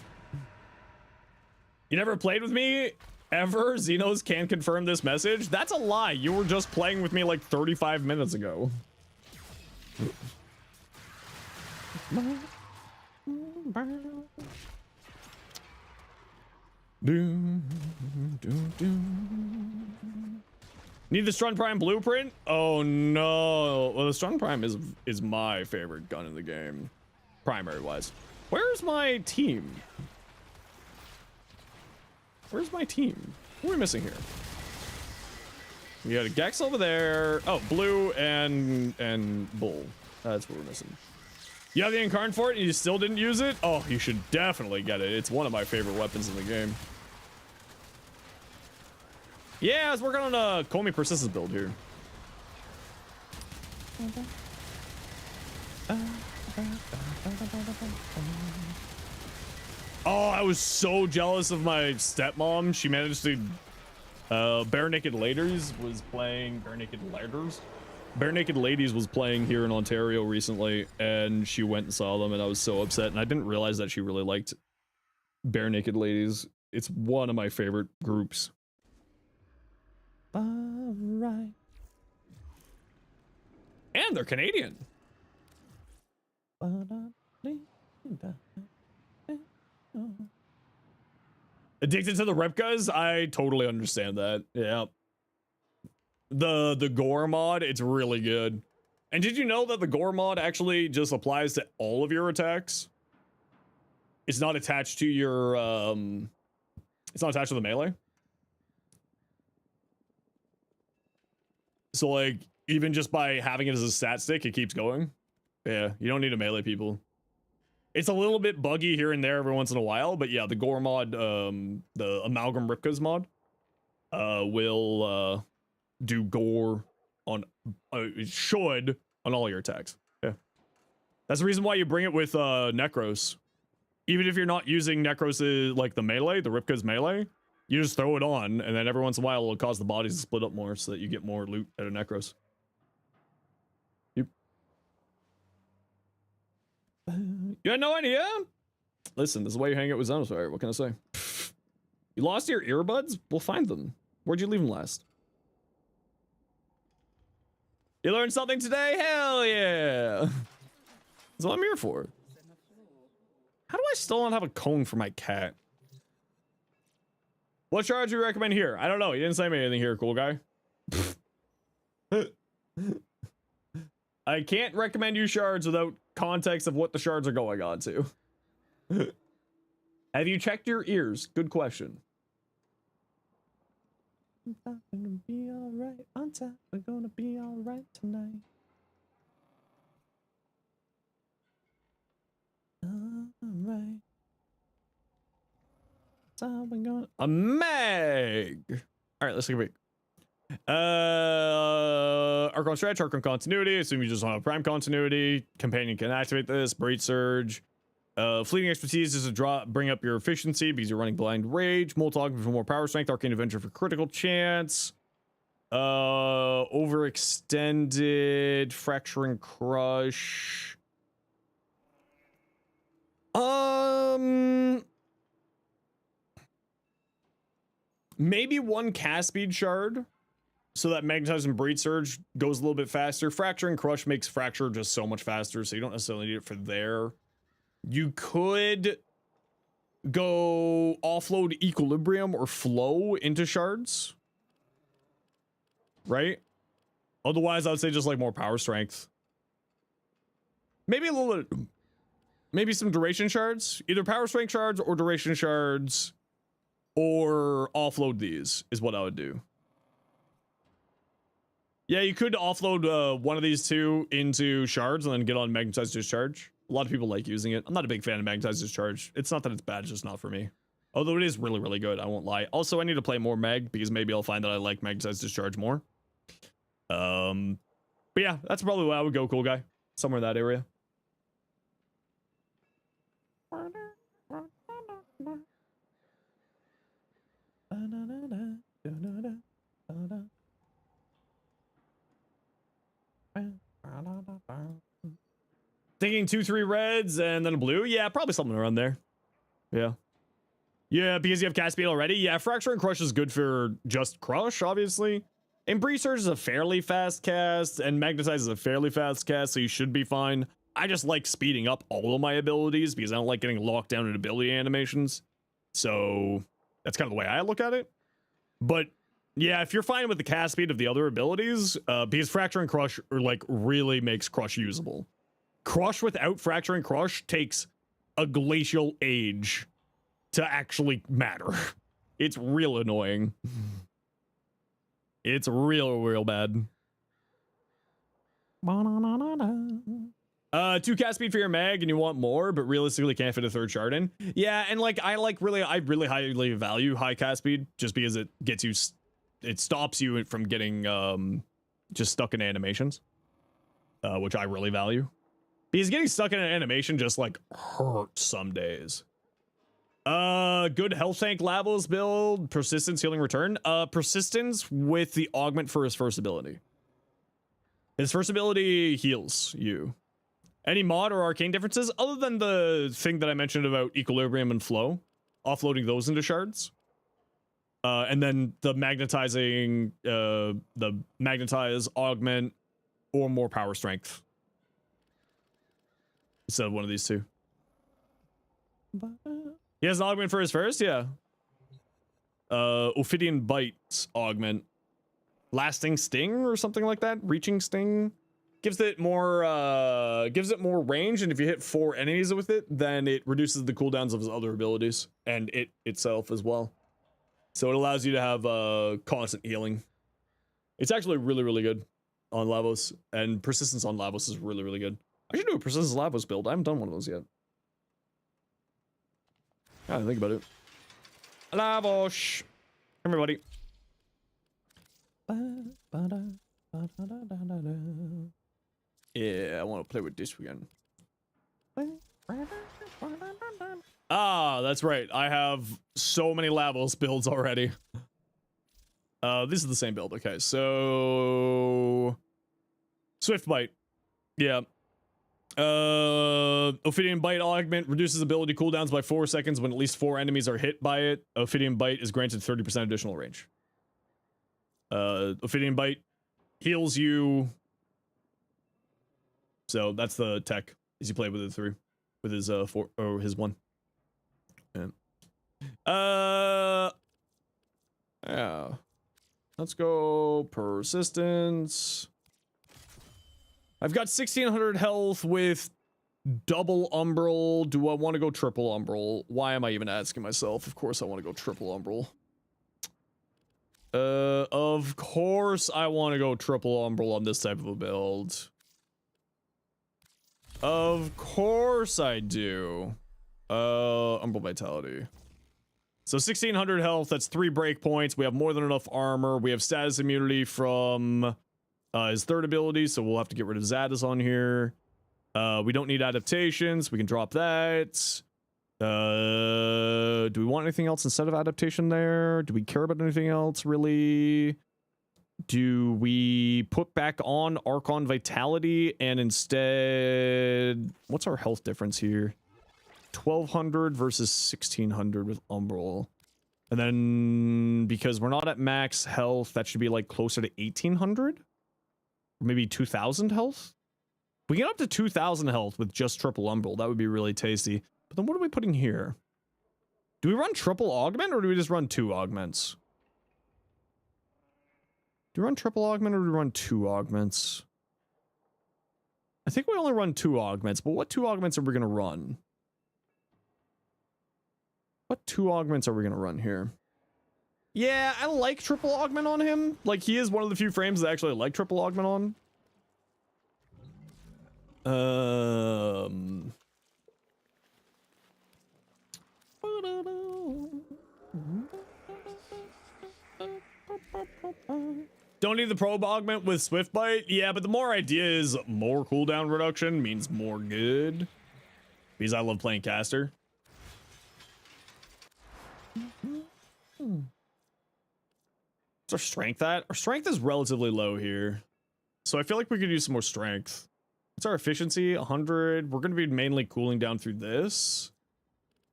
never played with me ever? Xenos can confirm this message? That's a lie. You were just playing with me like 35 minutes ago. Need the Strun Prime blueprint? Oh no. Well, the Strun Prime is my favorite gun in the game, primary wise. Where's my team? Where's my team? What are we missing here? We got a Gex over there. Oh, blue and bull. That's what we're missing. You have the Incarn for it and you still didn't use it? Oh, you should definitely get it. It's one of my favorite weapons in the game. Yeah, I was working on a Comey Persistence build here. Oh, I was so jealous of my stepmom. She managed to Bare Naked Ladies was playing Bare Naked Ladies was playing here in Ontario recently, and she went and saw them, and I was so upset, and I didn't realize that she really liked Bare Naked Ladies. It's one of my favorite groups. All right. And they're Canadian. Addicted to the replicas? I totally understand that. Yeah. The gore mod, it's really good. And did you know that the gore mod actually just applies to all of your attacks? It's not attached to your it's not attached to the melee. So like even just by having it as a stat stick, it keeps going. Yeah, you don't need to melee people. It's a little bit buggy here and there every once in a while, but yeah, the gore mod, the Amalgam Ripkas mod, will do gore on, it should, on all your attacks. Yeah. That's the reason why you bring it with Necros. Even if you're not using Necros like the melee, the Ripkas melee, you just throw it on, and then every once in a while it'll cause the bodies to split up more so that you get more loot out of Necros. You had no idea? Listen, this is why you hang out with Zenosfire. What can I say? You lost your earbuds? We'll find them. Where'd you leave them last? You learned something today? Hell yeah! That's what I'm here for. How do I still not have a cone for my cat? What shard do you recommend here? I don't know. You didn't say me anything here, cool guy. I can't recommend you shards without context of what the shards are going on to. Have you checked your ears? Good question. I'm gonna be alright on time. We're gonna be alright tonight. Alright. So we're going. A Meg! Alright, let's take a break. Archon Stretch, Archon Continuity. Assume you just want a Prime Continuity. Companion can activate this. Breach Surge. Fleeting Expertise is a draw, bring up your efficiency because you're running Blind Rage. Molotov for more power strength. Arcane Avenger for critical chance. Overextended. Fracturing Crush. Maybe one cast speed shard so that Magnetize and Breach Surge goes a little bit faster. Fracturing Crush makes Fracture just so much faster, so you don't necessarily need it for there. You could go offload Equilibrium or Flow into shards, right? Otherwise, I would say just like more power strength. Maybe a little bit, maybe some duration shards, either power strength shards or duration shards, or offload these is what I would do. Yeah, you could offload one of these two into shards and then get on Magnetized Discharge. A lot of people like using it. I'm not a big fan of Magnetized Discharge. It's not that it's bad, it's just not for me. Although it is really, really good, I won't lie. Also, I need to play more Mag because maybe I'll find that I like Magnetized Discharge more. But yeah, that's probably where I would go, cool guy. Somewhere in that area. Thinking 2-3 reds and then a blue. Yeah, probably something around there. Yeah. Yeah, because you have cast speed already. Yeah, Fracture and Crush is good for just Crush, obviously. And Breach Surge is a fairly fast cast, and Magnetize is a fairly fast cast, so you should be fine. I just like speeding up all of my abilities because I don't like getting locked down in ability animations. So that's kind of the way I look at it. But Yeah, if you're fine with the cast speed of the other abilities, because Fracture and Crush are like really makes Crush usable. Crush without Fracture and Crush takes a glacial age to actually matter. It's real annoying. It's real bad. 2 cast speed for your mag and you want more, but realistically can't fit a 3rd shard in. Yeah, and like I really highly value high cast speed just because it gets you, it stops you from getting just stuck in animations, which I really value. Because getting stuck in an animation just like hurts some days. Good health tank Lavos build, persistence, healing, return. Persistence with the augment for his first ability. His first ability heals you. Any mod or arcane differences other than the thing that I mentioned about equilibrium and flow, offloading those into shards. And then the magnetizing, the magnetize, augment, or more power strength. Instead of one of these two. He has an augment for his first, yeah. Ophidian Bite augment. Lasting Sting or something like that? Reaching Sting? Gives it more range, and if you hit 4 enemies with it, then it reduces the cooldowns of his other abilities, and it itself as well. So it allows you to have constant healing. It's actually really good on Lavos, and persistence on Lavos is really good. I should do a persistence Lavos build. I haven't done one of those yet. I didn't think about it. Lavos! Come here, buddy. Yeah, I want to play with this again. Ah, that's right. I have so many Lavos builds already. This is the same build. Okay, so Swift Bite. Yeah. Ophidian Bite augment reduces ability cooldowns by 4 seconds when at least 4 enemies are hit by it. Ophidian Bite is granted 30% additional range. Ophidian Bite heals you. So that's the tech as you play with it through with his 4 or his 1. Yeah. Let's go persistence. I've got 1600 health with double umbral. Do I want to go triple umbral? Why am I even asking myself? Of course I want to go triple umbral. Of course I want to go triple umbral on this type of a build. Of course I do. Umbral vitality. So 1600 health, that's 3 breakpoints. We have more than enough armor. We have status immunity from his 3rd ability, so we'll have to get rid of Zadis on here. We don't need adaptations. We can drop that. Do we want anything else instead of adaptation there? Do we care about anything else, really? Do we put back on Archon Vitality and instead... What's our health difference here? 1200 versus 1600 with Umbral. And then, because we're not at max health, that should be like closer to 1800? Or maybe 2000 health? We get up to 2000 health with just triple Umbral. That would be really tasty. But then what are we putting here? Do we run triple augment or do we just run 2 augments? Do we run triple augment or do we run 2 augments? I think we only run 2 augments, but what 2 augments are we going to run? What 2 augments are we going to run here? Yeah, I like triple augment on him. Like, he is one of the few frames that I actually like triple augment on. Don't need the probe augment with Swift Bite? Yeah, but the more idea is more cooldown reduction means more good. Because I love playing caster. What's our strength at? Our strength is relatively low here. So I feel like we could use some more strength. What's our efficiency? 100. We're going to be mainly cooling down through this.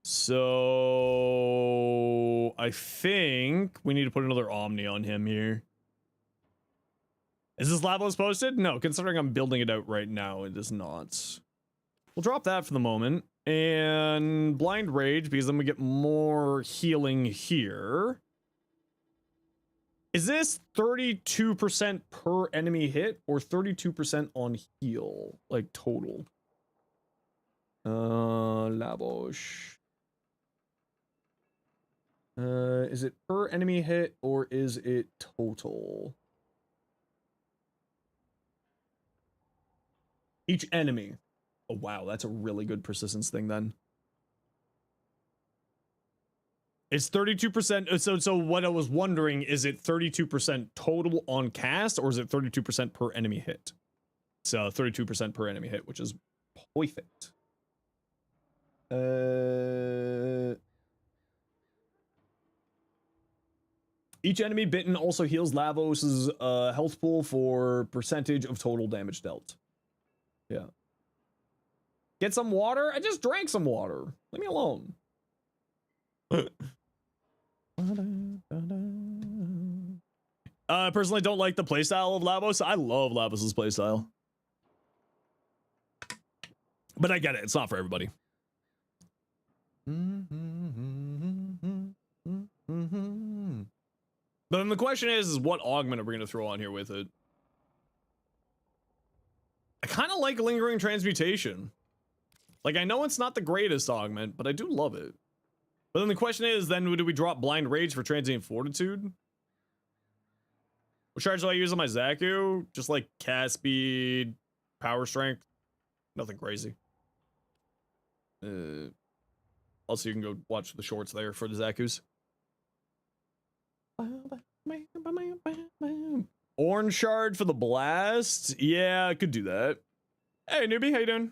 So I think we need to put another Omni on him here. Is this Lavos posted? No, considering I'm building it out right now, it is not. We'll drop that for the moment. And Blind Rage, because then we get more healing here. Is this 32% per enemy hit or 32% on heal? Like total? Labosh. Is it per enemy hit or is it total? Each enemy. Oh wow, that's a really good persistence thing then. It's 32%. So what I was wondering, is it 32% total on cast or is it 32% per enemy hit? So 32% per enemy hit, which is perfect. Each enemy bitten also heals Lavos's health pool for percentage of total damage dealt. Yeah. Get some water? I just drank some water. Leave me alone. I personally don't like the playstyle of Lavos. I love Lavos's playstyle. But I get it. It's not for everybody. But then the question is what augment are we going to throw on here with it? I kind of like Lingering Transmutation. Like, I know it's not the greatest augment, but I do love it. But then the question is, then do we drop Blind Rage for Transient Fortitude? What charge do I use on my Zaku? Just like cast speed, power strength. Nothing crazy. Also, you can go watch the shorts there for the Zakus. Orange shard for the blast? Yeah, I could do that. Hey, newbie, how you doing?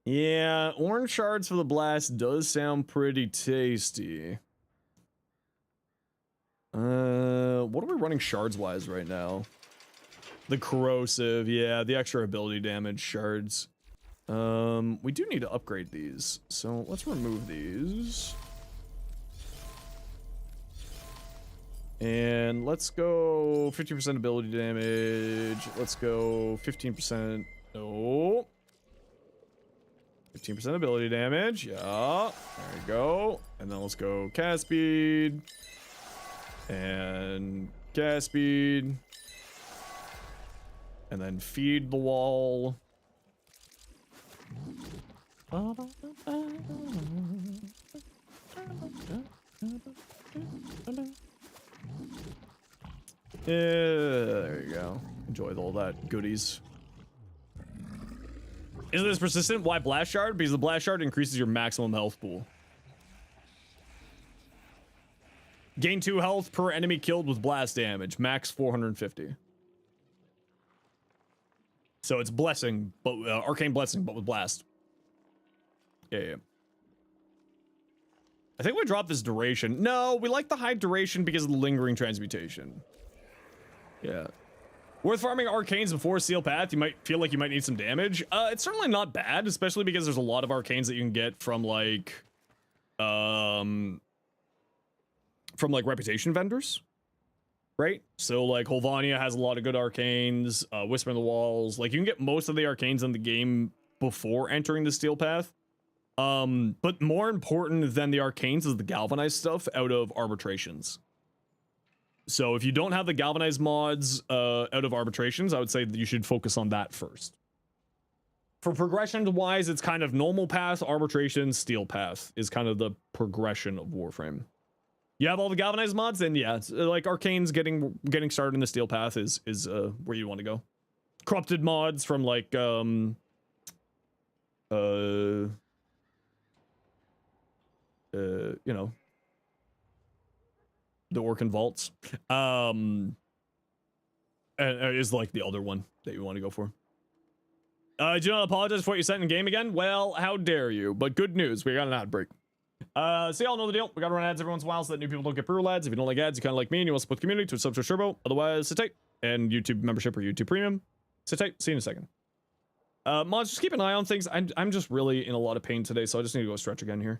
Yeah, orange shards for the blast does sound pretty tasty. What are we running shards-wise right now? The corrosive, yeah, the extra ability damage shards. We do need to upgrade these, so let's remove these. And let's go 50% ability damage. Let's go 15%. No. 15% ability damage. Yeah. There we go. And then let's go cast speed. And cast speed. And then feed the wall. Yeah, there you go. Enjoy all that goodies. Isn't this persistent? Why Blast Shard? Because the Blast Shard increases your maximum health pool. Gain 2 health per enemy killed with blast damage. Max 450. So it's Blessing, but Arcane Blessing, but with Blast. Yeah. I think we dropped this duration. No, we like the high duration because of the Lingering Transmutation. Yeah. Worth farming arcanes before Steel Path. You might feel like you might need some damage. It's certainly not bad, especially because there's a lot of arcanes that you can get from like reputation vendors, right? So like Holvania has a lot of good arcanes. Whisper in the Walls. Like you can get most of the arcanes in the game before entering the Steel Path. But more important than the arcanes is the galvanized stuff out of arbitrations. So if you don't have the galvanized mods out of arbitrations, I would say that you should focus on that first. For progression wise, it's kind of normal path, arbitration, steel path is kind of the progression of Warframe. You have all the galvanized mods, then yeah, it's like arcanes getting started in the steel path is where you want to go. Corrupted mods from like you know, the Orcan Vaults is like the other one that you want to go for. Do not apologize for what you sent in game again. Well, how dare you? But good news, we got an ad break. So y'all know the deal. We gotta run ads every once in a while so that new people don't get brutal ads. If you don't like ads, you kind of like me and you want to support the community, to sub to Turbo. Otherwise, sit tight. And YouTube membership or YouTube Premium. Sit tight. See you in a second. Mods, just keep an eye on things. I'm just really in a lot of pain today, so I just need to go stretch again here.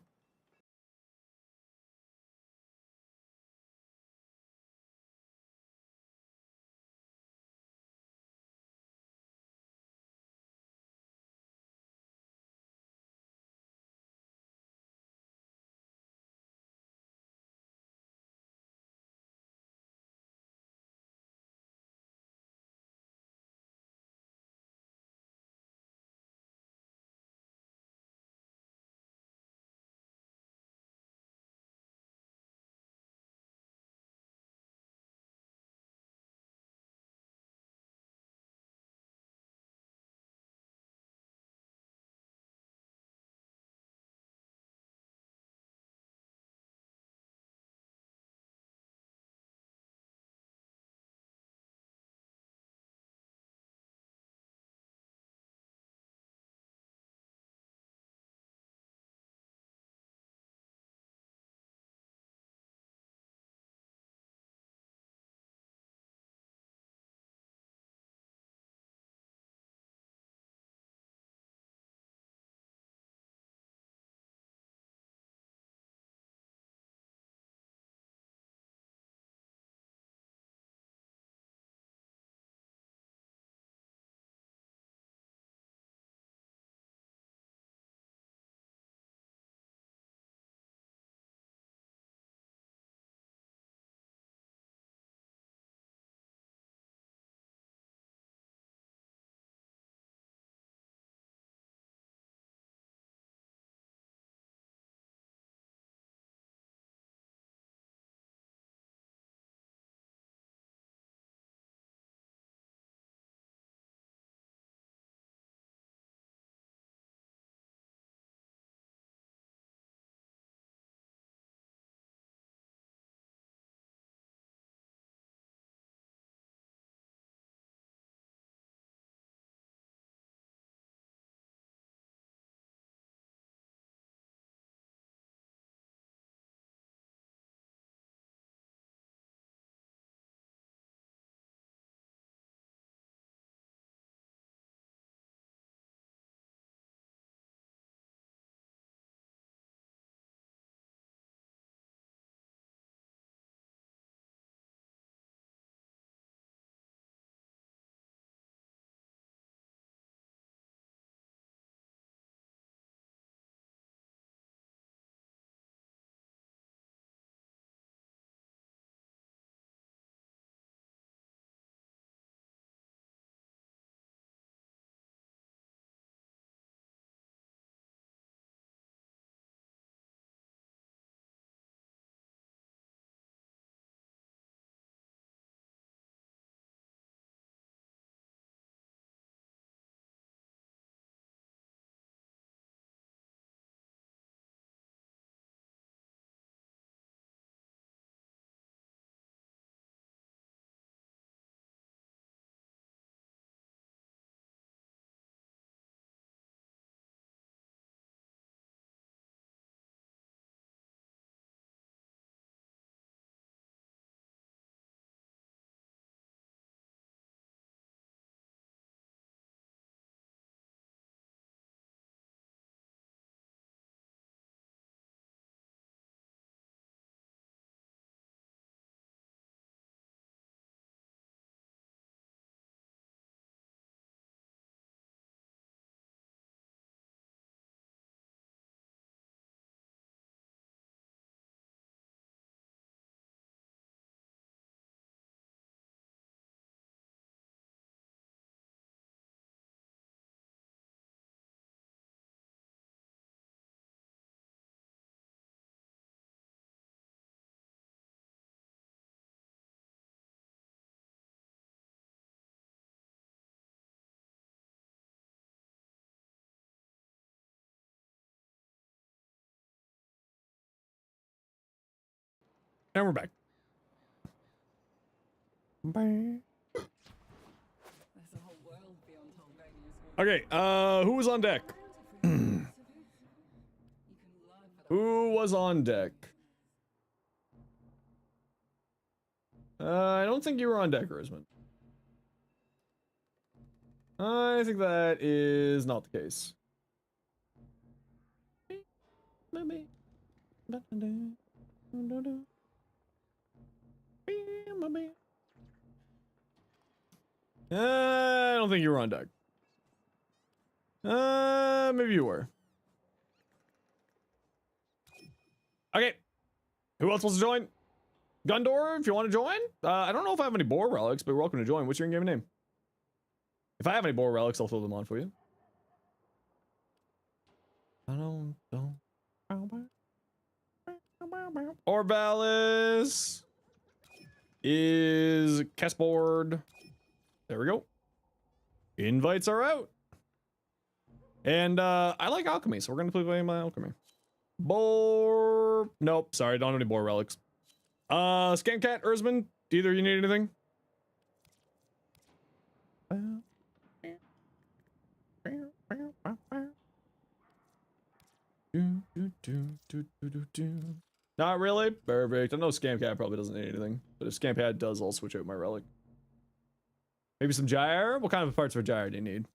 And we're back. Okay, who was on deck? Who was on deck? I don't think you were on deck, Rosamund. I think that is not the case. I don't think you were on deck. Maybe you were. Okay. Who else wants to join? Gundor, if you want to join. I don't know if I have any boar relics, but you're welcome to join. What's your in-game name? If I have any boar relics, I'll throw them on for you. Orvalis is Kessboard. There we go. Invites are out. And I like alchemy, so we're gonna play my alchemy. Boar. Nope, sorry, don't have any boar relics. Scamcat, Erzman, either you need anything? Not really? Perfect. I know Scamcat probably doesn't need anything, but if Scamcat does, I'll switch out my relic. Maybe some gyre? What kind of parts for gyre do you need?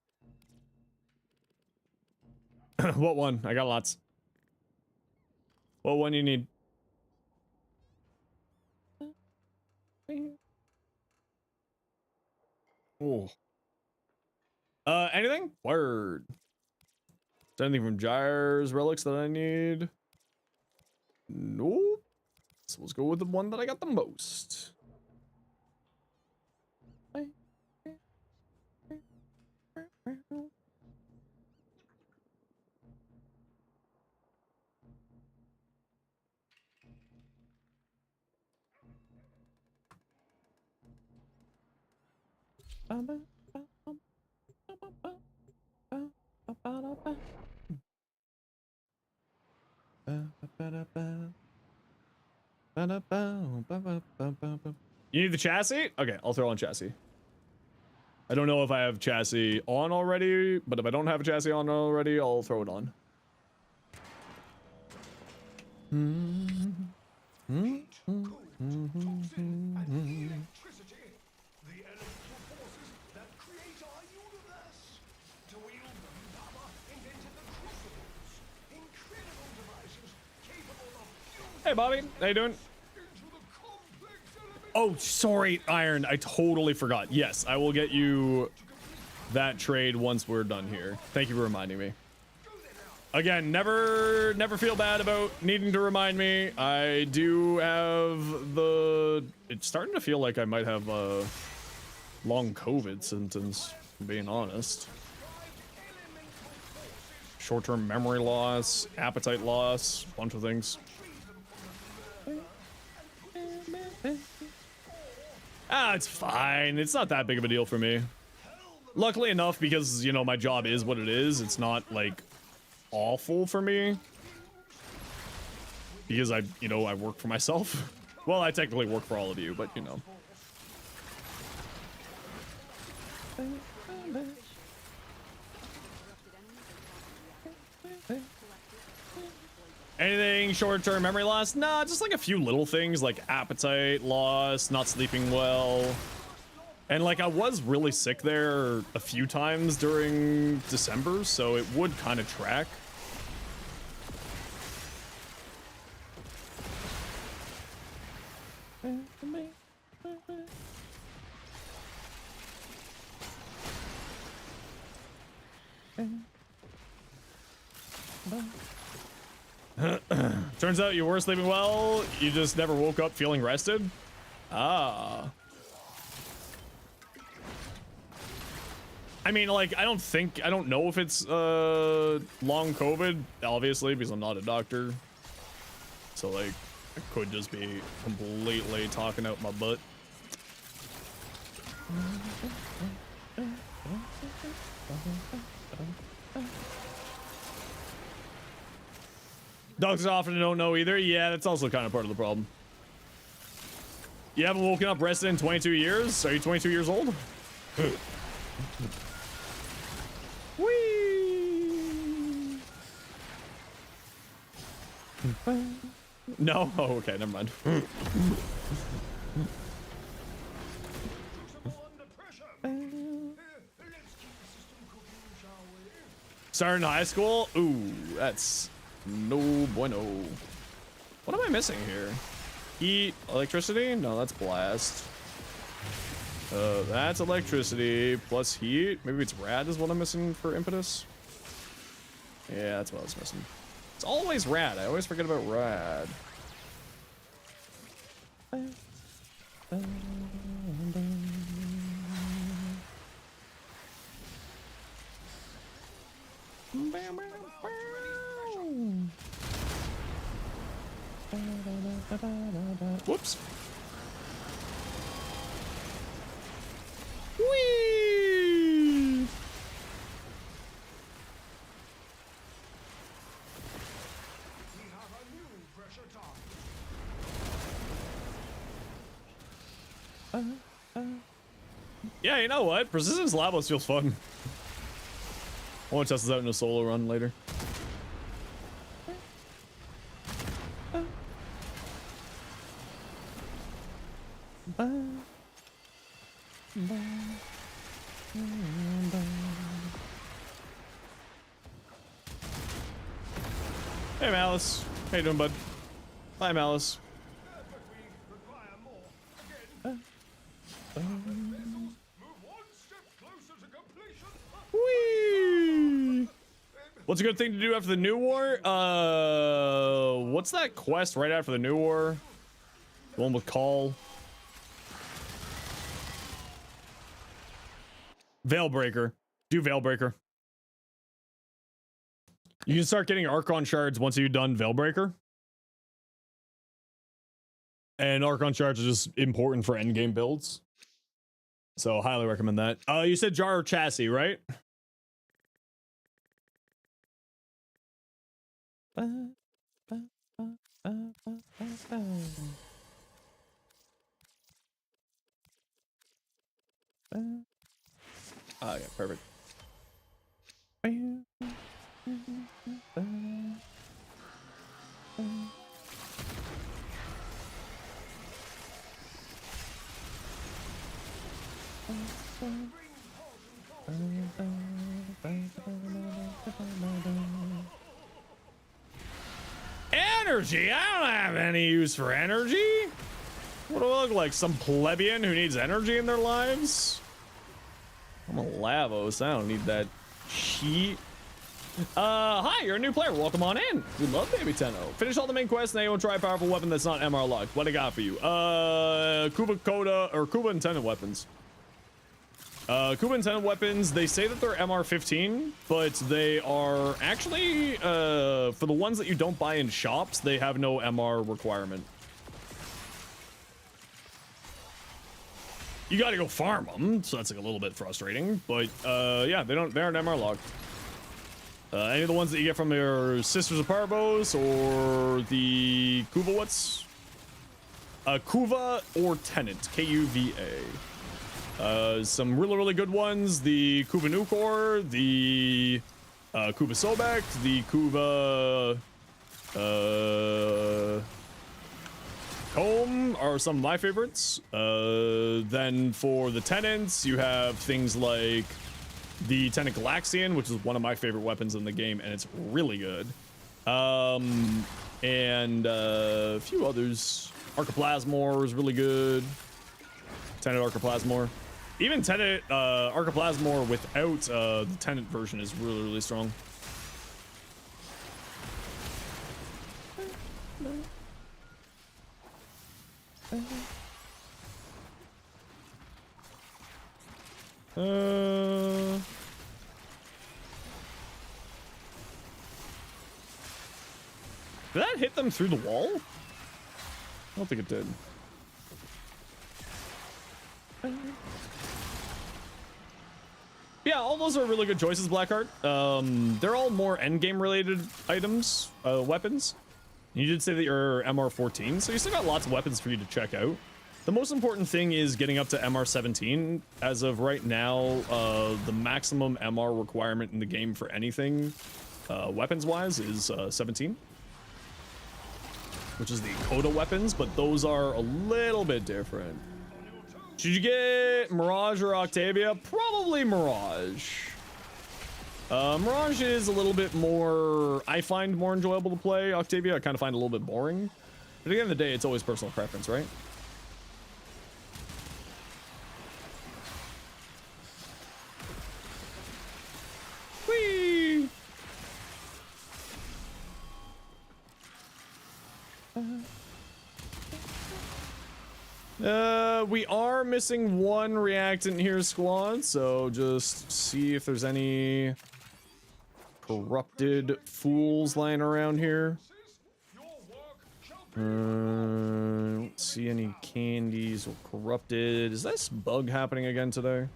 What one? I got lots. What one you need? Oh. Anything? Word. Is there anything from Gyre's relics that I need? Nope. So let's go with the one that I got the most. You need the chassis? Okay, I'll throw on chassis. I don't know if I have chassis on already, but if I don't have a chassis on already, I'll throw it on. Heat, cool, cooling, and electricity. The elemental forces that create our universe. To wield them, Baba invented the crucibles. Incredible devices capable of fusing Hey, Bobby. How you doing? into the complex elements. Oh, sorry, Iron. I totally forgot. Yes, I will get you that trade once we're done here. Thank you for reminding me. Again, never feel bad about needing to remind me. I do have the... It's starting to feel like I might have long COVID symptoms, if I'm being honest. Short-term memory loss, appetite loss, bunch of things. Ah, it's fine. It's not that big of a deal for me. Luckily enough, because, you know, my job is what it is, it's not, like, awful for me. Because I work for myself. Well, I technically work for all of you, but, you know. Anything short-term memory loss? Nah, just like a few little things like appetite loss, not sleeping well. And like I was really sick there a few times during December, so it would kind of track. Turns out you were sleeping well, you just never woke up feeling rested? Ah. I mean, like, I don't know if it's long COVID, obviously, because I'm not a doctor. So, like, I could just be completely talking out my butt. Doctors often don't know either. Yeah, that's also kind of part of the problem. You haven't woken up rested in 22 years? Are you 22 years old? Whee! No? Oh, okay, never mind. Starting high school? Ooh, that's no bueno. What am I missing here? Heat, electricity? No, that's blast. That's electricity plus heat. Maybe it's rad is what I'm missing for impetus. Yeah, that's what I was missing. It's always rad. I always forget about rad. Whoops. Whee! Yeah, you know what? Persistence Labos feels fun. I want to test this out in a solo run later. Hey, Malice. How you doing, bud? Bye, Malice. Whee! What's a good thing to do after the New War? What's that quest right after the New War? The one with Call. Veilbreaker. Do Veilbreaker. You can start getting Archon shards once you've done Veilbreaker. And Archon shards are just important for endgame builds. So highly recommend that. You said Jar Chassis, right? Oh, yeah, perfect. Energy? I don't have any use for energy. What do I look like? Some plebeian who needs energy in their lives? I'm a Lavos. I don't need that shit. Hi, you're a new player. Welcome on in. We love Baby Tenno. Finish all the main quests, and then you will try a powerful weapon that's not MR locked. What I got for you? Kuba Coda or Kuba intended weapons. Kuba intended weapons, they say that they're MR15, but they are actually, for the ones that you don't buy in shops, they have no MR requirement. You gotta go farm them, so that's like a little bit frustrating, but, yeah, they aren't MR locked. Any of the ones that you get from your Sisters of Parvos or the Kuva what's? Kuva or Tenant, K-U-V-A. Some really good ones, the Kuva Nukor, the Kuva Sobek, the Kuva Comb are some of my favorites. Then for the Tenants, you have things like the Tenant Galaxian, which is one of my favorite weapons in the game, and it's really good. And a few others. Archiplasmor is really good. Tenant Archiplasmor. Even Tenant Archiplasmor without the Tenant version is really strong. Did that hit them through the wall? I don't think it did. Yeah, all those are really good choices, Blackheart. They're all more endgame related items, weapons. You did say that you're MR14, so you still got lots of weapons for you to check out. The most important thing is getting up to MR 17. As of right now, the maximum MR requirement in the game for anything, weapons-wise, is 17. Which is the Coda weapons, but those are a little bit different. Should you get Mirage or Octavia? Probably Mirage. Mirage is a little bit more, I find more enjoyable to play. Octavia I kind of find a little bit boring. But at the end of the day, it's always personal preference, right? Whee! We are missing one reactant here, squad, so just see if there's any corrupted fools lying around here. Don't see any candies or corrupted. Is this bug happening again today?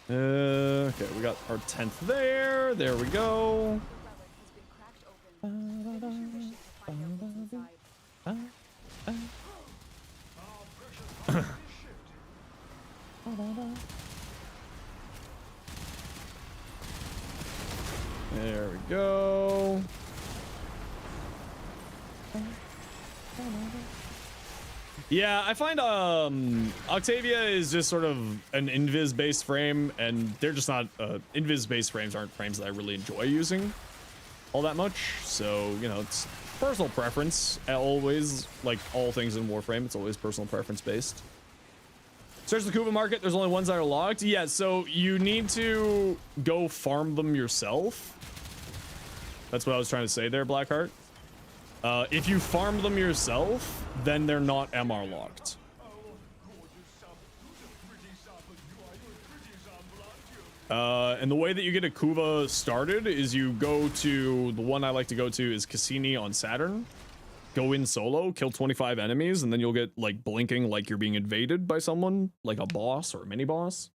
Okay, we got our 10th there. There we go. There we go. Yeah, I find Octavia is just sort of an invis based frame, and they're just not invis based frames aren't frames that I really enjoy using all that much. So, you know, it's personal preference. Always, like all things in Warframe, it's always personal preference based. Search the Kuva market. There's only ones that are locked. Yeah, so you need to go farm them yourself. That's what I was trying to say there, Blackheart. If you farm them yourself, then they're not MR locked. And the way that you get a Kuva started is you go to, the one I like to go to is Cassini on Saturn. Go in solo, kill 25 enemies, and then you'll get like blinking like you're being invaded by someone, like a boss or a mini boss.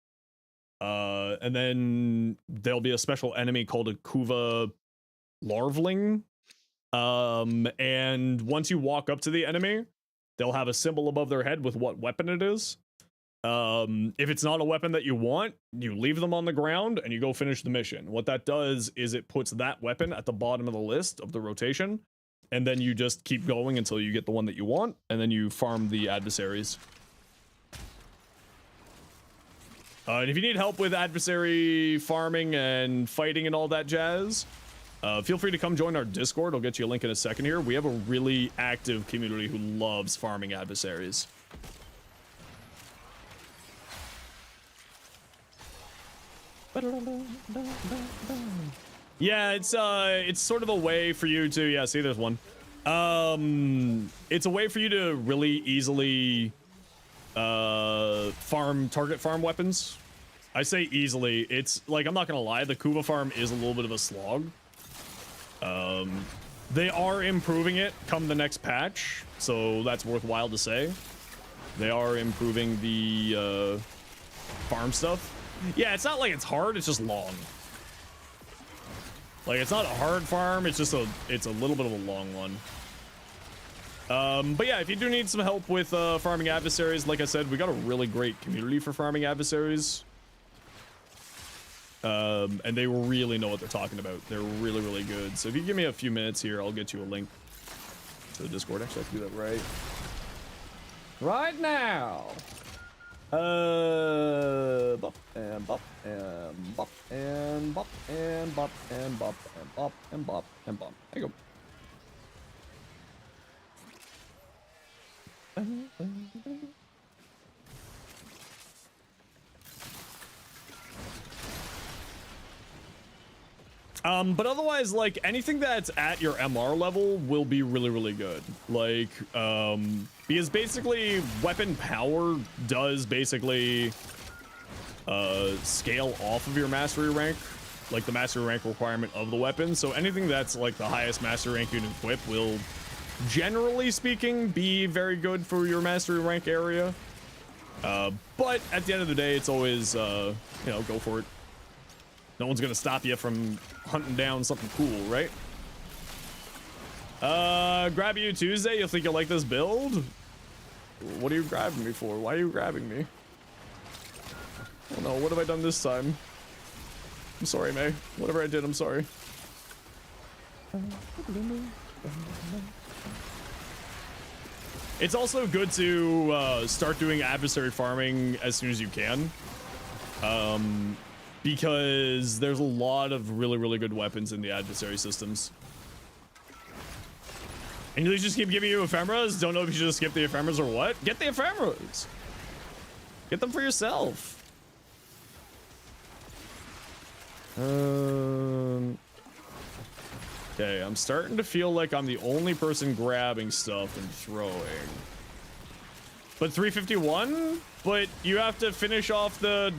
And then there'll be a special enemy called a Kuva Larvling. And once you walk up to the enemy, they'll have a symbol above their head with what weapon it is. If it's not a weapon that you want, you leave them on the ground and you go finish the mission. What that does is it puts that weapon at the bottom of the list of the rotation, and then you just keep going until you get the one that you want, and then you farm the adversaries. And if you need help with adversary farming and fighting and all that jazz, feel free to come join our Discord. I'll get you a link in a second here. We have a really active community who loves farming adversaries. Yeah, it's sort of a way for you to, yeah, see, there's one. It's a way for you to really easily target farm weapons. I say easily. It's like, I'm not gonna lie, the Kuva farm is a little bit of a slog. They are improving it come the next patch, so that's worthwhile to say. They are improving the farm stuff. Yeah, it's not like it's hard, it's just long. Like, it's not a hard farm, it's just it's a little bit of a long one. But yeah, if you do need some help with farming adversaries, like I said, we got a really great community for farming adversaries. And they really know what they're talking about. They're really, really good. So if you give me a few minutes here, I'll get you a link to the Discord. Actually, I can do that right now. Bop and bop and bop and bop and bop and bop and bop and bop and bop. There you go. But otherwise, like, anything that's at your MR level will be really, really good. Like, because basically weapon power does basically scale off of your mastery rank, like the mastery rank requirement of the weapon. So anything that's like the highest mastery rank you can equip will, generally speaking, be very good for your mastery rank area. But at the end of the day, it's always, you know, go for it. No one's gonna stop you from hunting down something cool, right? Grab you Tuesday. You'll think you'll like this build. What are you grabbing me for? Why are you grabbing me? Oh no, what have I done this time? I'm sorry, May. Whatever I did, I'm sorry. It's also good to start doing adversary farming as soon as you can. Because there's a lot of really good weapons in the adversary systems. And they just keep giving you ephemeras? Don't know if you should just skip the ephemeras or what? Get the ephemeras! Get them for yourself. Okay, I'm starting to feel like I'm the only person grabbing stuff and throwing. But 351? But you have to finish off the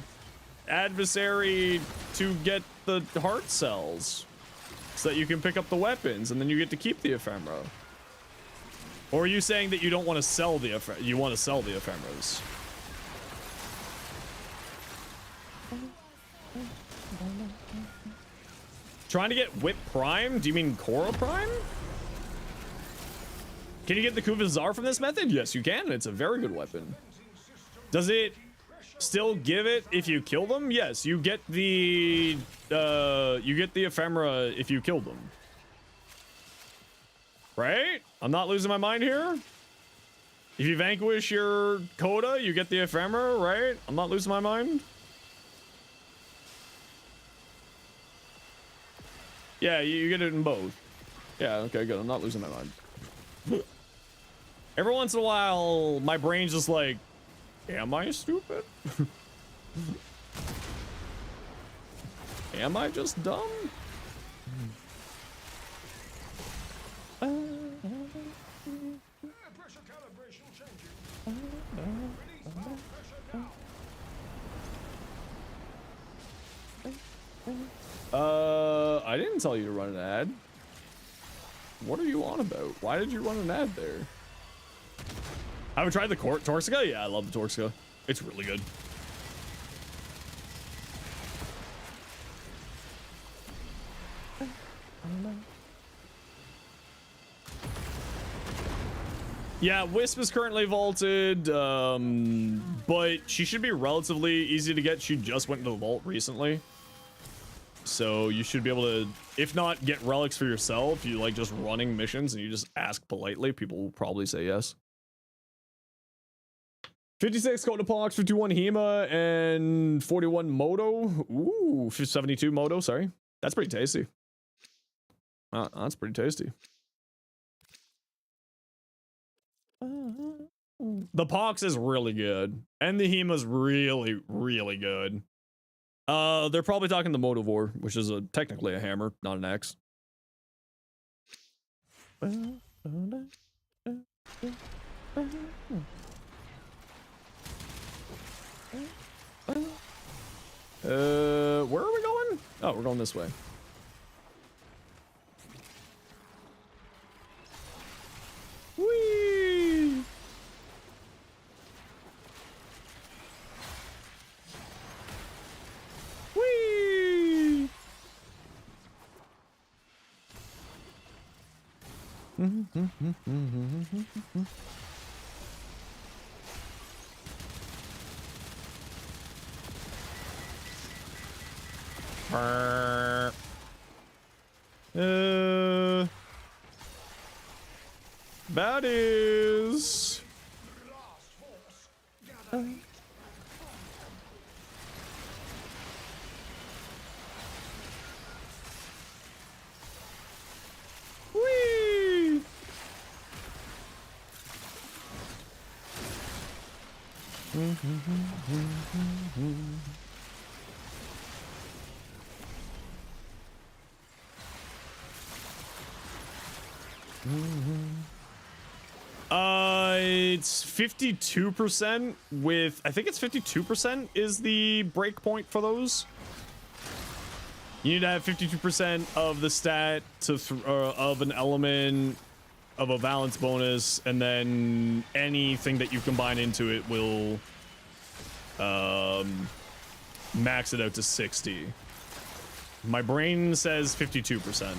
adversary to get the heart cells so that you can pick up the weapons and then you get to keep the ephemera. Or are you saying that you don't want to sell the you want to sell the ephemeras? Trying to get Whip Prime? Do you mean Korra Prime? Can you get the Kuvazar from this method? Yes, you can. It's a very good weapon. Does it still give it if you kill them? Yes, you get the ephemera if you kill them. Right? I'm not losing my mind here. If you vanquish your Coda, you get the ephemera, right? I'm not losing my mind. Yeah, you get it in both. Yeah, okay, good. I'm not losing my mind. Every once in a while, my brain's just like, am I stupid? Am I just dumb? Pressure calibration changing. Release valve pressure now. I didn't tell you to run an ad. What are you on about? Why did you run an ad there? Haven't tried the Torxica? Yeah, I love the Torxica. It's really good. Yeah, Wisp is currently vaulted, but she should be relatively easy to get. She just went into the vault recently. So you should be able to, if not get relics for yourself, you like just running missions and you just ask politely, people will probably say yes. 56 Cotopox, 51 Hema, and 41 Moto. Ooh, 72 Moto, sorry. That's pretty tasty. That's pretty tasty. The Pox is really good. And the Hema's really good. They're probably talking the Motivore, which is technically a hammer, not an axe. Where are we going? Oh, we're going this way. Whee! Whee! Baddies. Whee! It's 52% with, I think it's 52% is the break point for those. You need to have 52% of the stat to of an element of a balance bonus, and then anything that you combine into it will max it out to 60. My brain says 52%.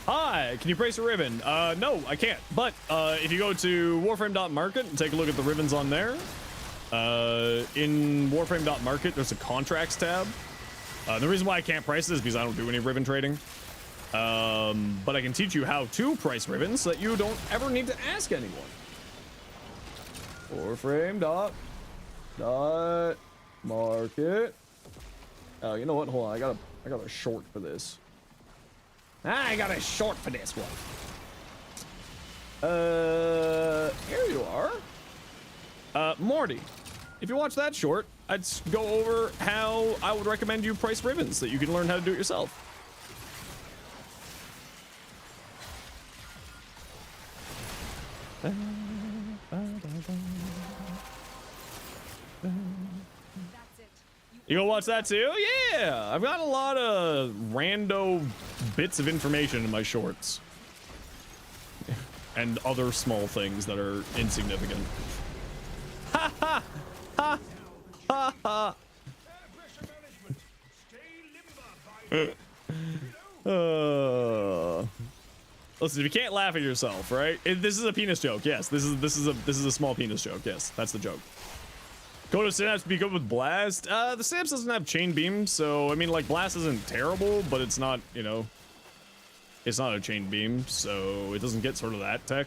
Hi, can you price a ribbon? No, I can't. But if you go to warframe.market and take a look at the ribbons on there, in warframe.market, there's a contracts tab. The reason why I can't price it is because I don't do any ribbon trading. But I can teach you how to price ribbons so that you don't ever need to ask anyone. Warframe.market. Oh, you know what? Hold on. I got a short for this. I got a short for this one. Here you are. Morty, if you watch that short, I'd go over how I would recommend you price ribbons so that you can learn how to do it yourself. That's it. You gonna watch that too? Yeah, I've got a lot of rando bits of information in my shorts. And other small things that are insignificant. Ha ha ha ha ha. Listen, if you can't laugh at yourself, right? This is a penis joke. Yes, this is a small penis joke. Yes, that's the joke. Go to Synapse to be good with Blast. The Synapse doesn't have chain beam, so I mean, like, Blast isn't terrible, but it's not, you know, it's not a chain beam, so it doesn't get sort of that tech.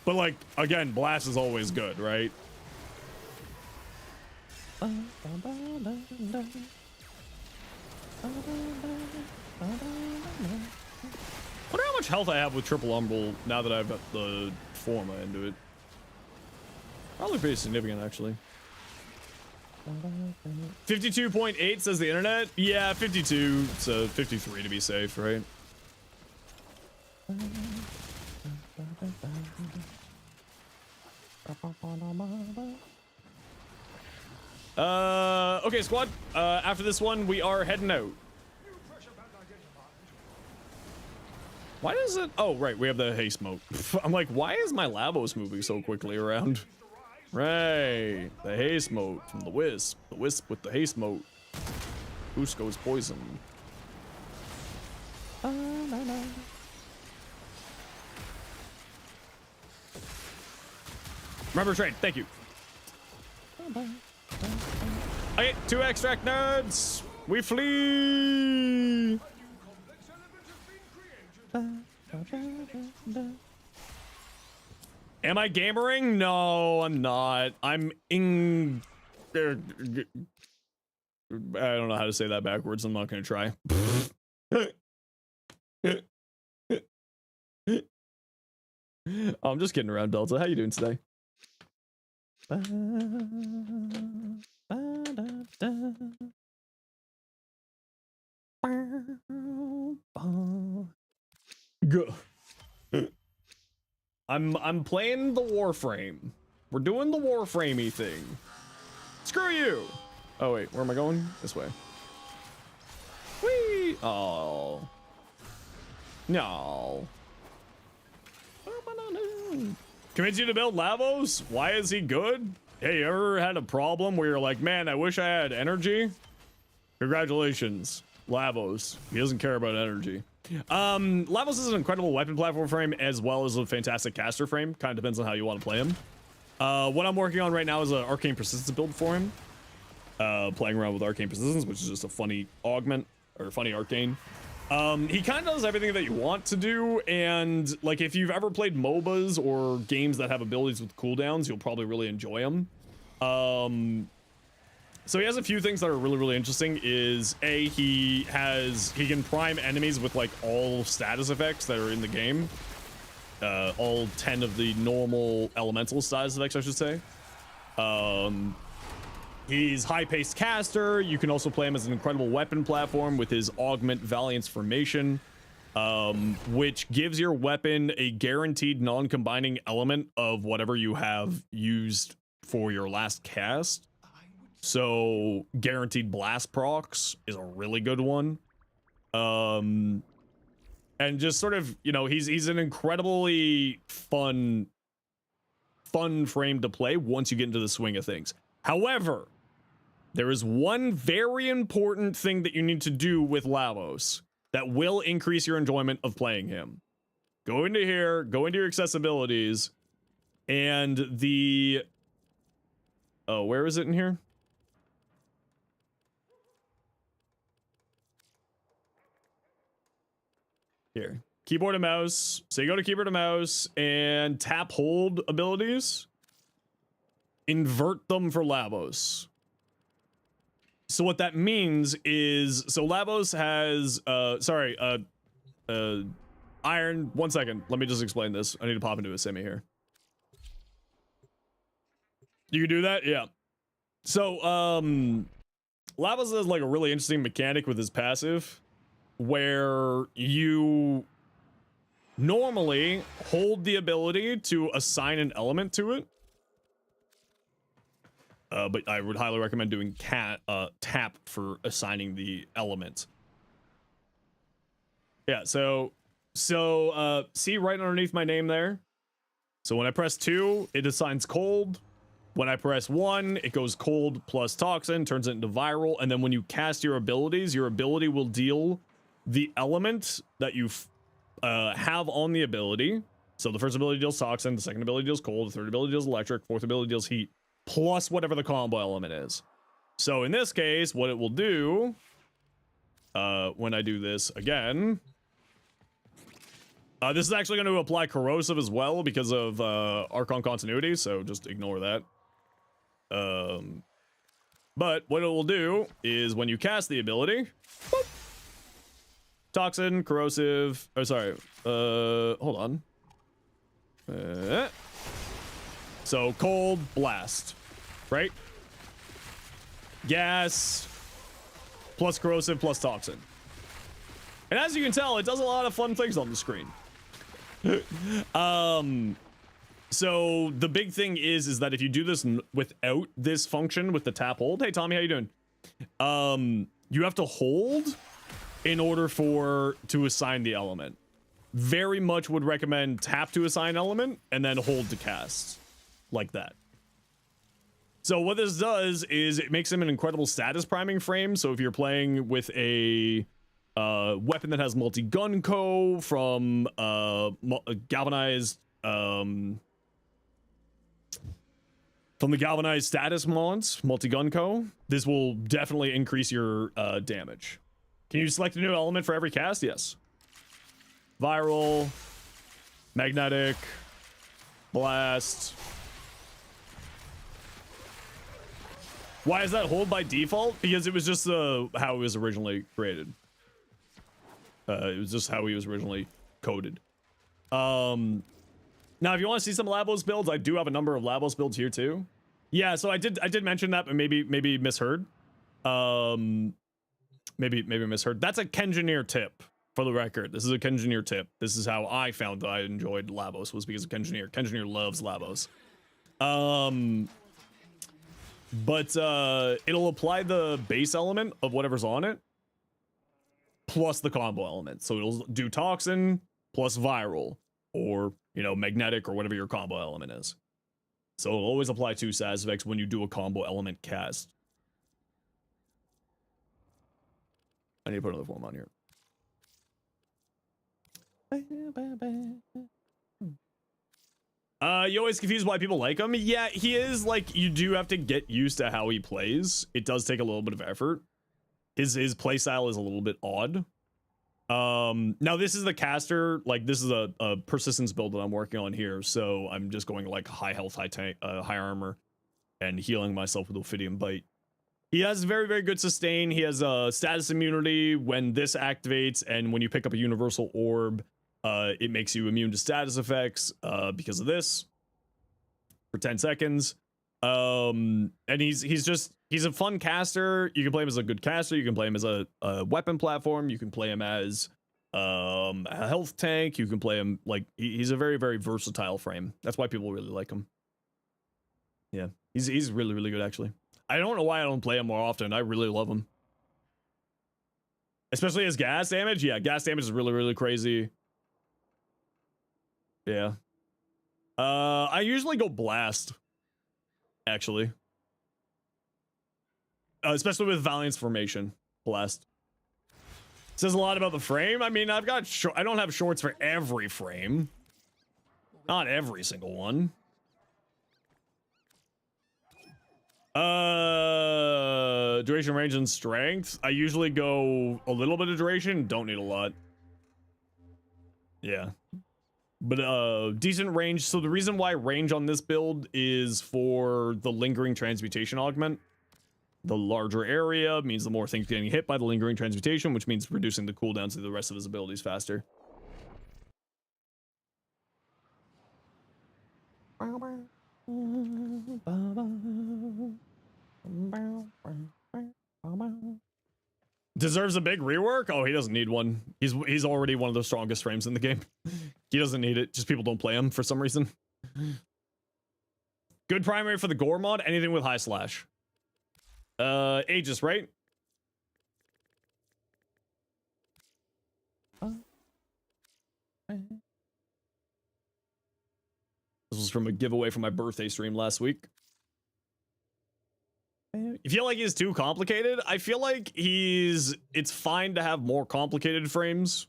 But like, again, Blast is always good, right? Wonder how much health I have with Triple Umbral now that I've got the Forma into it. Probably pretty significant, actually. 52.8 says the internet. Yeah, 52, so 53 to be safe, right? Okay, squad. After this one, we are heading out. Why does it? Oh, right, we have the haste mode. I'm like, why is my Lavos moving so quickly around? Right, the haste mode from the Wisp. The Wisp with the haste mode. Cusco's poison. Remember trade, thank you. Okay, 2 extract nerds. We flee. Am I gamering? No, I'm not. I'm in. I don't know how to say that backwards. I'm not gonna try. I'm just kidding around, Delta. How you doing today? Go. I'm playing the Warframe. We're doing the Warframey thing. Screw you. Oh wait, where am I going? This way. Whee! Oh. No. Convince you to build Lavos? Why is he good? Hey, you ever had a problem where you're like, man, I wish I had energy? Congratulations, Lavos. He doesn't care about energy. Lavos is an incredible weapon platform frame as well as a fantastic caster frame. Kind of depends on how you want to play him. What I'm working on right now is an Arcane Persistence build for him. Playing around with Arcane Persistence, which is just a funny augment, or funny arcane. He kind of does everything that you want to do, and like if you've ever played MOBAs or games that have abilities with cooldowns, you'll probably really enjoy him. So he has a few things that are really interesting. Is he can prime enemies with like all status effects that are in the game, all 10 of the normal elemental status effects, I should say. He's high-paced caster. You can also play him as an incredible weapon platform with his Augment Valiance Formation, which gives your weapon a guaranteed non-combining element of whatever you have used for your last cast. So guaranteed blast procs is a really good one. And just sort of, you know, he's an incredibly fun fun frame to play once you get into the swing of things. However, there is one very important thing that you need to do with Lavos that will increase your enjoyment of playing him. Go into here, go into your accessibilities, and the... Oh, where is it in here? Here. Keyboard and mouse. So you go to keyboard and mouse and tap hold abilities. Invert them for Lavos. So what that means is, so Lavos has, iron. 1 second. Let me just explain this. I need to pop into a semi here. You can do that? Yeah. So, Lavos has like a really interesting mechanic with his passive where you normally hold the ability to assign an element to it. But I would highly recommend doing tap for assigning the element. Yeah, so see right underneath my name there? So when I press 2, it assigns cold. When I press 1, it goes cold plus toxin, turns it into viral, and then when you cast your abilities, your ability will deal the element that you have on the ability. So the first ability deals toxin, the second ability deals cold, the third ability deals electric, fourth ability deals heat, plus whatever the combo element is. So in this case, what it will do, when I do this again, this is actually going to apply corrosive as well because of Archon continuity, so just ignore that. But what it will do is when you cast the ability, boop, toxin, corrosive, oh sorry, hold on. So cold, blast, right? Gas, plus corrosive, plus toxin. And as you can tell, it does a lot of fun things on the screen. So the big thing is that if you do this without this function with the tap hold, hey Tommy, how you doing? You have to hold in order to assign the element. Very much would recommend tap to assign element and then hold to cast like that. So what this does is it makes him an incredible status priming frame. So if you're playing with a weapon that has multi-gun co from galvanized from the galvanized status mods, multi-gun co, this will definitely increase your damage. Can you select a new element for every cast? Yes. Viral, magnetic, blast. Why is that hold by default? Because it was just how it was originally created. It was just how he was originally coded. Now, if you want to see some Lavos builds, I do have a number of Lavos builds here too. Yeah, so I did mention that, but maybe misheard. Maybe misheard. That's a Kengineer tip, for the record. This is a Kengineer tip. This is how I found that I enjoyed Lavos, was because of Kengineer. Kengineer loves Lavos. But it'll apply the base element of whatever's on it, plus the combo element. So it'll do toxin plus viral, or magnetic, or whatever your combo element is. So it'll always apply 2 status effects when you do a combo element cast. I need to put another form on here. You always confused why people like him. Yeah, he is like, you do have to get used to how he plays. It does take a little bit of effort. His playstyle is a little bit odd. Now this is the caster, like this is a persistence build that I'm working on here, so I'm just going like high health, high tank, high armor, and healing myself with Ophidian Bite. He has very, very good sustain. He has a status immunity when this activates, and when you pick up a universal orb, it makes you immune to status effects because of this for 10 seconds. And he's a fun caster. You can play him as a good caster. You can play him as a weapon platform. You can play him as a health tank. You can play him like he's a very, very versatile frame. That's why people really like him. Yeah, he's really, really good actually. I don't know why I don't play him more often. I really love him, especially his gas damage. Yeah, gas damage is really, really crazy. Yeah. I usually go blast, actually. Especially with Valiant's formation. Blast. Says a lot about the frame. I mean, I don't have shorts for every frame. Not every single one. Duration, range, and strength. I usually go a little bit of duration. Don't need a lot. Yeah. But decent range. So the reason why range on this build is for the lingering transmutation augment. The larger area means the more things getting hit by the lingering transmutation, which means reducing the cooldowns to the rest of his abilities faster. Deserves a big rework? Oh, he doesn't need one. He's already one of the strongest frames in the game. He doesn't need it. Just people don't play him for some reason. Good primary for the gore mod. Anything with high slash. Aegis, right? This was from a giveaway from my birthday stream last week. You feel like he's too complicated? I feel like it's fine to have more complicated frames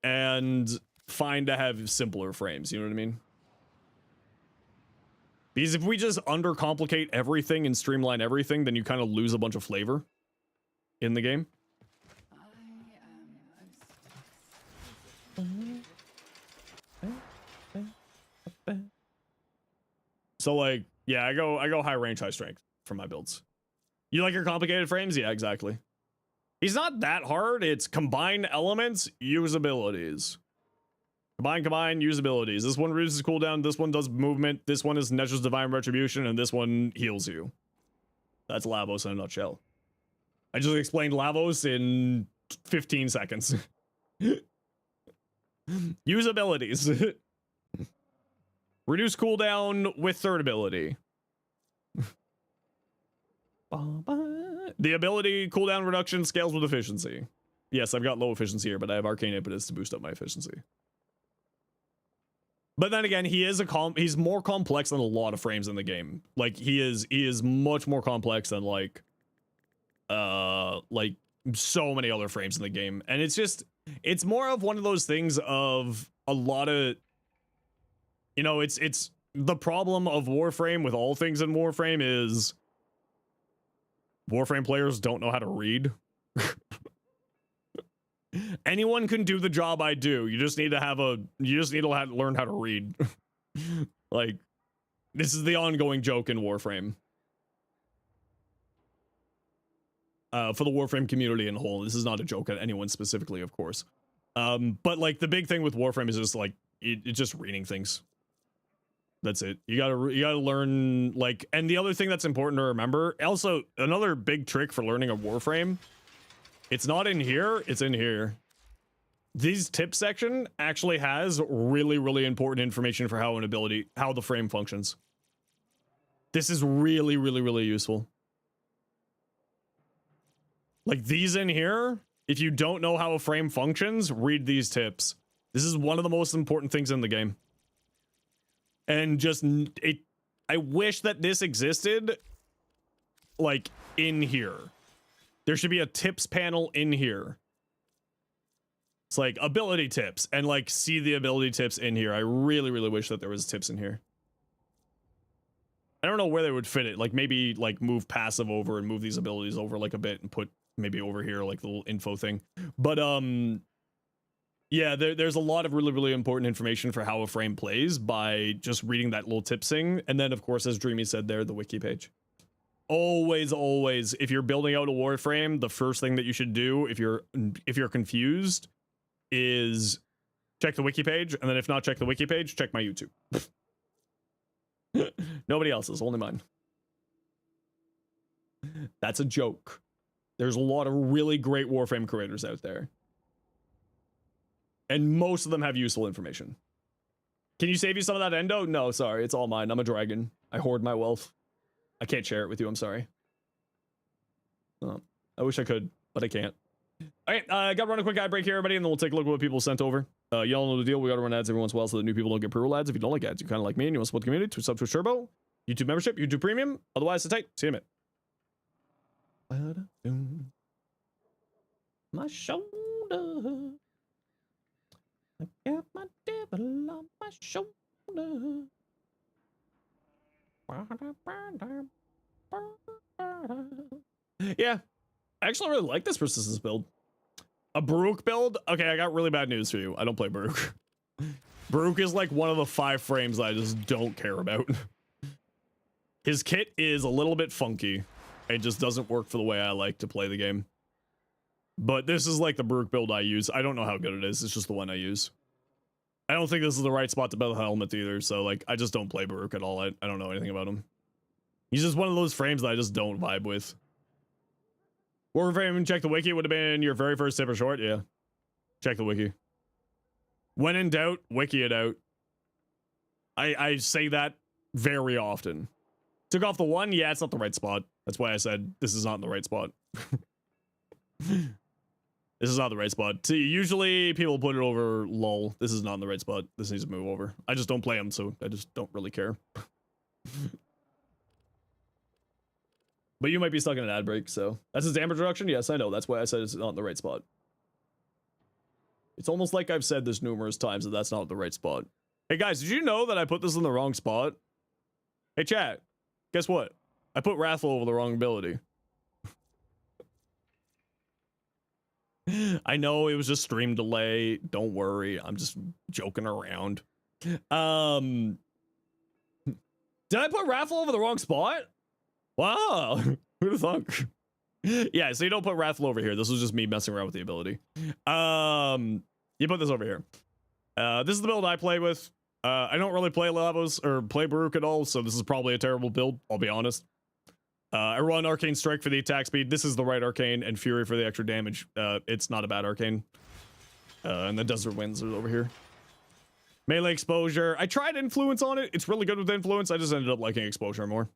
and fine to have simpler frames, you know what I mean? Because if we just undercomplicate everything and streamline everything, then you kind of lose a bunch of flavor in the game. So like, yeah, I go high range, high strength for my builds. You like your complicated frames? Yeah, exactly. He's not that hard. It's combine elements, use abilities. Combine, use abilities. This one reduces cooldown, this one does movement, this one is Netra's Divine Retribution, and this one heals you. That's Lavos in a nutshell. I just explained Lavos in 15 seconds. Use abilities. Reduce cooldown with third ability. The ability cooldown reduction scales with efficiency. Yes, I've got low efficiency here, but I have arcane impetus to boost up my efficiency. But then again, he's more complex than a lot of frames in the game. Like he is much more complex than like so many other frames in the game. And it's more of one of those things of a lot of, you know, it's the problem of Warframe with all things in Warframe is Warframe players don't know how to read. Anyone can do the job I do. You just need to learn how to read. Like, this is the ongoing joke in Warframe. For the Warframe community in whole. This is not a joke at anyone specifically, of course. But like the big thing with Warframe is just like it's just reading things. That's it. You gotta learn, like, and the other thing that's important to remember, also another big trick for learning a Warframe, it's not in here, it's in here. These tip section actually has really, really important information for how the frame functions. This is really, really, really useful. Like these in here, if you don't know how a frame functions, read these tips. This is one of the most important things in the game. And just, I wish that this existed, like, in here. There should be a tips panel in here. It's like ability tips, and like see the ability tips in here. I really, really wish that there was tips in here. I don't know where they would fit it. Like maybe like move passive over and move these abilities over like a bit and put maybe over here like the little info thing. But yeah, there's a lot of really, really important information for how a frame plays by just reading that little tips thing. And then of course, as Dreamy said there, the wiki page. Always, if you're building out a Warframe, the first thing that you should do if you're confused is check the wiki page, and then if not check the wiki page, check my YouTube. Nobody else's, only mine. That's a joke. There's a lot of really great Warframe creators out there. And most of them have useful information. Can you save you some of that endo? No, sorry, it's all mine. I'm a dragon. I hoard my wealth. I can't share it with you, I'm sorry. Oh, I wish I could, but I can't. All right, I gotta run a quick ad break here, everybody, and then we'll take a look at what people sent over. Y'all know the deal. We gotta run ads every once in a while so that new people don't get pre-roll ads. If you don't like ads, you kind of like me and you want to support the community, to sub to Turbo, YouTube membership, YouTube Premium. Otherwise, sit tight. See you in a minute. My shoulder. I got my devil on my shoulder. Yeah, I actually really like this persistence build. A Baruch build? Okay, I got really bad news for you. I don't play Baruch. Baruch is like one of the 5 frames that I just don't care about. His kit is a little bit funky. It just doesn't work for the way I like to play the game. But this is like the Baruch build I use. I don't know how good it is. It's just the one I use. I don't think this is the right spot to build a helmet either. So like, I just don't play Baruch at all. I don't know anything about him. He's just one of those frames that I just don't vibe with. Warframe, check the wiki. Would have been your very first tip or short. Yeah. Check the wiki. When in doubt, wiki it out. I say that very often. Took off the 1. Yeah, it's not the right spot. That's why I said this is not the right spot. This is not the right spot. See, usually people put it over lol. This is not in the right spot. This needs to move over. I just don't play them, so I just don't really care. But you might be stuck in an ad break, so. That's his damage reduction? Yes, I know. That's why I said it's not in the right spot. It's almost like I've said this numerous times that that's not the right spot. Hey guys, did you know that I put this in the wrong spot? Hey chat, guess what? I put Wrathful over the wrong ability. I know it was just stream delay. Don't worry. I'm just joking around. Did I put Wrathful over the wrong spot? Wow. Who'd have thunk? Yeah, so you don't put Wrathful over here. This was just me messing around with the ability. You put this over here. This is the build I play with. I don't really play Lavos or play Baruch at all, so this is probably a terrible build, I'll be honest. I run Arcane Strike for the attack speed. This is the right Arcane, and Fury for the extra damage. It's not a bad Arcane. And the Desert Winds are over here. Melee Exposure. I tried Influence on it. It's really good with Influence. I just ended up liking Exposure more.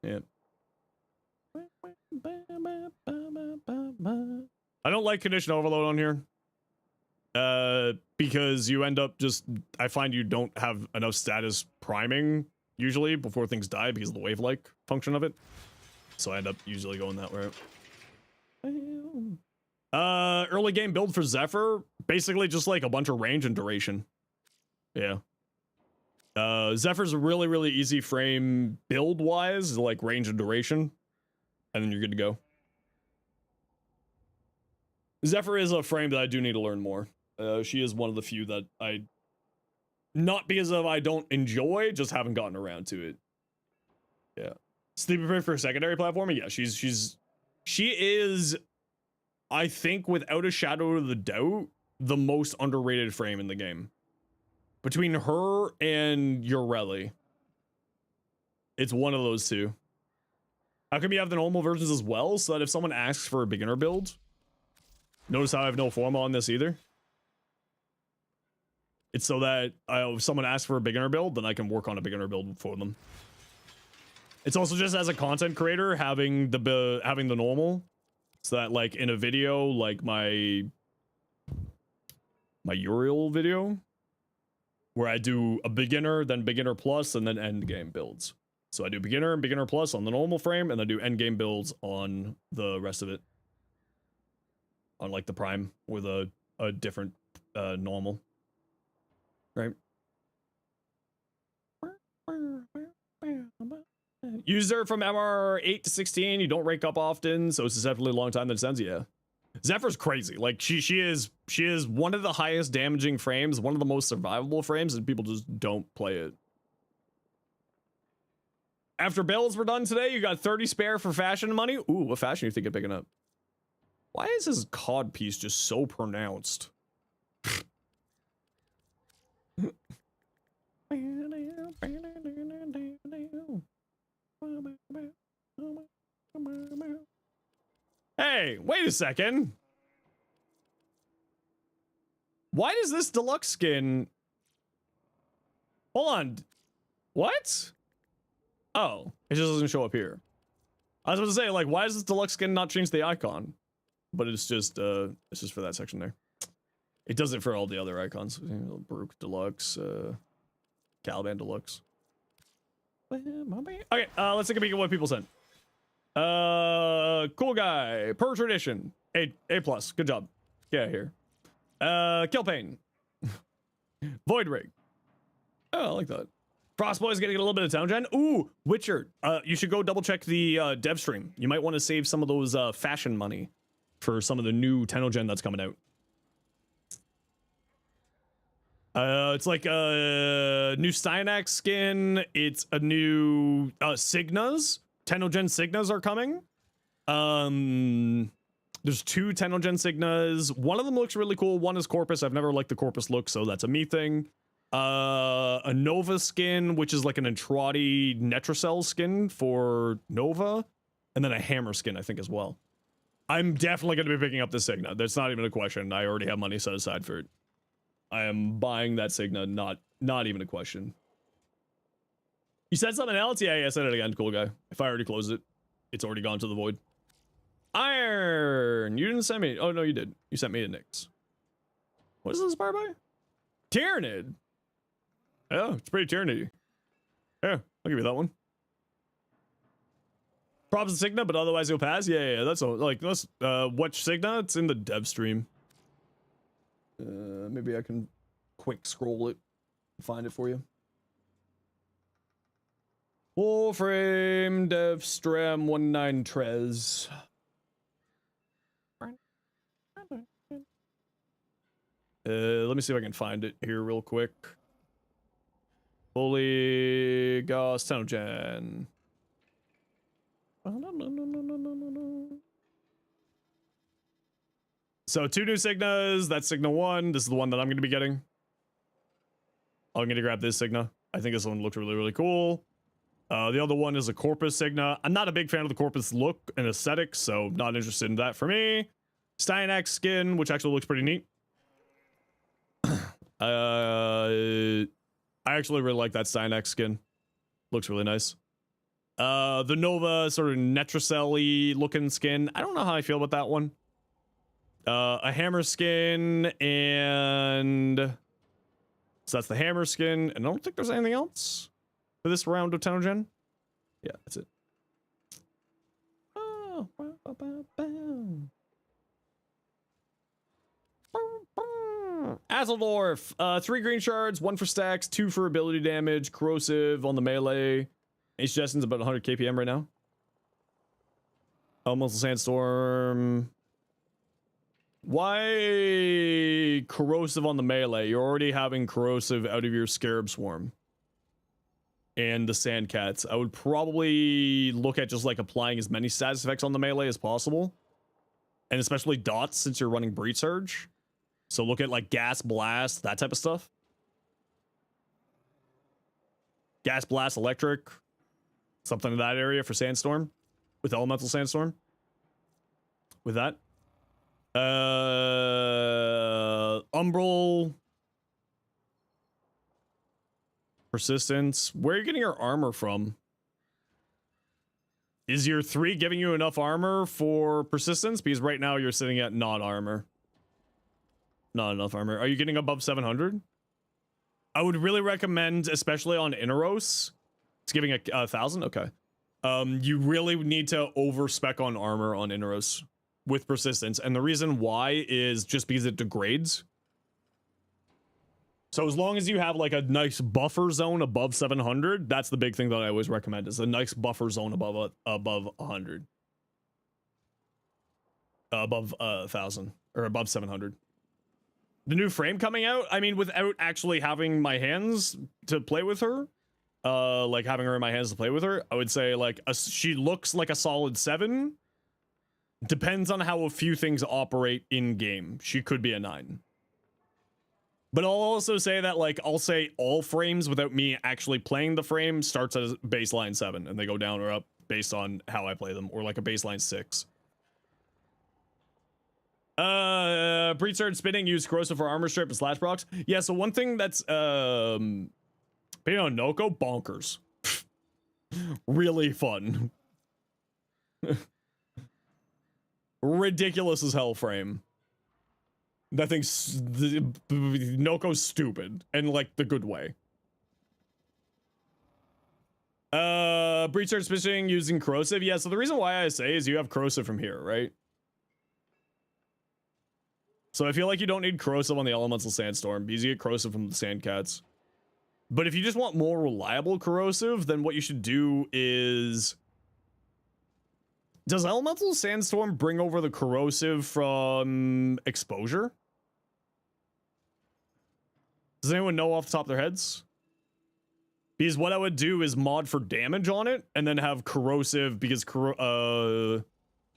Yeah. I don't like Condition Overload on here. Because you end up just... I find you don't have enough status priming usually before things die because of the wave-like function of it. So I end up usually going that route. Early game build for Zephyr, basically just like a bunch of range and duration. Yeah. Zephyr's a really, really easy frame build-wise, like range and duration. And then you're good to go. Zephyr is a frame that I do need to learn more. She is one of the few that I... Not because of I don't enjoy, just haven't gotten around to it. Yeah. Sleepy Prey for secondary platforming? Yeah, she is, I think, without a shadow of the doubt, the most underrated frame in the game. Between her and Ureli. It's one of those two. How come you have the normal versions as well, so that if someone asks for a beginner build... Notice how I have no forma on this either? It's so that if someone asks for a beginner build, then I can work on a beginner build for them. It's also just as a content creator, having the normal, so that like in a video, like my Uriel video, where I do a beginner, then beginner plus, and then end game builds. So I do beginner and beginner plus on the normal frame, and then do end game builds on the rest of it. On like the prime with a different normal. Right. User from MR8 to 16, you don't rank up often, so it's a definitely long time that it sends. Yeah. Zephyr's crazy. Like she is one of the highest damaging frames, one of the most survivable frames, and people just don't play it. After builds were done today, you got 30 spare for fashion money. Ooh, what fashion you think of picking up? Why is his cod piece just so pronounced? Hey, wait a second. Why does this deluxe skin... Hold on. What? Oh, it just doesn't show up here. I was about to say, like, why does this deluxe skin not change the icon? But it's just for that section there. It does it for all the other icons. Baruch Deluxe, Caliban Deluxe. Okay, let's take a peek at what people sent. Cool guy, per tradition, A plus, good job. Get out here. Killpain, Void Rig. Oh, I like that. Frostboy's getting a little bit of town gen. Ooh, Witcher. You should go double check the dev stream. You might want to save some of those fashion money for some of the new Tenogen that's coming out. It's like a new Styanax skin. It's a new Signas. Tenogen Signas are coming. There's 2 Tenogen Signas. One of them looks really cool. One is Corpus. I've never liked the Corpus look, so that's a me thing. A Nova skin, which is like an Entrati Netracell skin for Nova, and then a Hammer skin, I think, as well. I'm definitely going to be picking up the Signa. That's not even a question. I already have money set aside for it. I am buying that Signa, not even a question. You said something else? Yeah, I said it again, cool guy. If I already closed it, it's already gone to the void. Iron! You didn't send me. Oh, no, you did. You sent me a Nyx. What is this inspired by? Tyrannid! Oh, it's pretty Tyrannid. Yeah, I'll give you that one. Props to Signa, but otherwise you'll pass? Yeah, that's all. Like, let's watch Signa. It's in the dev stream. Maybe I can quick scroll it and find it for you. Warframe dev stram 19 trez. Let me see if I can find it here real quick. Holy Ghost Tenogen. So 2 new Signas. That's Signa 1. This is the one that I'm going to be getting. I'm going to grab this Signa. I think this one looks really, really cool. The other one is a Corpus Signa. I'm not a big fan of the Corpus look and aesthetic, so not interested in that for me. Styanax skin, which actually looks pretty neat. I actually really like that Styanax skin. Looks really nice. The Nova sort of Netracell-y looking skin. I don't know how I feel about that one. A Hammer skin, and so that's the Hammer skin, and I don't think there's anything else for this round of Tenogen. Yeah, that's it. Oh, Azeldorf, 3 green shards, 1 for stacks, 2 for ability damage, corrosive on the melee. Any suggestions? About 100 KPM right now. Almost Sandstorm. Why corrosive on the melee? You're already having corrosive out of your Scarab Swarm and the Sandcats. I would probably look at just like applying as many status effects on the melee as possible, and especially dots since you're running Breach Surge. So look at like Gas Blast, that type of stuff. Gas Blast, Electric, something in that area for Sandstorm, with Elemental Sandstorm. With that. Umbral. Persistence. Where are you getting your armor from? Is your 3 giving you enough armor for persistence? Because right now you're sitting at not armor. Not enough armor. Are you getting above 700? I would really recommend, especially on Inneros, it's giving a 1,000. Okay. You really need to overspec on armor on Inneros with persistence, and the reason why is just because it degrades. So as long as you have like a nice buffer zone above 700, that's the big thing that I always recommend, is a nice buffer zone above 100, above 1,000 or above 700. The new frame coming out, I mean, without actually having my hands to play with her, like having her in my hands to play with her, I would say like she looks like a solid 7. Depends on how a few things operate in game. She could be a 9. But I'll also say that, like, I'll say all frames without me actually playing the frame starts as baseline 7, and they go down or up based on how I play them, or like a baseline 6. Breach Surge spinning, use corrosive for armor strip and slash procs. Yeah, so one thing that's Noko, bonkers. Really fun. Ridiculous as hell frame. That thing's Noko's stupid, and like the good way. Breach starts fishing using corrosive. Yeah, so the reason why I say is you have corrosive from here, right? So I feel like you don't need corrosive on the elemental sandstorm because you get corrosive from the sandcats. But if you just want more reliable corrosive, then what you should do is... Does elemental sandstorm bring over the corrosive from exposure? Does anyone know off the top of their heads? Because what I would do is mod for damage on it and then have corrosive because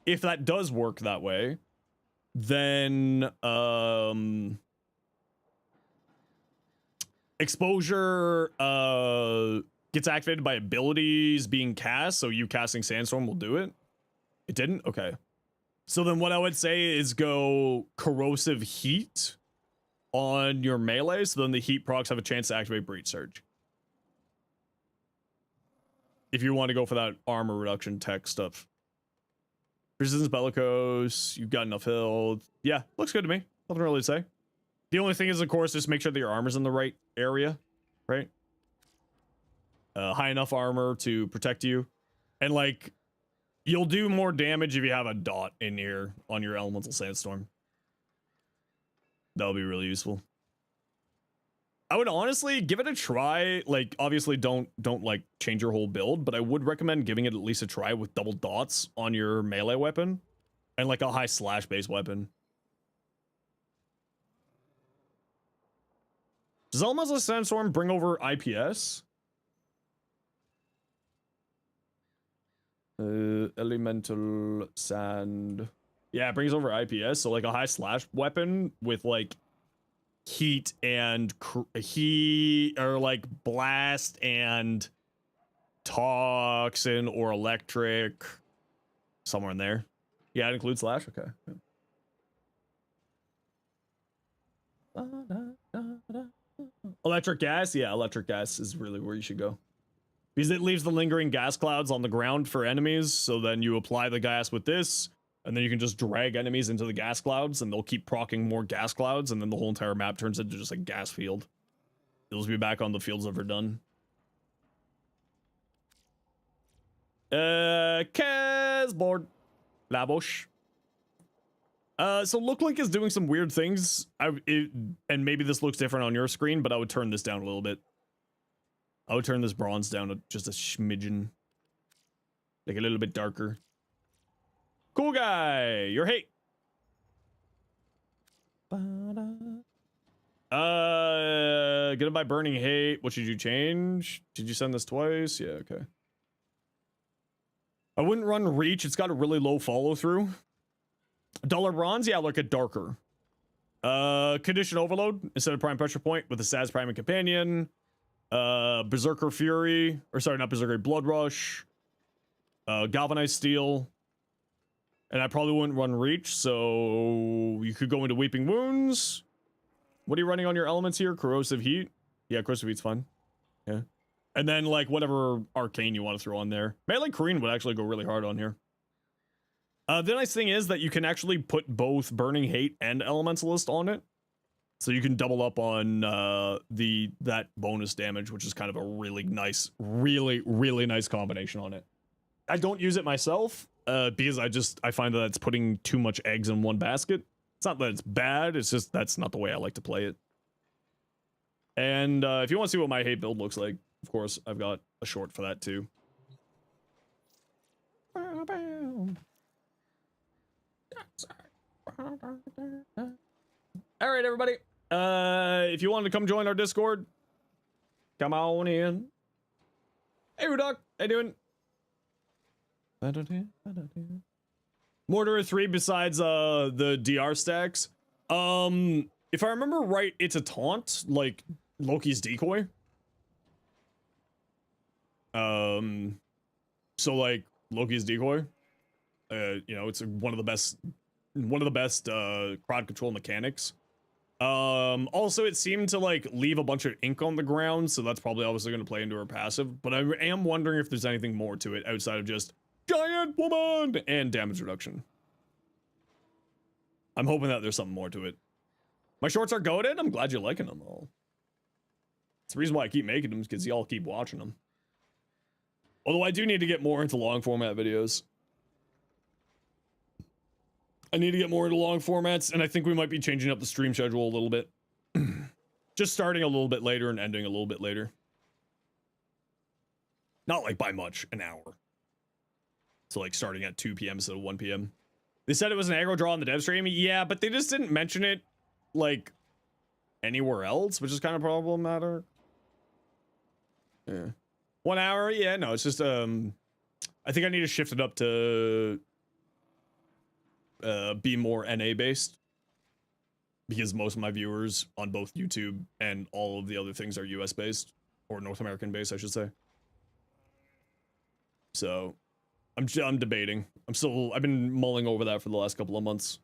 if that does work that way, then exposure gets activated by abilities being cast, so you casting sandstorm will do it. It didn't? Okay. So then what I would say is go corrosive heat on your melee, so then the heat procs have a chance to activate breach surge. If you want to go for that armor reduction tech stuff. Resistance bellicose, you've got enough health. Yeah, looks good to me. Nothing really to say. The only thing is, of course, just make sure that your armor's in the right area, right? High enough armor to protect you. And like, you'll do more damage if you have a dot in here on your elemental sandstorm. That'll be really useful. I would honestly give it a try. Like, obviously don't like change your whole build, but I would recommend giving it at least a try with double dots on your melee weapon and like a high slash base weapon. Does Elemental Sandstorm bring over IPS? Elemental Sand. Yeah, it brings over IPS. So like a high slash weapon with like heat and heat or like blast and toxin or electric somewhere in there. Yeah, it includes slash. Okay. Electric gas. Yeah, electric gas is really where you should go because it leaves the lingering gas clouds on the ground for enemies. So then you apply the gas with this. And then you can just drag enemies into the gas clouds and they'll keep proccing more gas clouds. And then the whole entire map turns into just a gas field. You'll just be back on the fields of Verdun. Kaz board. Labosh. So Looklink is doing some weird things. And maybe this looks different on your screen, but I would turn this down a little bit. I would turn this bronze down to just a smidgen. Like a little bit darker. Cool guy, your hate. Get it by burning hate. What should you change? Did you send this twice? Yeah, okay. I wouldn't run reach. It's got a really low follow through. Dollar bronze, yeah, look at darker. Condition overload instead of prime pressure point with a Saz Prime and Companion. Berserker Fury, or sorry, not Berserker, Blood Rush. Galvanized Steel. And I probably wouldn't run reach, so you could go into Weeping Wounds. What are you running on your elements here? Corrosive Heat? Yeah, Corrosive Heat's fine. Yeah. And then, like, whatever arcane you want to throw on there. Melee Korean would actually go really hard on here. The nice thing is that you can actually put both Burning Hate and Elementalist on it. So you can double up on that bonus damage, which is kind of a really nice, really nice combination on it. I don't use it myself. Because I find that it's putting too much eggs in one basket. It's not that it's bad, it's just that's not the way I like to play it. And if you want to see what my hate build looks like, of course, I've got a short for that too. All right, everybody. If you want to come join our Discord, come on in. Hey, Rudok, how you doing? Mortar 3 besides the DR stacks. If I remember right, it's a taunt, like Loki's decoy. So like Loki's decoy. You know, it's one of the best crowd control mechanics. Also it seemed to like leave a bunch of ink on the ground, so that's probably obviously going to play into her passive, but I am wondering if there's anything more to it outside of just giant woman and damage reduction. I'm hoping that there's something more to it. My shorts are goated. I'm glad you're liking them all. It's the reason why I keep making them, because y'all keep watching them. Although I do need to get more into long format videos. I need to get more into long formats, and I think we might be changing up the stream schedule a little bit. Just starting a little bit later and ending a little bit later. Not like by much, an hour. So like starting at 2 p.m. instead of 1 p.m. They said it was an aggro draw on the dev stream. Yeah, but they just didn't mention it like anywhere else, which is kind of problematic. Yeah. 1 hour? Yeah, no, it's just I think I need to shift it up to be more NA based, because most of my viewers on both YouTube and all of the other things are US based, or North American based, I should say. So I'm debating. I've been mulling over that for the last couple of months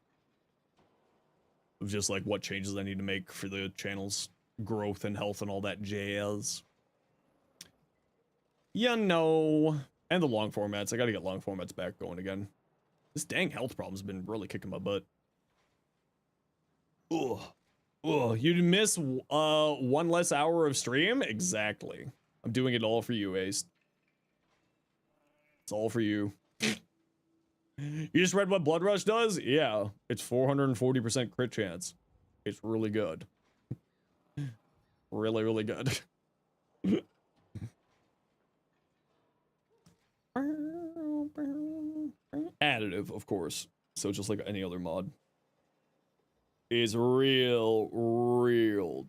of just like what changes I need to make for the channel's growth and health and all that jazz. You know, and the long formats. I gotta get long formats back going again. This dang health problem's been really kicking my butt. Ugh. Ugh. You'd miss one less hour of stream? Exactly. I'm doing it all for you, Ace. It's all for you. You just read what Blood Rush does? Yeah. It's 440% crit chance. It's really good. Really, really good. Additive, of course. So just like any other mod. Is real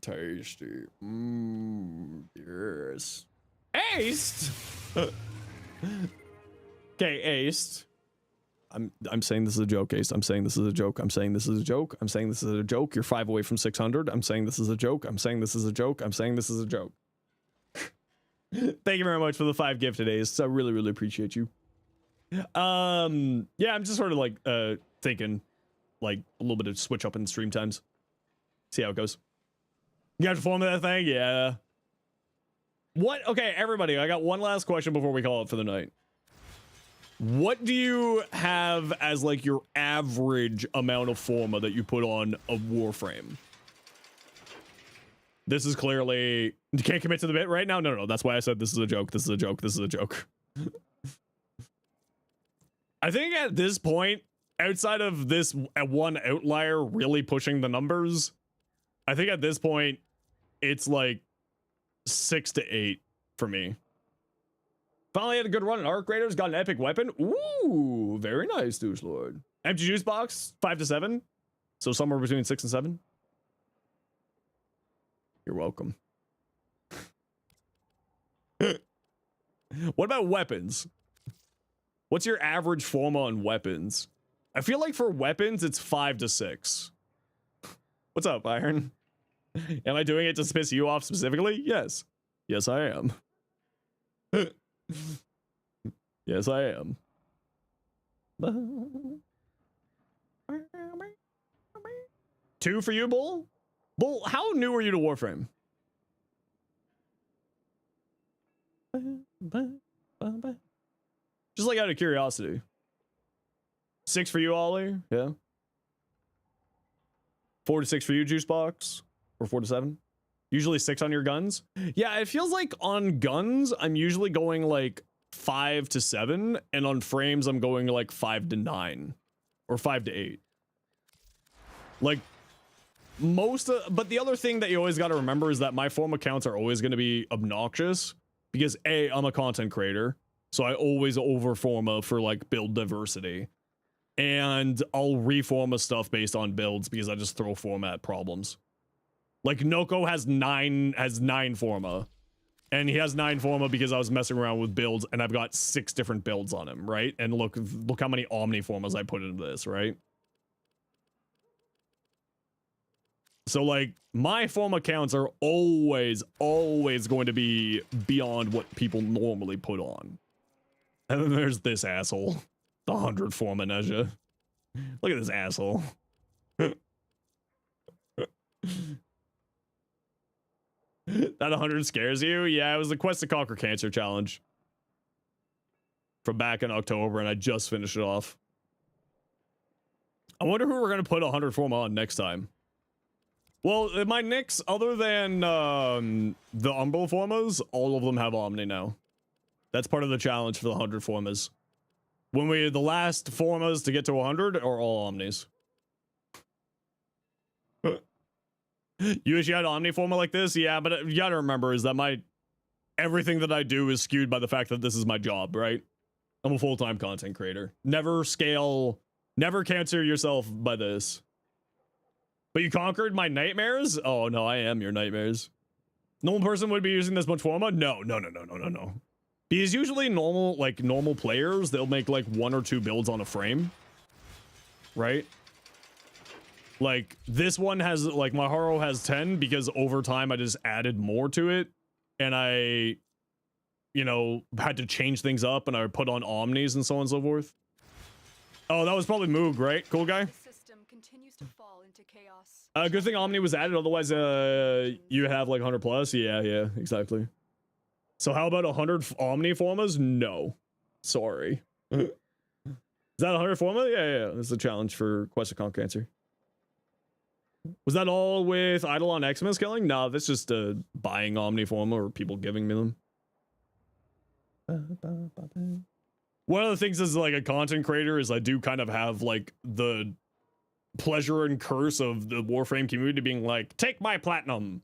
tasty. Yes. Aced! Okay, aced. I'm saying this is a joke, Aced. I'm saying this is a joke. I'm saying this is a joke. I'm saying this is a joke. You're 5 away from 600. I'm saying this is a joke. I'm saying this is a joke. I'm saying this is a joke. Thank you very much for the 5 gifted, Aced. I really, really appreciate you. Yeah, I'm just sort of like thinking like a little bit of switch up in stream times. See how it goes. You have to form that thing? Yeah. What? Okay, everybody, I got one last question before we call it for the night. What do you have as like your average amount of forma that you put on a Warframe? This is clearly, you can't commit to the bit right now? No, that's why I said this is a joke. This is a joke. This is a joke. I think at this point, outside of this one outlier really pushing the numbers, I think at this point, it's like 6 to 8 for me. Finally had a good run in Arc Raiders, got an epic weapon. Ooh, very nice, Douche Lord. Empty juice box, 5 to 7. So somewhere between 6 and 7. You're welcome. What about weapons? What's your average forma on weapons? I feel like for weapons, it's 5 to 6. What's up, Iron? Am I doing it to piss you off specifically? Yes. Yes, I am. Yes, I am. 2 for you, Bull? Bull, how new are you to Warframe? Just like out of curiosity. 6 for you, Ollie? Yeah. 4 to 6 for you, Juicebox? Or 4 to 7? Usually 6 on your guns? Yeah, it feels like on guns, I'm usually going like 5 to 7, and on frames, I'm going like 5 to 9. Or 5 to 8. Like, but the other thing that you always got to remember is that my forma counts are always going to be obnoxious, because A, I'm a content creator, so I always overforma for like build diversity. And I'll reforma stuff based on builds because I just throw format problems. Like Noko has 9 forma. And he has 9 forma because I was messing around with builds and I've got 6 different builds on him, right? And look how many Omni formas I put into this, right? So like my forma counts are always going to be beyond what people normally put on. And then there's this asshole. The 100 forma Nezha. Look at this asshole. That 100 scares you? Yeah, it was the Quest to Conquer Cancer challenge. From back in October, and I just finished it off. I wonder who we're going to put 100 forma on next time. Well, my nicks, other than the Umbral Formas, all of them have Omni now. That's part of the challenge for the 100 Formas. When the last Formas to get to 100 are all Omnis. You wish you had Omni Forma like this? Yeah, but you gotta remember is that everything that I do is skewed by the fact that this is my job, right? I'm a full-time content creator. Never cancer yourself by this. But you conquered my nightmares? Oh no, I am your nightmares. Normal person would be using this much Forma? No. Because usually normal players, they'll make like 1 or 2 builds on a frame. Right? Like this one has, like my Haro has 10 because over time I just added more to it. And I, had to change things up and I put on Omnis and so on and so forth. Oh, that was probably Moog, right? Cool guy? The system continues to fall into chaos. Good thing Omni was added, otherwise you have like 100 plus. Yeah, exactly. So how about 100 Omni Formas? No. Sorry. Is that 100 Forma? Yeah. That's a challenge for Quest of Conquer Cancer. Was that all with Eidolon Xmas killing? No, that's just buying Omni Forma or people giving me them. One of the things as like a content creator is I do kind of have like the pleasure and curse of the Warframe community being like, take my platinum.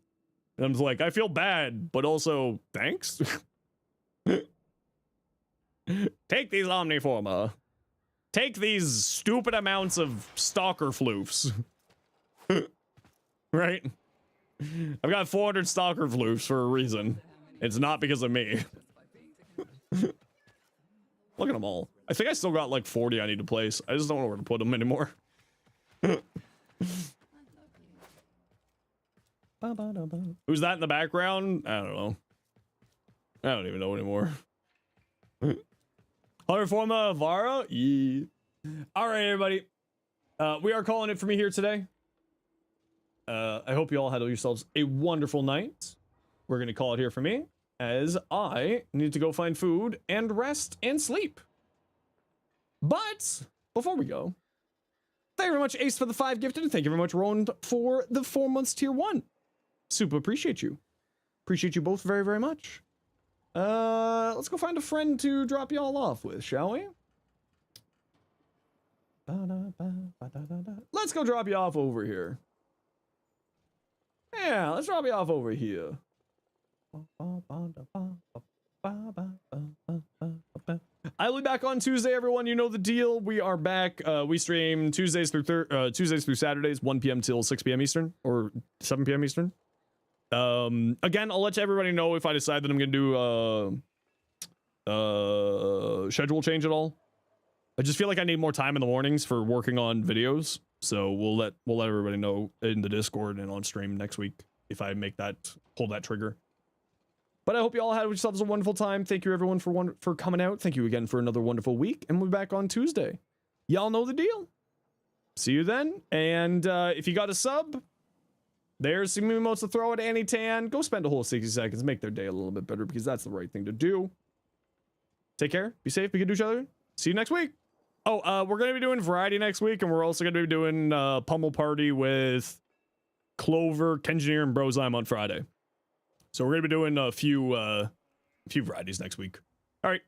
And I'm like, I feel bad, but also thanks. Take these Omniforma. Take these stupid amounts of stalker floofs. Right? I've got 400 stalker floofs for a reason. It's not because of me. Look at them all. I think I still got like 40 I need to place. I just don't know where to put them anymore. Who's that in the background? I don't know. I don't even know anymore. Hunter Forma Vara? Yeah. Alright, everybody. We are calling it for me here today. I hope you all had yourselves a wonderful night. We're gonna call it here for me, as I need to go find food and rest and sleep. But before we go, thank you very much, Ace, for the 5 gifted, and thank you very much, Roland, for the 4 months tier 1. Super appreciate you. Appreciate you both very, very much. Let's go find a friend to drop y'all off with, shall we? Let's go drop you off over here. Yeah, let's drop you off over here. I'll be back on Tuesday, everyone. You know the deal. We are back. We stream Tuesdays through Saturdays, 1 p.m. till 6 p.m. Eastern, or 7 p.m. Eastern. Again, I'll let everybody know if I decide that I'm gonna do schedule change at all. I just feel like I need more time in the mornings for working on videos, so we'll let everybody know in the Discord and on stream next week if I pull that trigger. But I hope you all had yourselves a wonderful time. Thank you everyone for coming out. Thank you again for another wonderful week, and we'll be back on Tuesday. Y'all know the deal. See you then. And if you got a sub, there's some emotes to throw at Annie-Tan. Go spend a whole 60 seconds, make their day a little bit better, because that's the right thing to do. Take care, be safe, be good to each other. See you next week. Oh, we're gonna be doing variety next week, and we're also gonna be doing Pummel Party with Clover, Kengineer, and Brozyme on Friday. So we're gonna be doing a few varieties next week. All right,